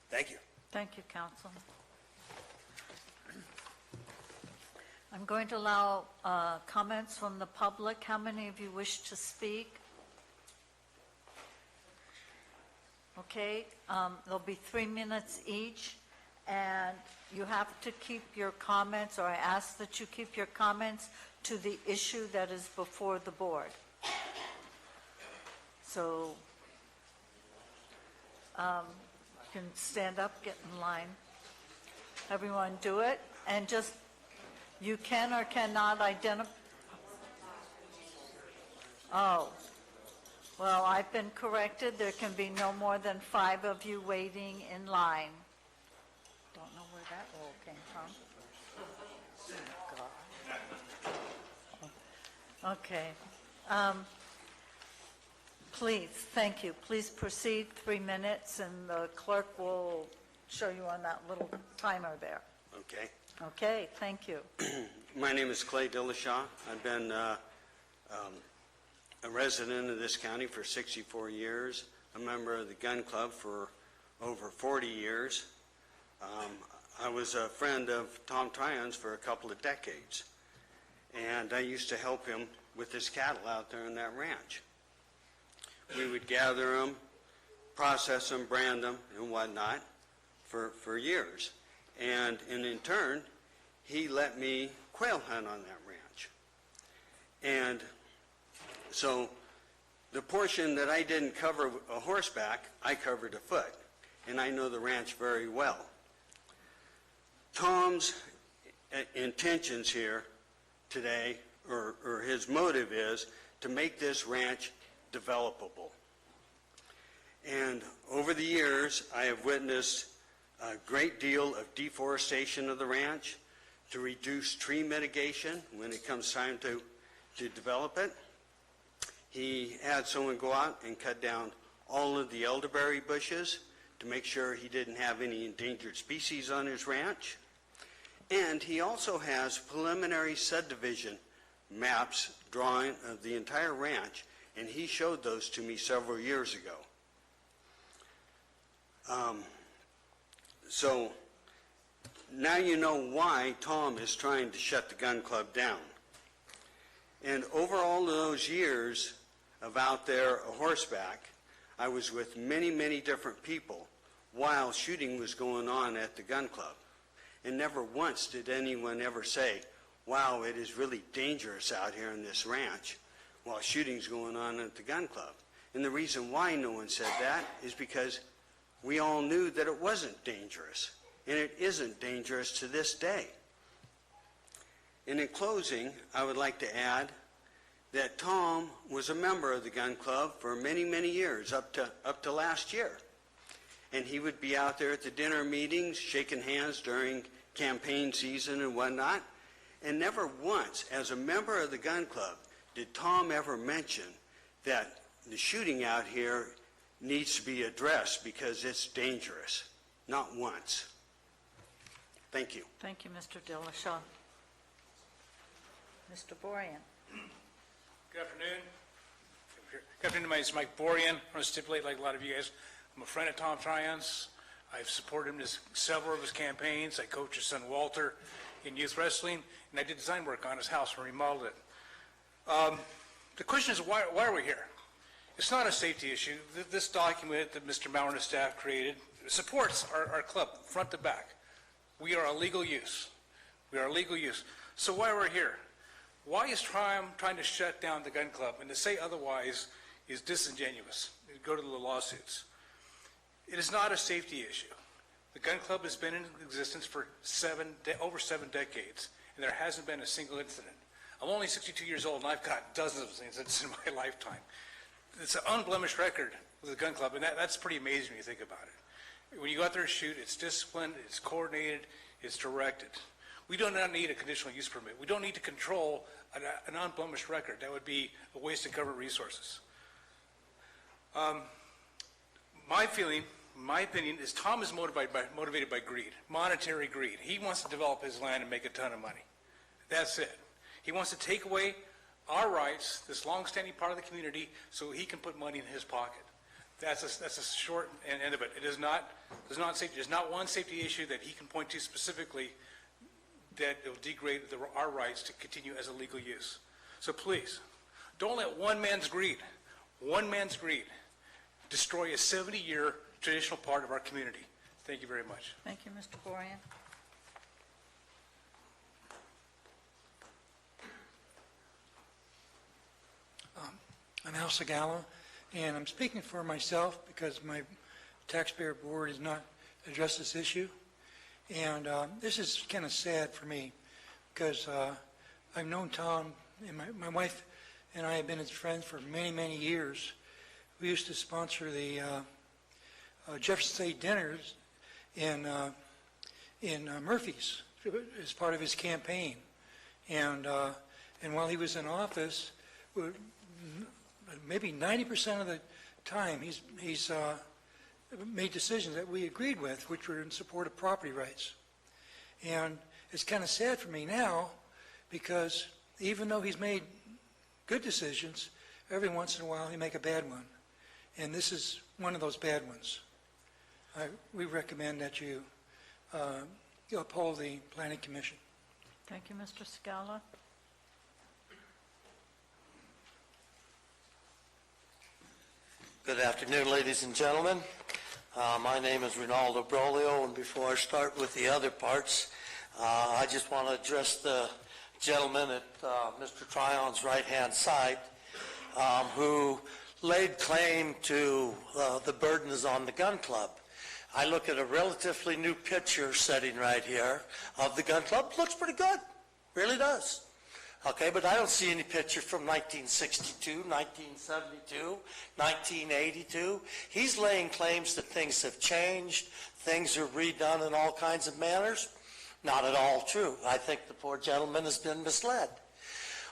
Thank you. Thank you, Council. I'm going to allow comments from the public. How many of you wish to speak? Okay, there'll be 3 minutes each, and you have to keep your comments, or I ask that you keep your comments to the issue that is before the board. So, you can stand up, get in line. Everyone do it, and just, you can or cannot identify. Oh, well, I've been corrected. There can be no more than 5 of you waiting in line. Don't know where that rule came from. Oh, God. Okay. Please, thank you. Please proceed, 3 minutes, and the clerk will show you on that little timer there. Okay. Okay, thank you. My name is Clay Dillashaw. I've been a resident of this county for 64 years, a member of the gun club for over 40 years. I was a friend of Tom Tryon's for a couple of decades, and I used to help him with his cattle out there on that ranch. We would gather them, process them, brand them, and whatnot for years. And in turn, he let me quail hunt on that ranch. And so the portion that I didn't cover a horseback, I covered a foot. And I know the ranch very well. Tom's intentions here today, or his motive is to make this ranch developable. And over the years, I have witnessed a great deal of deforestation of the ranch to reduce tree mitigation when it comes time to to develop it. He had someone go out and cut down all of the elderberry bushes to make sure he didn't have any endangered species on his ranch. And he also has preliminary subdivision maps drawing of the entire ranch, and he showed those to me several years ago. So now you know why Tom is trying to shut the gun club down. And over all of those years of out there horseback, I was with many, many different people while shooting was going on at the gun club. And never once did anyone ever say, wow, it is really dangerous out here in this ranch while shooting's going on at the gun club. And the reason why no one said that is because we all knew that it wasn't dangerous. And it isn't dangerous to this day. And in closing, I would like to add that Tom was a member of the gun club for many, many years, up to last year. And he would be out there at the dinner meetings, shaking hands during campaign season and whatnot. And never once, as a member of the gun club, did Tom ever mention that the shooting out here needs to be addressed because it's dangerous. Not once. Thank you. Thank you, Mr. Dillashaw. Mr. Borean. Good afternoon. Good afternoon. My name is Mike Borean. I want to stipulate, like a lot of you guys, I'm a friend of Tom Tryon's. I've supported him in several of his campaigns. I coached his son Walter in youth wrestling, and I did design work on his house and remodeled it. The question is, why are we here? It's not a safety issue. This document that Mr. Maurer and his staff created supports our club, front to back. We are a legal use. We are a legal use. So why are we here? Why is Tryon trying to shut down the gun club? And to say otherwise is disingenuous. Go to the lawsuits. It is not a safety issue. The gun club has been in existence for over 7 decades, and there hasn't been a single incident. I'm only 62 years old, and I've got dozens of incidents in my lifetime. It's an unblemished record with the gun club, and that's pretty amazing when you think about it. When you go out there and shoot, it's disciplined, it's coordinated, it's directed. We do not need a conditional use permit. We don't need to control an unblemished record. That would be a waste of government resources. My opinion is Tom is motivated by greed, monetary greed. He wants to develop his land and make a ton of money. That's it. He wants to take away our rights, this long-standing part of the community, so he can put money in his pocket. That's a short end of it. There's not one safety issue that he can point to specifically that will degrade our rights to continue as a legal use. So please, don't let one man's greed, destroy a 70-year traditional part of our community. Thank you very much. Thank you, Mr. Borean. I'm Al Segala, and I'm speaking for myself because my taxpayer board has not addressed this issue. And this is kind of sad for me because I've known Tom, and my wife and I have been his friends for many, many years. We used to sponsor the Jefferson State dinners in Murphy's as part of his campaign. And while he was in office, maybe 90% of the time he's made decisions that we agreed with, which were in support of property rights. And it's kind of sad for me now because even though he's made good decisions, every once in a while he make a bad one. And this is one of those bad ones. We recommend that you uphold the Planning Commission. Thank you, Mr. Scala. Good afternoon, ladies and gentlemen. My name is Rinaldo Brolio, and before I start with the other parts, I just want to address the gentleman at Mr. Tryon's right-hand side who laid claim to the burden is on the gun club. I look at a relatively new picture sitting right here of the gun club. Looks pretty good, really does. Okay, but I don't see any picture from 1962, 1972, 1982. He's laying claims that things have changed, things are redone in all kinds of manners. Not at all true. I think the poor gentleman has been misled.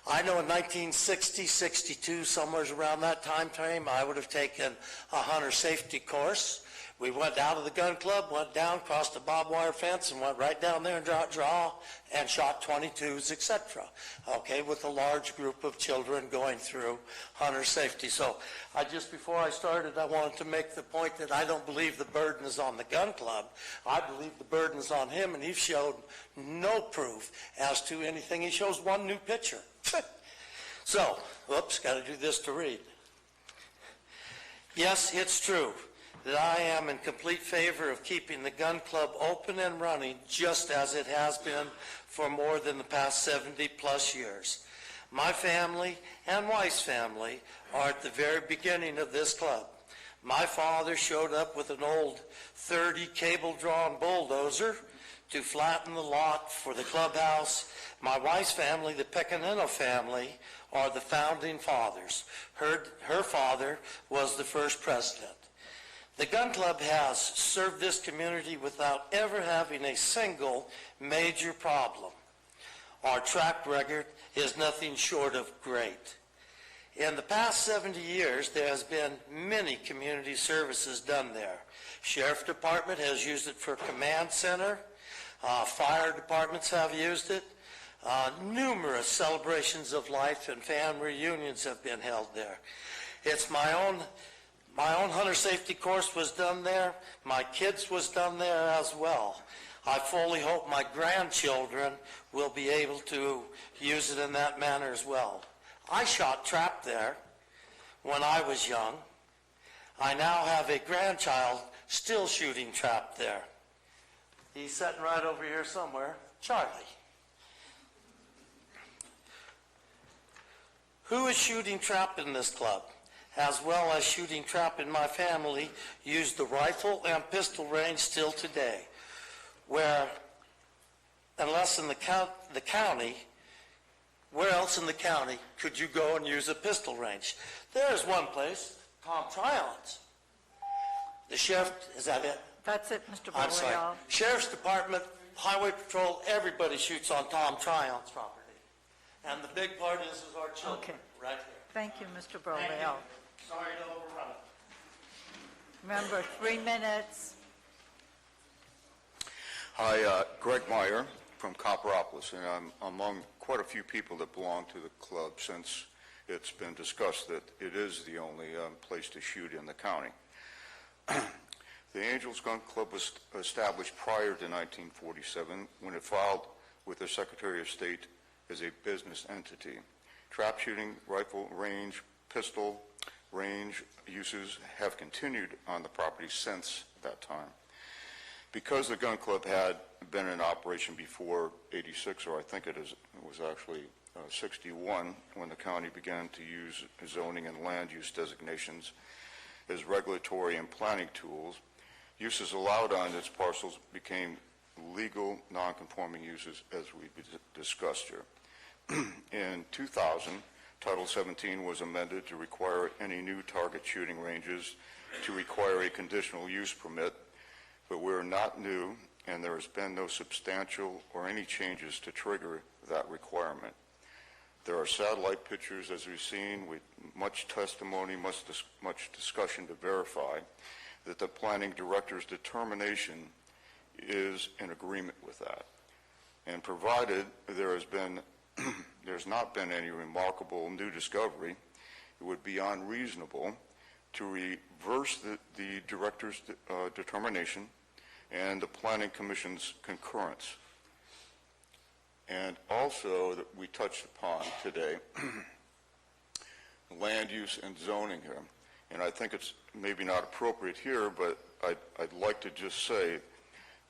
I know in 1960, 62, somewhere around that time frame, I would have taken a hunter safety course. We went out of the gun club, went down, crossed the barbed wire fence, and went right down there and draw and shot 22s, etc. Okay, with a large group of children going through hunter safety. So before I started, I wanted to make the point that I don't believe the burden is on the gun club. I believe the burden is on him, and he showed no proof as to anything. He shows one new picture. So, whoops, got to do this to read. Yes, it's true that I am in complete favor of keeping the gun club open and running just as it has been for more than the past 70 plus years. My family and wife's family are at the very beginning of this club. My father showed up with an old 30 cable-drawn bulldozer to flatten the lot for the clubhouse. My wife's family, the Pecanino family, are the founding fathers. Her father was the first president. The gun club has served this community without ever having a single major problem. Our track record is nothing short of great. In the past 70 years, there has been many community services done there. Sheriff Department has used it for command center. Fire departments have used it. Numerous celebrations of life and family reunions have been held there. It's my own hunter safety course was done there. My kids was done there as well. I fully hope my grandchildren will be able to use it in that manner as well. I shot trap there when I was young. I now have a grandchild still shooting trap there. He's sitting right over here somewhere, Charlie. Who is shooting trap in this club? As well as shooting trap in my family, use the rifle and pistol range still today, where, unless in the county, where else in the county could you go and use a pistol range? There's one place, Tom Tryon's. The sheriff, is that it? That's it, Mr. I'm sorry. Borrell. Sheriff's Department, Highway Patrol, everybody shoots on Tom Tryon's property. And the big part is our children, Okay. right here. Thank you, Mr. Thank you. Borrell. Sorry to overrun it. Remember, 3 minutes. Hi, Greg Meyer from Copperopolis, and I'm among quite a few people that belong to the club since it's been discussed that it is the only place to shoot in the county. The Angels Gun Club was established prior to 1947 when it filed with the Secretary of State as a business entity. Trap shooting, rifle range, pistol range uses have continued on the property since that time. Because the gun club had been in operation before 86, or I think it was actually 61, when the county began to use zoning and land use designations as regulatory and planning tools, uses allowed on its parcels became legal non-conforming uses, as we discussed here. In 2000, Title 17 was amended to require any new target shooting ranges to require a conditional use permit, but we're not new, and there has been no substantial or any changes to trigger that requirement. There are satellite pictures, as we've seen, with much testimony, much discussion to verify that the planning director's determination is in agreement with that. And provided there's not been any remarkable new discovery, it would be unreasonable to reverse the director's determination and the planning commission's concurrence. And also that we touched upon today, land use and zoning here. And I think it's maybe not appropriate here, but I'd like to just say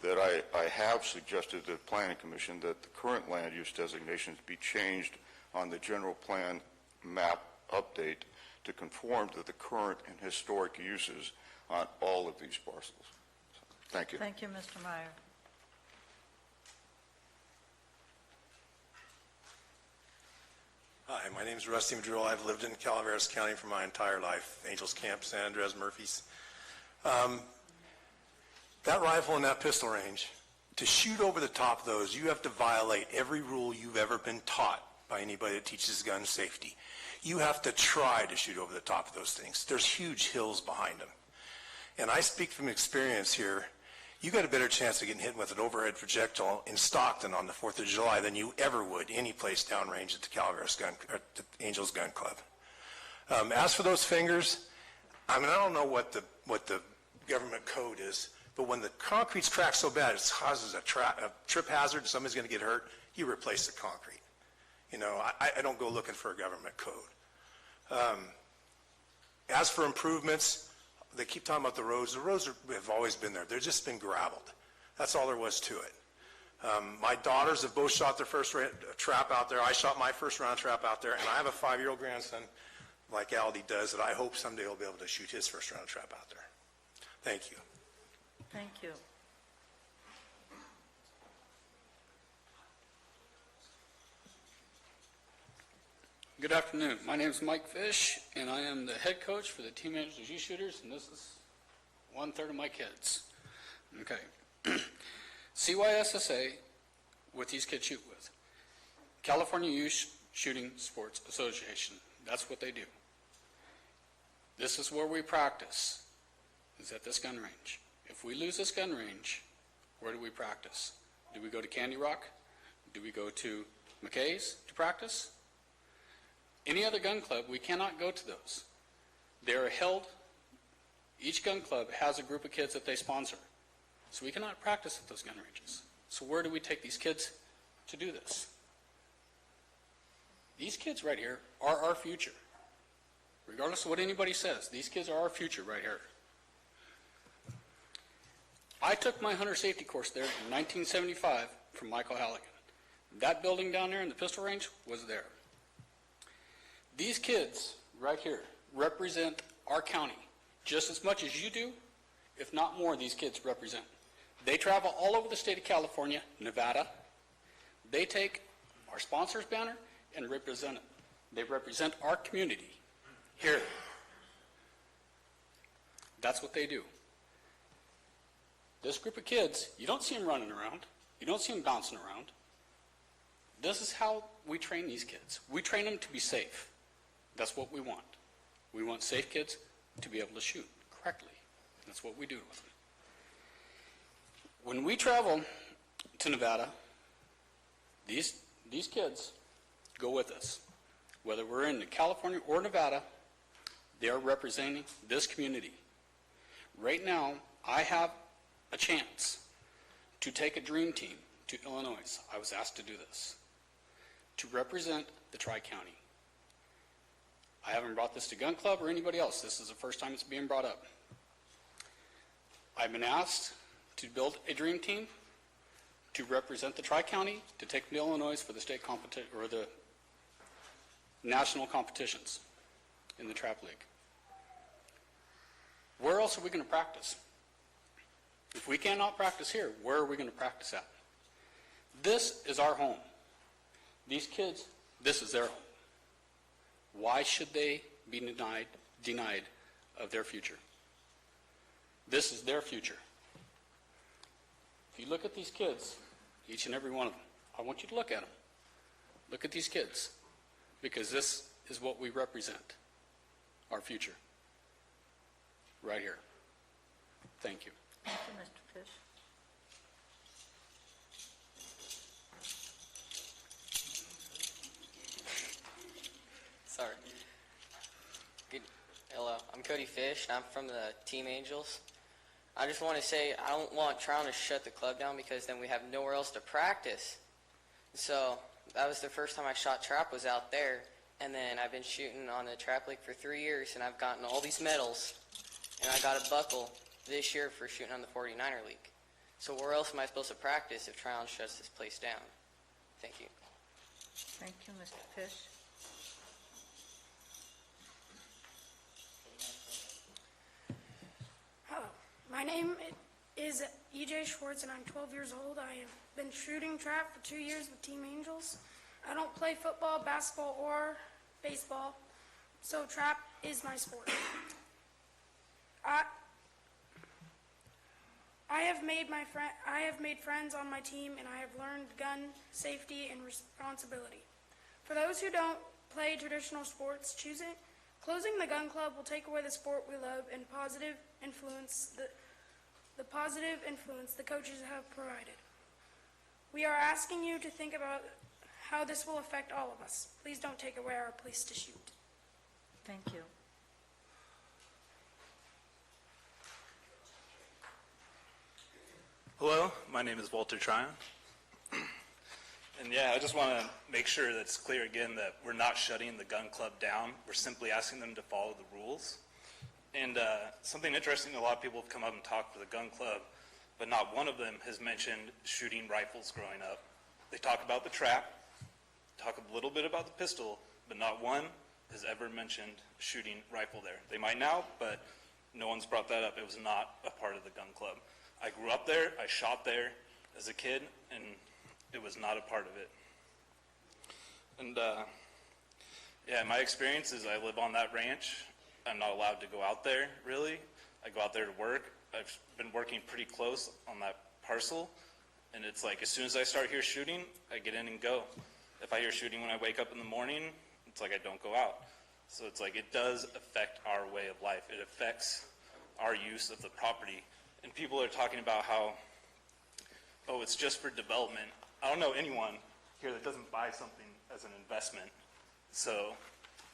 that I have suggested to the Planning Commission that the current land use designations be changed on the general plan map update to conform to the current and historic uses on all of these parcels. So, thank you. Thank you, Mr. Meyer. Hi, my name is Rusty Madrigal. I've lived in Calaveras County for my entire life. Angels Camp, San Andres, Murphy's. That rifle and that pistol range, to shoot over the top of those, you have to violate every rule you've ever been taught by anybody that teaches gun safety. You have to try to shoot over the top of those things. There's huge hills behind them. And I speak from experience here. You got a better chance of getting hit with an overhead projectile in Stockton on the 4th of July than you ever would any place downrange at the Calaveras or the Angels Gun Club. As for those fingers, I mean, I don't know what the government code is, but when the concrete's cracked so bad it causes a trip hazard, somebody's going to get hurt, you replace the concrete. You know, I don't go looking for a government code. As for improvements, they keep talking about the roads. The roads have always been there. They've just been gravelled. That's all there was to it. My daughters have both shot their first trap out there. I shot my first round trap out there, and I have a 5-year-old grandson, like Aldi does, that I hope someday he'll be able to shoot his first round trap out there. Thank you. Thank you. Good afternoon. My name is Mike Fish, and I am the head coach for the Team Angels Youth Shooters, and this is 1/3 of my kids. Okay. CYSSA, what these kids shoot with. California Youth Shooting Sports Association. That's what they do. This is where we practice, is at this gun range. If we lose this gun range, where do we practice? Do we go to Candy Rock? Do we go to McKay's to practice? Any other gun club, we cannot go to those. They are held, each gun club has a group of kids that they sponsor. So we cannot practice at those gun ranges. So where do we take these kids to do this? These kids right here are our future. Regardless of what anybody says, these kids are our future right here. I took my hunter safety course there in 1975 from Michael Halligan. That building down there in the pistol range was there. These kids right here represent our county just as much as you do, if not more, these kids represent. They travel all over the state of California, Nevada. They take our sponsor's banner and represent it. They represent our community here. That's what they do. This group of kids, you don't see them running around. You don't see them bouncing around. This is how we train these kids. We train them to be safe. That's what we want. We want safe kids to be able to shoot correctly. That's what we do with them. When we travel to Nevada, these kids go with us. Whether we're in California or Nevada, they are representing this community. Right now, I have a chance to take a dream team to Illinois. I was asked to do this, to represent the Tri-County. I haven't brought this to Gun Club or anybody else. This is the first time it's being brought up. I've been asked to build a dream team to represent the Tri-County to take to Illinois for the state competition or the national competitions in the Trap League. Where else are we going to practice? If we cannot practice here, where are we going to practice at? This is our home. These kids, this is their home. Why should they be denied of their future? This is their future. If you look at these kids, each and every one of them, I want you to look at them. Look at these kids, because this is what we represent, our future, right here. Thank you. Thank you, Mr. Fish. Sorry. Good. Hello, I'm Cody Fish, and I'm from the Team Angels. I just want to say I don't want Trout to shut the club down because then we have nowhere else to practice. So that was the first time I shot trap was out there, and then I've been shooting on the Trap League for 3 years, and I've gotten all these medals, and I got a buckle this year for shooting on the 49er League. So where else am I supposed to practice if Trout shuts this place down? Thank you. Thank you, Mr. Fish. Hello, my name is EJ Schwartz and I'm 12 years old. I have been shooting trap for 2 years with Team Angels. I don't play football, basketball, or baseball, so trap is my sport. I have made friends on my team, and I have learned gun safety and responsibility. For those who don't play traditional sports, closing the gun club will take away the sport we love and the positive influence the coaches have provided. We are asking you to think about how this will affect all of us. Please don't take away our place to shoot. Thank you. Hello, my name is Walter Tryon. And yeah, I just want to make sure that it's clear again that we're not shutting the gun club down. We're simply asking them to follow the rules. And something interesting, a lot of people have come up and talked for the gun club, but not one of them has mentioned shooting rifles growing up. They talk about the trap, talk a little bit about the pistol, but not one has ever mentioned shooting rifle there. They might now, but no one's brought that up. It was not a part of the gun club. I grew up there, I shot there as a kid, and it was not a part of it. And yeah, my experience is I live on that ranch. I'm not allowed to go out there, really. I go out there to work. I've been working pretty close on that parcel, and it's like as soon as I start hear shooting, I get in and go. If I hear shooting when I wake up in the morning, it's like I don't go out. So it's like it does affect our way of life. It affects our use of the property. And people are talking about how, oh, it's just for development. I don't know anyone here that doesn't buy something as an investment. So,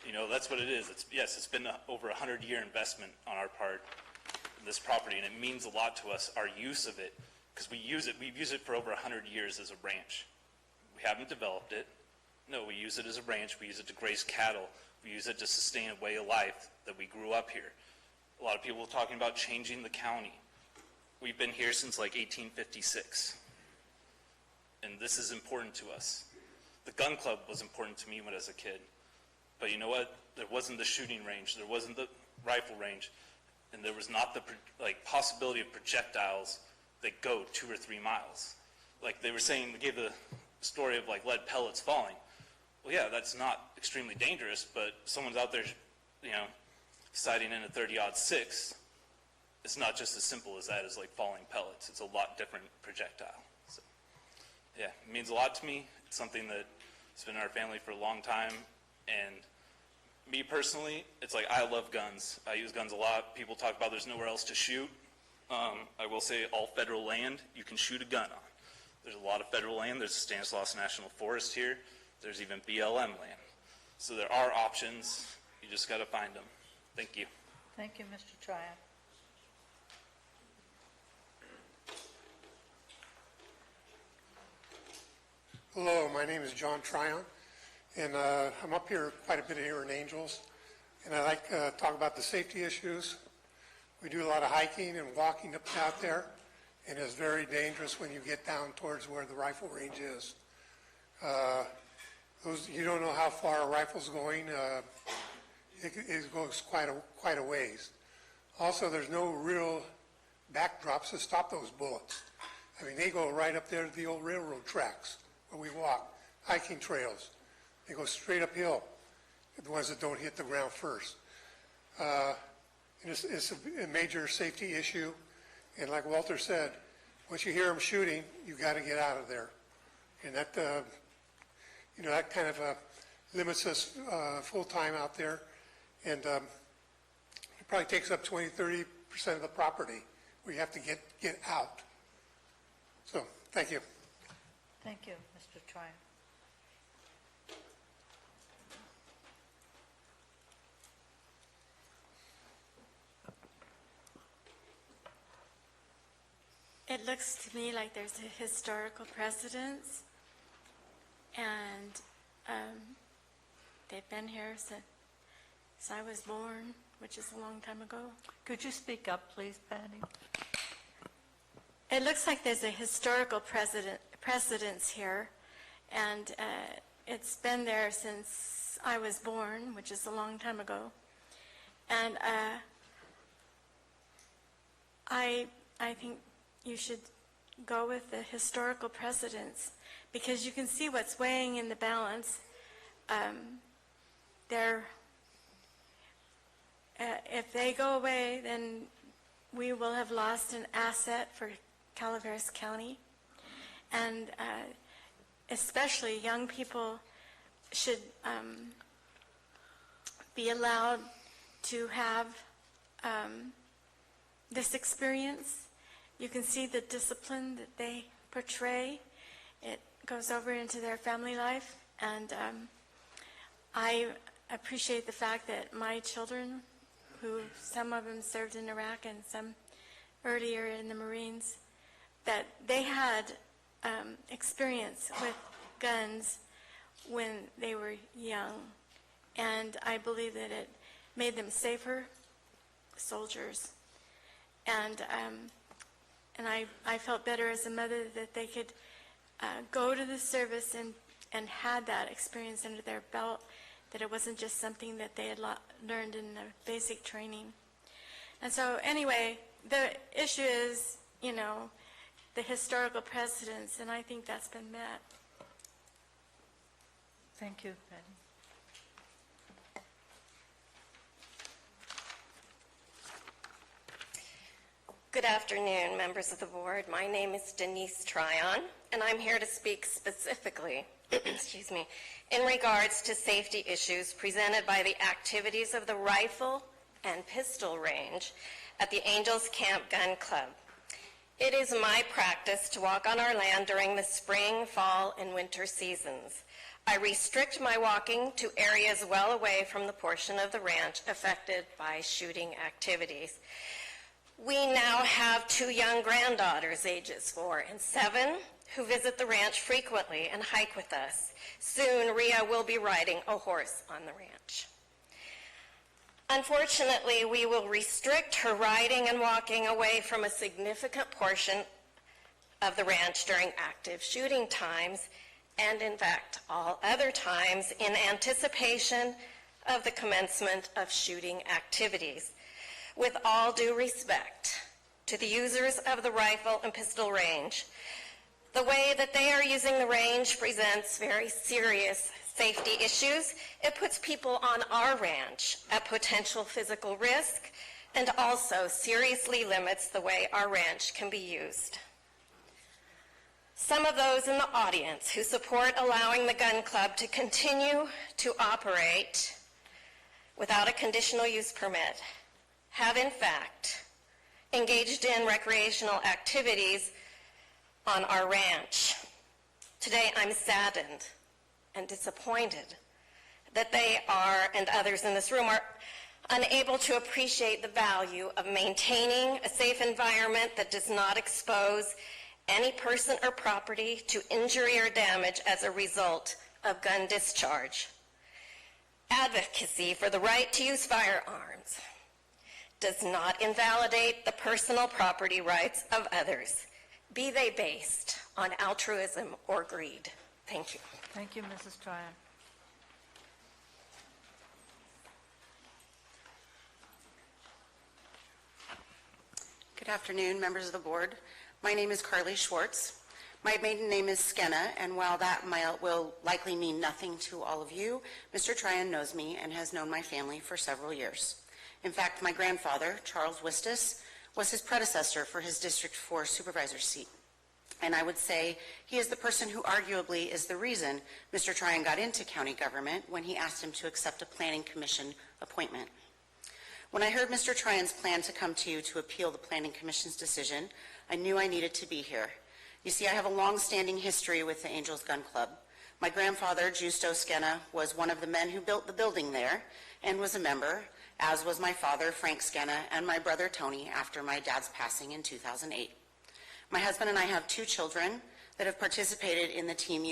you know, that's what it is. It's been over 100-year investment on our part in this property, and it means a lot to us, our use of it, because we've used it for over 100 years as a ranch. We haven't developed it. No, we use it as a ranch. We use it to graze cattle. We use it to sustain a way of life that we grew up here. A lot of people are talking about changing the county. We've been here since like 1856, and this is important to us. The gun club was important to me when I was a kid, but you know what? There wasn't the shooting range, there wasn't the rifle range, and there was not the possibility of projectiles that go 2 or 3 miles. Like they were saying, they gave the story of like lead pellets falling. Well, yeah, that's not extremely dangerous, but someone's out there, you know, sighting in a 30-06. It's not just as simple as that as like falling pellets. It's a lot different projectile. So, yeah, it means a lot to me. It's something that's been in our family for a long time. And me personally, it's like I love guns. I use guns a lot. People talk about there's nowhere else to shoot. I will say all federal land you can shoot a gun on. There's a lot of federal land. There's Stanislaus National Forest here. There's even BLM land. So there are options. You just got to find them. Thank you. Thank you, Mr. Tryon. Hello, my name is John Tryon, and I'm up here quite a bit here in Angels, and I like to talk about the safety issues. We do a lot of hiking and walking up out there, and it's very dangerous when you get down towards where the rifle range is. You don't know how far a rifle's going. It goes quite a ways. Also, there's no real backdrops to stop those bullets. I mean, they go right up there to the old railroad tracks where we walk, hiking trails. They go straight uphill, the ones that don't hit the ground first. And it's a major safety issue. And like Walter said, once you hear them shooting, you got to get out of there. And that, that kind of limits us full-time out there. And it probably takes up 20-30% of the property where you have to get out. So, thank you. Thank you, Mr. Tryon. It looks to me like there's a historical precedence, and they've been here since I was born, which is a long time ago. Could you speak up, please, Patty? It looks like there's a historical precedence here, and it's been there since I was born, which is a long time ago. And I think you should go with the historical precedence, because you can see what's weighing in the balance. If they go away, then we will have lost an asset for Calaveras County, and especially young people should be allowed to have this experience. You can see the discipline that they portray. It goes over into their family life, and I appreciate the fact that my children, who some of them served in Iraq and some earlier in the Marines, that they had experience with guns when they were young, and I believe that it made them safer soldiers. And I felt better as a mother that they could go to the service and had that experience under their belt, that it wasn't just something that they had learned in the basic training. And so anyway, the issue is, you know, the historical precedents, and I think that's been met. Thank you, Patty. Good afternoon, members of the board. My name is Denise Tryon, and I'm here to speak specifically, excuse me, in regards to safety issues presented by the activities of the rifle and pistol range at the Angels Camp Gun Club. It is my practice to walk on our land during the spring, fall, and winter seasons. I restrict my walking to areas well away from the portion of the ranch affected by shooting activities. We now have 2 young granddaughters, ages 4 and 7, who visit the ranch frequently and hike with us. Soon, Rhea will be riding a horse on the ranch. Unfortunately, we will restrict her riding and walking away from a significant portion of the ranch during active shooting times, and in fact, all other times in anticipation of the commencement of shooting activities. With all due respect to the users of the rifle and pistol range, the way that they are using the range presents very serious safety issues. It puts people on our ranch at potential physical risk and also seriously limits the way our ranch can be used. Some of those in the audience who support allowing the gun club to continue to operate without a conditional use permit have in fact engaged in recreational activities on our ranch. Today I'm saddened and disappointed that they are, and others in this room, are unable to appreciate the value of maintaining a safe environment that does not expose any person or property to injury or damage as a result of gun discharge. Advocacy for the right to use firearms does not invalidate the personal property rights of others, be they based on altruism or greed. Thank you. Thank you, Mrs. Tryon. Good afternoon, members of the board. My name is Carly Schwartz. My maiden name is Skenna, and while that will likely mean nothing to all of you, Mr. Tryon knows me and has known my family for several years. In fact, my grandfather, Charles Wistus, was his predecessor for his District 4 supervisor seat. And I would say he is the person who arguably is the reason Mr. Tryon got into county government when he asked him to accept a planning commission appointment. When I heard Mr. Tryon's plan to come to you to appeal the planning commission's decision, I knew I needed to be here. You see, I have a long-standing history with the Angels Gun Club. My grandfather, Justo Skenna, was one of the men who built the building there and was a member, as was my father, Frank Skenna, and my brother, Tony, after my dad's passing in 2008. My husband and I have 2 children that have participated in the Team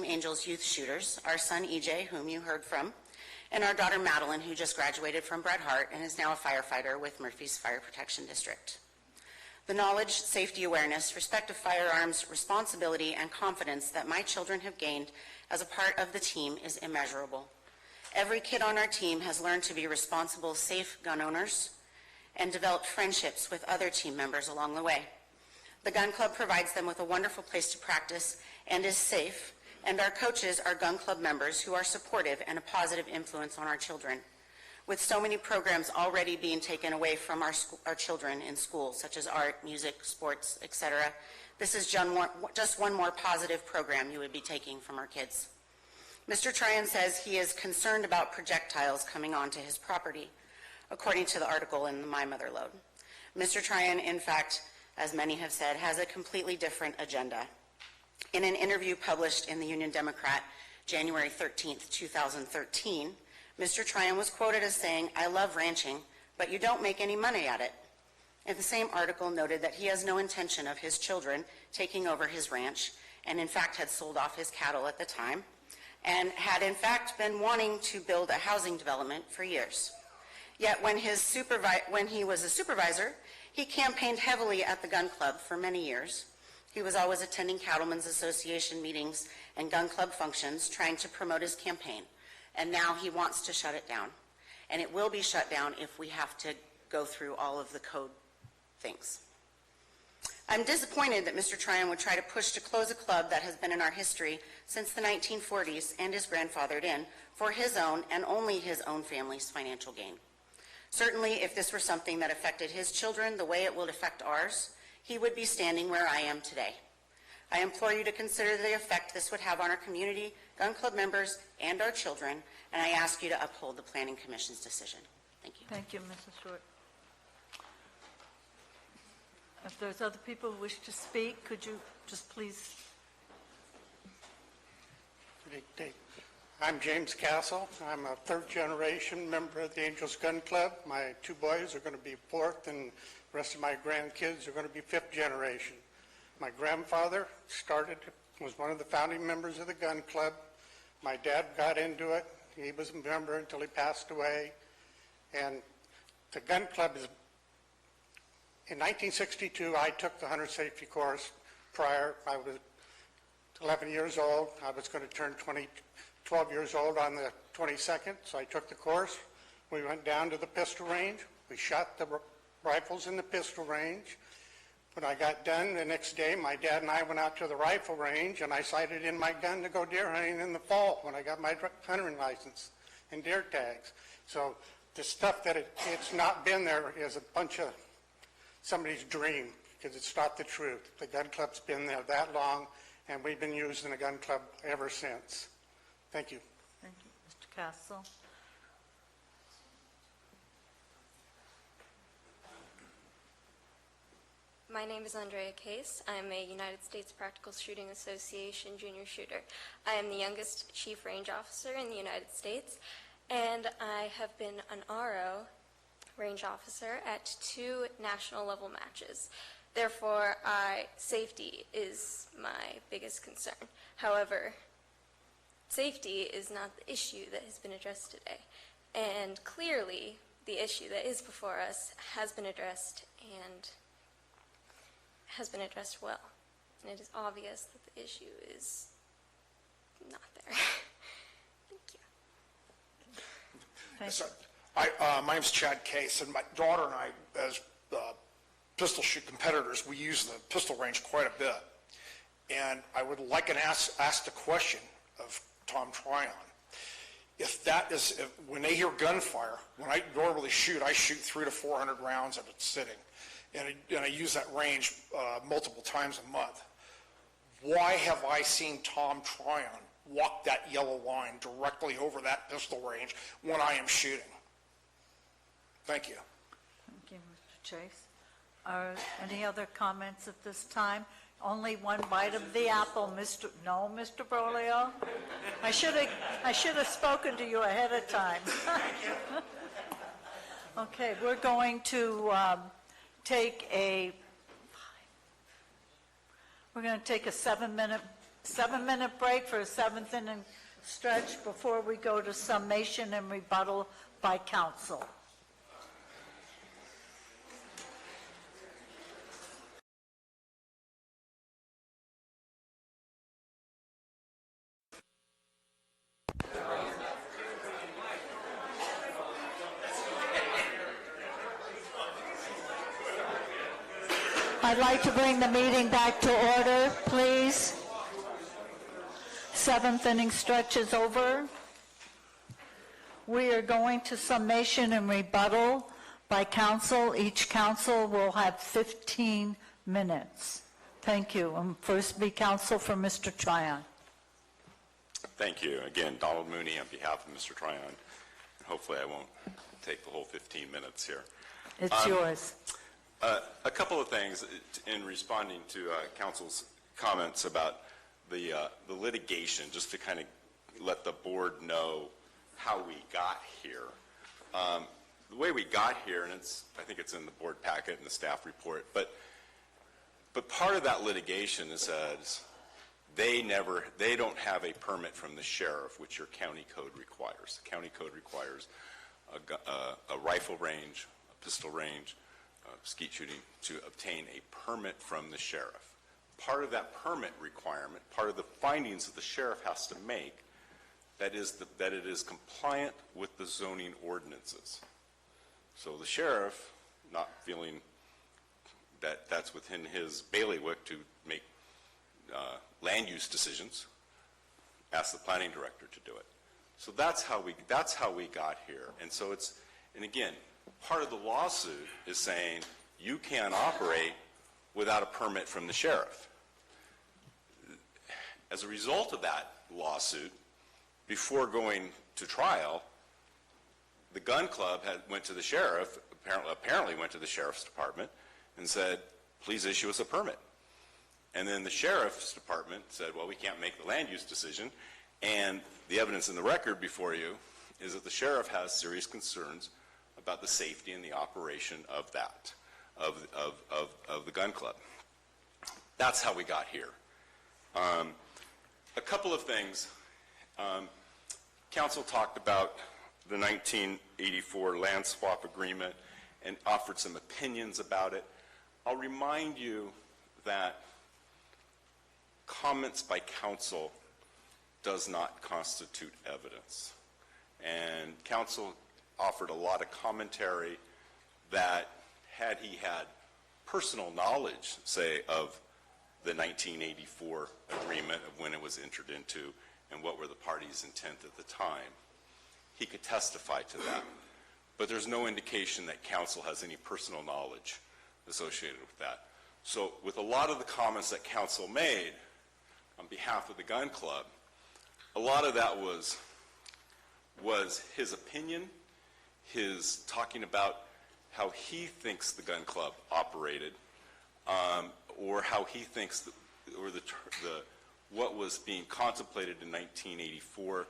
Angels Youth Shooters, our son, EJ, whom you heard from, and our daughter, Madeline, who just graduated from Bret Harte and is now a firefighter with Murphy's Fire Protection District. The knowledge, safety awareness, respect of firearms, responsibility, and confidence that my children have gained as a part of the team is immeasurable. Every kid on our team has learned to be responsible, safe gun owners and developed friendships with other team members along the way. The gun club provides them with a wonderful place to practice and is safe, and our coaches are gun club members who are supportive and a positive influence on our children. With so many programs already being taken away from our children in school, such as art, music, sports, etc., this is just one more positive program you would be taking from our kids. Mr. Tryon says he is concerned about projectiles coming onto his property, according to the article in the My Mother Lode. Mr. Tryon, in fact, as many have said, has a completely different agenda. In an interview published in the Union Democrat, January 13th, 2013, Mr. Tryon was quoted as saying, "I love ranching, but you don't make any money at it." And the same article noted that he has no intention of his children taking over his ranch, and in fact had sold off his cattle at the time, and had in fact been wanting to build a housing development for years. Yet when he was a supervisor, he campaigned heavily at the gun club for many years. He was always attending Cattlemen's Association meetings and gun club functions, trying to promote his campaign. And now he wants to shut it down. And it will be shut down if we have to go through all of the code things. I'm disappointed that Mr. Tryon would try to push to close a club that has been in our history since the 1940s and is grandfathered in for his own and only his own family's financial gain. Certainly, if this were something that affected his children the way it will affect ours, he would be standing where I am today. I implore you to consider the effect this would have on our community, gun club members, and our children, and I ask you to uphold the Planning Commission's decision. Thank you. Thank you, Mrs. Short. If there's other people who wish to speak, could you just please? I'm James Castle. I'm a third-generation member of the Angels Gun Club. My two boys are going to be fourth, and the rest of my grandkids are going to be fifth generation. My grandfather was one of the founding members of the gun club. My dad got into it. He was a member until he passed away. And the gun club is, in 1962, I took the hunter safety course prior. I was 11 years old. I was going to turn 12 years old on the 22nd, so I took the course. We went down to the pistol range. We shot the rifles in the pistol range. When I got done the next day, my dad and I went out to the rifle range, and I sighted in my gun to go deer hunting in the fall when I got my hunting license and deer tags. So the stuff that it's not been there is a bunch of somebody's dream, because it's not the truth. The gun club's been there that long, and we've been using the gun club ever since. Thank you. Thank you, Mr. Castle. My name is Andrea Case. I'm a United States Practical Shooting Association junior shooter. I am the youngest chief range officer in the United States, and I have been an RO range officer at 2 national level matches. Therefore, safety is my biggest concern. However, safety is not the issue that has been addressed today. And clearly, the issue that is before us has been addressed and has been addressed well. And it is obvious that the issue is not there. Thank you. My name's Chad Case, and my daughter and I, as pistol shoot competitors, we use the pistol range quite a bit. And I would like to ask the question of Tom Tryon. When they hear gunfire, when I normally shoot, I shoot 300 to 400 rounds at a sitting. And I use that range multiple times a month. Why have I seen Tom Tryon walk that yellow line directly over that pistol range when I am shooting? Thank you. Thank you, Mr. Chase. Are any other comments at this time? Only one bite of the apple, Mr. Broglio. I should have spoken to you ahead of time. Okay, we're going to take a 7-minute break for a 7th inning stretch before we go to summation and rebuttal by council. I'd like to bring the meeting back to order, please. 7th inning stretch is over. We are going to summation and rebuttal by council. Each council will have 15 minutes. Thank you. And first be council for Mr. Tryon. Thank you. Again, Donald Mooney on behalf of Mr. Tryon. Hopefully I won't take the whole 15 minutes here. It's yours. A couple of things in responding to council's comments about the litigation, just to kind of let the board know how we got here. The way we got here, and I think it's in the board packet and the staff report, but part of that litigation is they don't have a permit from the sheriff, which your county code requires. The county code requires a rifle range, a pistol range, skeet shooting, to obtain a permit from the sheriff. Part of that permit requirement, part of the findings that the sheriff has to make, that it is compliant with the zoning ordinances. So the sheriff, not feeling that that's within his bailiwick to make land use decisions, asked the planning director to do it. So that's how we got here. And so and again, part of the lawsuit is saying you can't operate without a permit from the sheriff. As a result of that lawsuit, before going to trial, the gun club went to the sheriff, apparently went to the sheriff's department and said, please issue us a permit. And then the sheriff's department said, well, we can't make the land use decision. And the evidence in the record before you is that the sheriff has serious concerns about the safety and the operation of the gun club. That's how we got here. A couple of things. Council talked about the 1984 land swap agreement and offered some opinions about it. I'll remind you that comments by council does not constitute evidence. And council offered a lot of commentary that had he had personal knowledge, say, of the 1984 agreement, of when it was entered into and what were the parties' intent at the time, he could testify to that. But there's no indication that council has any personal knowledge associated with that. So with a lot of the comments that council made on behalf of the gun club, a lot of that was his opinion, his talking about how he thinks the gun club operated, or how he thinks, what was being contemplated in 1984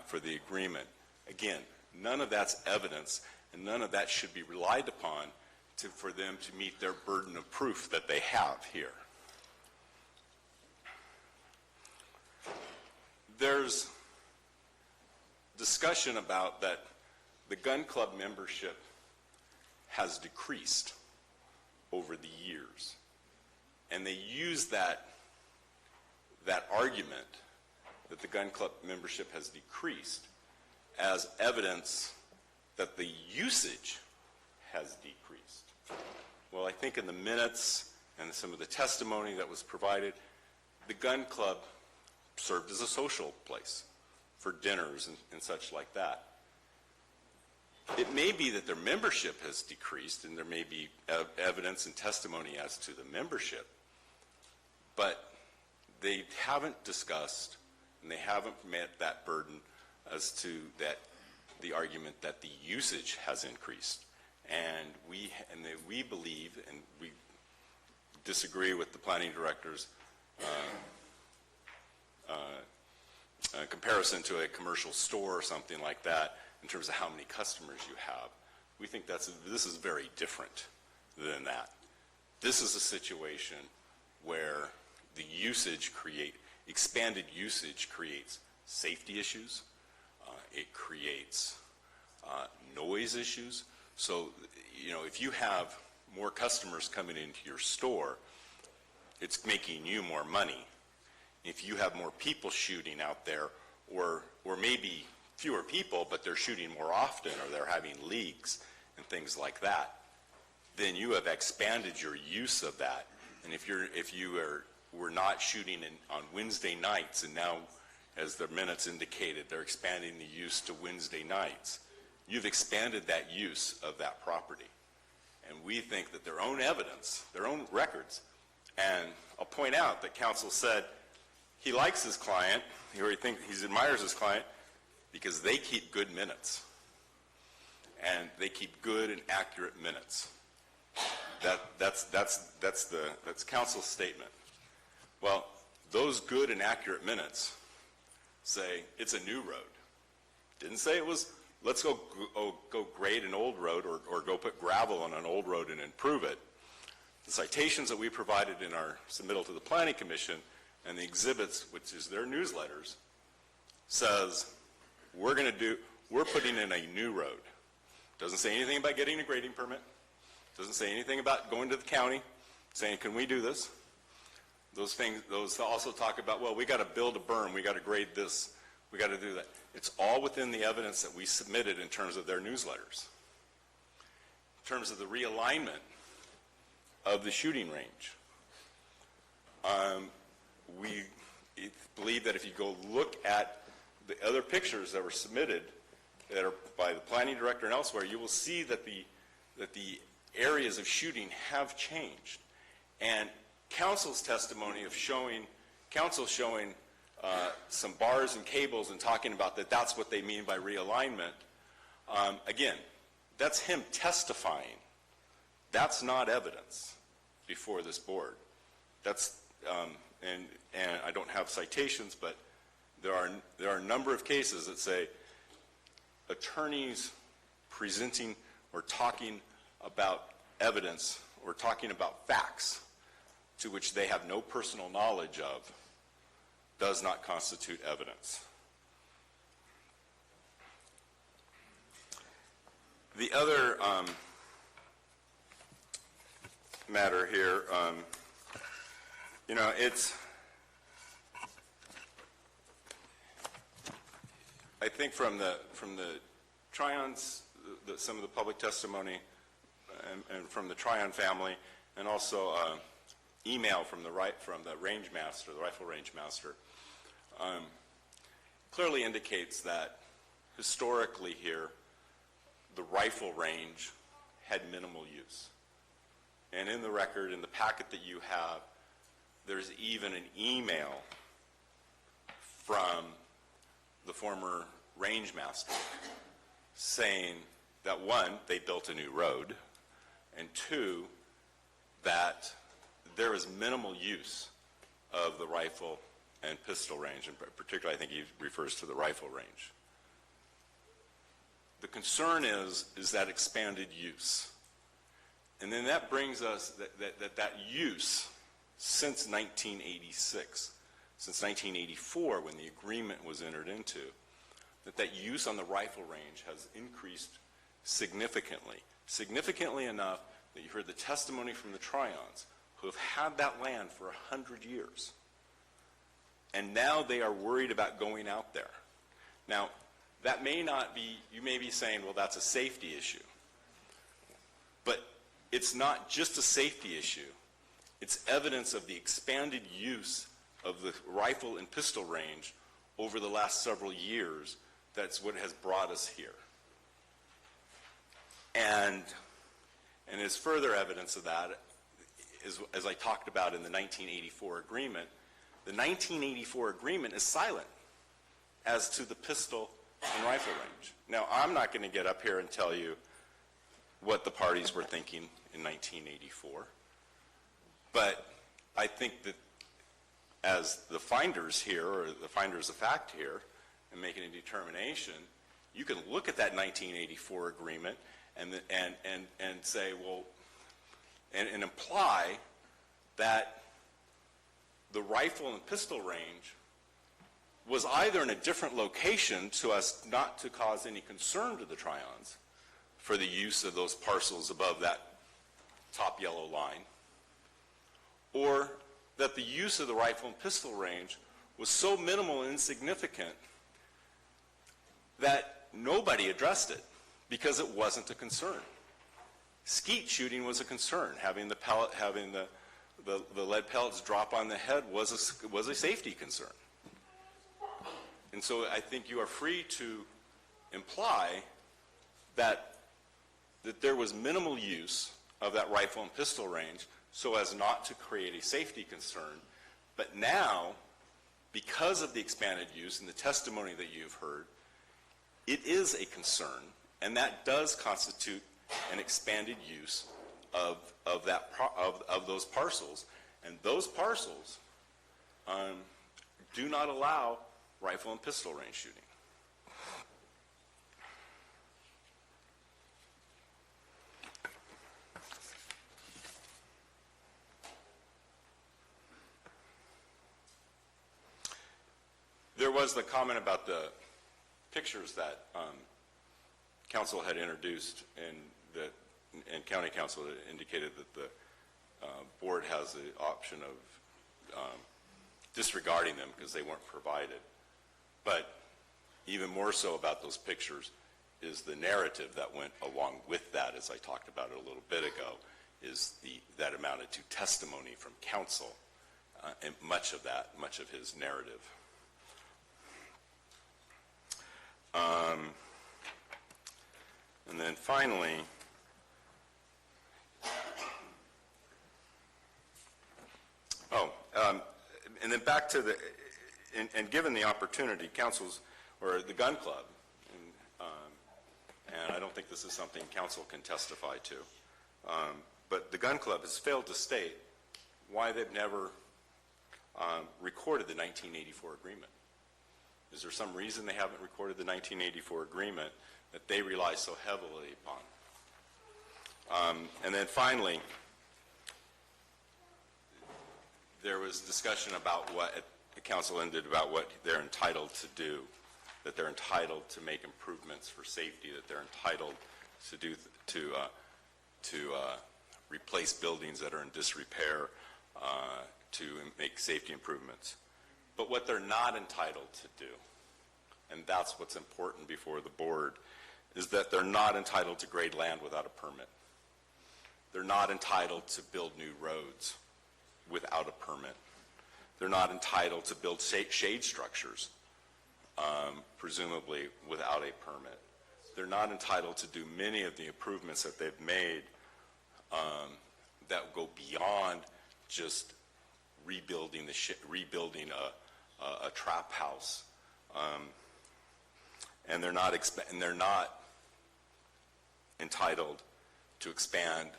for the agreement. Again, none of that's evidence, and none of that should be relied upon for them to meet their burden of proof that they have here. There's discussion about that the gun club membership has decreased over the years. And they use that argument that the gun club membership has decreased as evidence that the usage has decreased. Well, I think in the minutes and some of the testimony that was provided, the gun club served as a social place for dinners and such like that. It may be that their membership has decreased, and there may be evidence and testimony as to the membership, but they haven't discussed and they haven't met that burden as to the argument that the usage has increased. And we believe, and we disagree with the planning director's comparison to a commercial store or something like that in terms of how many customers you have. We think this is very different than that. This is a situation where the expanded usage creates safety issues. It creates noise issues. So, if you have more customers coming into your store, it's making you more money. If you have more people shooting out there, or maybe fewer people, but they're shooting more often, or they're having leagues and things like that, then you have expanded your use of that. And if you were not shooting on Wednesday nights, and now, as the minutes indicated, they're expanding the use to Wednesday nights, you've expanded that use of that property. And we think that their own evidence, their own records, and I'll point out that council said he likes his client, or he admires his client, because they keep good minutes. And they keep good and accurate minutes. That's counsel's statement. Well, those good and accurate minutes say it's a new road. Didn't say it was, let's go grade an old road or go put gravel on an old road and improve it. The citations that we provided in our submittal to the Planning Commission and the exhibits, which is their newsletters, says we're putting in a new road. Doesn't say anything about getting a grading permit. Doesn't say anything about going to the county, saying, can we do this? Those also talk about, well, we got to build a berm, we got to grade this, we got to do that. It's all within the evidence that we submitted in terms of their newsletters. In terms of the realignment of the shooting range, we believe that if you go look at the other pictures that were submitted that are by the planning director and elsewhere, you will see that the areas of shooting have changed. And council's testimony of showing some bars and cables and talking about that's what they mean by realignment, again, that's him testifying. That's not evidence before this board. That's and I don't have citations, but there are a number of cases that say attorneys presenting or talking about evidence or talking about facts to which they have no personal knowledge of does not constitute evidence. The other matter here, it's, I think from the Tryon's, some of the public testimony and from the Tryon family, and also email from the range master, the rifle range master, clearly indicates that historically here, the rifle range had minimal use. And in the record, in the packet that you have, there's even an email from the former range master saying that, one, they built a new road, and two, that there is minimal use of the rifle and pistol range, and particularly I think he refers to the rifle range. The concern is that expanded use. And then that brings us that use since 1986, since 1984 when the agreement was entered into, that use on the rifle range has increased significantly enough that you heard the testimony from the Tryons, who have had that land for 100 years. And now they are worried about going out there. Now, that may not be, you may be saying, well, that's a safety issue. But it's not just a safety issue. It's evidence of the expanded use of the rifle and pistol range over the last several years. That's what has brought us here. And as further evidence of that, as I talked about in the 1984 agreement, the 1984 agreement is silent as to the pistol and rifle range. Now, I'm not going to get up here and tell you what the parties were thinking in 1984, but I think that as the finders here, or the finders of fact here, and making a determination, you can look at that 1984 agreement and say, well, and imply that the rifle and pistol range was either in a different location so as not to cause any concern to the Tryons for the use of those parcels above that top yellow line, or that the use of the rifle and pistol range was so minimal and insignificant that nobody addressed it because it wasn't a concern. Skeet shooting was a concern. Having the lead pellets drop on the head was a safety concern. And so I think you are free to imply that there was minimal use of that rifle and pistol range so as not to create a safety concern. But now because of the expanded use and the testimony that you've heard, it is a concern, and that does constitute an expanded use of those parcels. And those parcels do not allow rifle and pistol range shooting. There was the comment about the pictures that council had introduced, and county council had indicated that the board has the option of disregarding them because they weren't provided. But even more so about those pictures is the narrative that went along with that, as I talked about it a little bit ago, is that amounted to testimony from council, and much of his narrative. And then finally, and then back to and given the opportunity, councils, or the gun club, and I don't think this is something council can testify to, but the gun club has failed to state why they've never recorded the 1984 agreement. Is there some reason they haven't recorded the 1984 agreement that they rely so heavily upon? And then finally, there was discussion about what the council ended about what they're entitled to do, that they're entitled to make improvements for safety, that they're entitled to do to replace buildings that are in disrepair, to make safety improvements. But what they're not entitled to do, and that's what's important before the board, is that they're not entitled to grade land without a permit. They're not entitled to build new roads without a permit. They're not entitled to build shade structures, presumably without a permit. They're not entitled to do many of the improvements that they've made that go beyond just rebuilding a trap house, and they're not entitled to expand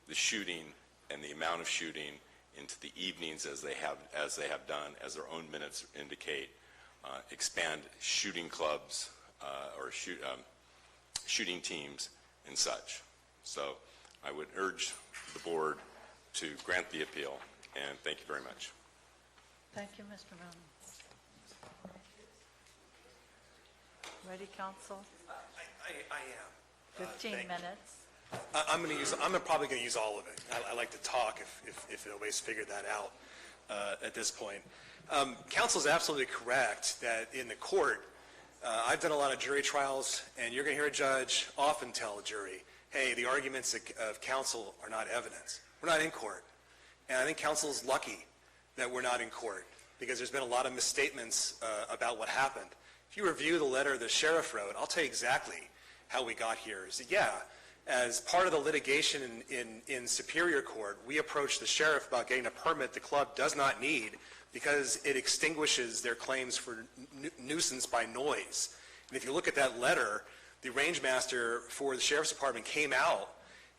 the shooting and the amount of shooting into the evenings as they have done, as their own minutes indicate, expand shooting clubs or shooting teams and such. So I would urge the board to grant the appeal, and thank you very much. Thank you, Mr. Moon. Ready, council? I am. 15 minutes. I'm probably going to use all of it. I like to talk if nobody's figured that out at this point. Council's absolutely correct that in the court, I've done a lot of jury trials, and you're going to hear a judge often tell a jury, hey, the arguments of counsel are not evidence. We're not in court. And I think counsel's lucky that we're not in court, because there's been a lot of misstatements about what happened. If you review the letter the sheriff wrote, I'll tell you exactly how we got here. As part of the litigation in Superior Court, we approached the sheriff about getting a permit the club does not need because it extinguishes their claims for nuisance by noise. And if you look at that letter, the range master for the sheriff's department came out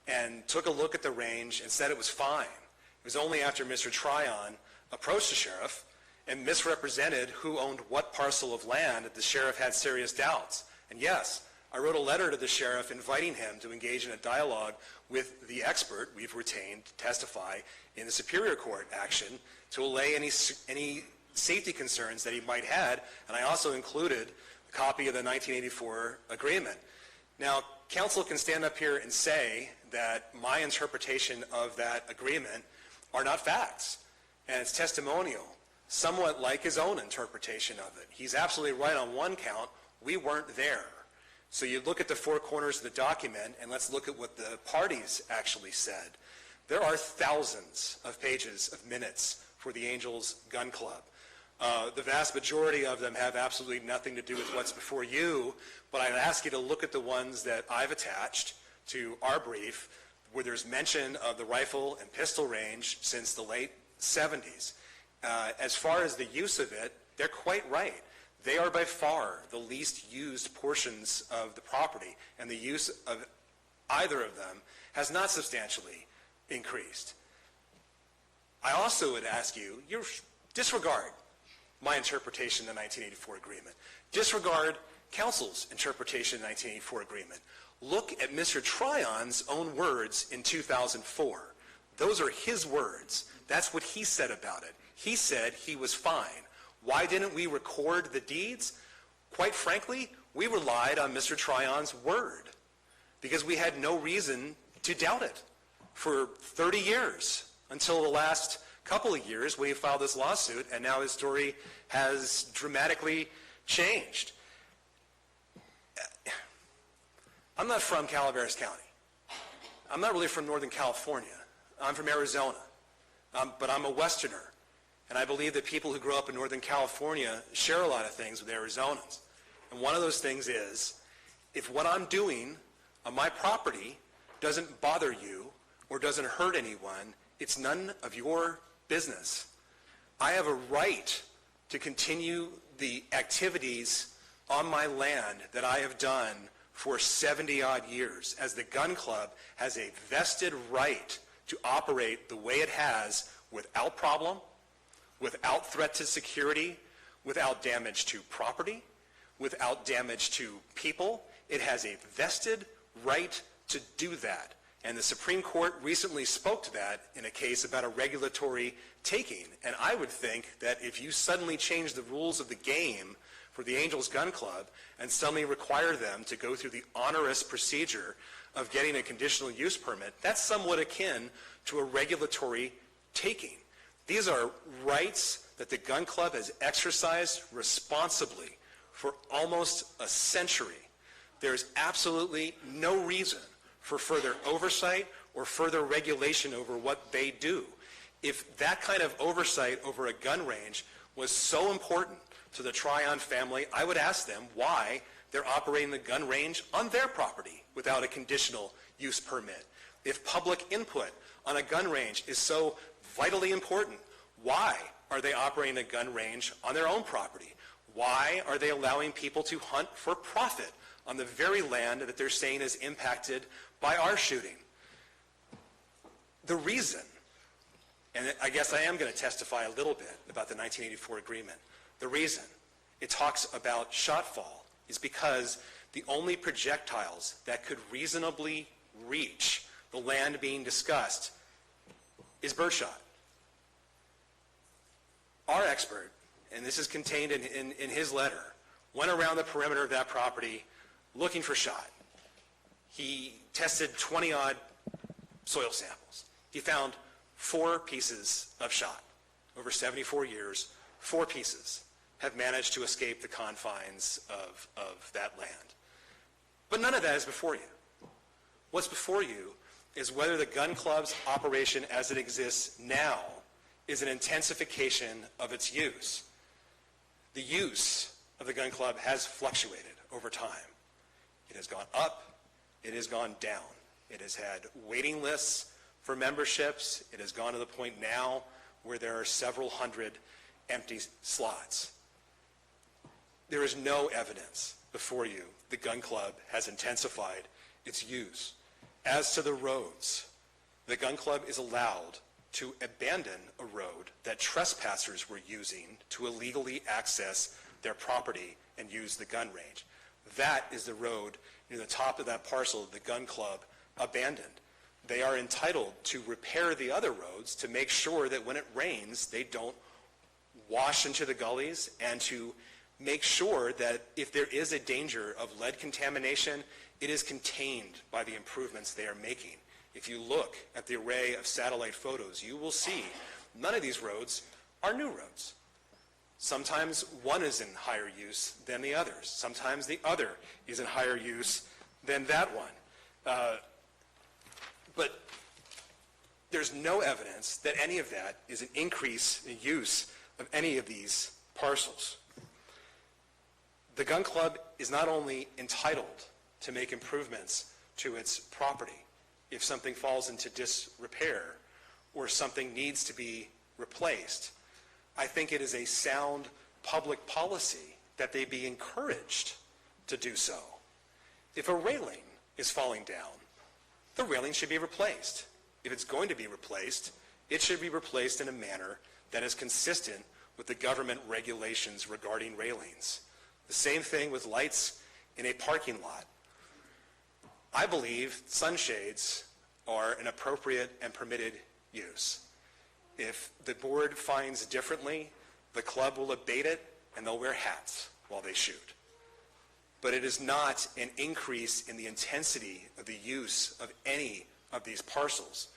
and took a look at the range and said it was fine. It was only after Mr. Tryon approached the sheriff and misrepresented who owned what parcel of land that the sheriff had serious doubts. And yes, I wrote a letter to the sheriff inviting him to engage in a dialogue with the expert we've retained to testify in the Superior Court action to allay any safety concerns that he might have, and I also included a copy of the 1984 agreement. Now, counsel can stand up here and say that my interpretation of that agreement are not facts, and it's testimonial, somewhat like his own interpretation of it. He's absolutely right on one count. We weren't there. So you look at the four corners of the document, and let's look at what the parties actually said. There are thousands of pages of minutes for the Angels Gun Club. The vast majority of them have absolutely nothing to do with what's before you, but I'd ask you to look at the ones that I've attached to our brief, where there's mention of the rifle and pistol range since the late 70s. As far as the use of it, they're quite right. They are by far the least used portions of the property, and the use of either of them has not substantially increased. I also would ask you, disregard my interpretation of the 1984 agreement. Disregard council's interpretation of the 1984 agreement. Look at Mr. Tryon's own words in 2004. Those are his words. That's what he said about it. He said he was fine. Why didn't we record the deeds? Quite frankly, we relied on Mr. Tryon's word because we had no reason to doubt it for 30 years until the last couple of years when he filed this lawsuit, and now his story has dramatically changed. I'm not from Calaveras County. I'm not really from Northern California. I'm from Arizona, but I'm a Westerner. And I believe that people who grow up in Northern California share a lot of things with Arizonans. And one of those things is, if what I'm doing on my property doesn't bother you or doesn't hurt anyone, it's none of your business. I have a right to continue the activities on my land that I have done for 70-odd years, as the gun club has a vested right to operate the way it has without problem, without threat to security, without damage to property, without damage to people. It has a vested right to do that. And the Supreme Court recently spoke to that in a case about a regulatory taking. And I would think that if you suddenly change the rules of the game for the Angels Gun Club and suddenly require them to go through the onerous procedure of getting a conditional use permit, that's somewhat akin to a regulatory taking. These are rights that the gun club has exercised responsibly for almost a century. There's absolutely no reason for further oversight or further regulation over what they do. If that kind of oversight over a gun range was so important to the Tryon family, I would ask them why they're operating the gun range on their property without a conditional use permit. If public input on a gun range is so vitally important, why are they operating a gun range on their own property? Why are they allowing people to hunt for profit on the very land that they're saying is impacted by our shooting? The reason, and I guess I am going to testify a little bit about the 1984 agreement, the reason it talks about shotfall is because the only projectiles that could reasonably reach the land being discussed is birdshot. Our expert, and this is contained in his letter, went around the perimeter of that property looking for shot. He tested 20-odd soil samples. He found 4 pieces of shot. Over 74 years, 4 pieces have managed to escape the confines of that land. But none of that is before you. What's before you is whether the gun club's operation as it exists now is an intensification of its use. The use of the gun club has fluctuated over time. It has gone up, it has gone down. It has had waiting lists for memberships. It has gone to the point now where there are several hundred empty slots. There is no evidence before you the gun club has intensified its use. As to the roads, the gun club is allowed to abandon a road that trespassers were using to illegally access their property and use the gun range. That is the road near the top of that parcel the gun club abandoned. They are entitled to repair the other roads to make sure that when it rains, they don't wash into the gullies, and to make sure that if there is a danger of lead contamination, it is contained by the improvements they are making. If you look at the array of satellite photos, you will see none of these roads are new roads. Sometimes one is in higher use than the others. Sometimes the other is in higher use than that one. But there's no evidence that any of that is an increase in use of any of these parcels. The gun club is not only entitled to make improvements to its property if something falls into disrepair or something needs to be replaced, I think it is a sound public policy that they be encouraged to do so. If a railing is falling down, the railing should be replaced. If it's going to be replaced, it should be replaced in a manner that is consistent with the government regulations regarding railings. The same thing with lights in a parking lot. I believe sunshades are an appropriate and permitted use. If the board finds differently, the club will abate it and they'll wear hats while they shoot. But it is not an increase in the intensity of the use of any of these parcels.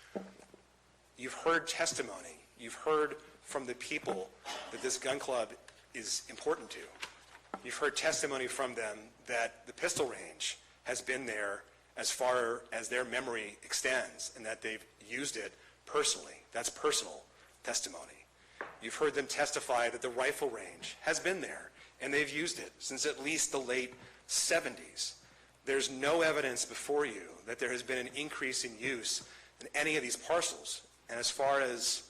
You've heard testimony. You've heard from the people that this gun club is important to. You've heard testimony from them that the pistol range has been there as far as their memory extends and that they've used it personally. That's personal testimony. You've heard them testify that the rifle range has been there and they've used it since at least the late 70s. There's no evidence before you that there has been an increase in use in any of these parcels. And as far as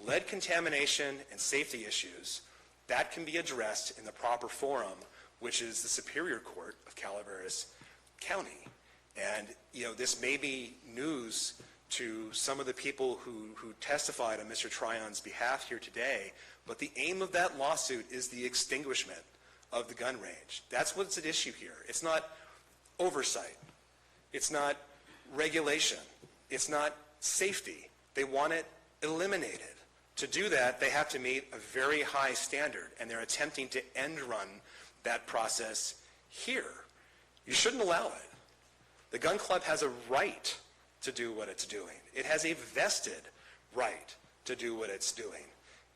lead contamination and safety issues, that can be addressed in the proper forum, which is the Superior Court of Calaveras County. And, this may be news to some of the people who testified on Mr. Tryon's behalf here today, but the aim of that lawsuit is the extinguishment of the gun range. That's what's at issue here. It's not oversight. It's not regulation. It's not safety. They want it eliminated. To do that, they have to meet a very high standard, and they're attempting to end run that process here. You shouldn't allow it. The gun club has a right to do what it's doing. It has a vested right to do what it's doing.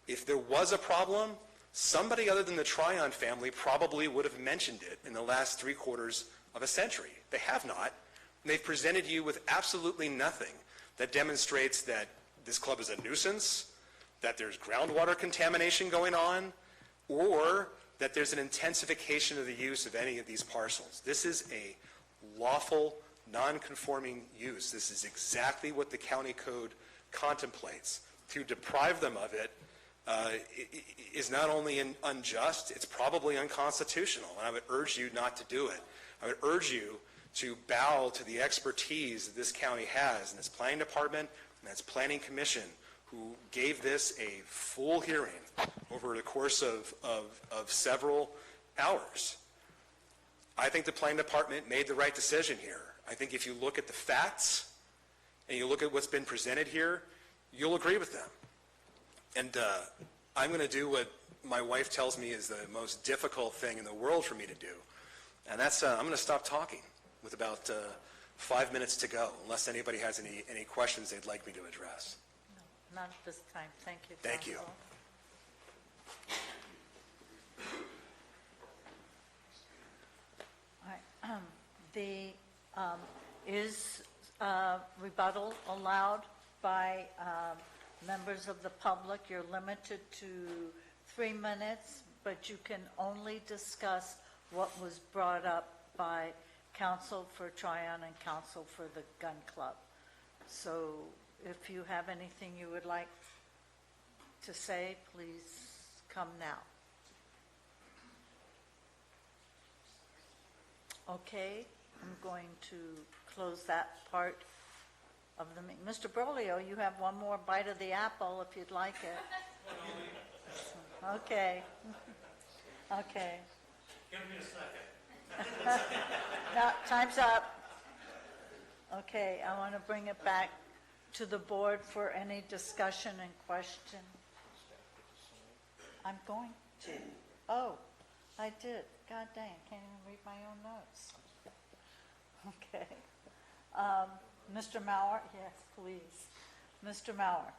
If there was a problem, somebody other than the Tryon family probably would have mentioned it in the last 3/4 of a century. They have not. And they've presented you with absolutely nothing that demonstrates that this club is a nuisance, that there's groundwater contamination going on, or that there's an intensification of the use of any of these parcels. This is a lawful, non-conforming use. This is exactly what the county code contemplates. To deprive them of it is not only unjust, it's probably unconstitutional, and I would urge you not to do it. I would urge you to bow to the expertise that this county has in its planning department and its planning commission, who gave this a full hearing over the course of several hours. I think the planning department made the right decision here. I think if you look at the facts and you look at what's been presented here, you'll agree with them. And I'm going to do what my wife tells me is the most difficult thing in the world for me to do. And that's, I'm going to stop talking with about 5 minutes to go, unless anybody has any questions they'd like me to address. No, not at this time. Thank you, Thank you. Counsel. All right. Is rebuttal allowed by members of the public? You're limited to 3 minutes, but you can only discuss what was brought up by counsel for Tryon and counsel for the gun club. So if you have anything you would like to say, please come now. Okay, I'm going to close that part of the meeting. Mr. Brolio, you have one more bite of the apple if you'd like it. Okay. Okay. Give me a second. No, time's up. Okay, I want to bring it back to the board for any discussion and question. I'm going to. Oh, I did. God dang, can't even read my own notes. Okay. Mr. Mauer, yes, please. Mr. Mauer,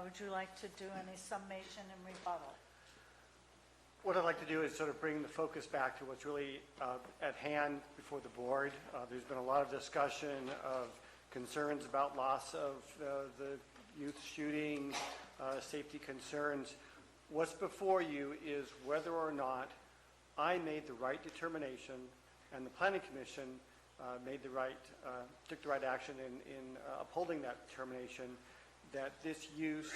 would you like to do any summation and rebuttal? What I'd like to do is sort of bring the focus back to what's really at hand before the board. There's been a lot of discussion of concerns about loss of the youth shooting, safety concerns. What's before you is whether or not I made the right determination and the Planning Commission took the right action in upholding that determination, that this use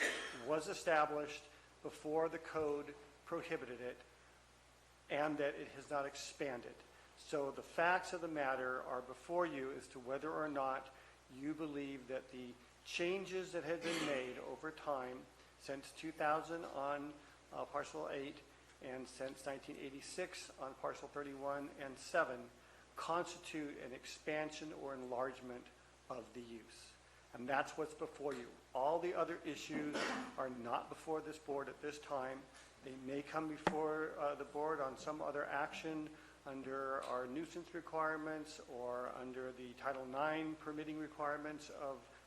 was established before the code prohibited it, and that it has not expanded. So the facts of the matter are before you as to whether or not you believe that the changes that have been made over time since 2000 on parcel 8 and since 1986 on parcel 31 and 7 constitute an expansion or enlargement of the use. And that's what's before you. All the other issues are not before this board at this time. They may come before the board on some other action under our nuisance requirements or under the Title IX permitting requirements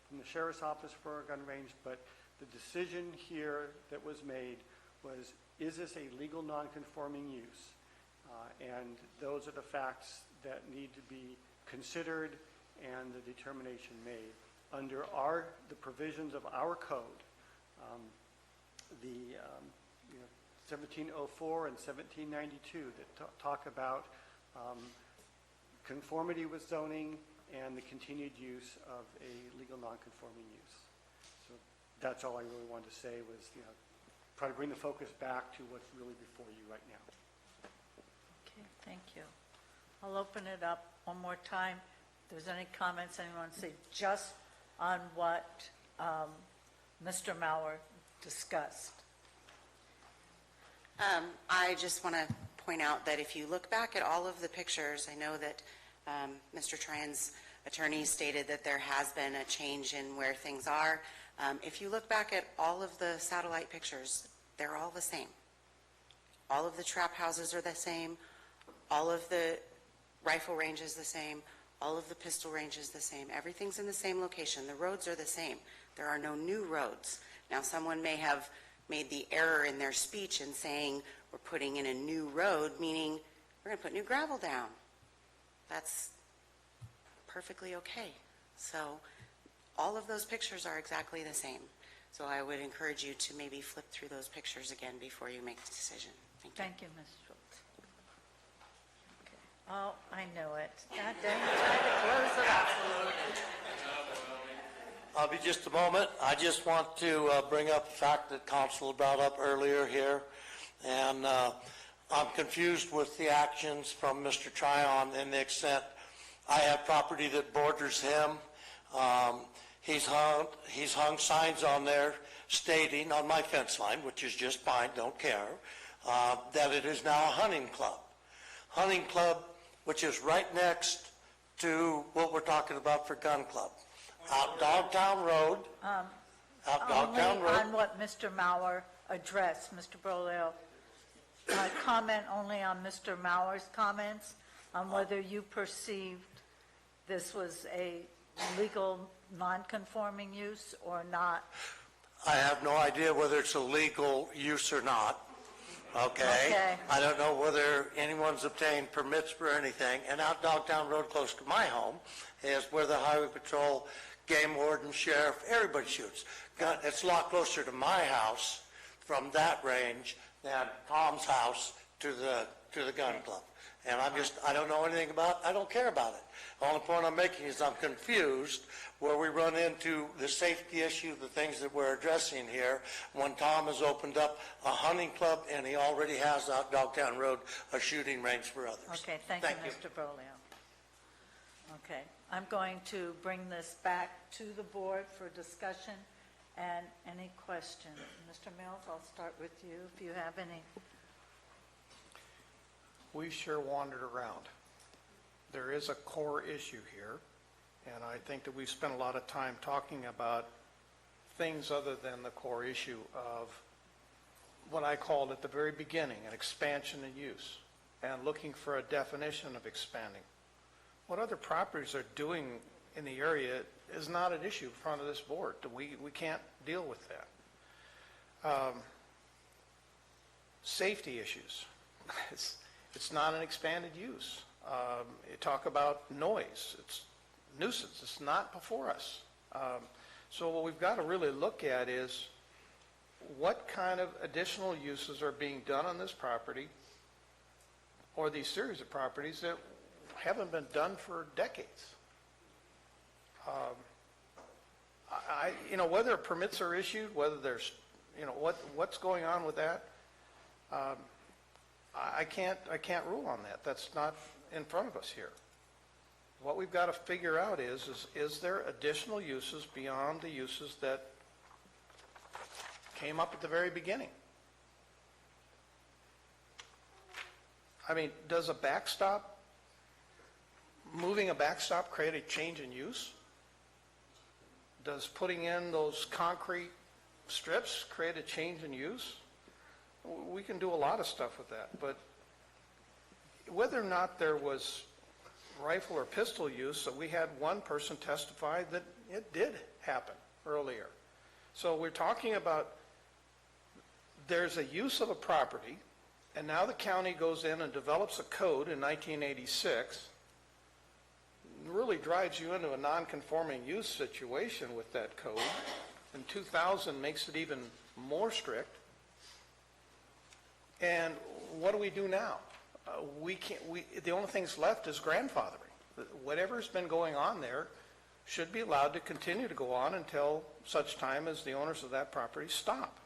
from the Sheriff's Office for a gun range, but the decision here that was made was, is this a legal non-conforming use? And those are the facts that need to be considered and the determination made. Under the provisions of our code, the 1704 and 1792 that talk about conformity with zoning and the continued use of a legal non-conforming use. So that's all I really wanted to say was, try to bring the focus back to what's really before you right now. Okay, thank you. I'll open it up one more time. If there's any comments anyone say just on what Mr. Mauer discussed. I just want to point out that if you look back at all of the pictures, I know that Mr. Tryon's attorney stated that there has been a change in where things are. If you look back at all of the satellite pictures, they're all the same. All of the trap houses are the same. All of the rifle ranges the same. All of the pistol ranges the same. Everything's in the same location. The roads are the same. There are no new roads. Now, someone may have made the error in their speech in saying we're putting in a new road, meaning we're going to put new gravel down. That's perfectly okay. So all of those pictures are exactly the same. So I would encourage you to maybe flip through those pictures again before you make the decision. Thank you. Thank you, Ms. Schultz. Okay. Oh, I know it. God dang it, try to close it up. I'll be just a moment. I just want to bring up the fact that Council brought up earlier here, and I'm confused with the actions from Mr. Tryon in the extent I have property that borders him. He's hung signs on there stating on my fence line, which is just fine, don't care, that it is now a hunting club. Hunting club, which is right next to what we're talking about for gun club. Out Dogtown Road. Only on what Mr. Mauer addressed, Mr. Broleo. Comment only on Mr. Mauer's comments on whether you perceived this was a legal non-conforming use or not. I have no idea whether it's a legal use or not. Okay. I don't know whether anyone's obtained permits for anything. And out Dogtown Road, close to my home, is where the Highway Patrol, Game Warden, Sheriff, everybody shoots. It's a lot closer to my house from that range than Tom's house to the gun club. And I don't know anything about it. I don't care about it. The only point I'm making is I'm confused where we run into the safety issue, the things that we're addressing here, when Tom has opened up a hunting club and he already has out Dogtown Road a shooting range for others. Okay, thank you, Mr. Broleo. Okay, I'm going to bring this back to the board for discussion and any questions. Mr. Mills, I'll start with you if you have any. We sure wandered around. There is a core issue here, and I think that we've spent a lot of time talking about things other than the core issue of what I called at the very beginning, an expansion in use, and looking for a definition of expanding. What other properties are doing in the area is not an issue in front of this board. We can't deal with that. Safety issues. It's not an expanded use. You talk about noise. It's nuisance. It's not before us. So what we've got to really look at is what kind of additional uses are being done on this property or these series of properties that haven't been done for decades. Whether permits are issued, whether there's, what's going on with that? I can't rule on that. That's not in front of us here. What we've got to figure out is there additional uses beyond the uses that came up at the very beginning? I mean, does moving a backstop create a change in use? Does putting in those concrete strips create a change in use? We can do a lot of stuff with that, but whether or not there was rifle or pistol use, so we had one person testify that it did happen earlier. So we're talking about there's a use of a property, and now the county goes in and develops a code in 1986, really drives you into a non-conforming use situation with that code, and 2000 makes it even more strict. And what do we do now? The only thing that's left is grandfathering. Whatever's been going on there should be allowed to continue to go on until such time as the owners of that property stop.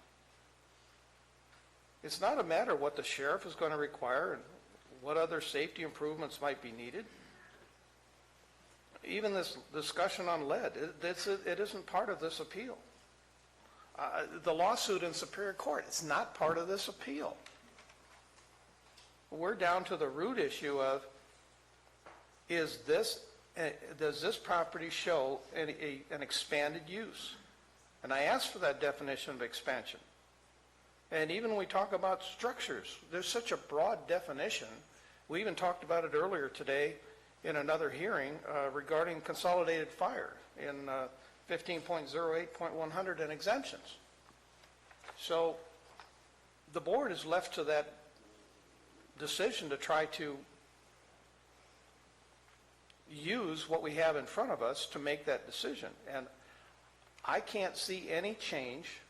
It's not a matter of what the sheriff is going to require and what other safety improvements might be needed. Even this discussion on lead, it isn't part of this appeal. The lawsuit in Superior Court, it's not part of this appeal. We're down to the root issue of, does this property show an expanded use? And I asked for that definition of expansion. And even when we talk about structures, there's such a broad definition. We even talked about it earlier today in another hearing regarding consolidated fire in 15.08.100 and exemptions. So the board is left to that decision to try to use what we have in front of us to make that decision. And I can't see any change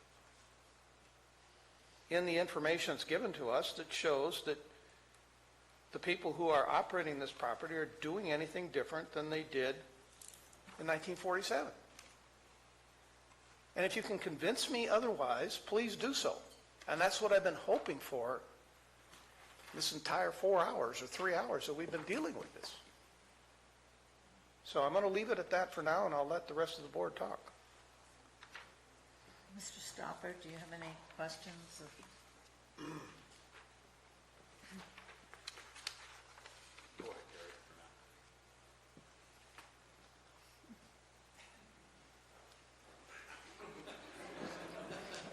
in the information that's given to us that shows that the people who are operating this property are doing anything different than they did in 1947. And if you can convince me otherwise, please do so. And that's what I've been hoping for this entire 4 hours or 3 hours that we've been dealing with this. So I'm going to leave it at that for now, and I'll let the rest of the board talk. Mr. Stopper, do you have any questions?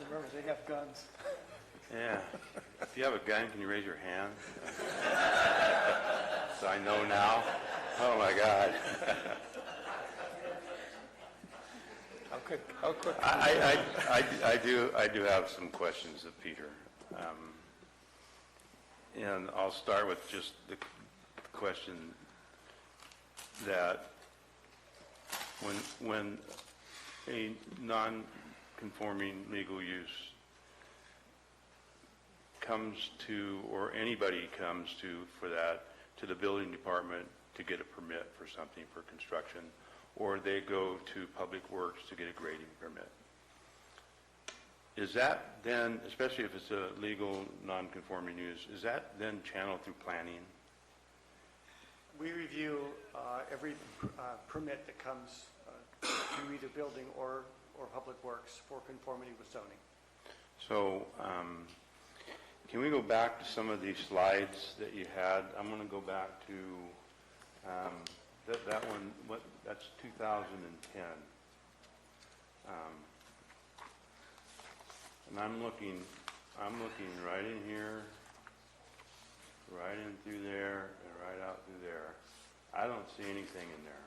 Remember, they have guns. Yeah. If you have a gun, can you raise your hand? So I know now. Oh my God. How quick? I do have some questions of Peter. And I'll start with just the question that when a non-conforming legal use comes to, or anybody comes to the building department to get a permit for something for construction, or they go to Public Works to get a grading permit. Is that then, especially if it's a legal non-conforming use, is that then channeled through planning? We review every permit that comes to either building or Public Works for conformity with zoning. So can we go back to some of these slides that you had? I'm going to go back to that one. That's 2010. And I'm looking right in here, right in through there, and right out through there. I don't see anything in there.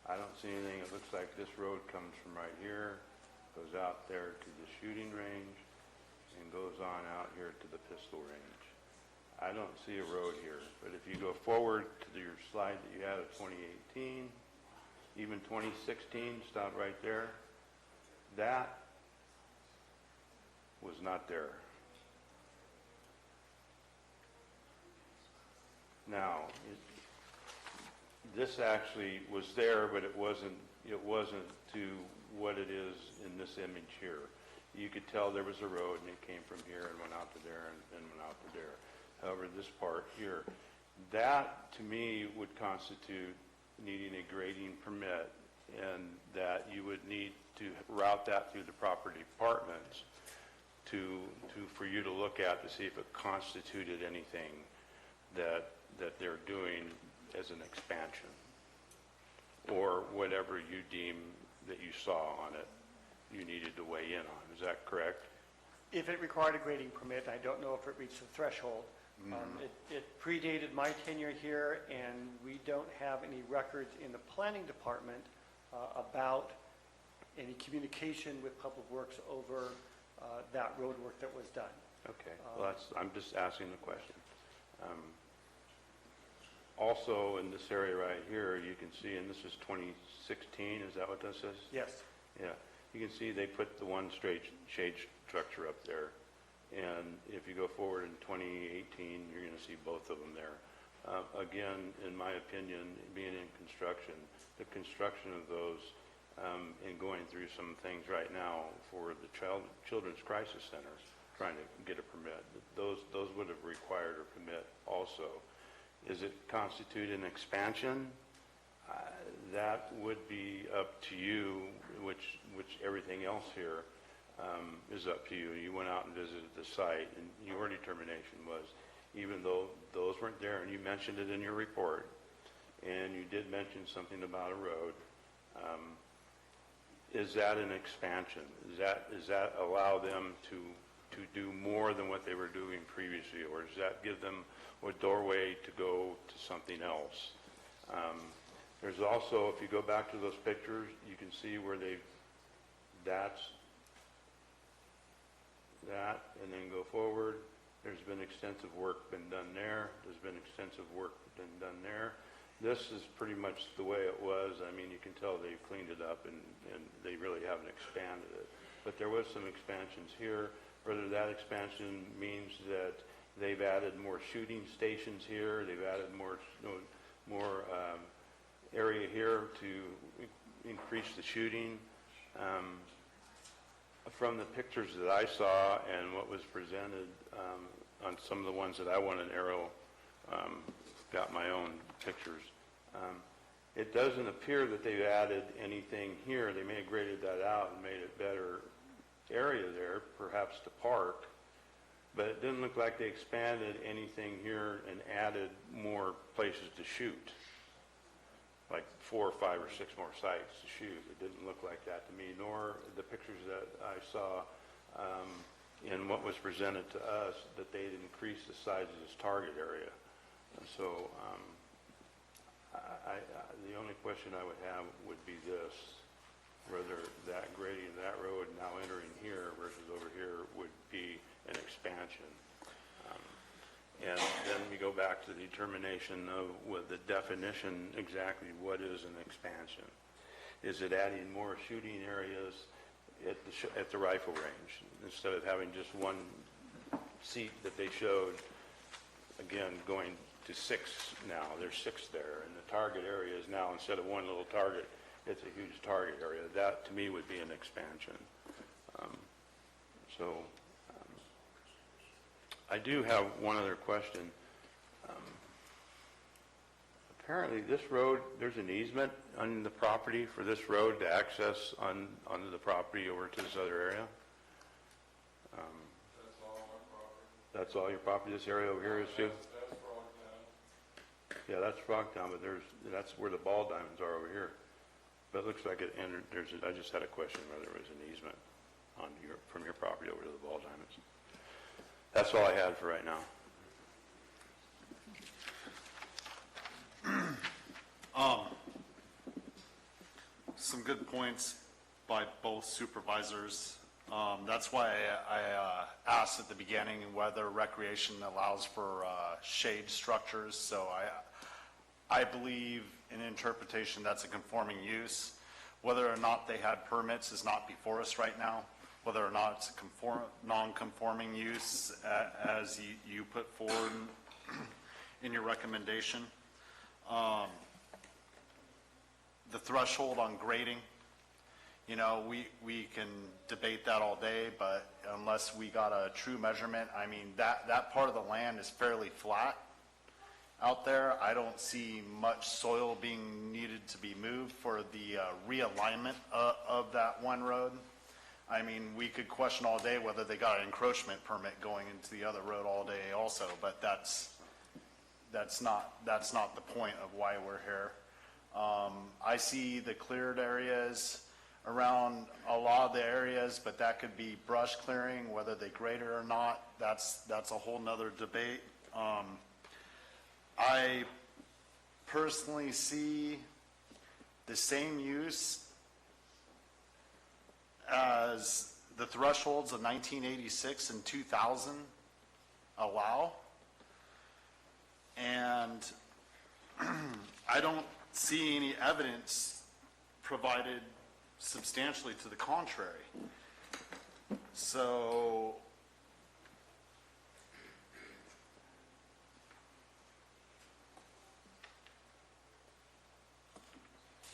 I don't see anything. It looks like this road comes from right here, goes out there to the shooting range, and goes on out here to the pistol range. I don't see a road here, but if you go forward to your slide that you had of 2018, even 2016, stop right there, that was not there. Now, this actually was there, but it wasn't to what it is in this image here. you could tell there was a road and it came from here and went out to there and went out to there. However, this part here, that to me would constitute needing a grading permit, and that you would need to route that through the proper departments for you to look at to see if it constituted anything that they're doing as an expansion, or whatever you deem that you saw on it you needed to weigh in on. Is that correct? If it required a grading permit, I don't know if it reached the threshold. It predated my tenure here, and we don't have any records in the planning department about any communication with Public Works over that road work that was done. Okay, well, I'm just asking the question. Also, in this area right here, you can see, and this is 2016, is that what this is? Yes. Yeah, you can see they put the one straight shade structure up there. And if you go forward in 2018, you're going to see both of them there. Again, in my opinion, being in construction, the construction of those and going through some things right now for the children's crisis centers, trying to get a permit, those would have required a permit also. Is it constitute an expansion? That would be up to you, which everything else here is up to you. You went out and visited the site, and your determination was, even though those weren't there, and you mentioned it in your report, and you did mention something about a road, is that an expansion? Does that allow them to do more than what they were doing previously, or does that give them a doorway to go to something else? There's also, if you go back to those pictures, you can see where that, and then go forward. There's been extensive work been done there. There's been extensive work been done there. This is pretty much the way it was. I mean, you can tell they've cleaned it up, and they really haven't expanded it. But there was some expansions here. Whether that expansion means that they've added more shooting stations here, they've added more area here to increase the shooting. From the pictures that I saw and what was presented on some of the ones that I won an arrow, got my own pictures, it doesn't appear that they've added anything here. They may have graded that out and made it better area there, perhaps to park, but it didn't look like they expanded anything here and added more places to shoot, like 4 or 5 or 6 more sites to shoot. It didn't look like that to me, nor the pictures that I saw in what was presented to us, that they'd increased the size of this target area. And so the only question I would have would be this, whether that grading of that road now entering here versus over here would be an expansion. And then we go back to the determination of with the definition, exactly what is an expansion. Is it adding more shooting areas at the rifle range? Instead of having just one seat that they showed, again, going to 6 now, there's 6 there. And the target area is now, instead of one little target, it's a huge target area. That, to me, would be an expansion. I do have one other question. Apparently, this road, there's an easement on the property for this road to access onto the property over to this other area? That's all my property. That's all your property, this area over here is too? That's Frogtown. Yeah, that's Frogtown, but that's where the ball diamonds are over here. But it looks like it entered, I just had a question whether there was an easement from your property over to the ball diamonds. That's all I had for right now. Some good points by both supervisors. That's why I asked at the beginning whether recreation allows for shade structures. So I believe in interpretation that's a conforming use. Whether or not they had permits is not before us right now. Whether or not it's a non-conforming use as you put forward in your recommendation. The threshold on grading, You know, we can debate that all day, but unless we got a true measurement, I mean, that part of the land is fairly flat out there. I don't see much soil being needed to be moved for the realignment of that one road. I mean, we could question all day whether they got an encroachment permit going into the other road all day also, but that's not the point of why we're here. I see the cleared areas around a lot of the areas, but that could be brush clearing, whether they grade it or not, that's a whole nother debate. I personally see the same use as the thresholds of 1986 and 2000 allow. And I don't see any evidence provided substantially to the contrary. So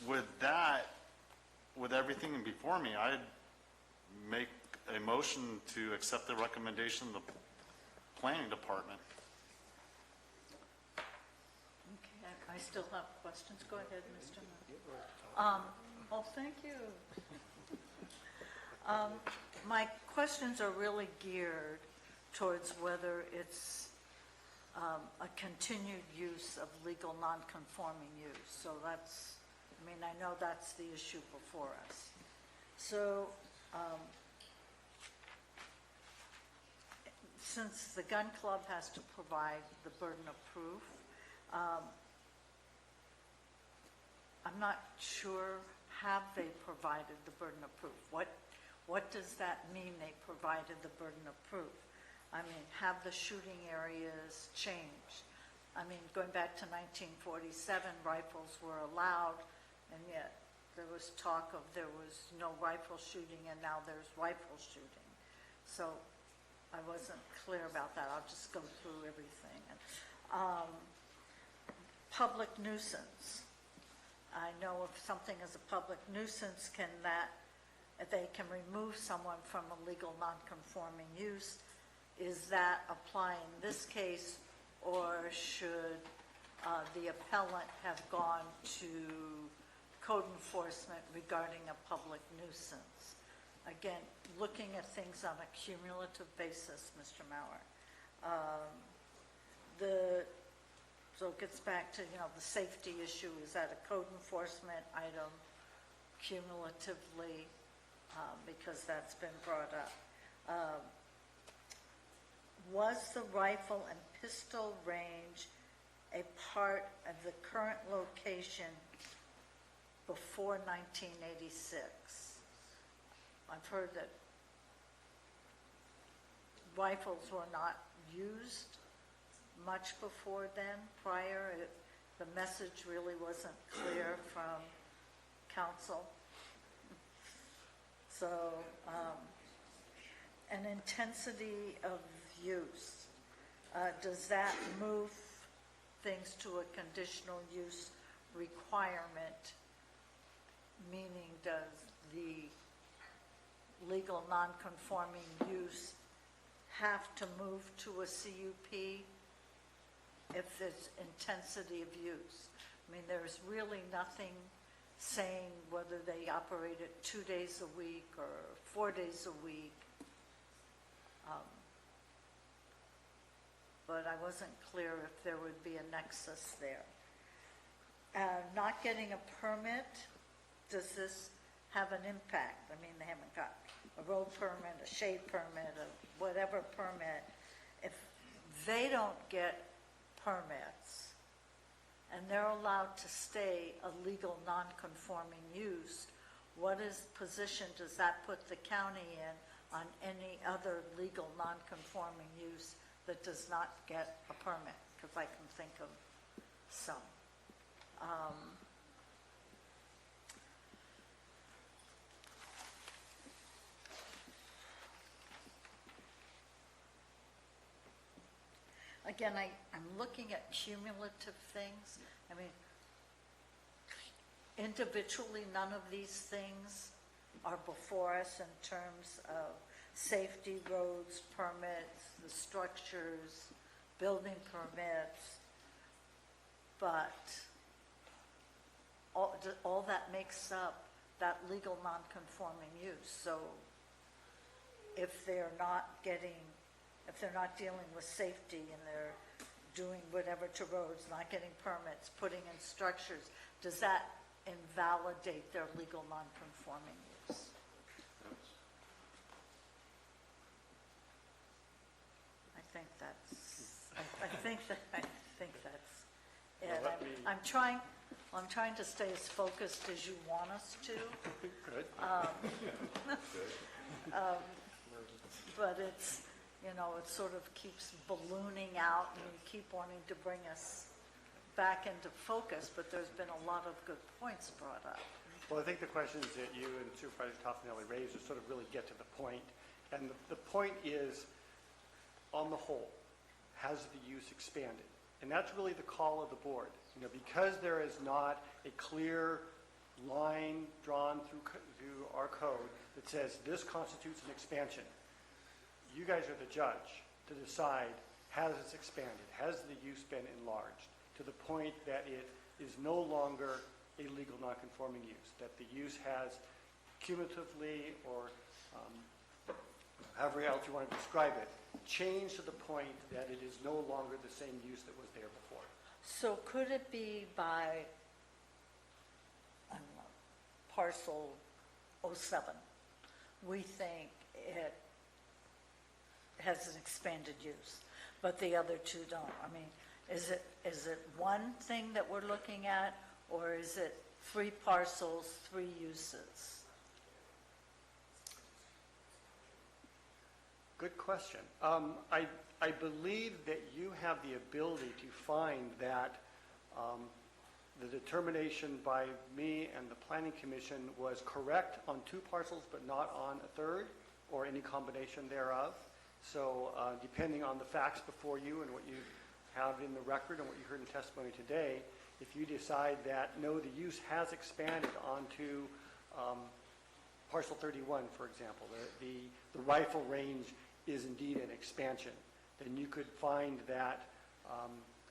with that, with everything before me, I'd make a motion to accept the recommendation of the planning department. Okay, I still have questions. Go ahead, Mr. Well, thank you. My questions are really geared towards whether it's a continued use of legal non-conforming use. So that's, I mean, I know that's the issue before us. So since the gun club has to provide the burden of proof, I'm not sure, have they provided the burden of proof? What does that mean, they provided the burden of proof? I mean, have the shooting areas changed? I mean, going back to 1947, rifles were allowed, and yet there was talk of there was no rifle shooting, and now there's rifle shooting. So I wasn't clear about that. I'll just go through everything. Public nuisance. I know if something is a public nuisance, they can remove someone from a legal non-conforming use. Is that applying this case, or should the appellant have gone to code enforcement regarding a public nuisance? Again, looking at things on a cumulative basis, Mr. Mauer. So it gets back to, the safety issue. Is that a code enforcement item cumulatively, because that's been brought up? Was the rifle and pistol range a part of the current location before 1986? I've heard that rifles were not used much before then, prior. The message really wasn't clear from council. So, an intensity of use, does that move things to a conditional use requirement? Meaning, does the legal non-conforming use have to move to a CUP if there's intensity of use? I mean, there's really nothing saying whether they operate it 2 days a week or 4 days a week. But I wasn't clear if there would be a nexus there. Not getting a permit, does this have an impact? I mean, they haven't got a road permit, a shade permit, a whatever permit. If they don't get permits and they're allowed to stay a legal non-conforming use, what position does that put the county in on any other legal non-conforming use that does not get a permit? Because I can think of some. Again, I'm looking at cumulative things. I mean, individually, none of these things are before us in terms of safety, roads, permits, the structures, building permits, but all that makes up that legal non-conforming use. So if they're not dealing with safety and they're doing whatever to roads, not getting permits, putting in structures, does that invalidate their legal non-conforming use? I think that's it. I'm trying to stay as focused as you want us to. Good. But it's, it sort of keeps ballooning out, and you keep wanting to bring us back into focus, but there's been a lot of good points brought up. Well, I think the questions that you and Supervisor Toffenelli raised are sort of really get to the point. And the point is, on the whole, has the use expanded? And that's really the call of the board. Because there is not a clear line drawn through our code that says this constitutes an expansion, you guys are the judge to decide, has it expanded? Has the use been enlarged to the point that it is no longer a legal nonconforming use, that the use has cumulatively, or however else you want to describe it, changed to the point that it is no longer the same use that was there before? So could it be by, I don't know, parcel 07, we think it has an expanded use, but the other two don't? I mean, is it one thing that we're looking at, or is it 3 parcels, 3 uses? Good question. I believe that you have the ability to find that the determination by me and the Planning Commission was correct on 2 parcels, but not on a 3rd, or any combination thereof. So depending on the facts before you and what you have in the record and what you heard in testimony today, if you decide that, no, the use has expanded onto parcel 31, for example, the rifle range is indeed an expansion, then you could find that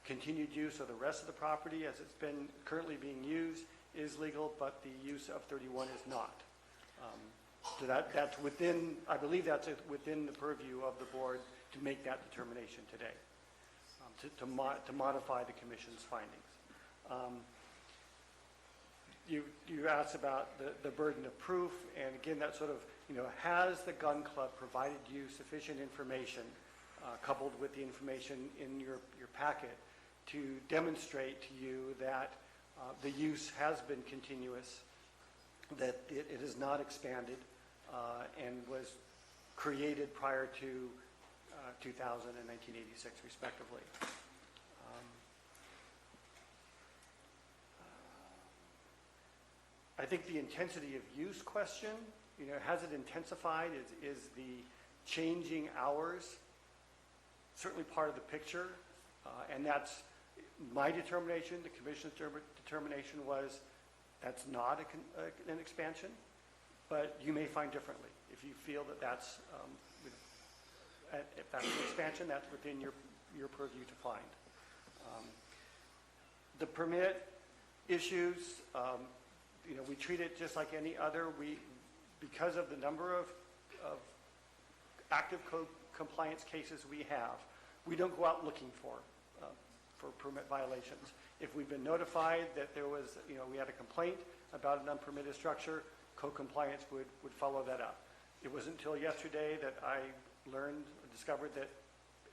continued use of the rest of the property as it's been currently being used is legal, but the use of 31 is not. So that's within, I believe that's within the purview of the board to make that determination today, to modify the commission's findings. You asked about the burden of proof, and again, that sort of, has the gun club provided you sufficient information, coupled with the information in your packet, to demonstrate to you that the use has been continuous, that it has not expanded, and was created prior to 2000 and 1986, respectively. I think the intensity of use question, has it intensified? Is the changing hours certainly part of the picture? And that's my determination. The commission's determination was that's not an expansion, but you may find differently. If you feel that that's, if that's an expansion, that's within your purview to find. The permit issues, we treat it just like any other. Because of the number of active code compliance cases we have, we don't go out looking for permit violations. If we've been notified that there was, we had a complaint about an unpermitted structure, code compliance would follow that up. It wasn't until yesterday that I discovered that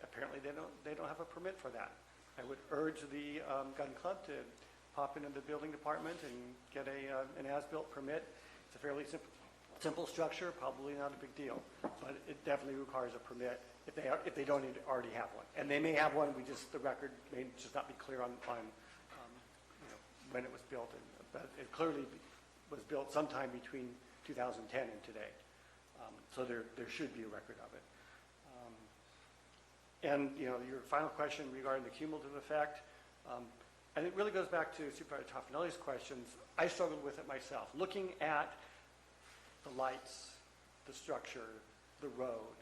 apparently they don't have a permit for that. I would urge the gun club to pop into the building department and get an as-built permit. It's a fairly simple structure, probably not a big deal, but it definitely requires a permit if they don't already have one. And they may have one, the record may just not be clear on when it was built. But it clearly was built sometime between 2010 and today. So there should be a record of it. And your final question regarding the cumulative effect, and it really goes back to Supervisor Toffenelli's questions. I struggled with it myself. Looking at the lights, the structure, the road,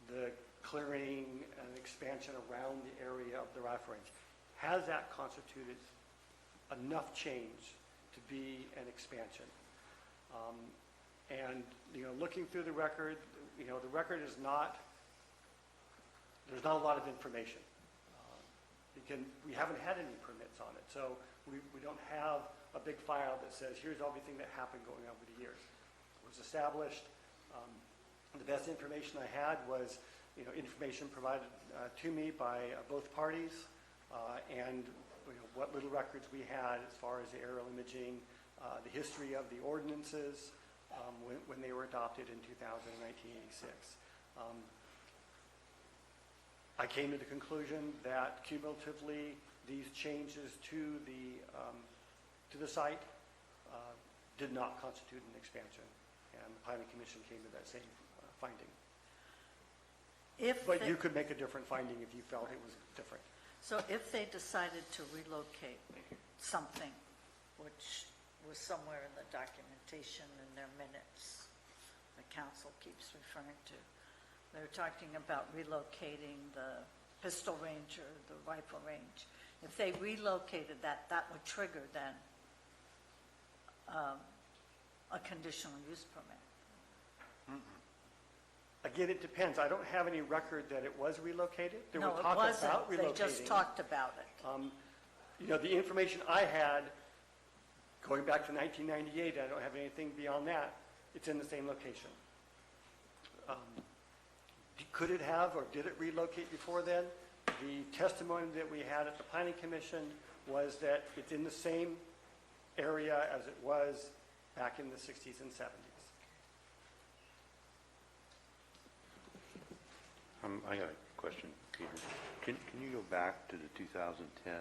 the clearing and expansion around the area of the rifle range, has that constituted enough change to be an expansion? And, looking through the record, the record is not, there's not a lot of information. We haven't had any permits on it, so we don't have a big file that says, here's everything that happened going over the years. It was established. The best information I had was, information provided to me by both parties, and what little records we had as far as the aerial imaging, the history of the ordinances when they were adopted in 1986. I came to the conclusion that cumulatively these changes to the site did not constitute an expansion, and the Planning Commission came to that same finding. But you could make a different finding if you felt it was different. So if they decided to relocate something, which was somewhere in the documentation in their minutes, the council keeps referring to, they're talking about relocating the pistol range or the rifle range. If they relocated that, that would trigger then a conditional use permit. Again, it depends. I don't have any record that it was relocated. There No, was it talk wasn't. about relocating. They just talked about it. The information I had, going back to 1998, I don't have anything beyond that. It's in the same location. Could it have, or did it relocate before then? The testimony that we had at the Planning Commission was that it's in the same area as it was back in the 60s and 70s. I got a question, Peter. Can you go back to the 2010?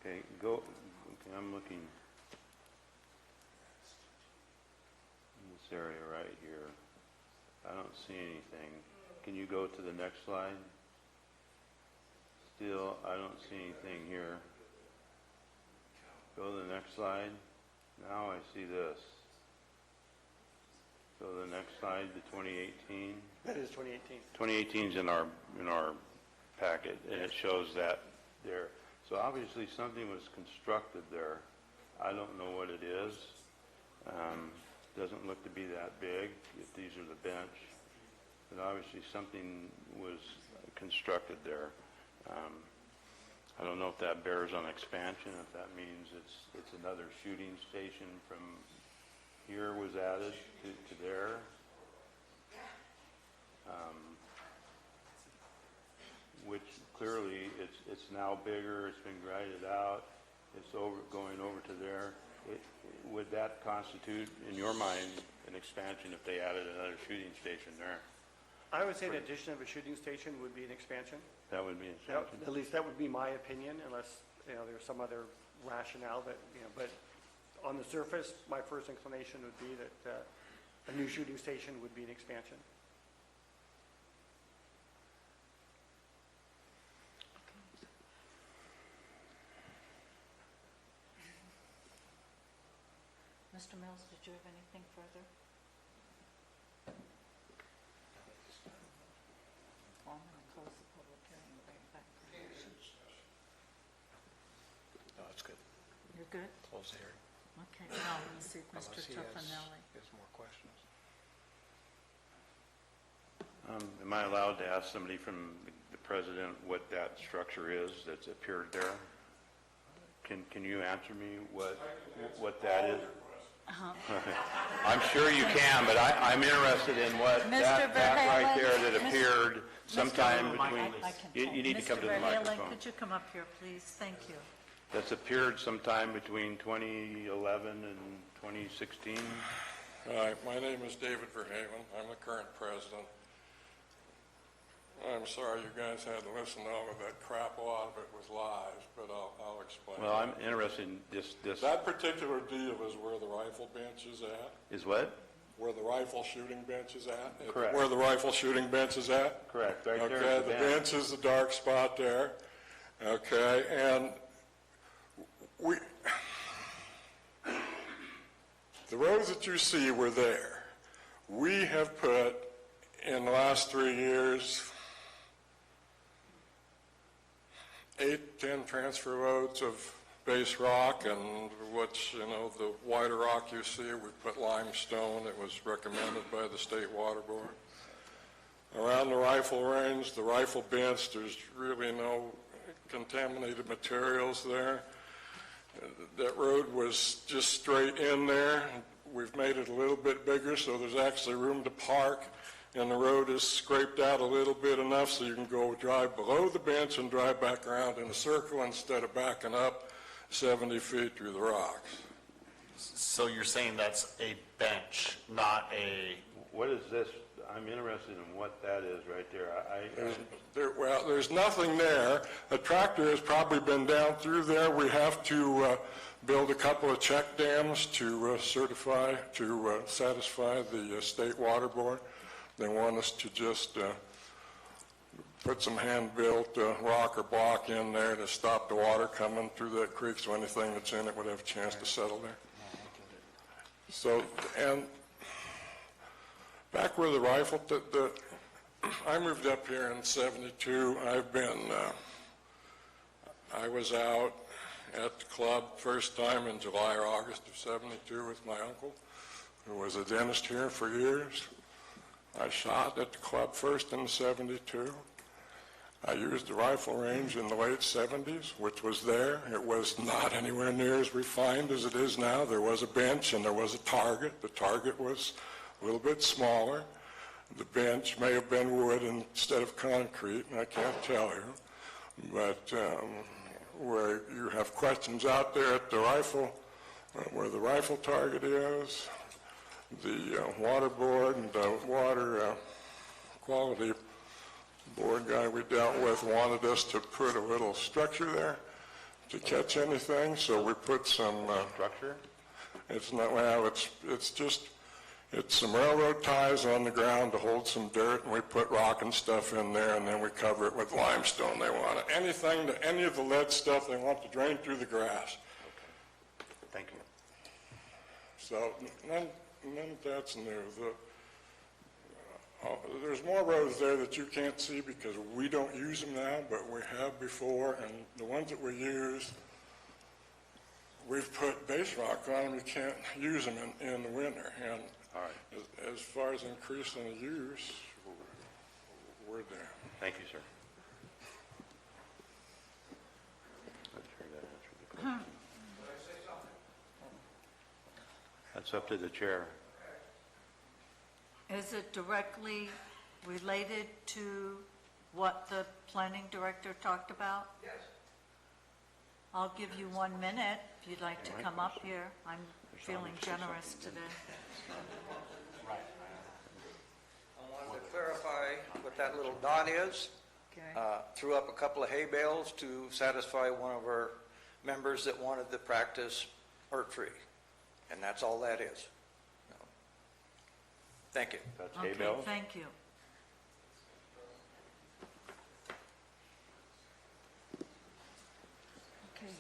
Okay, I'm looking in this area right here. I don't see anything. Can you go to the next slide? Still, I don't see anything here. Go to the next slide. Now I see this. Go to the next slide, the 2018. That is 2018. 2018 is in our packet, and it shows that there. So obviously something was constructed there. I don't know what it is. Doesn't look to be that big, if these are the bench. But obviously something was constructed there. I don't know if that bears on expansion, if that means it's another shooting station from here was added to there. Which clearly it's now bigger, it's been graded out, it's going over to there. Would that constitute, in your mind, an expansion if they added another shooting station there? I would say the addition of a shooting station would be an expansion. That would be an expansion? At least that would be my opinion, unless, there's some other rationale that, but on the surface, my first inclination would be that a new shooting station would be an expansion. Mr. Mills, did you have anything further? Well, I'm going to close the public hearing and bring it back to the motion. No, it's good. You're good? Close the hearing. Okay, now I'm going to see if Mr. Unless he Tuffanelli. has more questions. Am I allowed to ask somebody from the president what that structure is that's appeared there? Can you answer me what that is? I'm sure you can, but I'm interested in what that right there that appeared sometime between. You need to come to the microphone. Could you come up here, please? Thank you. That's appeared sometime between 2011 and 2016. Hi, my name is David Verhaven. I'm the current president. I'm sorry you guys had to listen to all of that crap. A lot of it was lies, but I'll explain. Well, I'm interested in this. That particular deal is where the rifle bench is at. Is what? Where the rifle shooting bench is at. Correct. Where the rifle shooting bench is at. Correct. Right there. Okay, the bench is the dark spot there. Okay, and The roads that you see were there. We have put, in the last 3 years, 8, 10 transfer loads of base rock, and which, the whiter rock you see, we put limestone. It was recommended by the State Water Board. Around the rifle range, the rifle bench, there's really no contaminated materials there. That road was just straight in there. We've made it a little bit bigger, so there's actually room to park, and the road is scraped out a little bit enough so you can go drive below the bench and drive back around in a circle instead of backing up 70 feet through the rocks. So you're saying that's a bench, not a... What is this? I'm interested in what that is right there. There's nothing there. A tractor has probably been down through there. We have to build a couple of check dams to satisfy the State Water Board. They want us to just put some hand-built rock or block in there to stop the water coming through that creek, so anything that's in it would have a chance to settle there. So, and back where the rifle, I moved up here in '72. I was out at the club first time in July or August of '72 with my uncle, who was a dentist here for years. I shot at the club first in '72. I used the rifle range in the late '70s, which was there. It was not anywhere near as refined as it is now. There was a bench and there was a target. The target was a little bit smaller. The bench may have been wood instead of concrete, and I can't tell you. But where you have questions out there at the rifle, where the rifle target is, the water board and the water quality board guy we dealt with wanted us to put a little structure there to catch anything, so we put some structure. It's not, well, it's just some railroad ties on the ground to hold some dirt, and we put rock and stuff in there, and then we cover it with limestone. They want any of the lead stuff they want to drain through the grass. Okay. Thank you. So none of that's new. There's more roads there that you can't see because we don't use them now, but we have before, and the ones that we use, we've put base rock on them. You can't use them in the winter. And all right. As far as increasing the use, we're there. Thank you, sir. Not sure that answered the question. Did I say something? That's up to the chair. Is it directly related to what the planning director talked about? Yes. I'll give you 1 minute if you'd like to come up here. I'm feeling generous today. I wanted to clarify what that little dot is. Okay. Threw up a couple of hay bales to satisfy one of our members that wanted the practice hurt-free. And that's all that is. Thank you. That's Okay, hay bales? thank you. Okay.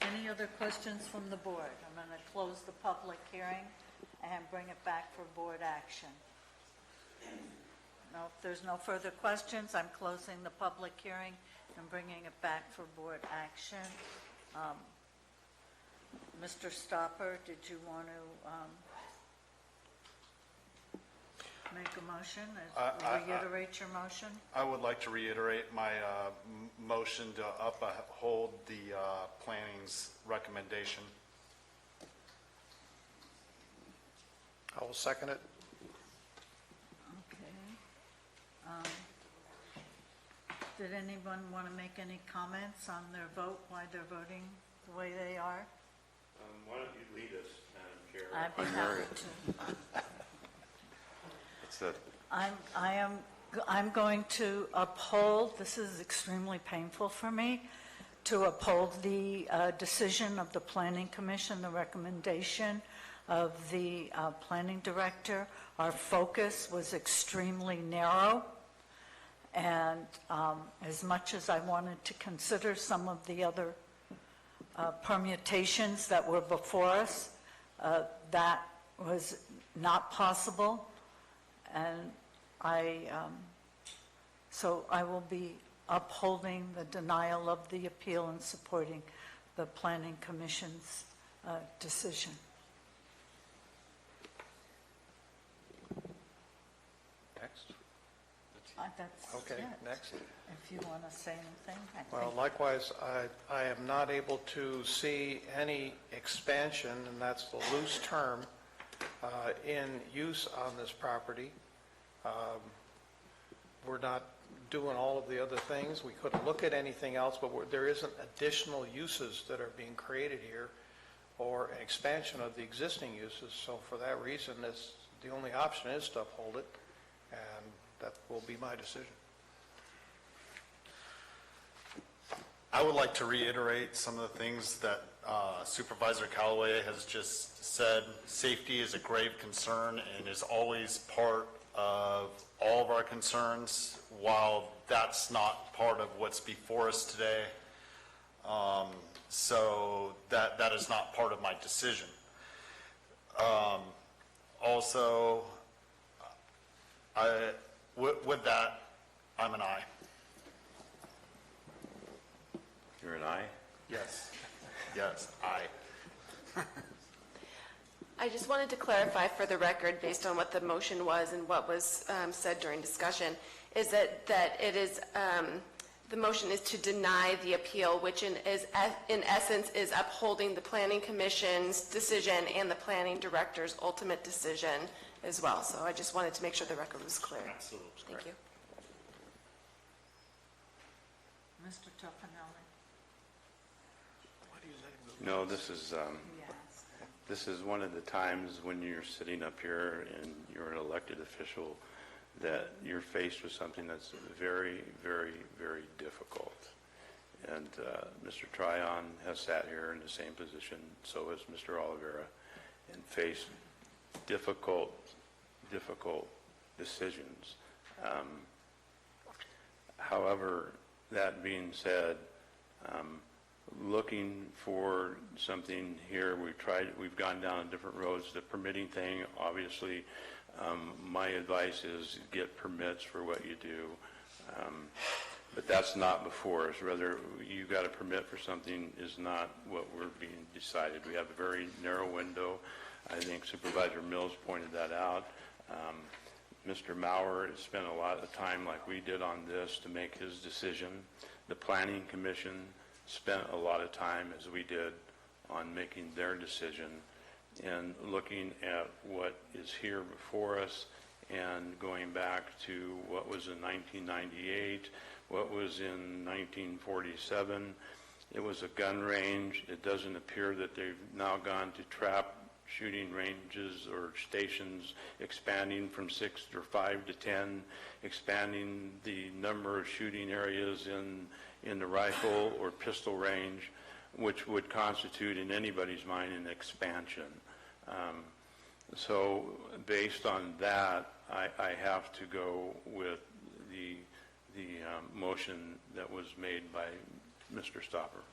Any other questions from the board? I'm going to close the public hearing and bring it back for board action. No, if there's no further questions, I'm closing the public hearing and bringing it back for board action. Mr. Stopper, did you want to make a motion, reiterate your motion? I would like to reiterate my motion to uphold the planning's recommendation. I will second it. Okay. Did anyone want to make any comments on their vote, why they're voting the way they are? Why don't you lead us, Madam Chair? I'd be happy to. I'm going to uphold, this is extremely painful for me, to uphold the decision of the Planning Commission, the recommendation of the Planning Director. Our focus was extremely narrow, and as much as I wanted to consider some of the other permutations that were before us, that was not possible, and so I will be upholding the denial of the appeal and supporting the Planning Commission's decision. Next? That's Okay, it. next. If you want to say anything, I Well, think. likewise, I am not able to see any expansion, and that's the loose term, in use on this property. We're not doing all of the other things. We couldn't look at anything else, but there isn't additional uses that are being created here or an expansion of the existing uses. So for that reason, the only option is to uphold it, and that will be my decision. I would like to reiterate some of the things that Supervisor Callaway has just said. Safety is a grave concern and is always part of all of our concerns. While that's not part of what's before us today, so that is not part of my decision. Also, with that, I'm an aye. You're an aye? Yes. Yes, aye. I just wanted to clarify for the record, based on what the motion was and what was said during discussion, is that it is, the motion is to deny the appeal, which in essence is upholding the Planning Commission's decision and the Planning Director's ultimate decision as well. So I just wanted to make sure the record was clear. Absolutely. Thank you. Mr. Tuffanelli? No, this is one of the times when you're sitting up here and you're an elected official that you're faced with something that's very, very, very difficult. And Mr. Tryon has sat here in the same position, so has Mr. Oliveira, and faced difficult decisions. However, that being said, looking for something here, we've gone down different roads. The permitting thing, obviously, my advice is get permits for what you do. But that's not before us. Rather, you got a permit for something is not what we're being decided. We have a very narrow window. I think Supervisor Mills pointed that out. Mr. Maurer has spent a lot of time, like we did on this, to make his decision. The Planning Commission spent a lot of time, as we did, on making their decision and looking at what is here before us and going back to what was in 1998, what was in 1947. It was a gun range. It doesn't appear that they've now gone to trap shooting ranges or stations, expanding from 6 or 5 to 10, expanding the number of shooting areas in the rifle or pistol range, which would constitute in anybody's mind an expansion. So based on that, I have to go with the motion that was made by Mr. Stopper.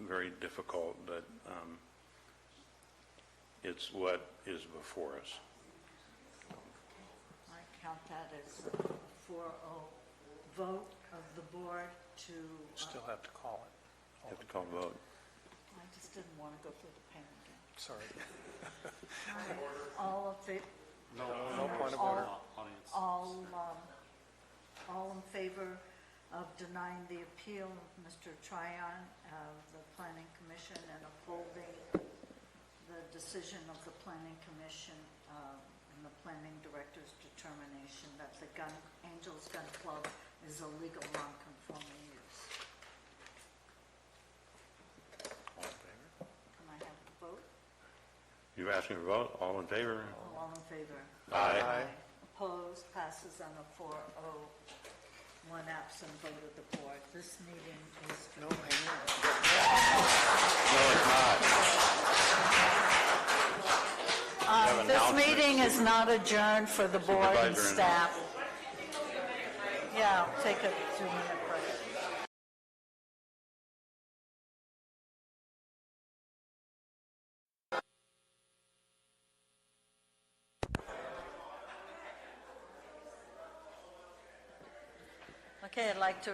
Very difficult, but it's what is before us. I count that as a 4-0 vote of the board to... Still have to call it. You have to call a vote. I just didn't want to go through the pain again. Sorry. All of it. No point of order. All in favor of denying the appeal of Mr. Tryon of the Planning Commission and upholding the decision of the Planning Commission and the Planning Director's determination that the Angels Gun Club is a legal non-conforming use. All in favor? Can I have the vote? You're asking for a vote? All in favor? All in favor? Aye. Opposed, passes on a 4-0, one absent vote of the board. This meeting is... No, hang on. No, it's not. This meeting is not adjourned for the board and Supervisor staff. Yeah, I'll take a 2-minute break. Okay, I'd like to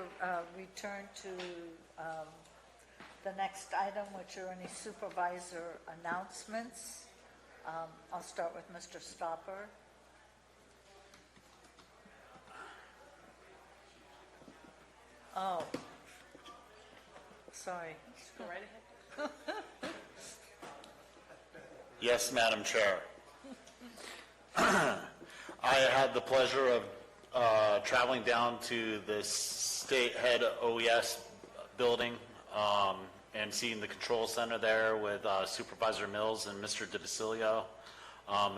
return to the next item, which are any supervisor announcements. I'll start with Mr. Stopper. Oh, sorry. Go right ahead. Yes, Madam Chair. I had the pleasure of traveling down to the state head OES building and seeing the control center there with Supervisor Mills and Mr. DeBasilio.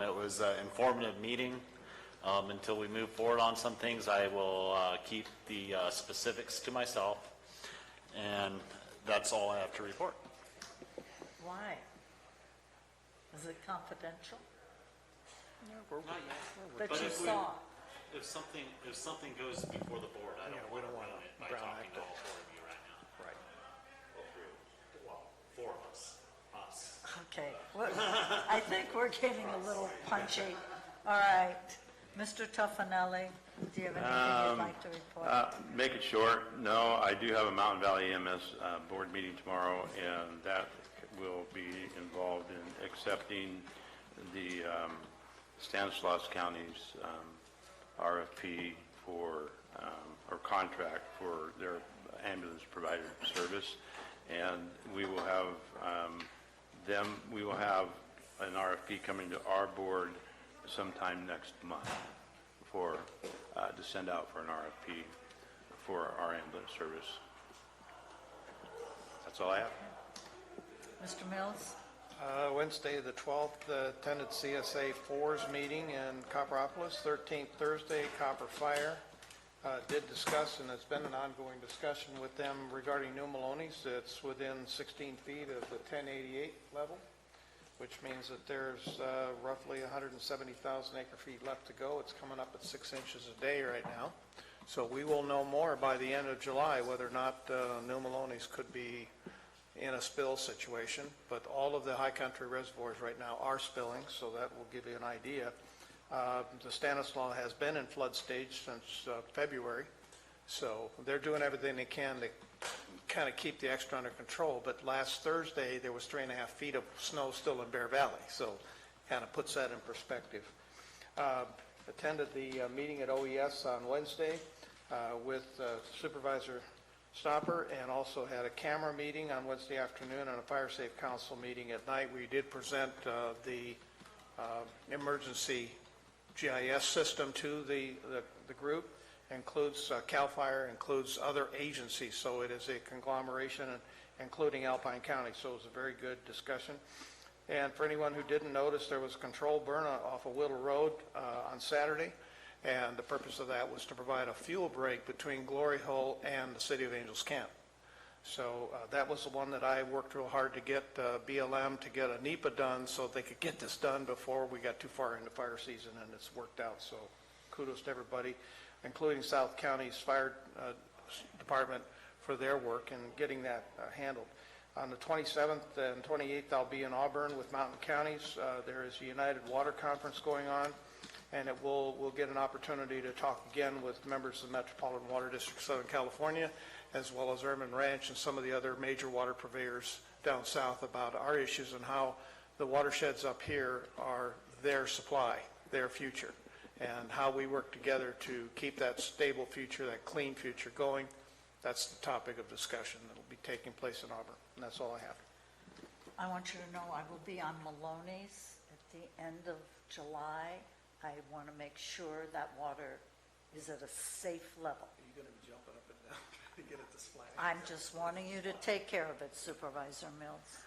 It was an informative meeting. Until we move forward on some things, I will keep the specifics to myself, and that's all I have to report. Why? Is it confidential? That But you if saw? If something goes before the board, I don't want to ruin it by talking to all four of you right now. Right. Well, three of us. Well, four of us. Us. Okay, well, I think we're getting a little punchy. All right, Mr. Tuffanelli, do you have anything you'd like to report? Make it short. No, I do have a Mountain Valley EMS board meeting tomorrow, and that will be involved in accepting the Stanislaus County's RFP for, or contract for their ambulance provider service. And we will have we will have an RFP coming to our board sometime next month for, to send out for an RFP for our ambulance service. That's all I have. Mr. Mills? Wednesday, the 12th, attended CSA 4's meeting in Copperopolis. 13th, Thursday, Copper Fire. Did discuss, and it's been an ongoing discussion with them regarding New Maloney's. It's within 16 feet of the 1088 level, which means that there's roughly 170,000 acre feet left to go. It's coming up at 6 inches a day right now. So we will know more by the end of July whether or not New Maloney's could be in a spill situation, but all of the high country reservoirs right now are spilling, so that will give you an idea. The Stanislaus has been in flood stage since February, so they're doing everything they can to kind of keep the extra under control, but last Thursday there was 3.5 feet of snow still in Bear Valley, so kind of puts that in perspective. Attended the meeting at OES on Wednesday with Supervisor Stopper, and also had a camera meeting on Wednesday afternoon and a Fire Safe Council meeting at night. We did present the emergency GIS system to the group. Includes CAL FIRE, includes other agencies, so it is a conglomeration, including Alpine County, so it was a very good discussion. And for anyone who didn't notice, there was a controlled burn off of Whittle Road on Saturday. And the purpose of that was to provide a fuel break between Glory Hole and the City of Angels Camp. So that was the one that I worked real hard to get BLM to get a NEPA done so they could get this done before we got too far into fire season, and it's worked out. So kudos to everybody, including South County's fire department for their work in getting that handled. On the 27th and 28th, I'll be in Auburn with Mountain Counties. There is a United Water Conference going on, and we'll get an opportunity to talk again with members of the Metropolitan Water District of Southern California, as well as Urban Ranch and some of the other major water purveyors down south about our issues and how the watersheds up here are their supply, their future, and how we work together to keep that stable future, that clean future going. That's the topic of discussion that will be taking place in Auburn, and that's all I have. I want you to know I will be on Maloney's at the end of July. I want to make sure that water is at a safe level. Are you going to be jumping up and down trying to get at this flag? I'm just wanting you to take care of it, Supervisor Mills.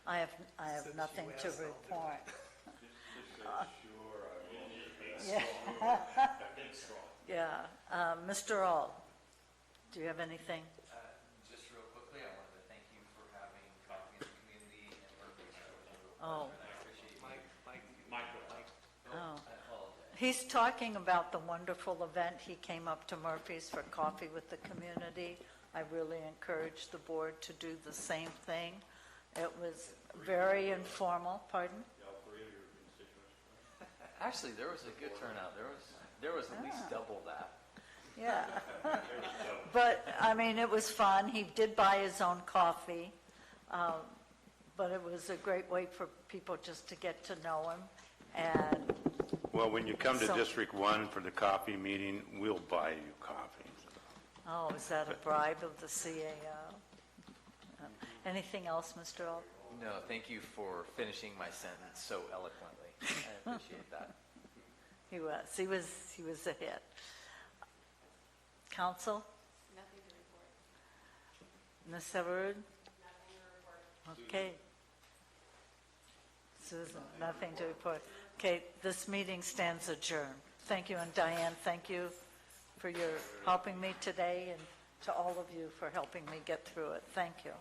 I have nothing to report. Yeah. Yeah. Mr. Auld, do you have anything? Just real quickly, I wanted to thank you for having coffee in the community and Murphy's. Oh. I appreciate you. Mike. Oh. I apologize. He's talking about the wonderful event. He came up to Murphy's for coffee with the community. I really encourage the board to do the same thing. It was very informal. Pardon? Actually, there was a good turnout. There was at least double that. Yeah. But, I mean, it was fun. He did buy his own coffee, but it was a great way for people just to get to know him. And Well, when you come to So- District 1 for the coffee meeting, we'll buy you coffee. oh, is that a bribe of the CAO? Anything else, Mr. Alt? No, thank you for finishing my sentence so eloquently. I appreciate that. He was a hit. Council? Nothing to report. Ms. Severud? Nothing to report. Okay. Susan, nothing to report. Okay, this meeting stands adjourned. Thank you, and Diane, thank you for your helping me today, and to all of you for helping me get through it. Thank you.